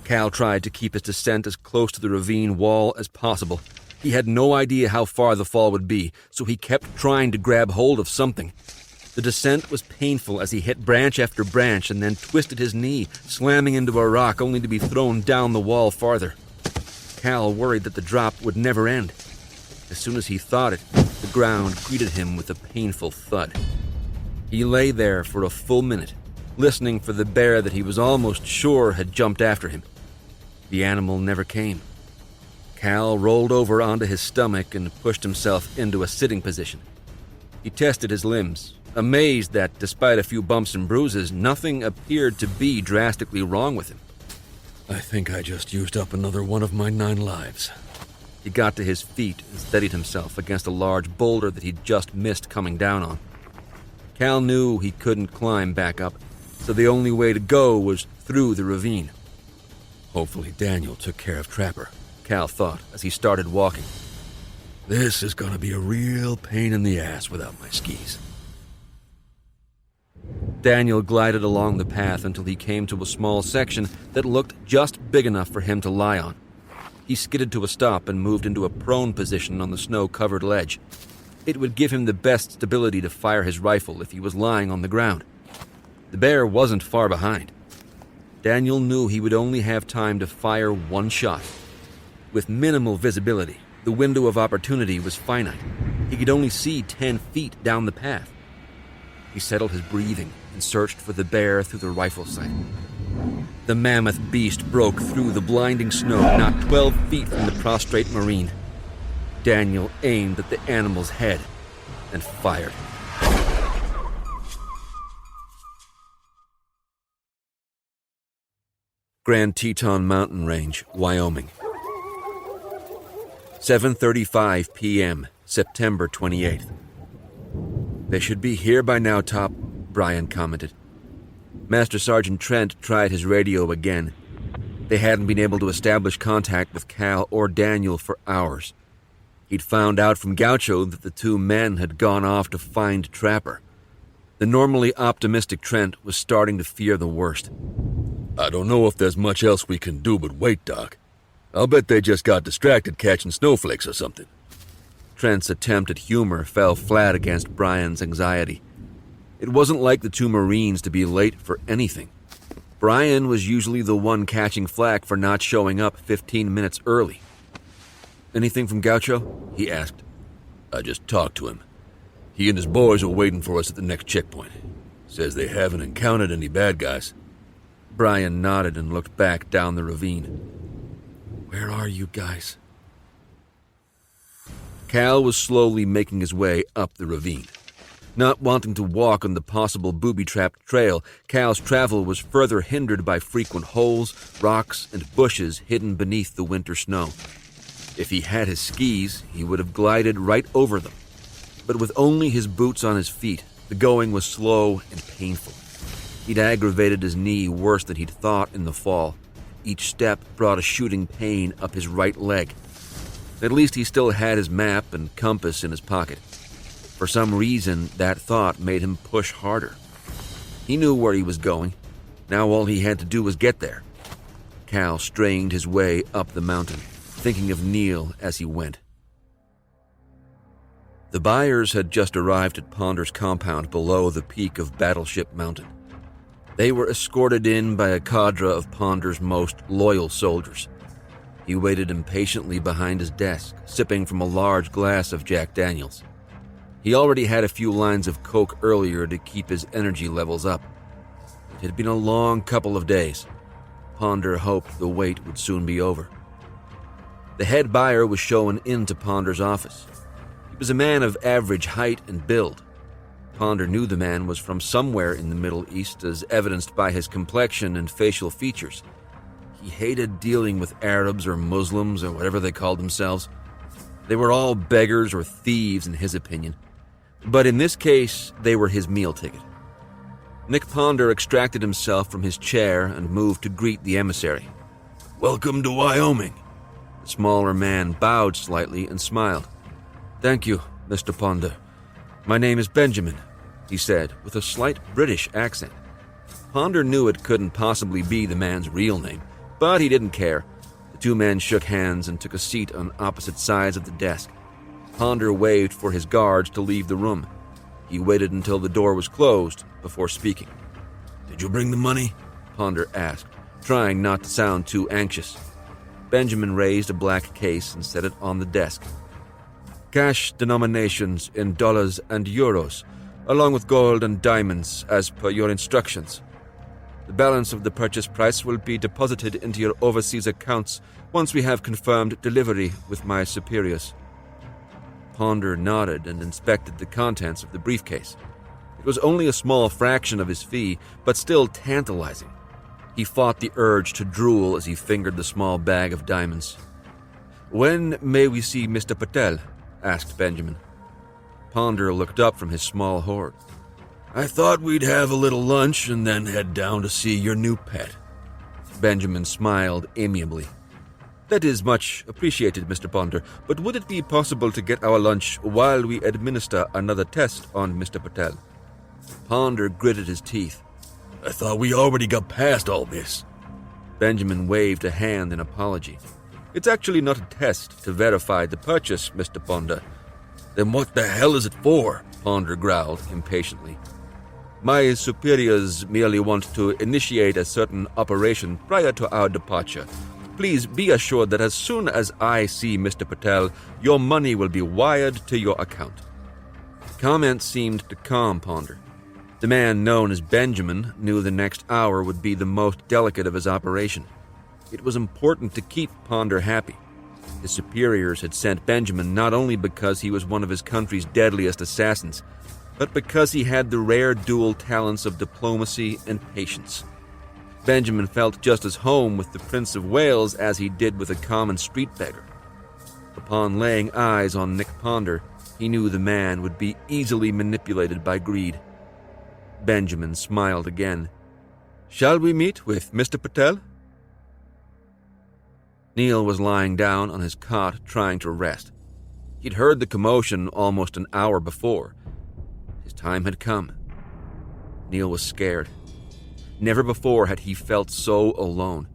Cal tried to keep his descent as close to the ravine wall as possible. He had no idea how far the fall would be, so he kept trying to grab hold of something. The descent was painful as he hit branch after branch and then twisted his knee, slamming into a rock only to be thrown down the wall farther. Cal worried that the drop would never end. As soon as he thought it, the ground greeted him with a painful thud. He lay there for a full minute, listening for the bear that he was almost sure had jumped after him. The animal never came. Cal rolled over onto his stomach and pushed himself into a sitting position. He tested his limbs, amazed that, despite a few bumps and bruises, nothing appeared to be drastically wrong with him. I think I just used up another one of my 9 lives. He got to his feet and steadied himself against a large boulder that he'd just missed coming down on. Cal knew he couldn't climb back up, so the only way to go was through the ravine. Hopefully Daniel took care of Trapper, Cal thought as he started walking. This is gonna be a real pain in the ass without my skis. Daniel glided along the path until he came to a small section that looked just big enough for him to lie on. He skidded to a stop and moved into a prone position on the snow-covered ledge. It would give him the best stability to fire his rifle if he was lying on the ground. The bear wasn't far behind. Daniel knew he would only have time to fire one shot. With minimal visibility, the window of opportunity was finite. He could only see 10 feet down the path. He settled his breathing and searched for the bear through the rifle sight. The mammoth beast broke through the blinding snow not 12 feet from the prostrate Marine. Daniel aimed at the animal's head and fired. Grand Teton Mountain Range, Wyoming. 7:35 p.m., September 28th. They should be here by now, Top, Brian commented. Master Sergeant Trent tried his radio again. They hadn't been able to establish contact with Cal or Daniel for hours. He'd found out from Gaucho that the two men had gone off to find Trapper. The normally optimistic Trent was starting to fear the worst. I don't know if there's much else we can do but wait, Doc. I'll bet they just got distracted catching snowflakes or something. Trent's attempt at humor fell flat against Brian's anxiety. It wasn't like the two Marines to be late for anything. Brian was usually the one catching flack for not showing up 15 minutes early. Anything from Gaucho? He asked. I just talked to him. He and his boys are waiting for us at the next checkpoint. Says they haven't encountered any bad guys. Brian nodded and looked back down the ravine. Where are you guys? Cal was slowly making his way up the ravine. Not wanting to walk on the possible booby-trapped trail, Cal's travel was further hindered by frequent holes, rocks, and bushes hidden beneath the winter snow. If he had his skis, he would have glided right over them. But with only his boots on his feet, the going was slow and painful. He'd aggravated his knee worse than he'd thought in the fall. Each step brought a shooting pain up his right leg. At least he still had his map and compass in his pocket. For some reason, that thought made him push harder. He knew where he was going. Now all he had to do was get there. Cal strained his way up the mountain, thinking of Neil as he went. The Byers had just arrived at Ponder's compound below the peak of Battleship Mountain. They were escorted in by a cadre of Ponder's most loyal soldiers. He waited impatiently behind his desk, sipping from a large glass of Jack Daniels. He already had a few lines of coke earlier to keep his energy levels up. It had been a long couple of days. Ponder hoped the wait would soon be over. The head buyer was shown into Ponder's office. He was a man of average height and build. Ponder knew the man was from somewhere in the Middle East, as evidenced by his complexion and facial features. He hated dealing with Arabs or Muslims or whatever they called themselves. They were all beggars or thieves in his opinion. But in this case, they were his meal ticket. Nick Ponder extracted himself from his chair and moved to greet the emissary. Welcome to Wyoming. The smaller man bowed slightly and smiled. Thank you, Mr. Ponder. My name is Benjamin, he said, with a slight British accent. Ponder knew it couldn't possibly be the man's real name, but he didn't care. The two men shook hands and took a seat on opposite sides of the desk. Ponder waved for his guards to leave the room. He waited until the door was closed before speaking. Did you bring the money? Ponder asked, trying not to sound too anxious. Benjamin raised a black case and set it on the desk. Cash denominations in dollars and euros, along with gold and diamonds as per your instructions. The balance of the purchase price will be deposited into your overseas accounts once we have confirmed delivery with my superiors. Ponder nodded and inspected the contents of the briefcase. It was only a small fraction of his fee, but still tantalizing. He fought the urge to drool as he fingered the small bag of diamonds. When may we see Mr. Patel? Asked Benjamin. Ponder looked up from his small hoard. I thought we'd have a little lunch and then head down to see your new pet. Benjamin smiled amiably. That is much appreciated, Mr. Ponder, but would it be possible to get our lunch while we administer another test on Mr. Patel? Ponder gritted his teeth. I thought we already got past all this. Benjamin waved a hand in apology. It's actually not a test to verify the purchase, Mr. Ponder. Then what the hell is it for? Ponder growled impatiently. My superiors merely want to initiate a certain operation prior to our departure. Please be assured that as soon as I see Mr. Patel, your money will be wired to your account. The comment seemed to calm Ponder. The man known as Benjamin knew the next hour would be the most delicate of his operation. It was important to keep Ponder happy. His superiors had sent Benjamin not only because he was one of his country's deadliest assassins, but because he had the rare dual talents of diplomacy and patience. Benjamin felt just as home with the Prince of Wales as he did with a common street beggar. Upon laying eyes on Nick Ponder, he knew the man would be easily manipulated by greed. Benjamin smiled again. Shall we meet with Mr. Patel? Neil was lying down on his cot trying to rest. He'd heard the commotion almost an hour before. His time had come. Neil was scared. Never before had he felt so alone.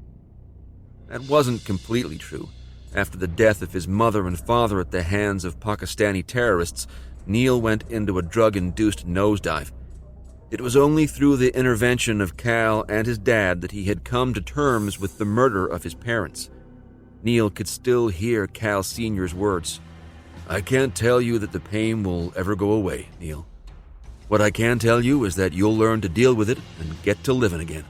That wasn't completely true. After the death of his mother and father at the hands of Pakistani terrorists, Neil went into a drug-induced nosedive. It was only through the intervention of Cal and his dad that he had come to terms with the murder of his parents. Neil could still hear Cal Sr.'s words. I can't tell you that the pain will ever go away, Neil. What I can tell you is that you'll learn to deal with it and get to living again.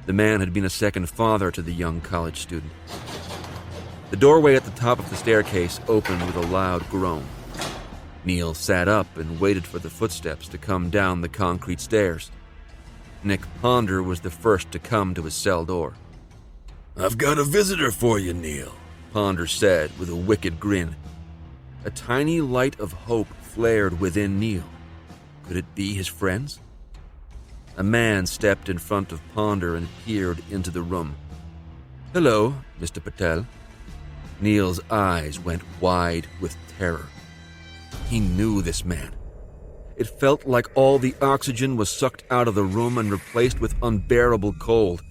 The man had been a second father to the young college student. The doorway at the top of the staircase opened with a loud groan. Neil sat up and waited for the footsteps to come down the concrete stairs. Nick Ponder was the first to come to his cell door. I've got a visitor for you, Neil, Ponder said with a wicked grin. A tiny light of hope flared within Neil. Could it be his friends? A man stepped in front of Ponder and peered into the room. Hello, Mr. Patel. Neil's eyes went wide with terror. He knew this man. It felt like all the oxygen was sucked out of the room and replaced with unbearable cold.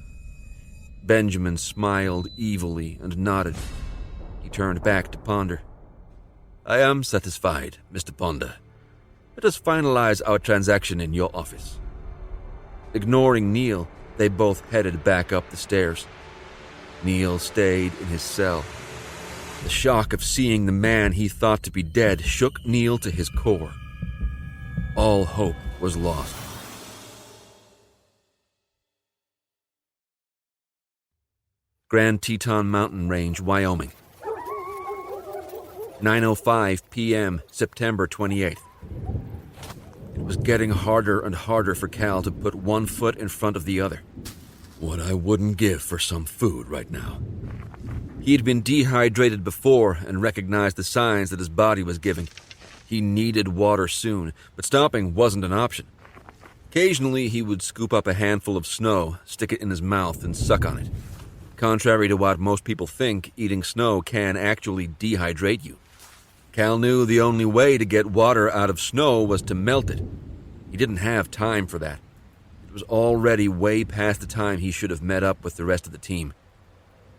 Benjamin smiled evilly and nodded. He turned back to Ponder. I am satisfied, Mr. Ponder. Let us finalize our transaction in your office. Ignoring Neil, they both headed back up the stairs. Neil stayed in his cell. The shock of seeing the man he thought to be dead shook Neil to his core. All hope was lost. Grand Teton Mountain Range, Wyoming. 9:05 p.m., September 28th. It was getting harder and harder for Cal to put one foot in front of the other. What I wouldn't give for some food right now. He'd been dehydrated before and recognized the signs that his body was giving. He needed water soon, but stopping wasn't an option. Occasionally, he would scoop up a handful of snow, stick it in his mouth, and suck on it. Contrary to what most people think, eating snow can actually dehydrate you. Cal knew the only way to get water out of snow was to melt it. He didn't have time for that. It was already way past the time he should have met up with the rest of the team.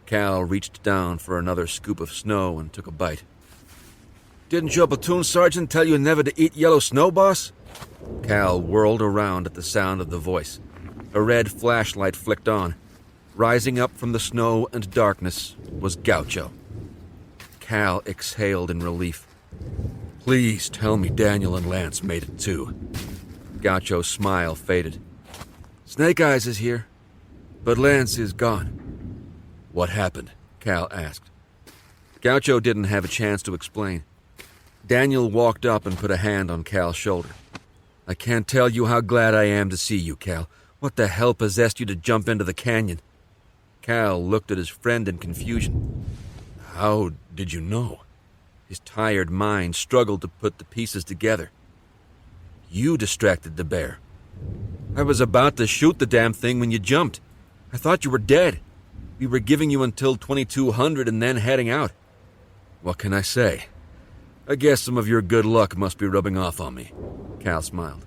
Cal reached down for another scoop of snow and took a bite. Didn't your platoon sergeant tell you never to eat yellow snow, boss? Cal whirled around at the sound of the voice. A red flashlight flicked on. Rising up from the snow and darkness was Gaucho. Cal exhaled in relief. Please tell me Daniel and Lance made it too. Gaucho's smile faded. Snake Eyes is here, but Lance is gone. What happened? Cal asked. Gaucho didn't have a chance to explain. Daniel walked up and put a hand on Cal's shoulder. I can't tell you how glad I am to see you, Cal. What the hell possessed you to jump into the canyon? Cal looked at his friend in confusion. How did you know? His tired mind struggled to put the pieces together. You distracted the bear. I was about to shoot the damn thing when you jumped. I thought you were dead. We were giving you until 2200 and then heading out. What can I say? I guess some of your good luck must be rubbing off on me. Cal smiled.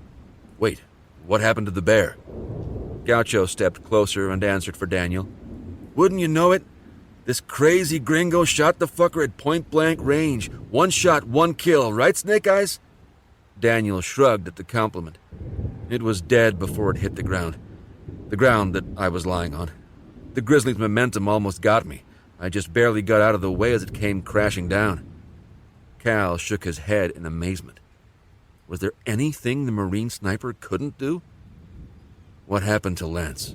Wait, what happened to the bear? Gaucho stepped closer and answered for Daniel. Wouldn't you know it? This crazy gringo shot the fucker at point-blank range. 1 shot, 1 kill, right, Snake Eyes? Daniel shrugged at the compliment. It was dead before it hit the ground. The ground that I was lying on. The grizzly's momentum almost got me. I just barely got out of the way as it came crashing down. Cal shook his head in amazement. Was there anything the Marine sniper couldn't do? What happened to Lance?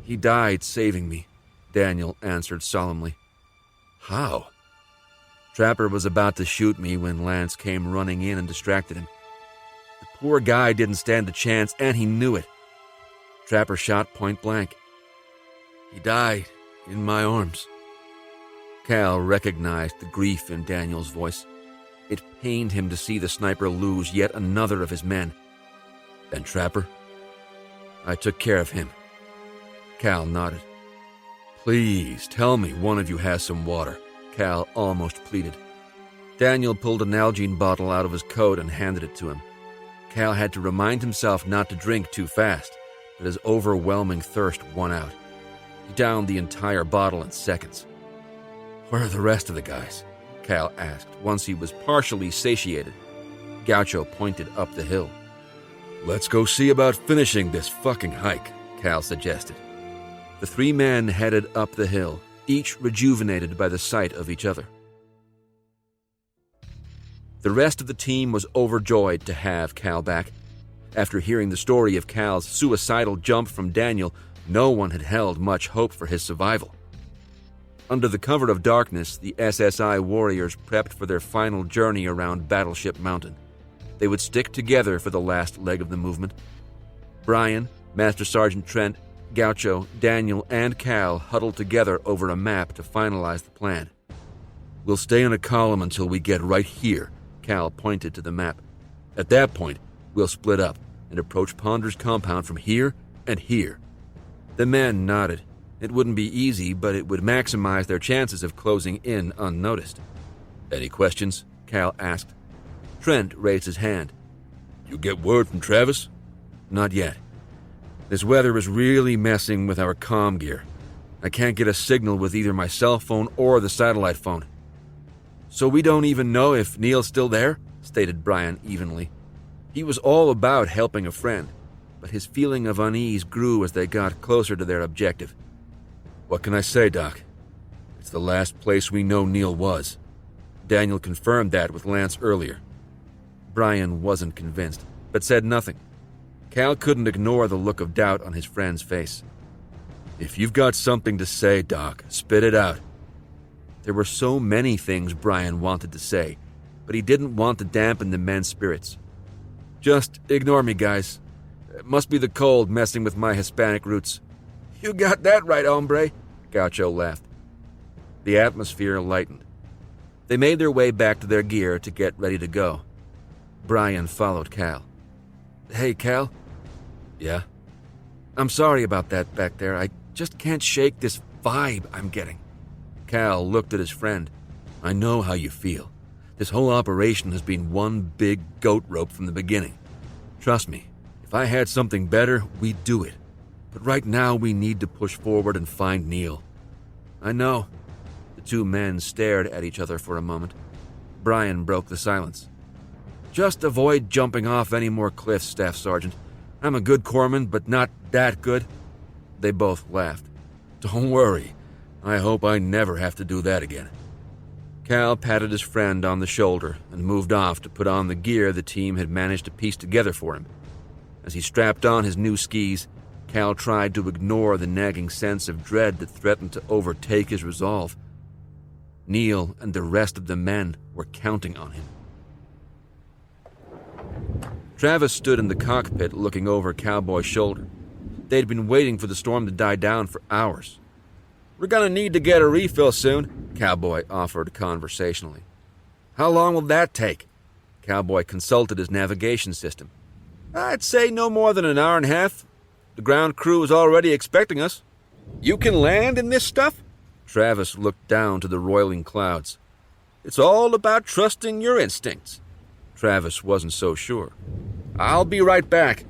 He died saving me, Daniel answered solemnly. How? Trapper was about to shoot me when Lance came running in and distracted him. The poor guy didn't stand a chance, and he knew it. Trapper shot point blank. He died in my arms. Cal recognized the grief in Daniel's voice. It pained him to see the sniper lose yet another of his men. And Trapper? I took care of him. Cal nodded. Please, tell me one of you has some water, Cal almost pleaded. Daniel pulled an Nalgene bottle out of his coat and handed it to him. Cal had to remind himself not to drink too fast, but his overwhelming thirst won out. He downed the entire bottle in seconds. Where are the rest of the guys? Cal asked, once he was partially satiated. Gaucho pointed up the hill. Let's go see about finishing this fucking hike, Cal suggested. The 3 men headed up the hill, each rejuvenated by the sight of each other. The rest of the team was overjoyed to have Cal back. After hearing the story of Cal's suicidal jump from Daniel, no one had held much hope for his survival. Under the cover of darkness, the SSI warriors prepped for their final journey around Battleship Mountain. They would stick together for the last leg of the movement. Brian, Master Sergeant Trent, Gaucho, Daniel, and Cal huddled together over a map to finalize the plan. We'll stay in a column until we get right here, Cal pointed to the map. At that point, we'll split up and approach Ponder's compound from here and here. The men nodded. It wouldn't be easy, but it would maximize their chances of closing in unnoticed. Any questions? Cal asked. Trent raised his hand. You get word from Travis? Not yet. This weather is really messing with our comm gear. I can't get a signal with either my cell phone or the satellite phone. So we don't even know if Neil's still there? Stated Brian evenly. He was all about helping a friend, but his feeling of unease grew as they got closer to their objective. What can I say, Doc? It's the last place we know Neil was. Daniel confirmed that with Lance earlier. Brian wasn't convinced, but said nothing. Cal couldn't ignore the look of doubt on his friend's face. If you've got something to say, Doc, spit it out. There were so many things Brian wanted to say, but he didn't want to dampen the men's spirits. Just ignore me, guys. It must be the cold messing with my Hispanic roots. You got that right, hombre, Gaucho laughed. The atmosphere lightened. They made their way back to their gear to get ready to go. Brian followed Cal. Hey, Cal? Yeah? I'm sorry about that back there. I just can't shake this vibe I'm getting. Cal looked at his friend. I know how you feel. This whole operation has been one big goat rope from the beginning. Trust me, if I had something better, we'd do it. But right now we need to push forward and find Neil. I know. The 2 men stared at each other for a moment. Brian broke the silence. Just avoid jumping off any more cliffs, Staff Sergeant. I'm a good corpsman, but not that good. They both laughed. Don't worry. I hope I never have to do that again. Cal patted his friend on the shoulder and moved off to put on the gear the team had managed to piece together for him. As he strapped on his new skis, Cal tried to ignore the nagging sense of dread that threatened to overtake his resolve. Neil and the rest of the men were counting on him. Travis stood in the cockpit looking over Cowboy's shoulder. They'd been waiting for the storm to die down for hours. We're gonna need to get a refill soon, Cowboy offered conversationally. How long will that take? Cowboy consulted his navigation system. I'd say no more than an hour and a half. The ground crew is already expecting us. You can land in this stuff? Travis looked down to the roiling clouds. It's all about trusting your instincts. Travis wasn't so sure. I'll be right back.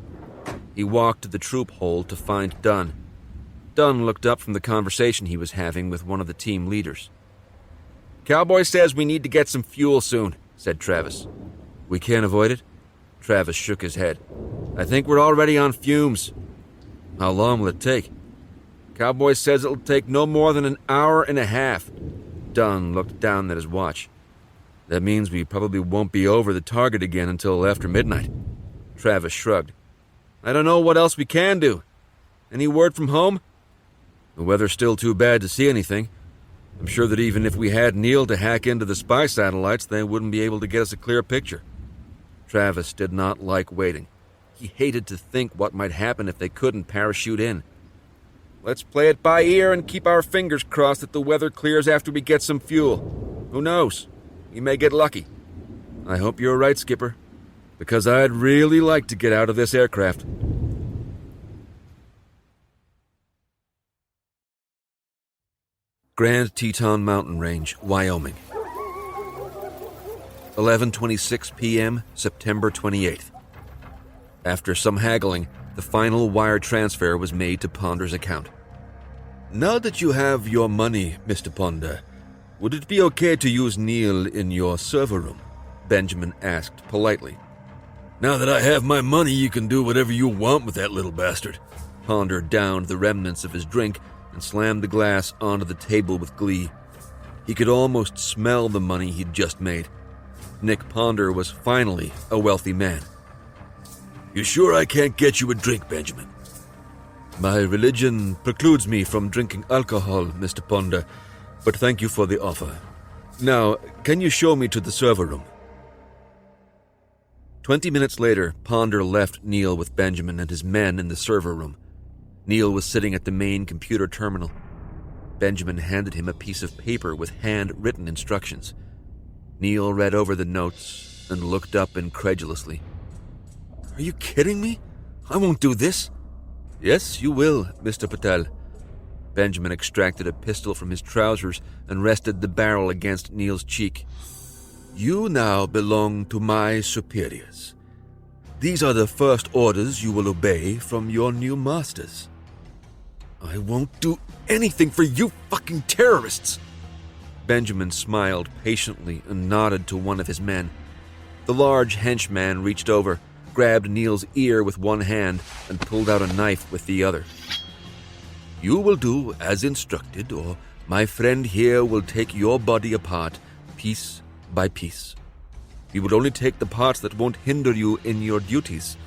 He walked to the troop hold to find Dunn. Dunn looked up from the conversation he was having with one of the team leaders. "Cowboy says we need to get some fuel soon," said Travis. "We can't avoid it?" Travis shook his head. "I think we're already on fumes." "How long will it take?" "Cowboy says it'll take no more than an hour and a half." Dunn looked down at his watch. "That means we probably won't be over the target again until after midnight." Travis shrugged. "I don't know what else we can do. Any word from home?" "The weather's still too bad to see anything. I'm sure that even if we had Neil to hack into the spy satellites, they wouldn't be able to get us a clear picture." Travis did not like waiting. He hated to think what might happen if they couldn't parachute in. "Let's play it by ear and keep our fingers crossed that the weather clears after we get some fuel. Who knows? We may get lucky." "I hope you're right, Skipper, because I'd really like to get out of this aircraft." Grand Teton Mountain Range, Wyoming. 11:26 p.m., September 28th. After some haggling, the final wire transfer was made to Ponder's account. "Now that you have your money, Mr. Ponder, would it be okay to use Neil in your server room?" Benjamin asked politely. Now that I have my money, you can do whatever you want with that little bastard. Ponder downed the remnants of his drink and slammed the glass onto the table with glee. He could almost smell the money he'd just made. Nick Ponder was finally a wealthy man. "You sure I can't get you a drink, Benjamin?" "My religion precludes me from drinking alcohol, Mr. Ponder, but thank you for the offer. Now, can you show me to the server room?" 20 minutes later, Ponder left Neil with Benjamin and his men in the server room. Neil was sitting at the main computer terminal. Benjamin handed him a piece of paper with handwritten instructions. Neil read over the notes and looked up incredulously. "Are you kidding me? I won't do this." "Yes, you will, Mr. Patel." Benjamin extracted a pistol from his trousers and rested the barrel against Neil's cheek. "You now belong to my superiors. These are the first orders you will obey from your new masters." "I won't do anything for you fucking terrorists." Benjamin smiled patiently and nodded to one of his men. The large henchman reached over, grabbed Neil's ear with one hand, and pulled out a knife with the other. "You will do as instructed, or my friend here will take your body apart, piece by piece. We will only take the parts that won't hinder you in your duties.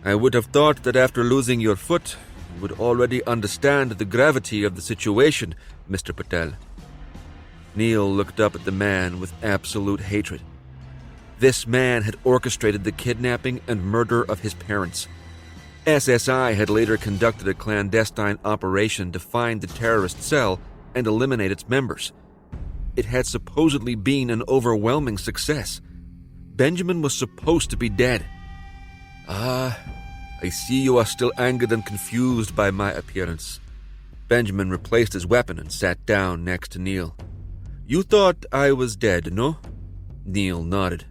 I would have thought that after losing your foot, you would already understand the gravity of the situation, Mr. Patel." Neil looked up at the man with absolute hatred. This man had orchestrated the kidnapping and murder of his parents. SSI had later conducted a clandestine operation to find the terrorist cell and eliminate its members. It had supposedly been an overwhelming success. Benjamin was supposed to be dead. "Ah, I see you are still angered and confused by my appearance." Benjamin replaced his weapon and sat down next to Neil. "You thought I was dead, no?" Neil nodded.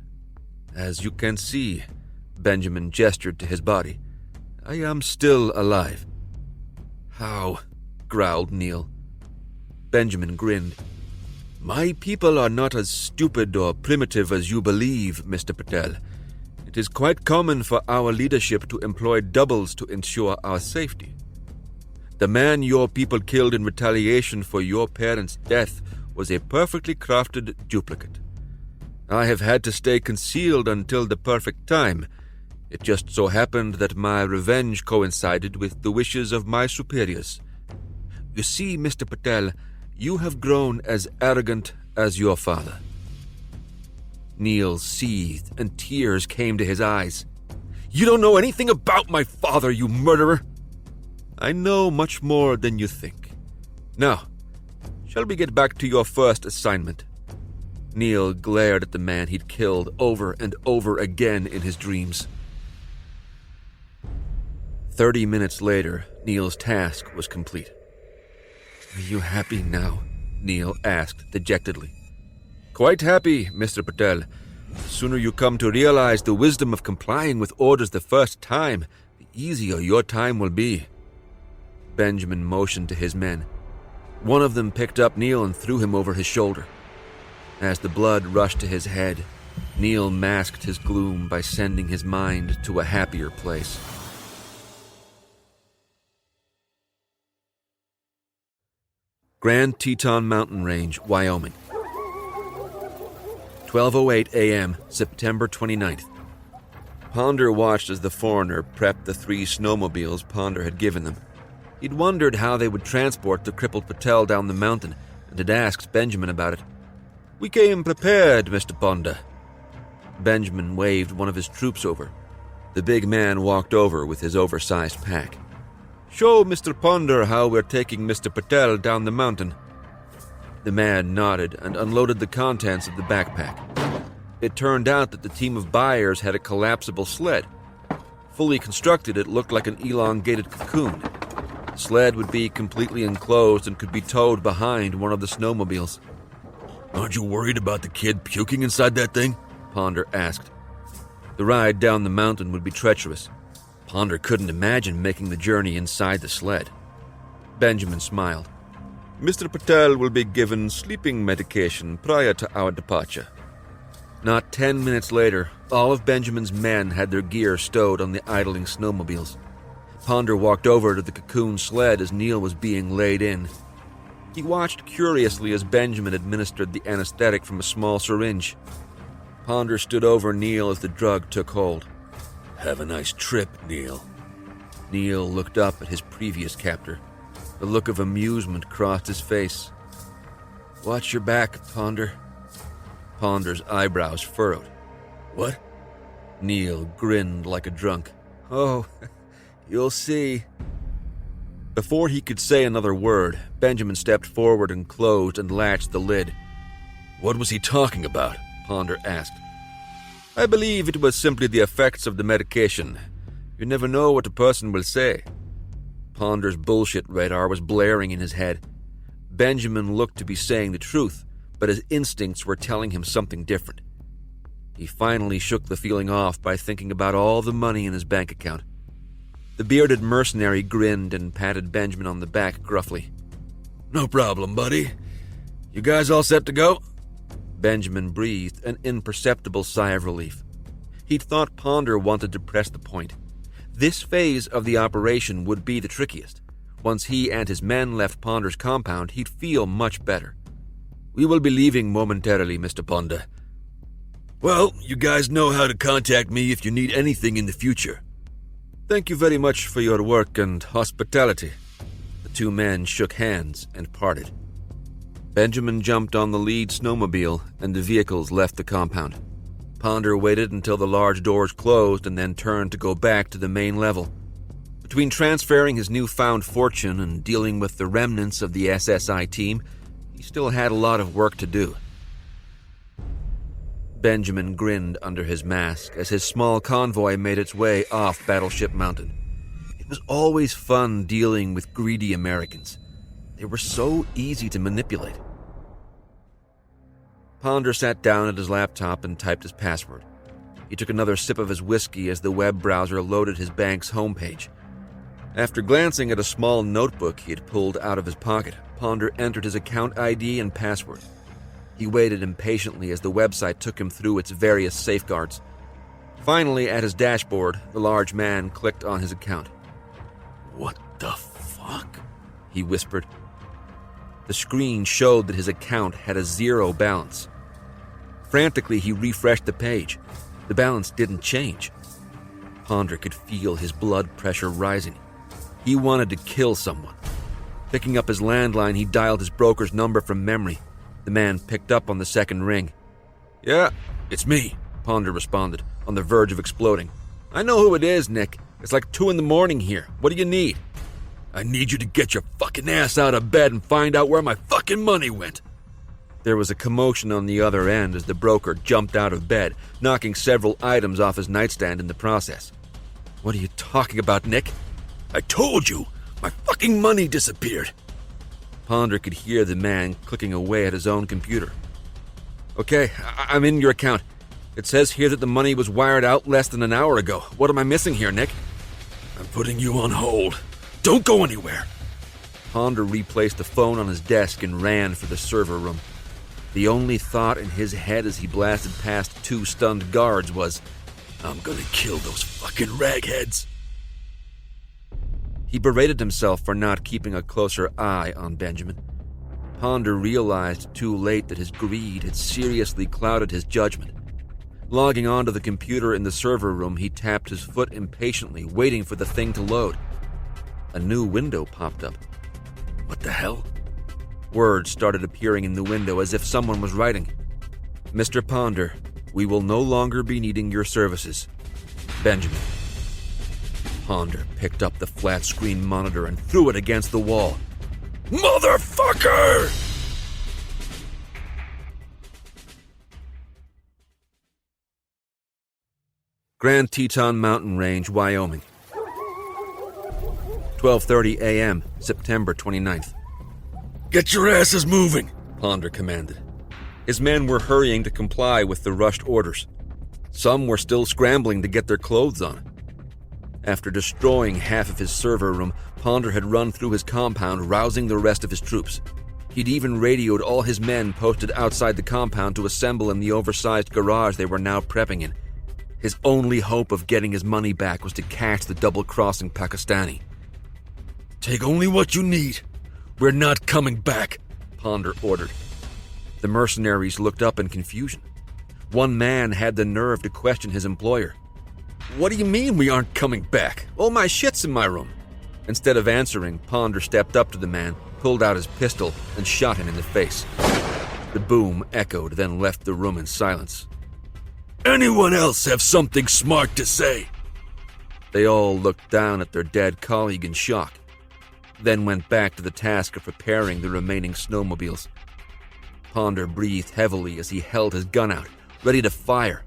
"As you can see," Benjamin gestured to his body, "I am still alive." "How?" growled Neil. Benjamin grinned. "My people are not as stupid or primitive as you believe, Mr. Patel. It is quite common for our leadership to employ doubles to ensure our safety. The man your people killed in retaliation for your parents' death was a perfectly crafted duplicate. I have had to stay concealed until the perfect time. It just so happened that my revenge coincided with the wishes of my superiors. You see, Mr. Patel, you have grown as arrogant as your father." Neil seethed, and tears came to his eyes. "You don't know anything about my father, you murderer!" "I know much more than you think. Now, shall we get back to your first assignment?" Neil glared at the man he'd killed over and over again in his dreams. 30 minutes later, Neil's task was complete. "Are you happy now?" Neil asked dejectedly. "Quite happy, Mr. Patel. The sooner you come to realize the wisdom of complying with orders the first time, the easier your time will be." Benjamin motioned to his men. One of them picked up Neil and threw him over his shoulder. As the blood rushed to his head, Neil masked his gloom by sending his mind to a happier place. Grand Teton Mountain Range, Wyoming. 12:08 a.m., September 29th. Ponder watched as the foreigner prepped the 3 snowmobiles Ponder had given them. He'd wondered how they would transport the crippled Patel down the mountain and had asked Benjamin about it. "We came prepared, Mr. Ponder." Benjamin waved one of his troops over. The big man walked over with his oversized pack. "Show Mr. Ponder how we're taking Mr. Patel down the mountain." The man nodded and unloaded the contents of the backpack. It turned out that the team of buyers had a collapsible sled. Fully constructed, it looked like an elongated cocoon. The sled would be completely enclosed and could be towed behind one of the snowmobiles. "Aren't you worried about the kid puking inside that thing?" Ponder asked. The ride down the mountain would be treacherous. Ponder couldn't imagine making the journey inside the sled. Benjamin smiled. "Mr. Patel will be given sleeping medication prior to our departure." Not 10 minutes later, all of Benjamin's men had their gear stowed on the idling snowmobiles. Ponder walked over to the cocoon sled as Neil was being laid in. He watched curiously as Benjamin administered the anesthetic from a small syringe. Ponder stood over Neil as the drug took hold. "Have a nice trip, Neil." Neil looked up at his previous captor. The look of amusement crossed his face. "Watch your back, Ponder." Ponder's eyebrows furrowed. "What?" Neil grinned like a drunk. "Oh, you'll see." Before he could say another word, Benjamin stepped forward and closed and latched the lid. "What was he talking about?" Ponder asked. "I believe it was simply the effects of the medication. You never know what a person will say." Ponder's bullshit radar was blaring in his head. Benjamin looked to be saying the truth, but his instincts were telling him something different. He finally shook the feeling off by thinking about all the money in his bank account. The bearded mercenary grinned and patted Benjamin on the back gruffly. "No problem, buddy. You guys all set to go?" Benjamin breathed an imperceptible sigh of relief. He'd thought Ponder wanted to press the point. This phase of the operation would be the trickiest. Once he and his men left Ponder's compound, he'd feel much better. "We will be leaving momentarily, Mr. Ponder." "Well, you guys know how to contact me if you need anything in the future." "Thank you very much for your work and hospitality." The 2 men shook hands and parted. Benjamin jumped on the lead snowmobile and the vehicles left the compound. Ponder waited until the large doors closed and then turned to go back to the main level. Between transferring his newfound fortune and dealing with the remnants of the SSI team, he still had a lot of work to do. Benjamin grinned under his mask as his small convoy made its way off Battleship Mountain. It was always fun dealing with greedy Americans. They were so easy to manipulate. Ponder sat down at his laptop and typed his password. He took another sip of his whiskey as the web browser loaded his bank's homepage. After glancing at a small notebook he had pulled out of his pocket, Ponder entered his account ID and password. He waited impatiently as the website took him through its various safeguards. Finally, at his dashboard, the large man clicked on his account. "What the fuck?" he whispered. The screen showed that his account had a 0 balance. Frantically, he refreshed the page. The balance didn't change. Ponder could feel his blood pressure rising. He wanted to kill someone. Picking up his landline, he dialed his broker's number from memory. The man picked up on the second ring. "Yeah, "It's me," Ponder responded, on the verge of exploding. "I know who it is, Nick. It's like 2 a.m. here. What do you need?" "I need you to get your fucking ass out of bed and find out where my fucking money went." There was a commotion on the other end as the broker jumped out of bed, knocking several items off his nightstand in the process. "What are you talking about, Nick?" "I told you, my fucking money disappeared." Ponder could hear the man clicking away at his own computer. "Okay, I'm in your account. It says here that the money was wired out less than an hour ago. What am I missing here, Nick?" "I'm putting you on hold. Don't go anywhere. Ponder replaced the phone on his desk and ran for the server room. The only thought in his head as he blasted past 2 stunned guards was, I'm gonna kill those fucking ragheads. He berated himself for not keeping a closer eye on Benjamin. Ponder realized too late that his greed had seriously clouded his judgment. Logging onto the computer in the server room, he tapped his foot impatiently, waiting for the thing to load. A new window popped up. What the hell? Words started appearing in the window as if someone was writing. Mr. Ponder, we will no longer be needing your services. Benjamin. Ponder picked up the flat-screen monitor and threw it against the wall. Motherfucker! Grand Teton Mountain Range, Wyoming. 12:30 a.m., September 29th. Get your asses moving, Ponder commanded. His men were hurrying to comply with the rushed orders. Some were still scrambling to get their clothes on. After destroying half of his server room, Ponder had run through his compound, rousing the rest of his troops. He'd even radioed all his men posted outside the compound to assemble in the oversized garage they were now prepping in. His only hope of getting his money back was to catch the double-crossing Pakistani. Take only what you need. We're not coming back, Ponder ordered. The mercenaries looked up in confusion. One man had the nerve to question his employer. What do you mean we aren't coming back? All my shit's in my room. Instead of answering, Ponder stepped up to the man, pulled out his pistol, and shot him in the face. The boom echoed, then left the room in silence. Anyone else have something smart to say? They all looked down at their dead colleague in shock, then went back to the task of preparing the remaining snowmobiles. Ponder breathed heavily as he held his gun out, ready to fire.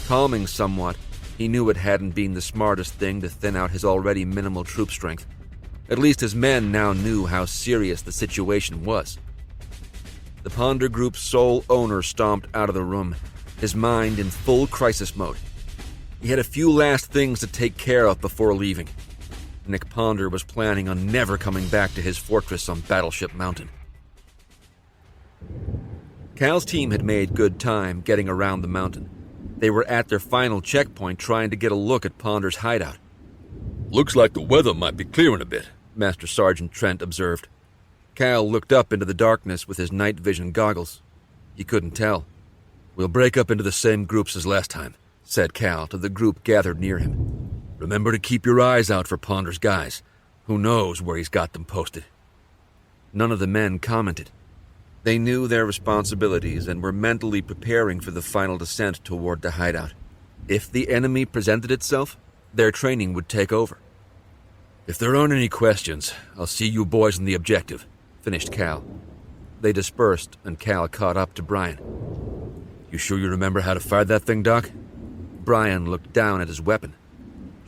Calming somewhat, he knew it hadn't been the smartest thing to thin out his already minimal troop strength. At least his men now knew how serious the situation was. The Ponder Group's sole owner stomped out of the room, his mind in full crisis mode. He had a few last things to take care of before leaving. Nick Ponder was planning on never coming back to his fortress on Battleship Mountain. Cal's team had made good time getting around the mountain. They were at their final checkpoint trying to get a look at Ponder's hideout. Looks like the weather might be clearing a bit, Master Sergeant Trent observed. Cal looked up into the darkness with his night vision goggles. He couldn't tell. We'll break up into the same groups as last time, said Cal to the group gathered near him. Remember to keep your eyes out for Ponder's guys. Who knows where he's got them posted? None of the men commented. They knew their responsibilities and were mentally preparing for the final descent toward the hideout. If the enemy presented itself, their training would take over. If there aren't any questions, I'll see you boys in the objective, finished Cal. They dispersed, and Cal caught up to Brian. You sure you remember how to fire that thing, Doc? Brian looked down at his weapon.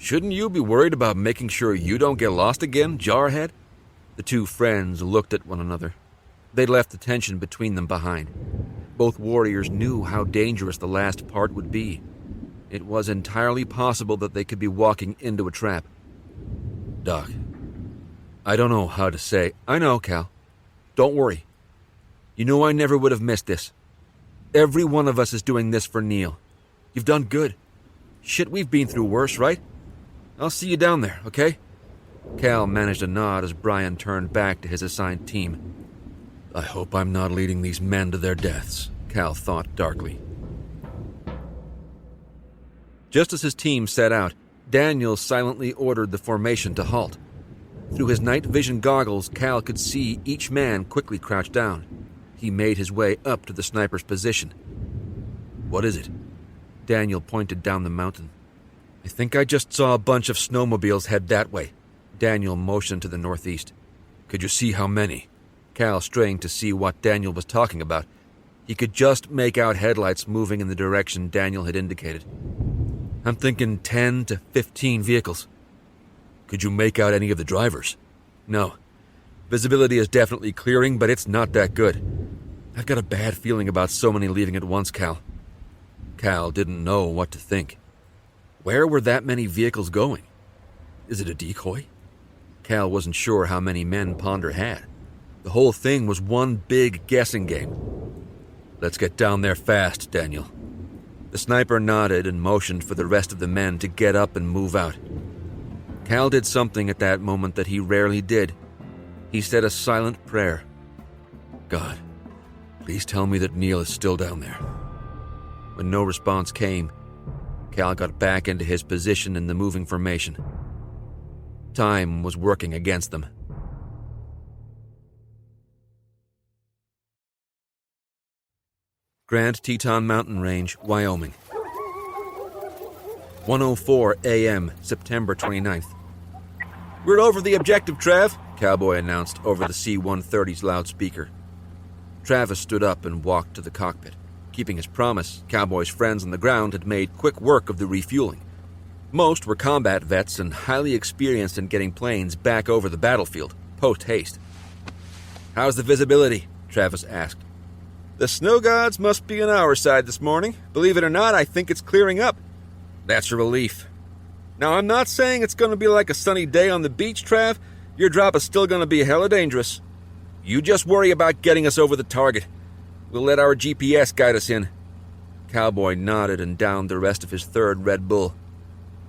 Shouldn't you be worried about making sure you don't get lost again, Jarhead? The two friends looked at one another. They left the tension between them behind. Both warriors knew how dangerous the last part would be. It was entirely possible that they could be walking into a trap. Doc, I don't know how to say. I know, Cal. Don't worry. You know I never would have missed this. Every one of us is doing this for Neil. You've done good. Shit, we've been through worse, right? I'll see you down there, okay? Cal managed a nod as Brian turned back to his assigned team. I hope I'm not leading these men to their deaths, Cal thought darkly. Just as his team set out, Daniel silently ordered the formation to halt. Through his night vision goggles, Cal could see each man quickly crouch down. He made his way up to the sniper's position. What is it? Daniel pointed down the mountain. I think I just saw a bunch of snowmobiles head that way. Daniel motioned to the northeast. Could you see how many? Cal strained to see what Daniel was talking about. He could just make out headlights moving in the direction Daniel had indicated. I'm thinking 10 to 15 vehicles. Could you make out any of the drivers? No. Visibility is definitely clearing, but it's not that good. I've got a bad feeling about so many leaving at once, Cal. Cal didn't know what to think. Where were that many vehicles going? Is it a decoy? Cal wasn't sure how many men Ponder had. The whole thing was one big guessing game. "Let's get down there fast, Daniel." The sniper nodded and motioned for the rest of the men to get up and move out. Cal did something at that moment that he rarely did. He said a silent prayer. "God, please tell me that Neil is still down there." When no response came, Cal got back into his position in the moving formation. Time was working against them. Grand Teton Mountain Range, Wyoming. 1:04 a.m., September 29th. "We're over the objective, Trav," Cowboy announced over the C-130's loudspeaker. Travis stood up and walked to the cockpit. Keeping his promise, Cowboy's friends on the ground had made quick work of the refueling. Most were combat vets and highly experienced in getting planes back over the battlefield, post-haste. "How's the visibility?" Travis asked. "The snow gods must be on our side this morning. Believe it or not, I think it's clearing up." "That's a relief." "Now, I'm not saying it's going to be like a sunny day on the beach, Trav. Your drop is still going to be hella dangerous. You just worry about getting us over the target. We'll let our GPS guide us in." Cowboy nodded and downed the rest of his third Red Bull.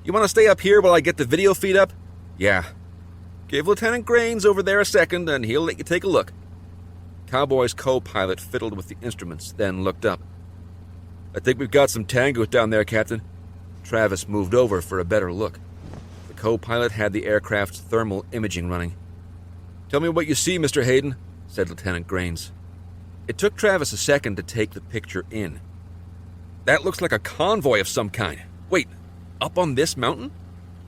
"You want to stay up here while I get the video feed up?" "Yeah." "Give Lieutenant Grains over there a second and he'll let you take a look." Cowboy's co-pilot fiddled with the instruments, then looked up. "I think we've got some tangos down there, Captain." Travis moved over for a better look. The co-pilot had the aircraft's thermal imaging running. "Tell me what you see, Mr. Hayden," said Lieutenant Grains. It took Travis a second to take the picture in. "That looks like a convoy of some kind. Wait, up on this mountain?"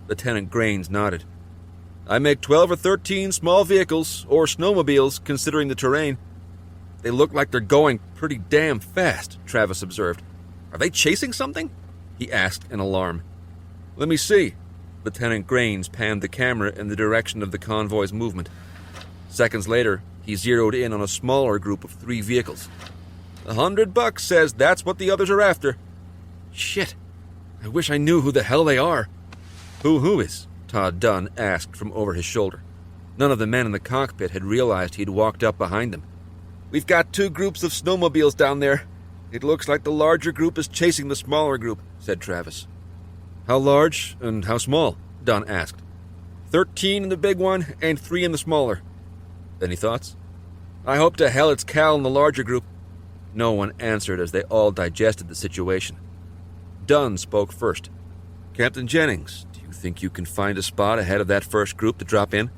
Lieutenant Grains nodded. "I make 12 or 13 small vehicles, or snowmobiles, considering the terrain. They look like they're going pretty damn fast," Travis observed. "Are they chasing something?" he asked in alarm. "Let me see." Lieutenant Grains panned the camera in the direction of the convoy's movement. Seconds later, he zeroed in on a smaller group of 3 vehicles. $100 says that's what the others are after." "Shit. I wish I knew who the hell they are." Who is?" Todd Dunn asked from over his shoulder. None of the men in the cockpit had realized he'd walked up behind them. "We've got 2 groups of snowmobiles down there. It looks like the larger group is chasing the smaller group," said Travis. "How large and how small?" Dunn asked. 13 in the big one and 3 in the smaller." "Any thoughts?" "I hope to hell it's Cal in the larger group." No one answered as they all digested the situation. Dunn spoke first. "Captain Jennings, do you think you can find a spot ahead of that first group to drop in?"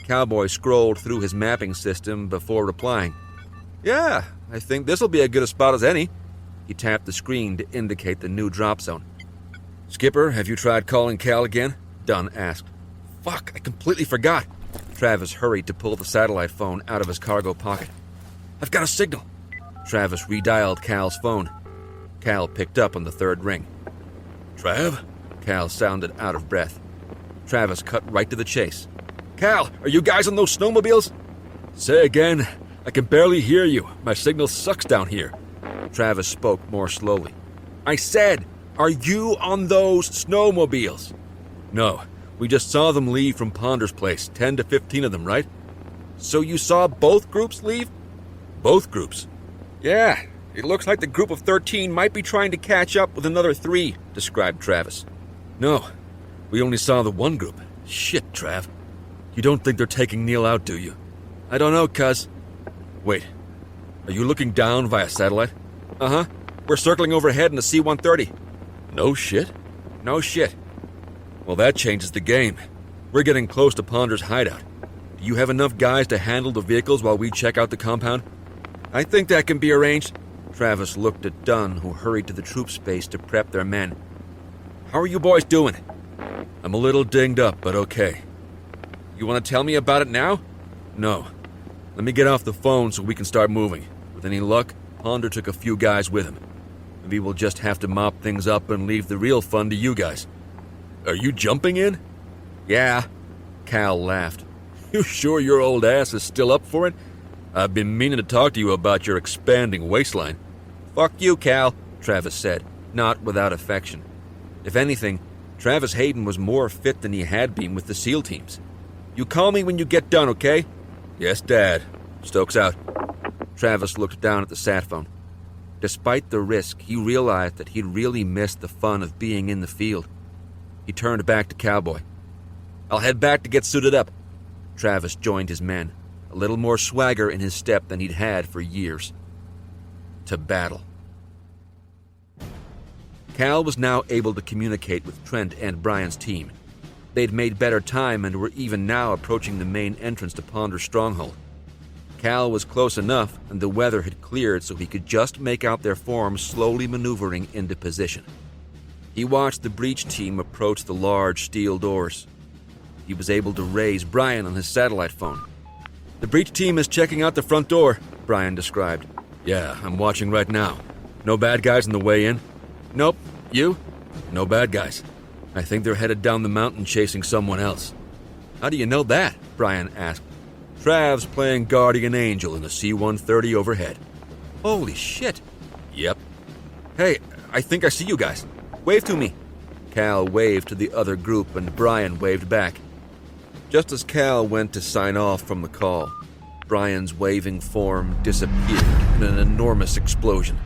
Cowboy scrolled through his mapping system before replying. "Yeah, I think this'll be as good a spot as any." He tapped the screen to indicate the new drop zone. "Skipper, have you tried calling Cal again?" Dunn asked. "Fuck, I completely forgot." Travis hurried to pull the satellite phone out of his cargo pocket. "I've got a signal." Travis redialed Cal's phone. Cal picked up on the 3rd ring. "Trav?" Cal sounded out of breath. Travis cut right to the chase. "Cal, are you guys on those snowmobiles?" "Say again. I can barely hear you. My signal sucks down here." Travis spoke more slowly. "I said, are you on those snowmobiles?" "No. We just saw them leave from Ponder's place, 10 to 15 of them, right?" "So you saw both groups leave?" "Both groups?" "Yeah, it looks like the group of 13 might be trying to catch up with another 3, described Travis. "No, we only saw the one group. Shit, Trav. You don't think they're taking Neil out, do you?" "I don't know, cuz." "Wait, are you looking down via satellite?" "Uh-huh. We're circling overhead in a C-130. "No shit?" "No shit." "Well, that changes the game. We're getting close to Ponder's hideout. Do you have enough guys to handle the vehicles while we check out the compound?" "I think that can be arranged." Travis looked at Dunn, who hurried to the troop space to prep their men. "How are you boys doing?" "I'm a little dinged up, but okay." "You want to tell me about it now?" "No. Let me get off the phone so we can start moving. With any luck, Ponder took a few guys with him. Maybe we'll just have to mop things up and leave the real fun to you guys. Are you jumping in?" "Yeah." Cal laughed. "You sure your old ass is still up for it? I've been meaning to talk to you about your expanding waistline." "Fuck you, Cal," Travis said, not without affection. If anything, Travis Hayden was more fit than he had been with the SEAL teams. You call me when you get done, okay? Yes, Dad. Stokes out. Travis looked down at the sat phone. Despite the risk, he realized that he'd really missed the fun of being in the field. He turned back to Cowboy. I'll head back to get suited up. Travis joined his men, a little more swagger in his step than he'd had for years. To battle. Cal was now able to communicate with Trent and Brian's team. They'd made better time and were even now approaching the main entrance to Ponder's stronghold. Cal was close enough, and the weather had cleared so he could just make out their forms slowly maneuvering into position. He watched the breach team approach the large steel doors. He was able to raise Brian on his satellite phone. The breach team is checking out the front door, Brian described. Yeah, I'm watching right now. No bad guys on the way in? Nope. You? No bad guys. I think they're headed down the mountain chasing someone else. How do you know that? Brian asked. Trav's playing Guardian Angel in the C-130 overhead. Holy shit. Yep. Hey, I think I see you guys. Wave to me. Cal waved to the other group and Brian waved back. Just as Cal went to sign off from the call, Brian's waving form disappeared in an enormous explosion.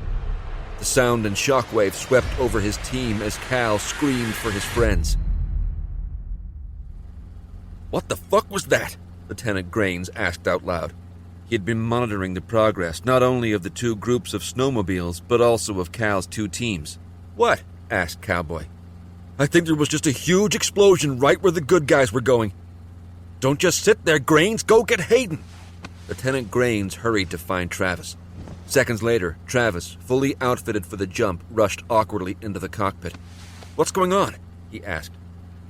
The sound and shockwave swept over his team as Cal screamed for his friends. What the fuck was that? Lieutenant Grains asked out loud. He had been monitoring the progress not only of the two groups of snowmobiles, but also of Cal's two teams. What? Asked Cowboy. I think there was just a huge explosion right where the good guys were going. Don't just sit there, Grains. Go get Hayden. Lieutenant Grains hurried to find Travis. Seconds later, Travis, fully outfitted for the jump, rushed awkwardly into the cockpit. What's going on? He asked.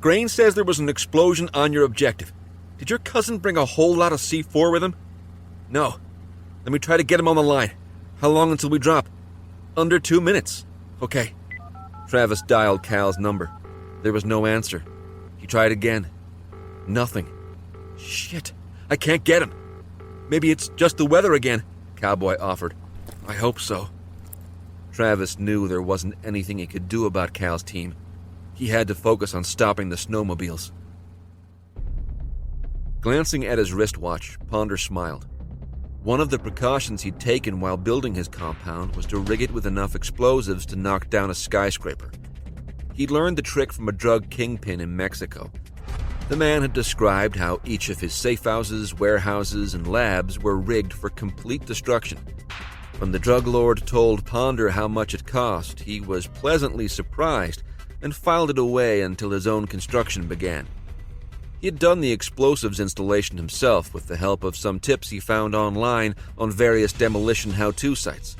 Grains says there was an explosion on your objective. Did your cousin bring a whole lot of C4 with him? No. Let me try to get him on the line. How long until we drop? Under 2 minutes. Okay. Travis dialed Cal's number. There was no answer. He tried again. Nothing. Shit. I can't get him. Maybe it's just the weather again, Cowboy offered. I hope so. Travis knew there wasn't anything he could do about Cal's team. He had to focus on stopping the snowmobiles. Glancing at his wristwatch, Ponder smiled. One of the precautions he'd taken while building his compound was to rig it with enough explosives to knock down a skyscraper. He'd learned the trick from a drug kingpin in Mexico. The man had described how each of his safe houses, warehouses, and labs were rigged for complete destruction. When the drug lord told Ponder how much it cost, he was pleasantly surprised and filed it away until his own construction began. He had done the explosives installation himself with the help of some tips he found online on various demolition how-to sites.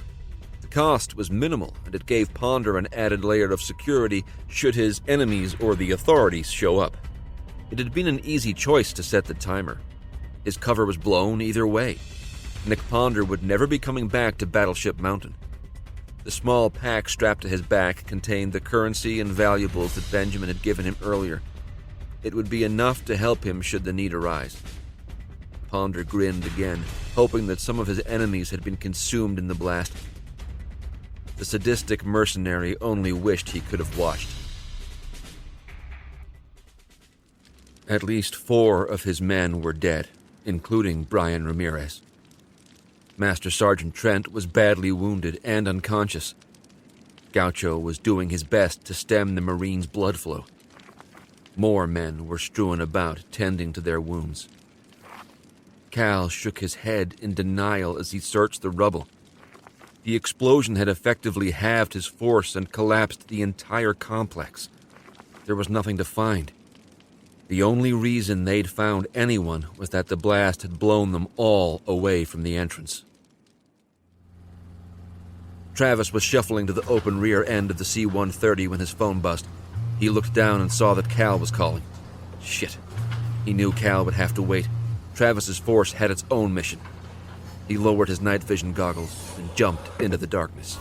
The cost was minimal, and it gave Ponder an added layer of security should his enemies or the authorities show up. It had been an easy choice to set the timer. His cover was blown either way. Nick Ponder would never be coming back to Battleship Mountain. The small pack strapped to his back contained the currency and valuables that Benjamin had given him earlier. It would be enough to help him should the need arise. Ponder grinned again, hoping that some of his enemies had been consumed in the blast. The sadistic mercenary only wished he could have watched. At least 4 of his men were dead, including Brian Ramirez. Master Sergeant Trent was badly wounded and unconscious. Gaucho was doing his best to stem the Marine's blood flow. More men were strewn about, tending to their wounds. Cal shook his head in denial as he searched the rubble. The explosion had effectively halved his force and collapsed the entire complex. There was nothing to find. The only reason they'd found anyone was that the blast had blown them all away from the entrance. Travis was shuffling to the open rear end of the C-130 when his phone buzzed. He looked down and saw that Cal was calling. Shit. He knew Cal would have to wait. Travis's force had its own mission. He lowered his night vision goggles and jumped into the darkness.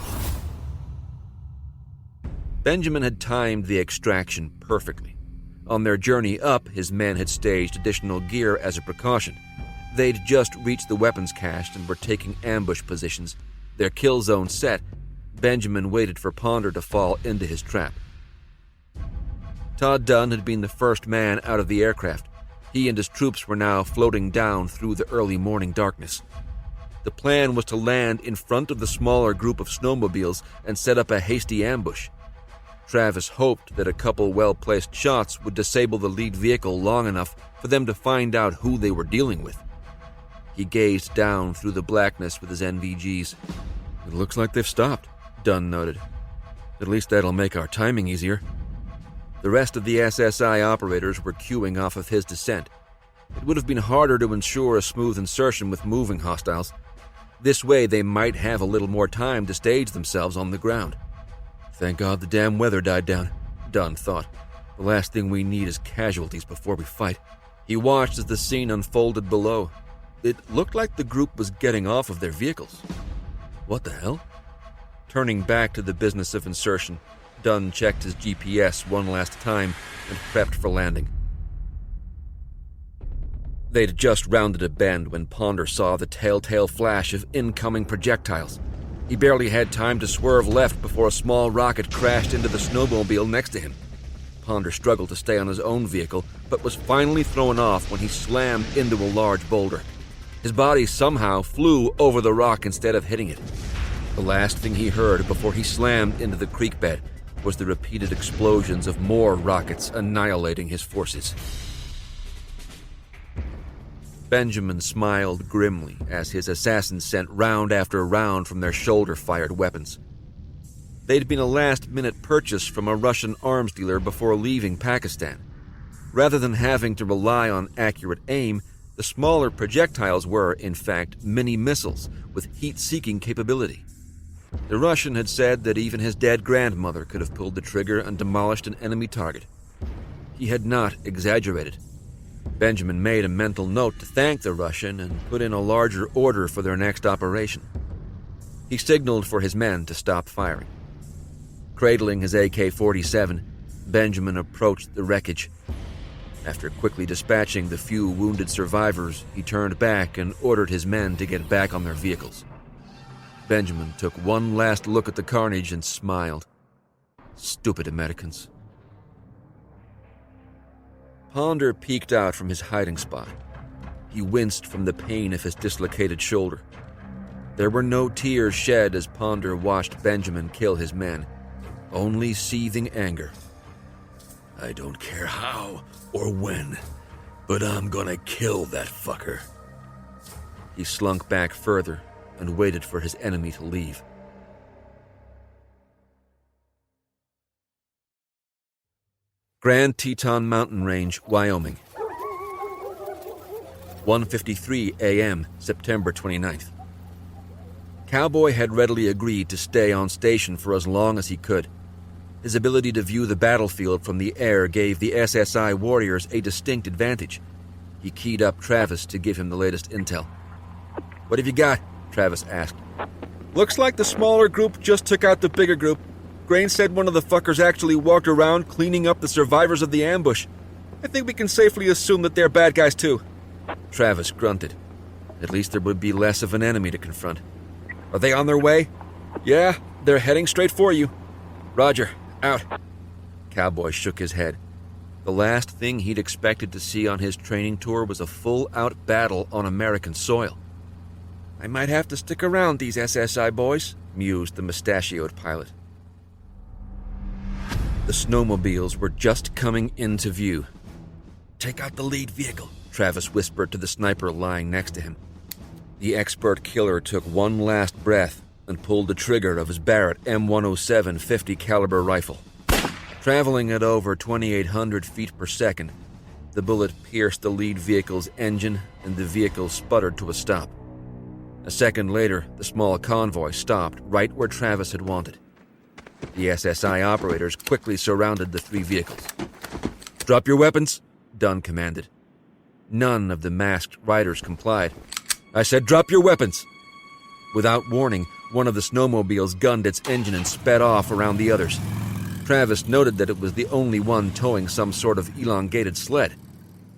Benjamin had timed the extraction perfectly. On their journey up, his men had staged additional gear as a precaution. They'd just reached the weapons cache and were taking ambush positions. Their kill zone set, Benjamin waited for Ponder to fall into his trap. Todd Dunn had been the first man out of the aircraft. He and his troops were now floating down through the early morning darkness. The plan was to land in front of the smaller group of snowmobiles and set up a hasty ambush. Travis hoped that a couple well-placed shots would disable the lead vehicle long enough for them to find out who they were dealing with. He gazed down through the blackness with his NVGs. "It looks like they've stopped," Dunn noted. "At least that'll make our timing easier." The rest of the SSI operators were queuing off of his descent. It would have been harder to ensure a smooth insertion with moving hostiles. This way they might have a little more time to stage themselves on the ground. "Thank God the damn weather died down," Dunn thought. "The last thing we need is casualties before we fight." He watched as the scene unfolded below. It looked like the group was getting off of their vehicles. What the hell? Turning back to the business of insertion, Dunn checked his GPS one last time and prepped for landing. They'd just rounded a bend when Ponder saw the telltale flash of incoming projectiles. He barely had time to swerve left before a small rocket crashed into the snowmobile next to him. Ponder struggled to stay on his own vehicle, but was finally thrown off when he slammed into a large boulder. His body somehow flew over the rock instead of hitting it. The last thing he heard before he slammed into the creek bed was the repeated explosions of more rockets annihilating his forces. Benjamin smiled grimly as his assassins sent round after round from their shoulder-fired weapons. They'd been a last-minute purchase from a Russian arms dealer before leaving Pakistan. Rather than having to rely on accurate aim, the smaller projectiles were, in fact, mini-missiles with heat-seeking capability. The Russian had said that even his dead grandmother could have pulled the trigger and demolished an enemy target. He had not exaggerated. Benjamin made a mental note to thank the Russian and put in a larger order for their next operation. He signaled for his men to stop firing. Cradling his AK-47, Benjamin approached the wreckage. After quickly dispatching the few wounded survivors, he turned back and ordered his men to get back on their vehicles. Benjamin took one last look at the carnage and smiled. Stupid Americans. Ponder peeked out from his hiding spot. He winced from the pain of his dislocated shoulder. There were no tears shed as Ponder watched Benjamin kill his men, only seething anger. "I don't care how or when, but I'm gonna kill that fucker." He slunk back further and waited for his enemy to leave. Grand Teton Mountain Range, Wyoming. 1:53 a.m., September 29th. Cowboy had readily agreed to stay on station for as long as he could. His ability to view the battlefield from the air gave the SSI warriors a distinct advantage. He keyed up Travis to give him the latest intel. "What have you got?" Travis asked. "Looks like the smaller group just took out the bigger group. Grain said one of the fuckers actually walked around cleaning up the survivors of the ambush. I think we can safely assume that they're bad guys too." Travis grunted. At least there would be less of an enemy to confront. "Are they on their way?" "Yeah, they're heading straight for you." "Roger. Out." Cowboy shook his head. The last thing he'd expected to see on his training tour was a full-out battle on American soil. "I might have to stick around these SSI boys," mused the mustachioed pilot. The snowmobiles were just coming into view. "Take out the lead vehicle," Travis whispered to the sniper lying next to him. The expert killer took one last breath and pulled the trigger of his Barrett M107 50 caliber rifle. Traveling at over 2,800 feet per second, the bullet pierced the lead vehicle's engine and the vehicle sputtered to a stop. A second later, the small convoy stopped right where Travis had wanted. The SSI operators quickly surrounded the three vehicles. "Drop your weapons," Dunn commanded. None of the masked riders complied. "I said drop your weapons." Without warning, one of the snowmobiles gunned its engine and sped off around the others. Travis noted that it was the only one towing some sort of elongated sled.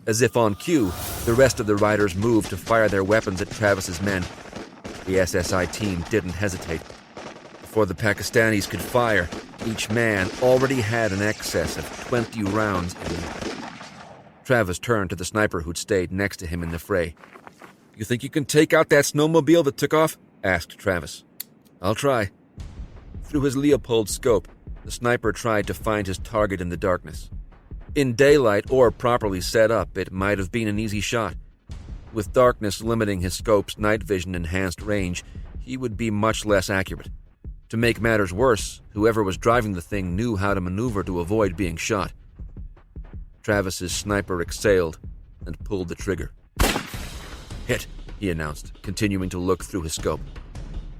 As if on cue, the rest of the riders moved to fire their weapons at Travis's men. The SSI team didn't hesitate. Before the Pakistanis could fire, each man already had an excess of 20 rounds in him. Travis turned to the sniper who'd stayed next to him in the fray. "You think you can take out that snowmobile that took off?" asked Travis. "I'll try." Through his Leopold scope, the sniper tried to find his target in the darkness. In daylight or properly set up, it might have been an easy shot. With darkness limiting his scope's night vision enhanced range, he would be much less accurate. To make matters worse, whoever was driving the thing knew how to maneuver to avoid being shot. Travis's sniper exhaled and pulled the trigger. "Hit," he announced, continuing to look through his scope.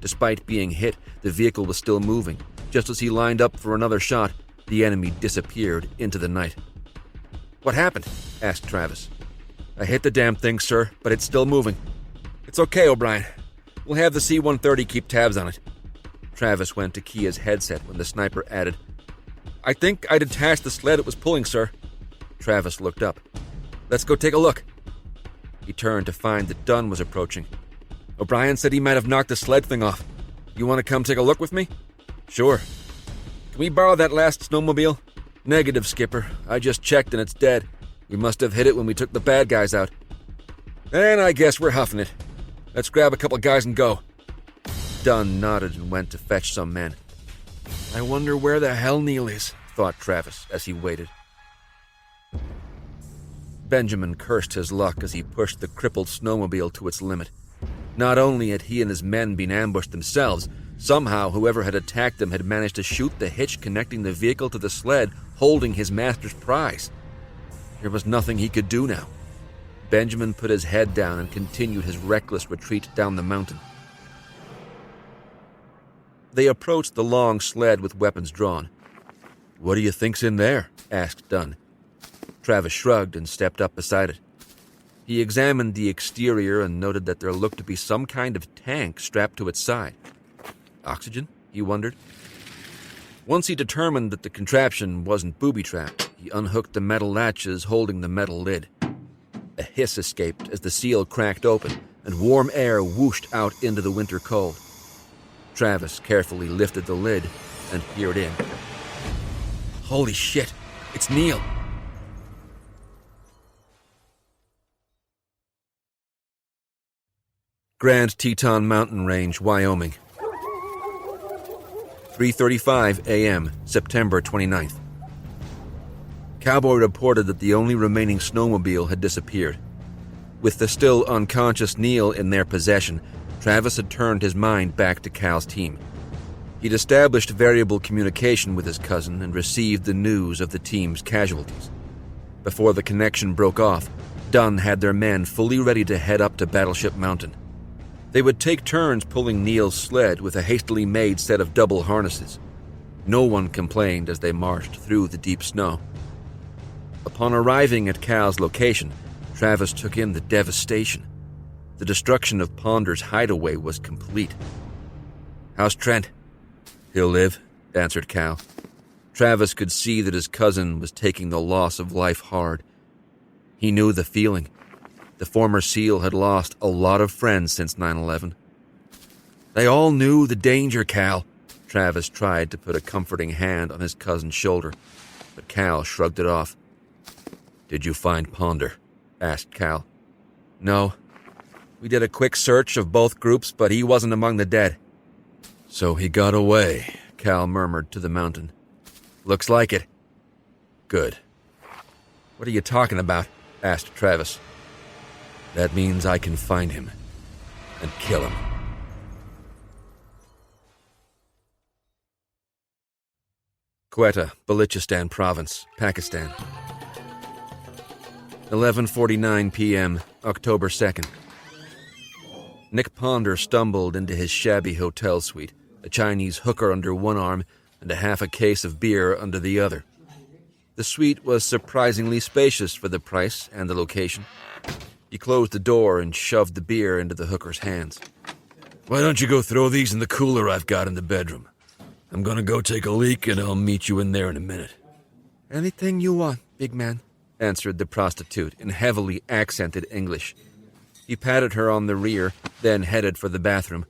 Despite being hit, the vehicle was still moving. Just as he lined up for another shot, the enemy disappeared into the night. "What happened?" asked Travis. "I hit the damn thing, sir, but it's still moving." "It's okay, O'Brien. We'll have the C-130 keep tabs on it." Travis went to key his headset when the sniper added, "I think I detached the sled it was pulling, sir." Travis looked up. "Let's go take a look." He turned to find that Dunn was approaching. "O'Brien said he might have knocked the sled thing off. You want to come take a look with me?" "Sure." "Can we borrow that last snowmobile?" "Negative, Skipper. I just checked and it's dead. We must have hit it when we took the bad guys out." "Then I guess we're huffing it. Let's grab a couple guys and go." Dunn nodded and went to fetch some men. "I wonder where the hell Neil is," thought Travis as he waited. Benjamin cursed his luck as he pushed the crippled snowmobile to its limit. Not only had he and his men been ambushed themselves, somehow whoever had attacked them had managed to shoot the hitch connecting the vehicle to the sled holding his master's prize. There was nothing he could do now. Benjamin put his head down and continued his reckless retreat down the mountain. They approached the long sled with weapons drawn. "What do you think's in there?" asked Dunn. Travis shrugged and stepped up beside it. He examined the exterior and noted that there looked to be some kind of tank strapped to its side. Oxygen? He wondered. Once he determined that the contraption wasn't booby-trapped, he unhooked the metal latches holding the metal lid. A hiss escaped as the seal cracked open, and warm air whooshed out into the winter cold. Travis carefully lifted the lid and peered in. "Holy shit! It's Neil!" Grand Teton Mountain Range, Wyoming. 3:35 a.m., September 29th. Cowboy reported that the only remaining snowmobile had disappeared. With the still unconscious Neil in their possession, Travis had turned his mind back to Cal's team. He'd established variable communication with his cousin and received the news of the team's casualties. Before the connection broke off, Dunn had their men fully ready to head up to Battleship Mountain. They would take turns pulling Neil's sled with a hastily made set of double harnesses. No one complained as they marched through the deep snow. Upon arriving at Cal's location, Travis took in the devastation. The destruction of Ponder's hideaway was complete. "How's Trent?" "He'll live," answered Cal. Travis could see that his cousin was taking the loss of life hard. He knew the feeling. The former SEAL had lost a lot of friends since 9/11. "They all knew the danger, Cal." Travis tried to put a comforting hand on his cousin's shoulder, but Cal shrugged it off. "Did you find Ponder?" asked Cal. "No. We did a quick search of both groups, but he wasn't among the dead." "So he got away," Cal murmured to the mountain. "Looks like it." "Good." "What are you talking about?" asked Travis. "That means I can find him and kill him." Quetta, Balochistan Province, Pakistan. 11:49 p.m., October 2nd. Nick Ponder stumbled into his shabby hotel suite, a Chinese hooker under one arm and a half a case of beer under the other. The suite was surprisingly spacious for the price and the location. He closed the door and shoved the beer into the hooker's hands. "Why don't you go throw these in the cooler I've got in the bedroom? I'm gonna go take a leak and I'll meet you in there in a minute." "Anything you want, big man," answered the prostitute in heavily accented English. He patted her on the rear, then headed for the bathroom.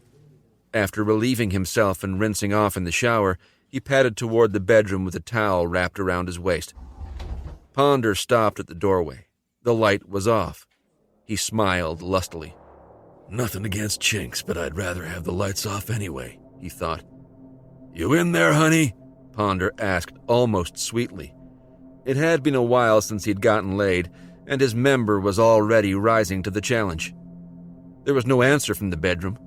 After relieving himself and rinsing off in the shower, he padded toward the bedroom with a towel wrapped around his waist. Ponder stopped at the doorway. The light was off. He smiled lustily. Nothing against chinks, but I'd rather have the lights off anyway, he thought. You in there, honey? Ponder asked almost sweetly. It had been a while since he'd gotten laid, and his member was already rising to the challenge. There was no answer from the bedroom.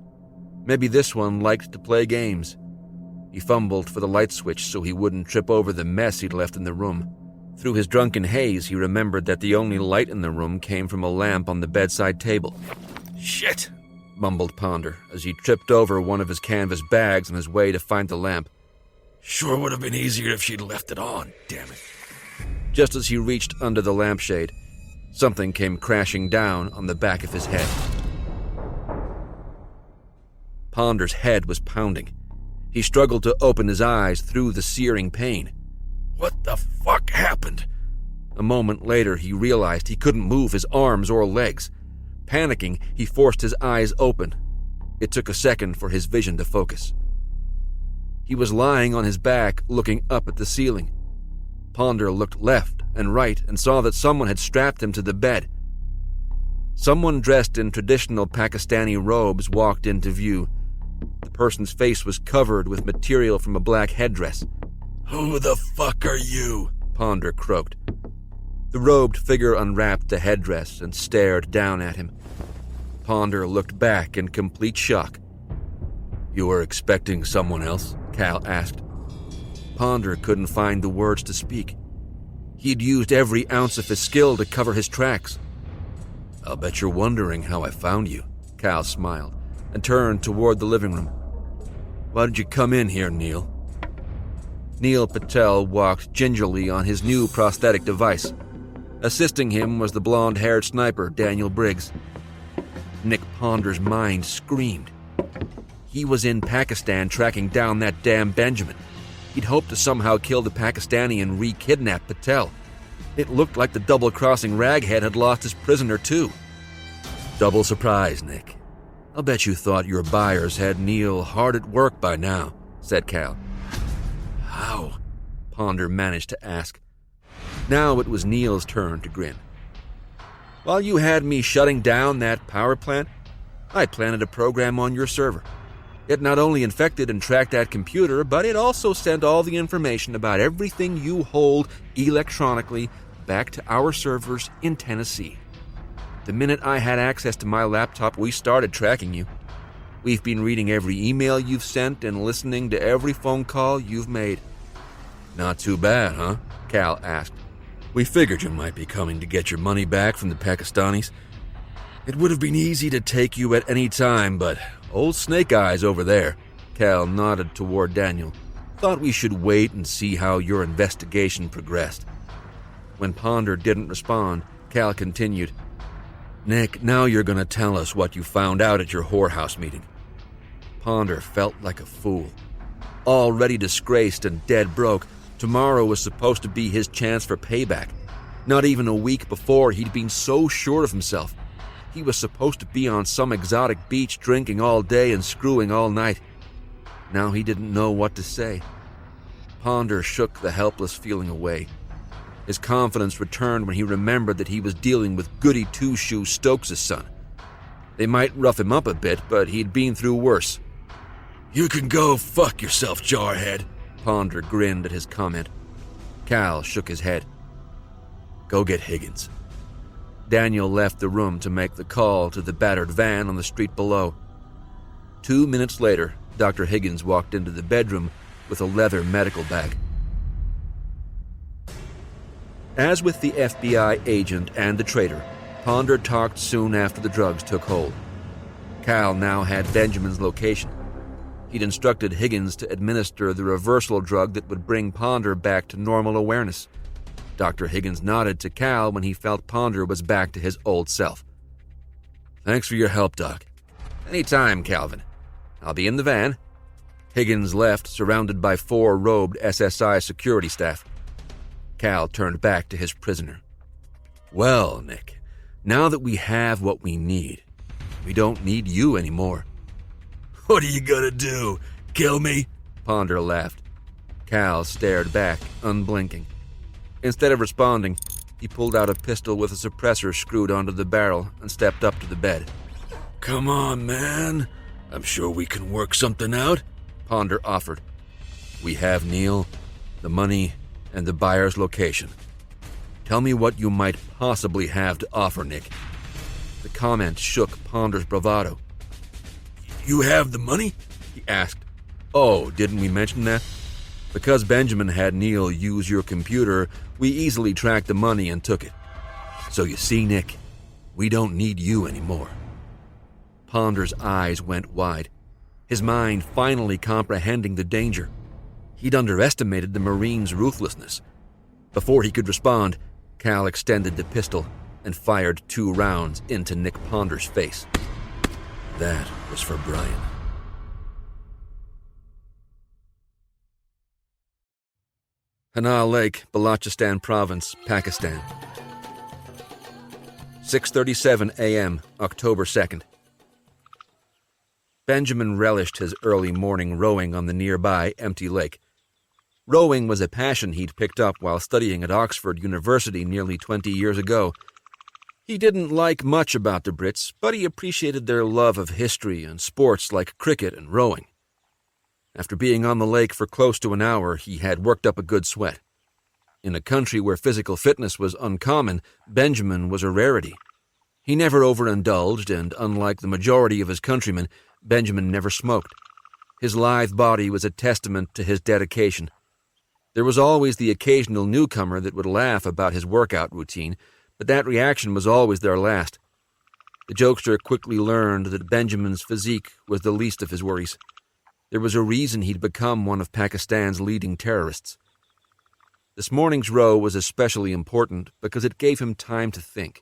Maybe this one liked to play games. He fumbled for the light switch so he wouldn't trip over the mess he'd left in the room. Through his drunken haze, he remembered that the only light in the room came from a lamp on the bedside table. Shit, mumbled Ponder as he tripped over one of his canvas bags on his way to find the lamp. Sure would have been easier if she'd left it on, damn it. Just as he reached under the lampshade, something came crashing down on the back of his head. Ponder's head was pounding. He struggled to open his eyes through the searing pain. What the fuck happened? A moment later, he realized he couldn't move his arms or legs. Panicking, he forced his eyes open. It took a second for his vision to focus. He was lying on his back, looking up at the ceiling. Ponder looked left and right and saw that someone had strapped him to the bed. Someone dressed in traditional Pakistani robes walked into view. The person's face was covered with material from a black headdress. Who the fuck are you? Ponder croaked. The robed figure unwrapped the headdress and stared down at him. Ponder looked back in complete shock. You were expecting someone else? Cal asked. Ponder couldn't find the words to speak. He'd used every ounce of his skill to cover his tracks. I'll bet you're wondering how I found you. Cal smiled and turned toward the living room. Why did you come in here, Neil? Neil Patel walked gingerly on his new prosthetic device. Assisting him was the blonde-haired sniper, Daniel Briggs. Nick Ponder's mind screamed. He was in Pakistan tracking down that damn Benjamin. He'd hoped to somehow kill the Pakistani and re-kidnap Patel. It looked like the double-crossing raghead had lost his prisoner, too. Double surprise, Nick. I'll bet you thought your buyers had Neil hard at work by now, said Cal. How? Ponder managed to ask. Now it was Neil's turn to grin. While you had me shutting down that power plant, I planted a program on your server. It not only infected and tracked that computer, but it also sent all the information about everything you hold electronically back to our servers in Tennessee. The minute I had access to my laptop, we started tracking you. We've been reading every email you've sent and listening to every phone call you've made. Not too bad, huh? Cal asked. We figured you might be coming to get your money back from the Pakistanis. It would have been easy to take you at any time, but old Snake Eyes over there, Cal nodded toward Daniel, thought we should wait and see how your investigation progressed. When Ponder didn't respond, Cal continued, Nick, now you're going to tell us what you found out at your whorehouse meeting. Ponder felt like a fool. Already disgraced and dead broke, tomorrow was supposed to be his chance for payback. Not even a week before, he'd been so sure of himself. He was supposed to be on some exotic beach drinking all day and screwing all night. Now he didn't know what to say. Ponder shook the helpless feeling away. His confidence returned when he remembered that he was dealing with Goody Two-Shoe Stokes' son. They might rough him up a bit, but he'd been through worse. You can go fuck yourself, jarhead. Ponder grinned at his comment. Cal shook his head. Go get Higgins. Daniel left the room to make the call to the battered van on the street below. 2 minutes later, Dr. Higgins walked into the bedroom with a leather medical bag. As with the FBI agent and the traitor, Ponder talked soon after the drugs took hold. Cal now had Benjamin's location. He'd instructed Higgins to administer the reversal drug that would bring Ponder back to normal awareness. Dr. Higgins nodded to Cal when he felt Ponder was back to his old self. Thanks for your help, Doc. Anytime, Calvin. I'll be in the van. Higgins left, surrounded by 4 robed SSI security staff. Cal turned back to his prisoner. Well, Nick, now that we have what we need, we don't need you anymore. What are you gonna do? Kill me? Ponder laughed. Cal stared back, unblinking. Instead of responding, He pulled out a pistol with a suppressor screwed onto the barrel and stepped up to the bed. "Come on, man. I'm sure we can work something out," Ponder offered. "We have Neil, the money, and the buyer's location. Tell me what you might possibly have to offer, Nick." The comment shook Ponder's bravado. "You have the money?" he asked. "Oh, didn't we mention that? Because Benjamin had Neil use your computer, we easily tracked the money and took it. So you see, Nick, we don't need you anymore." Ponder's eyes went wide, his mind finally comprehending the danger. He'd underestimated the Marine's ruthlessness. Before he could respond, Cal extended the pistol and fired 2 rounds into Nick Ponder's face. That was for Brian. Hana Lake, Balochistan Province, Pakistan. 6:37 a.m., October 2nd. Benjamin relished his early morning rowing on the nearby empty lake. Rowing was a passion he'd picked up while studying at Oxford University nearly 20 years ago. He didn't like much about the Brits, but he appreciated their love of history and sports like cricket and rowing. After being on the lake for close to an hour, he had worked up a good sweat. In a country where physical fitness was uncommon, Benjamin was a rarity. He never overindulged, and unlike the majority of his countrymen, Benjamin never smoked. His lithe body was a testament to his dedication. There was always the occasional newcomer that would laugh about his workout routine, but that reaction was always their last. The jokester quickly learned that Benjamin's physique was the least of his worries. There was a reason he'd become one of Pakistan's leading terrorists. This morning's row was especially important because it gave him time to think.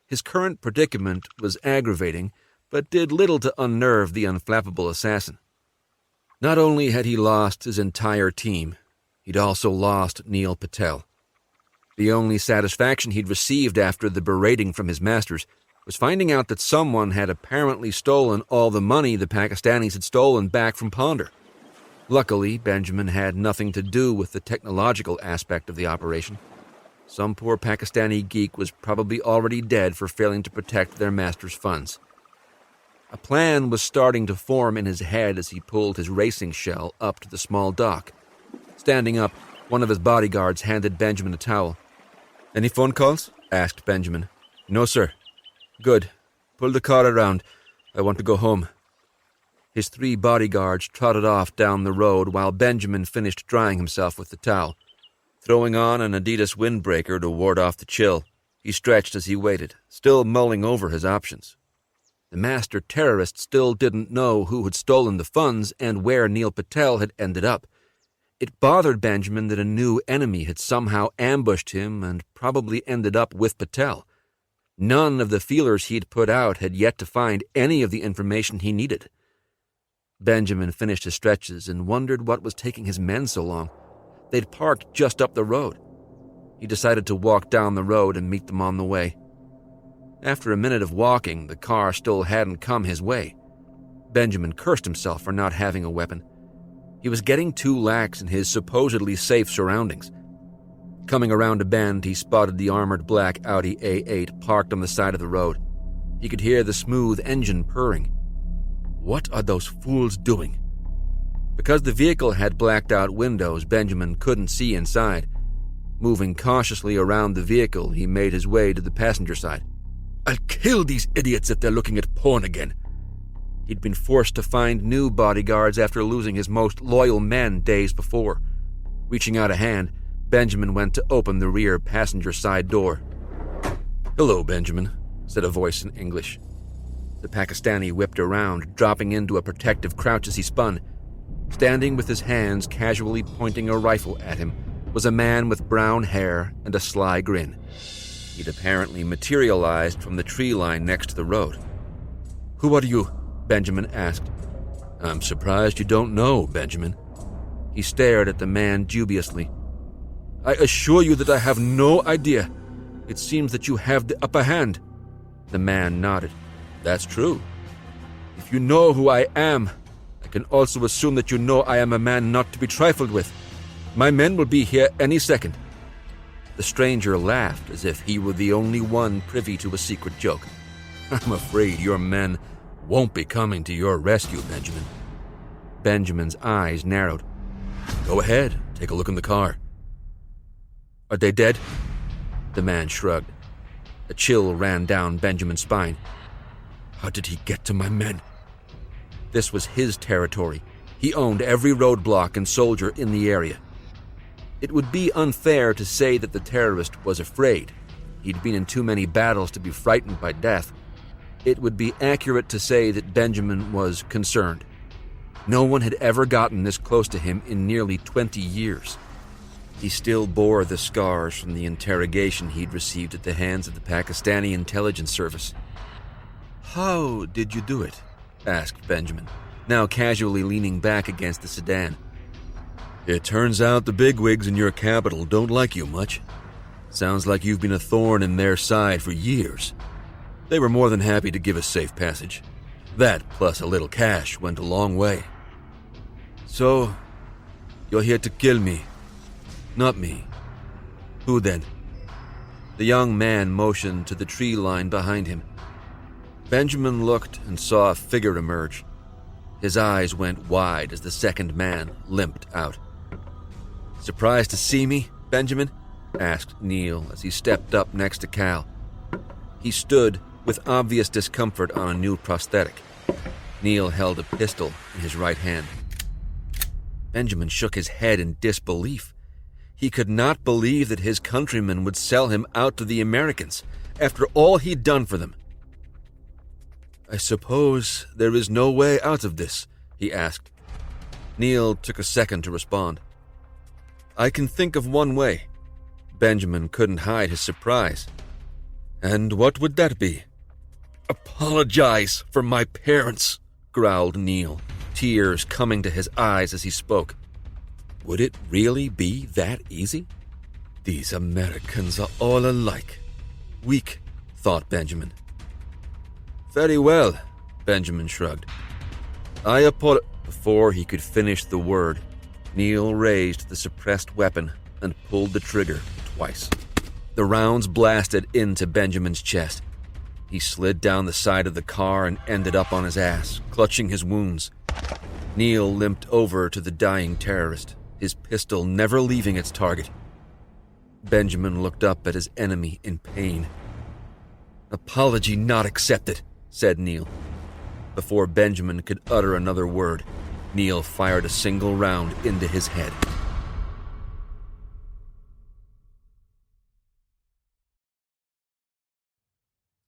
His current predicament was aggravating, but did little to unnerve the unflappable assassin. Not only had he lost his entire team, he'd also lost Neil Patel. The only satisfaction he'd received after the berating from his masters was finding out that someone had apparently stolen all the money the Pakistanis had stolen back from Ponder. Luckily, Benjamin had nothing to do with the technological aspect of the operation. Some poor Pakistani geek was probably already dead for failing to protect their master's funds. A plan was starting to form in his head as he pulled his racing shell up to the small dock. Standing up, one of his bodyguards handed Benjamin a towel. "Any phone calls?" asked Benjamin. "No, sir." "Good. Pull the car around. I want to go home." His 3 bodyguards trotted off down the road while Benjamin finished drying himself with the towel. Throwing on an Adidas windbreaker to ward off the chill, he stretched as he waited, still mulling over his options. The master terrorist still didn't know who had stolen the funds and where Neil Patel had ended up. It bothered Benjamin that a new enemy had somehow ambushed him and probably ended up with Patel. None of the feelers he'd put out had yet to find any of the information he needed. Benjamin finished his stretches and wondered what was taking his men so long. They'd parked just up the road. He decided to walk down the road and meet them on the way. After a minute of walking, the car still hadn't come his way. Benjamin cursed himself for not having a weapon. He was getting too lax in his supposedly safe surroundings. Coming around a bend, he spotted the armored black Audi A8 parked on the side of the road. He could hear the smooth engine purring. What are those fools doing? Because the vehicle had blacked-out windows, Benjamin couldn't see inside. Moving cautiously around the vehicle, he made his way to the passenger side. "I'll kill these idiots if they're looking at porn again." He'd been forced to find new bodyguards after losing his most loyal men days before. Reaching out a hand, Benjamin went to open the rear passenger side door. "Hello, Benjamin," said a voice in English. The Pakistani whipped around, dropping into a protective crouch as he spun. Standing with his hands casually pointing a rifle at him was a man with brown hair and a sly grin. He'd apparently materialized from the tree line next to the road. "Who are you?" Benjamin asked. "I'm surprised you don't know, Benjamin." He stared at the man dubiously. "I assure you that I have no idea. It seems that you have the upper hand." The man nodded. "That's true. If you know who I am, I can also assume that you know I am a man not to be trifled with. My men will be here any second." The stranger laughed as if he were the only one privy to a secret joke. "I'm afraid your men won't be coming to your rescue, Benjamin." Benjamin's eyes narrowed. Go ahead, take a look in the car. "Are they dead?" The man shrugged. A chill ran down Benjamin's spine. How did he get to my men? This was his territory. He owned every roadblock and soldier in the area. It would be unfair to say that the terrorist was afraid. He'd been in too many battles to be frightened by death. It would be accurate to say that Benjamin was concerned. No one had ever gotten this close to him in nearly 20 years. He still bore the scars from the interrogation he'd received at the hands of the Pakistani intelligence service. "How did you do it?" asked Benjamin, now casually leaning back against the sedan. It turns out the bigwigs in your capital don't like you much. Sounds like you've been a thorn in their side for years. They were more than happy to give us safe passage. That, plus a little cash, went a long way. "So, you're here to kill me?" Not me. "Who then?" The young man motioned to the tree line behind him. Benjamin looked and saw a figure emerge. His eyes went wide as the second man limped out. "Surprised to see me, Benjamin?" asked Neil as he stepped up next to Cal. He stood with obvious discomfort on a new prosthetic. Neil held a pistol in his right hand. Benjamin shook his head in disbelief. He could not believe that his countrymen would sell him out to the Americans after all he'd done for them. "I suppose there is no way out of this?" he asked. Neil took a second to respond. "I can think of one way." Benjamin couldn't hide his surprise. "And what would that be?" "Apologize for my parents," growled Neil, tears coming to his eyes as he spoke. Would it really be that easy? These Americans are all alike. Weak, thought Benjamin. "Very well," Benjamin shrugged. Before he could finish the word, Neil raised the suppressed weapon and pulled the trigger twice. The rounds blasted into Benjamin's chest. He slid down the side of the car and ended up on his ass, clutching his wounds. Neil limped over to the dying terrorist, his pistol never leaving its target. Benjamin looked up at his enemy in pain. "Apology not accepted," said Neil. Before Benjamin could utter another word, Neil fired a single round into his head.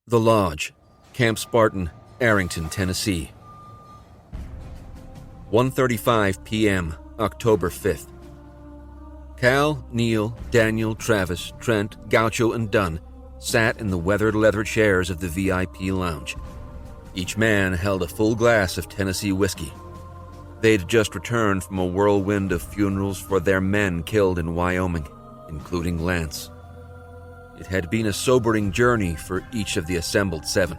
The Lodge, Camp Spartan, Arrington, Tennessee. 1:35 p.m., October 5th. Cal, Neil, Daniel, Travis, Trent, Gaucho, and Dunn sat in the weathered leather chairs of the VIP lounge. Each man held a full glass of Tennessee whiskey. They'd just returned from a whirlwind of funerals for their men killed in Wyoming, including Lance. It had been a sobering journey for each of the assembled 7.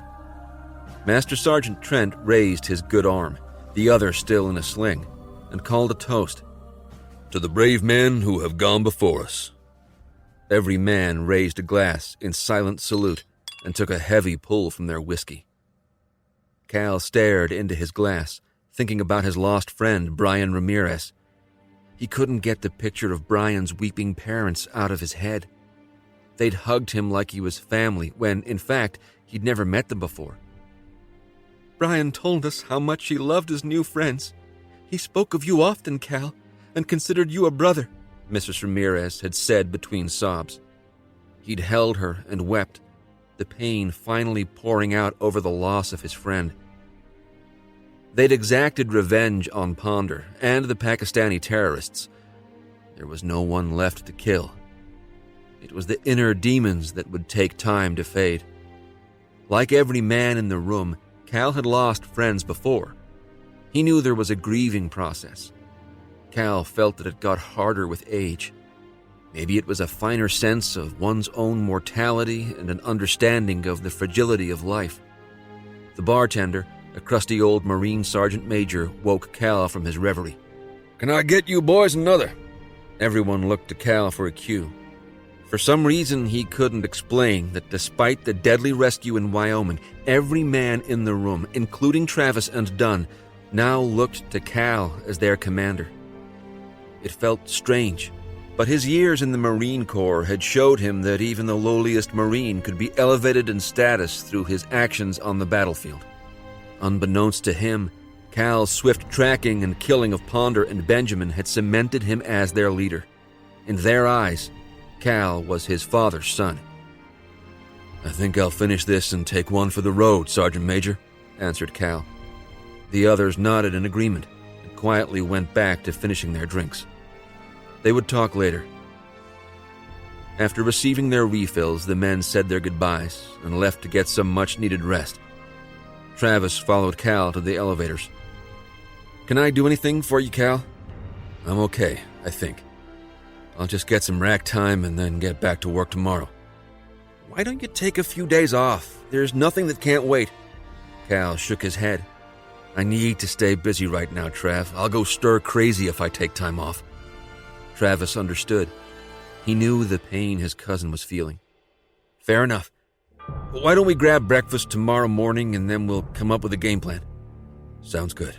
Master Sergeant Trent raised his good arm, the other still in a sling, and called a toast. "To the brave men who have gone before us." Every man raised a glass in silent salute and took a heavy pull from their whiskey. Cal stared into his glass, thinking about his lost friend, Brian Ramirez. He couldn't get the picture of Brian's weeping parents out of his head. They'd hugged him like he was family when, in fact, he'd never met them before. "Brian told us how much he loved his new friends. He spoke of you often, Cal, and considered you a brother," Mrs. Ramirez had said between sobs. He'd held her and wept, the pain finally pouring out over the loss of his friend. They'd exacted revenge on Ponder and the Pakistani terrorists. There was no one left to kill. It was the inner demons that would take time to fade. Like every man in the room, Cal had lost friends before. He knew there was a grieving process. Cal felt that it got harder with age. Maybe it was a finer sense of one's own mortality and an understanding of the fragility of life. The bartender, a crusty old Marine Sergeant Major, woke Cal from his reverie. "Can I get you boys another?" Everyone looked to Cal for a cue. For some reason he couldn't explain that despite the deadly rescue in Wyoming, every man in the room, including Travis and Dunn, now looked to Cal as their commander. It felt strange, but his years in the Marine Corps had showed him that even the lowliest Marine could be elevated in status through his actions on the battlefield. Unbeknownst to him, Cal's swift tracking and killing of Ponder and Benjamin had cemented him as their leader. In their eyes, Cal was his father's son. "I think I'll finish this and take one for the road, Sergeant Major," answered Cal. The others nodded in agreement and quietly went back to finishing their drinks. They would talk later. After receiving their refills, the men said their goodbyes and left to get some much-needed rest. Travis followed Cal to the elevators. "Can I do anything for you, Cal?" "I'm okay, I think. I'll just get some rack time and then get back to work tomorrow." "Why don't you take a few days off? There's nothing that can't wait." Cal shook his head. "I need to stay busy right now, Trav. I'll go stir crazy if I take time off." Travis understood. He knew the pain his cousin was feeling. "Fair enough. Why don't we grab breakfast tomorrow morning and then we'll come up with a game plan?" "Sounds good."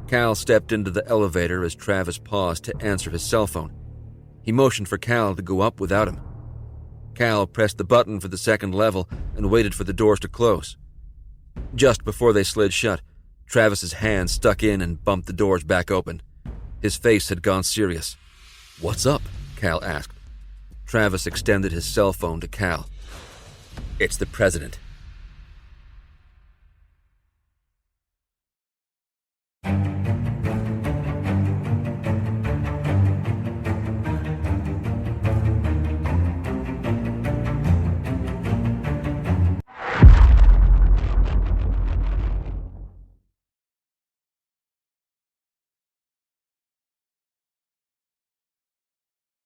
Cal stepped into the elevator as Travis paused to answer his cell phone. He motioned for Cal to go up without him. Cal pressed the button for the second level and waited for the doors to close. Just before they slid shut, Travis's hand stuck in and bumped the doors back open. His face had gone serious. "What's up?" Cal asked. Travis extended his cell phone to Cal. "It's the president.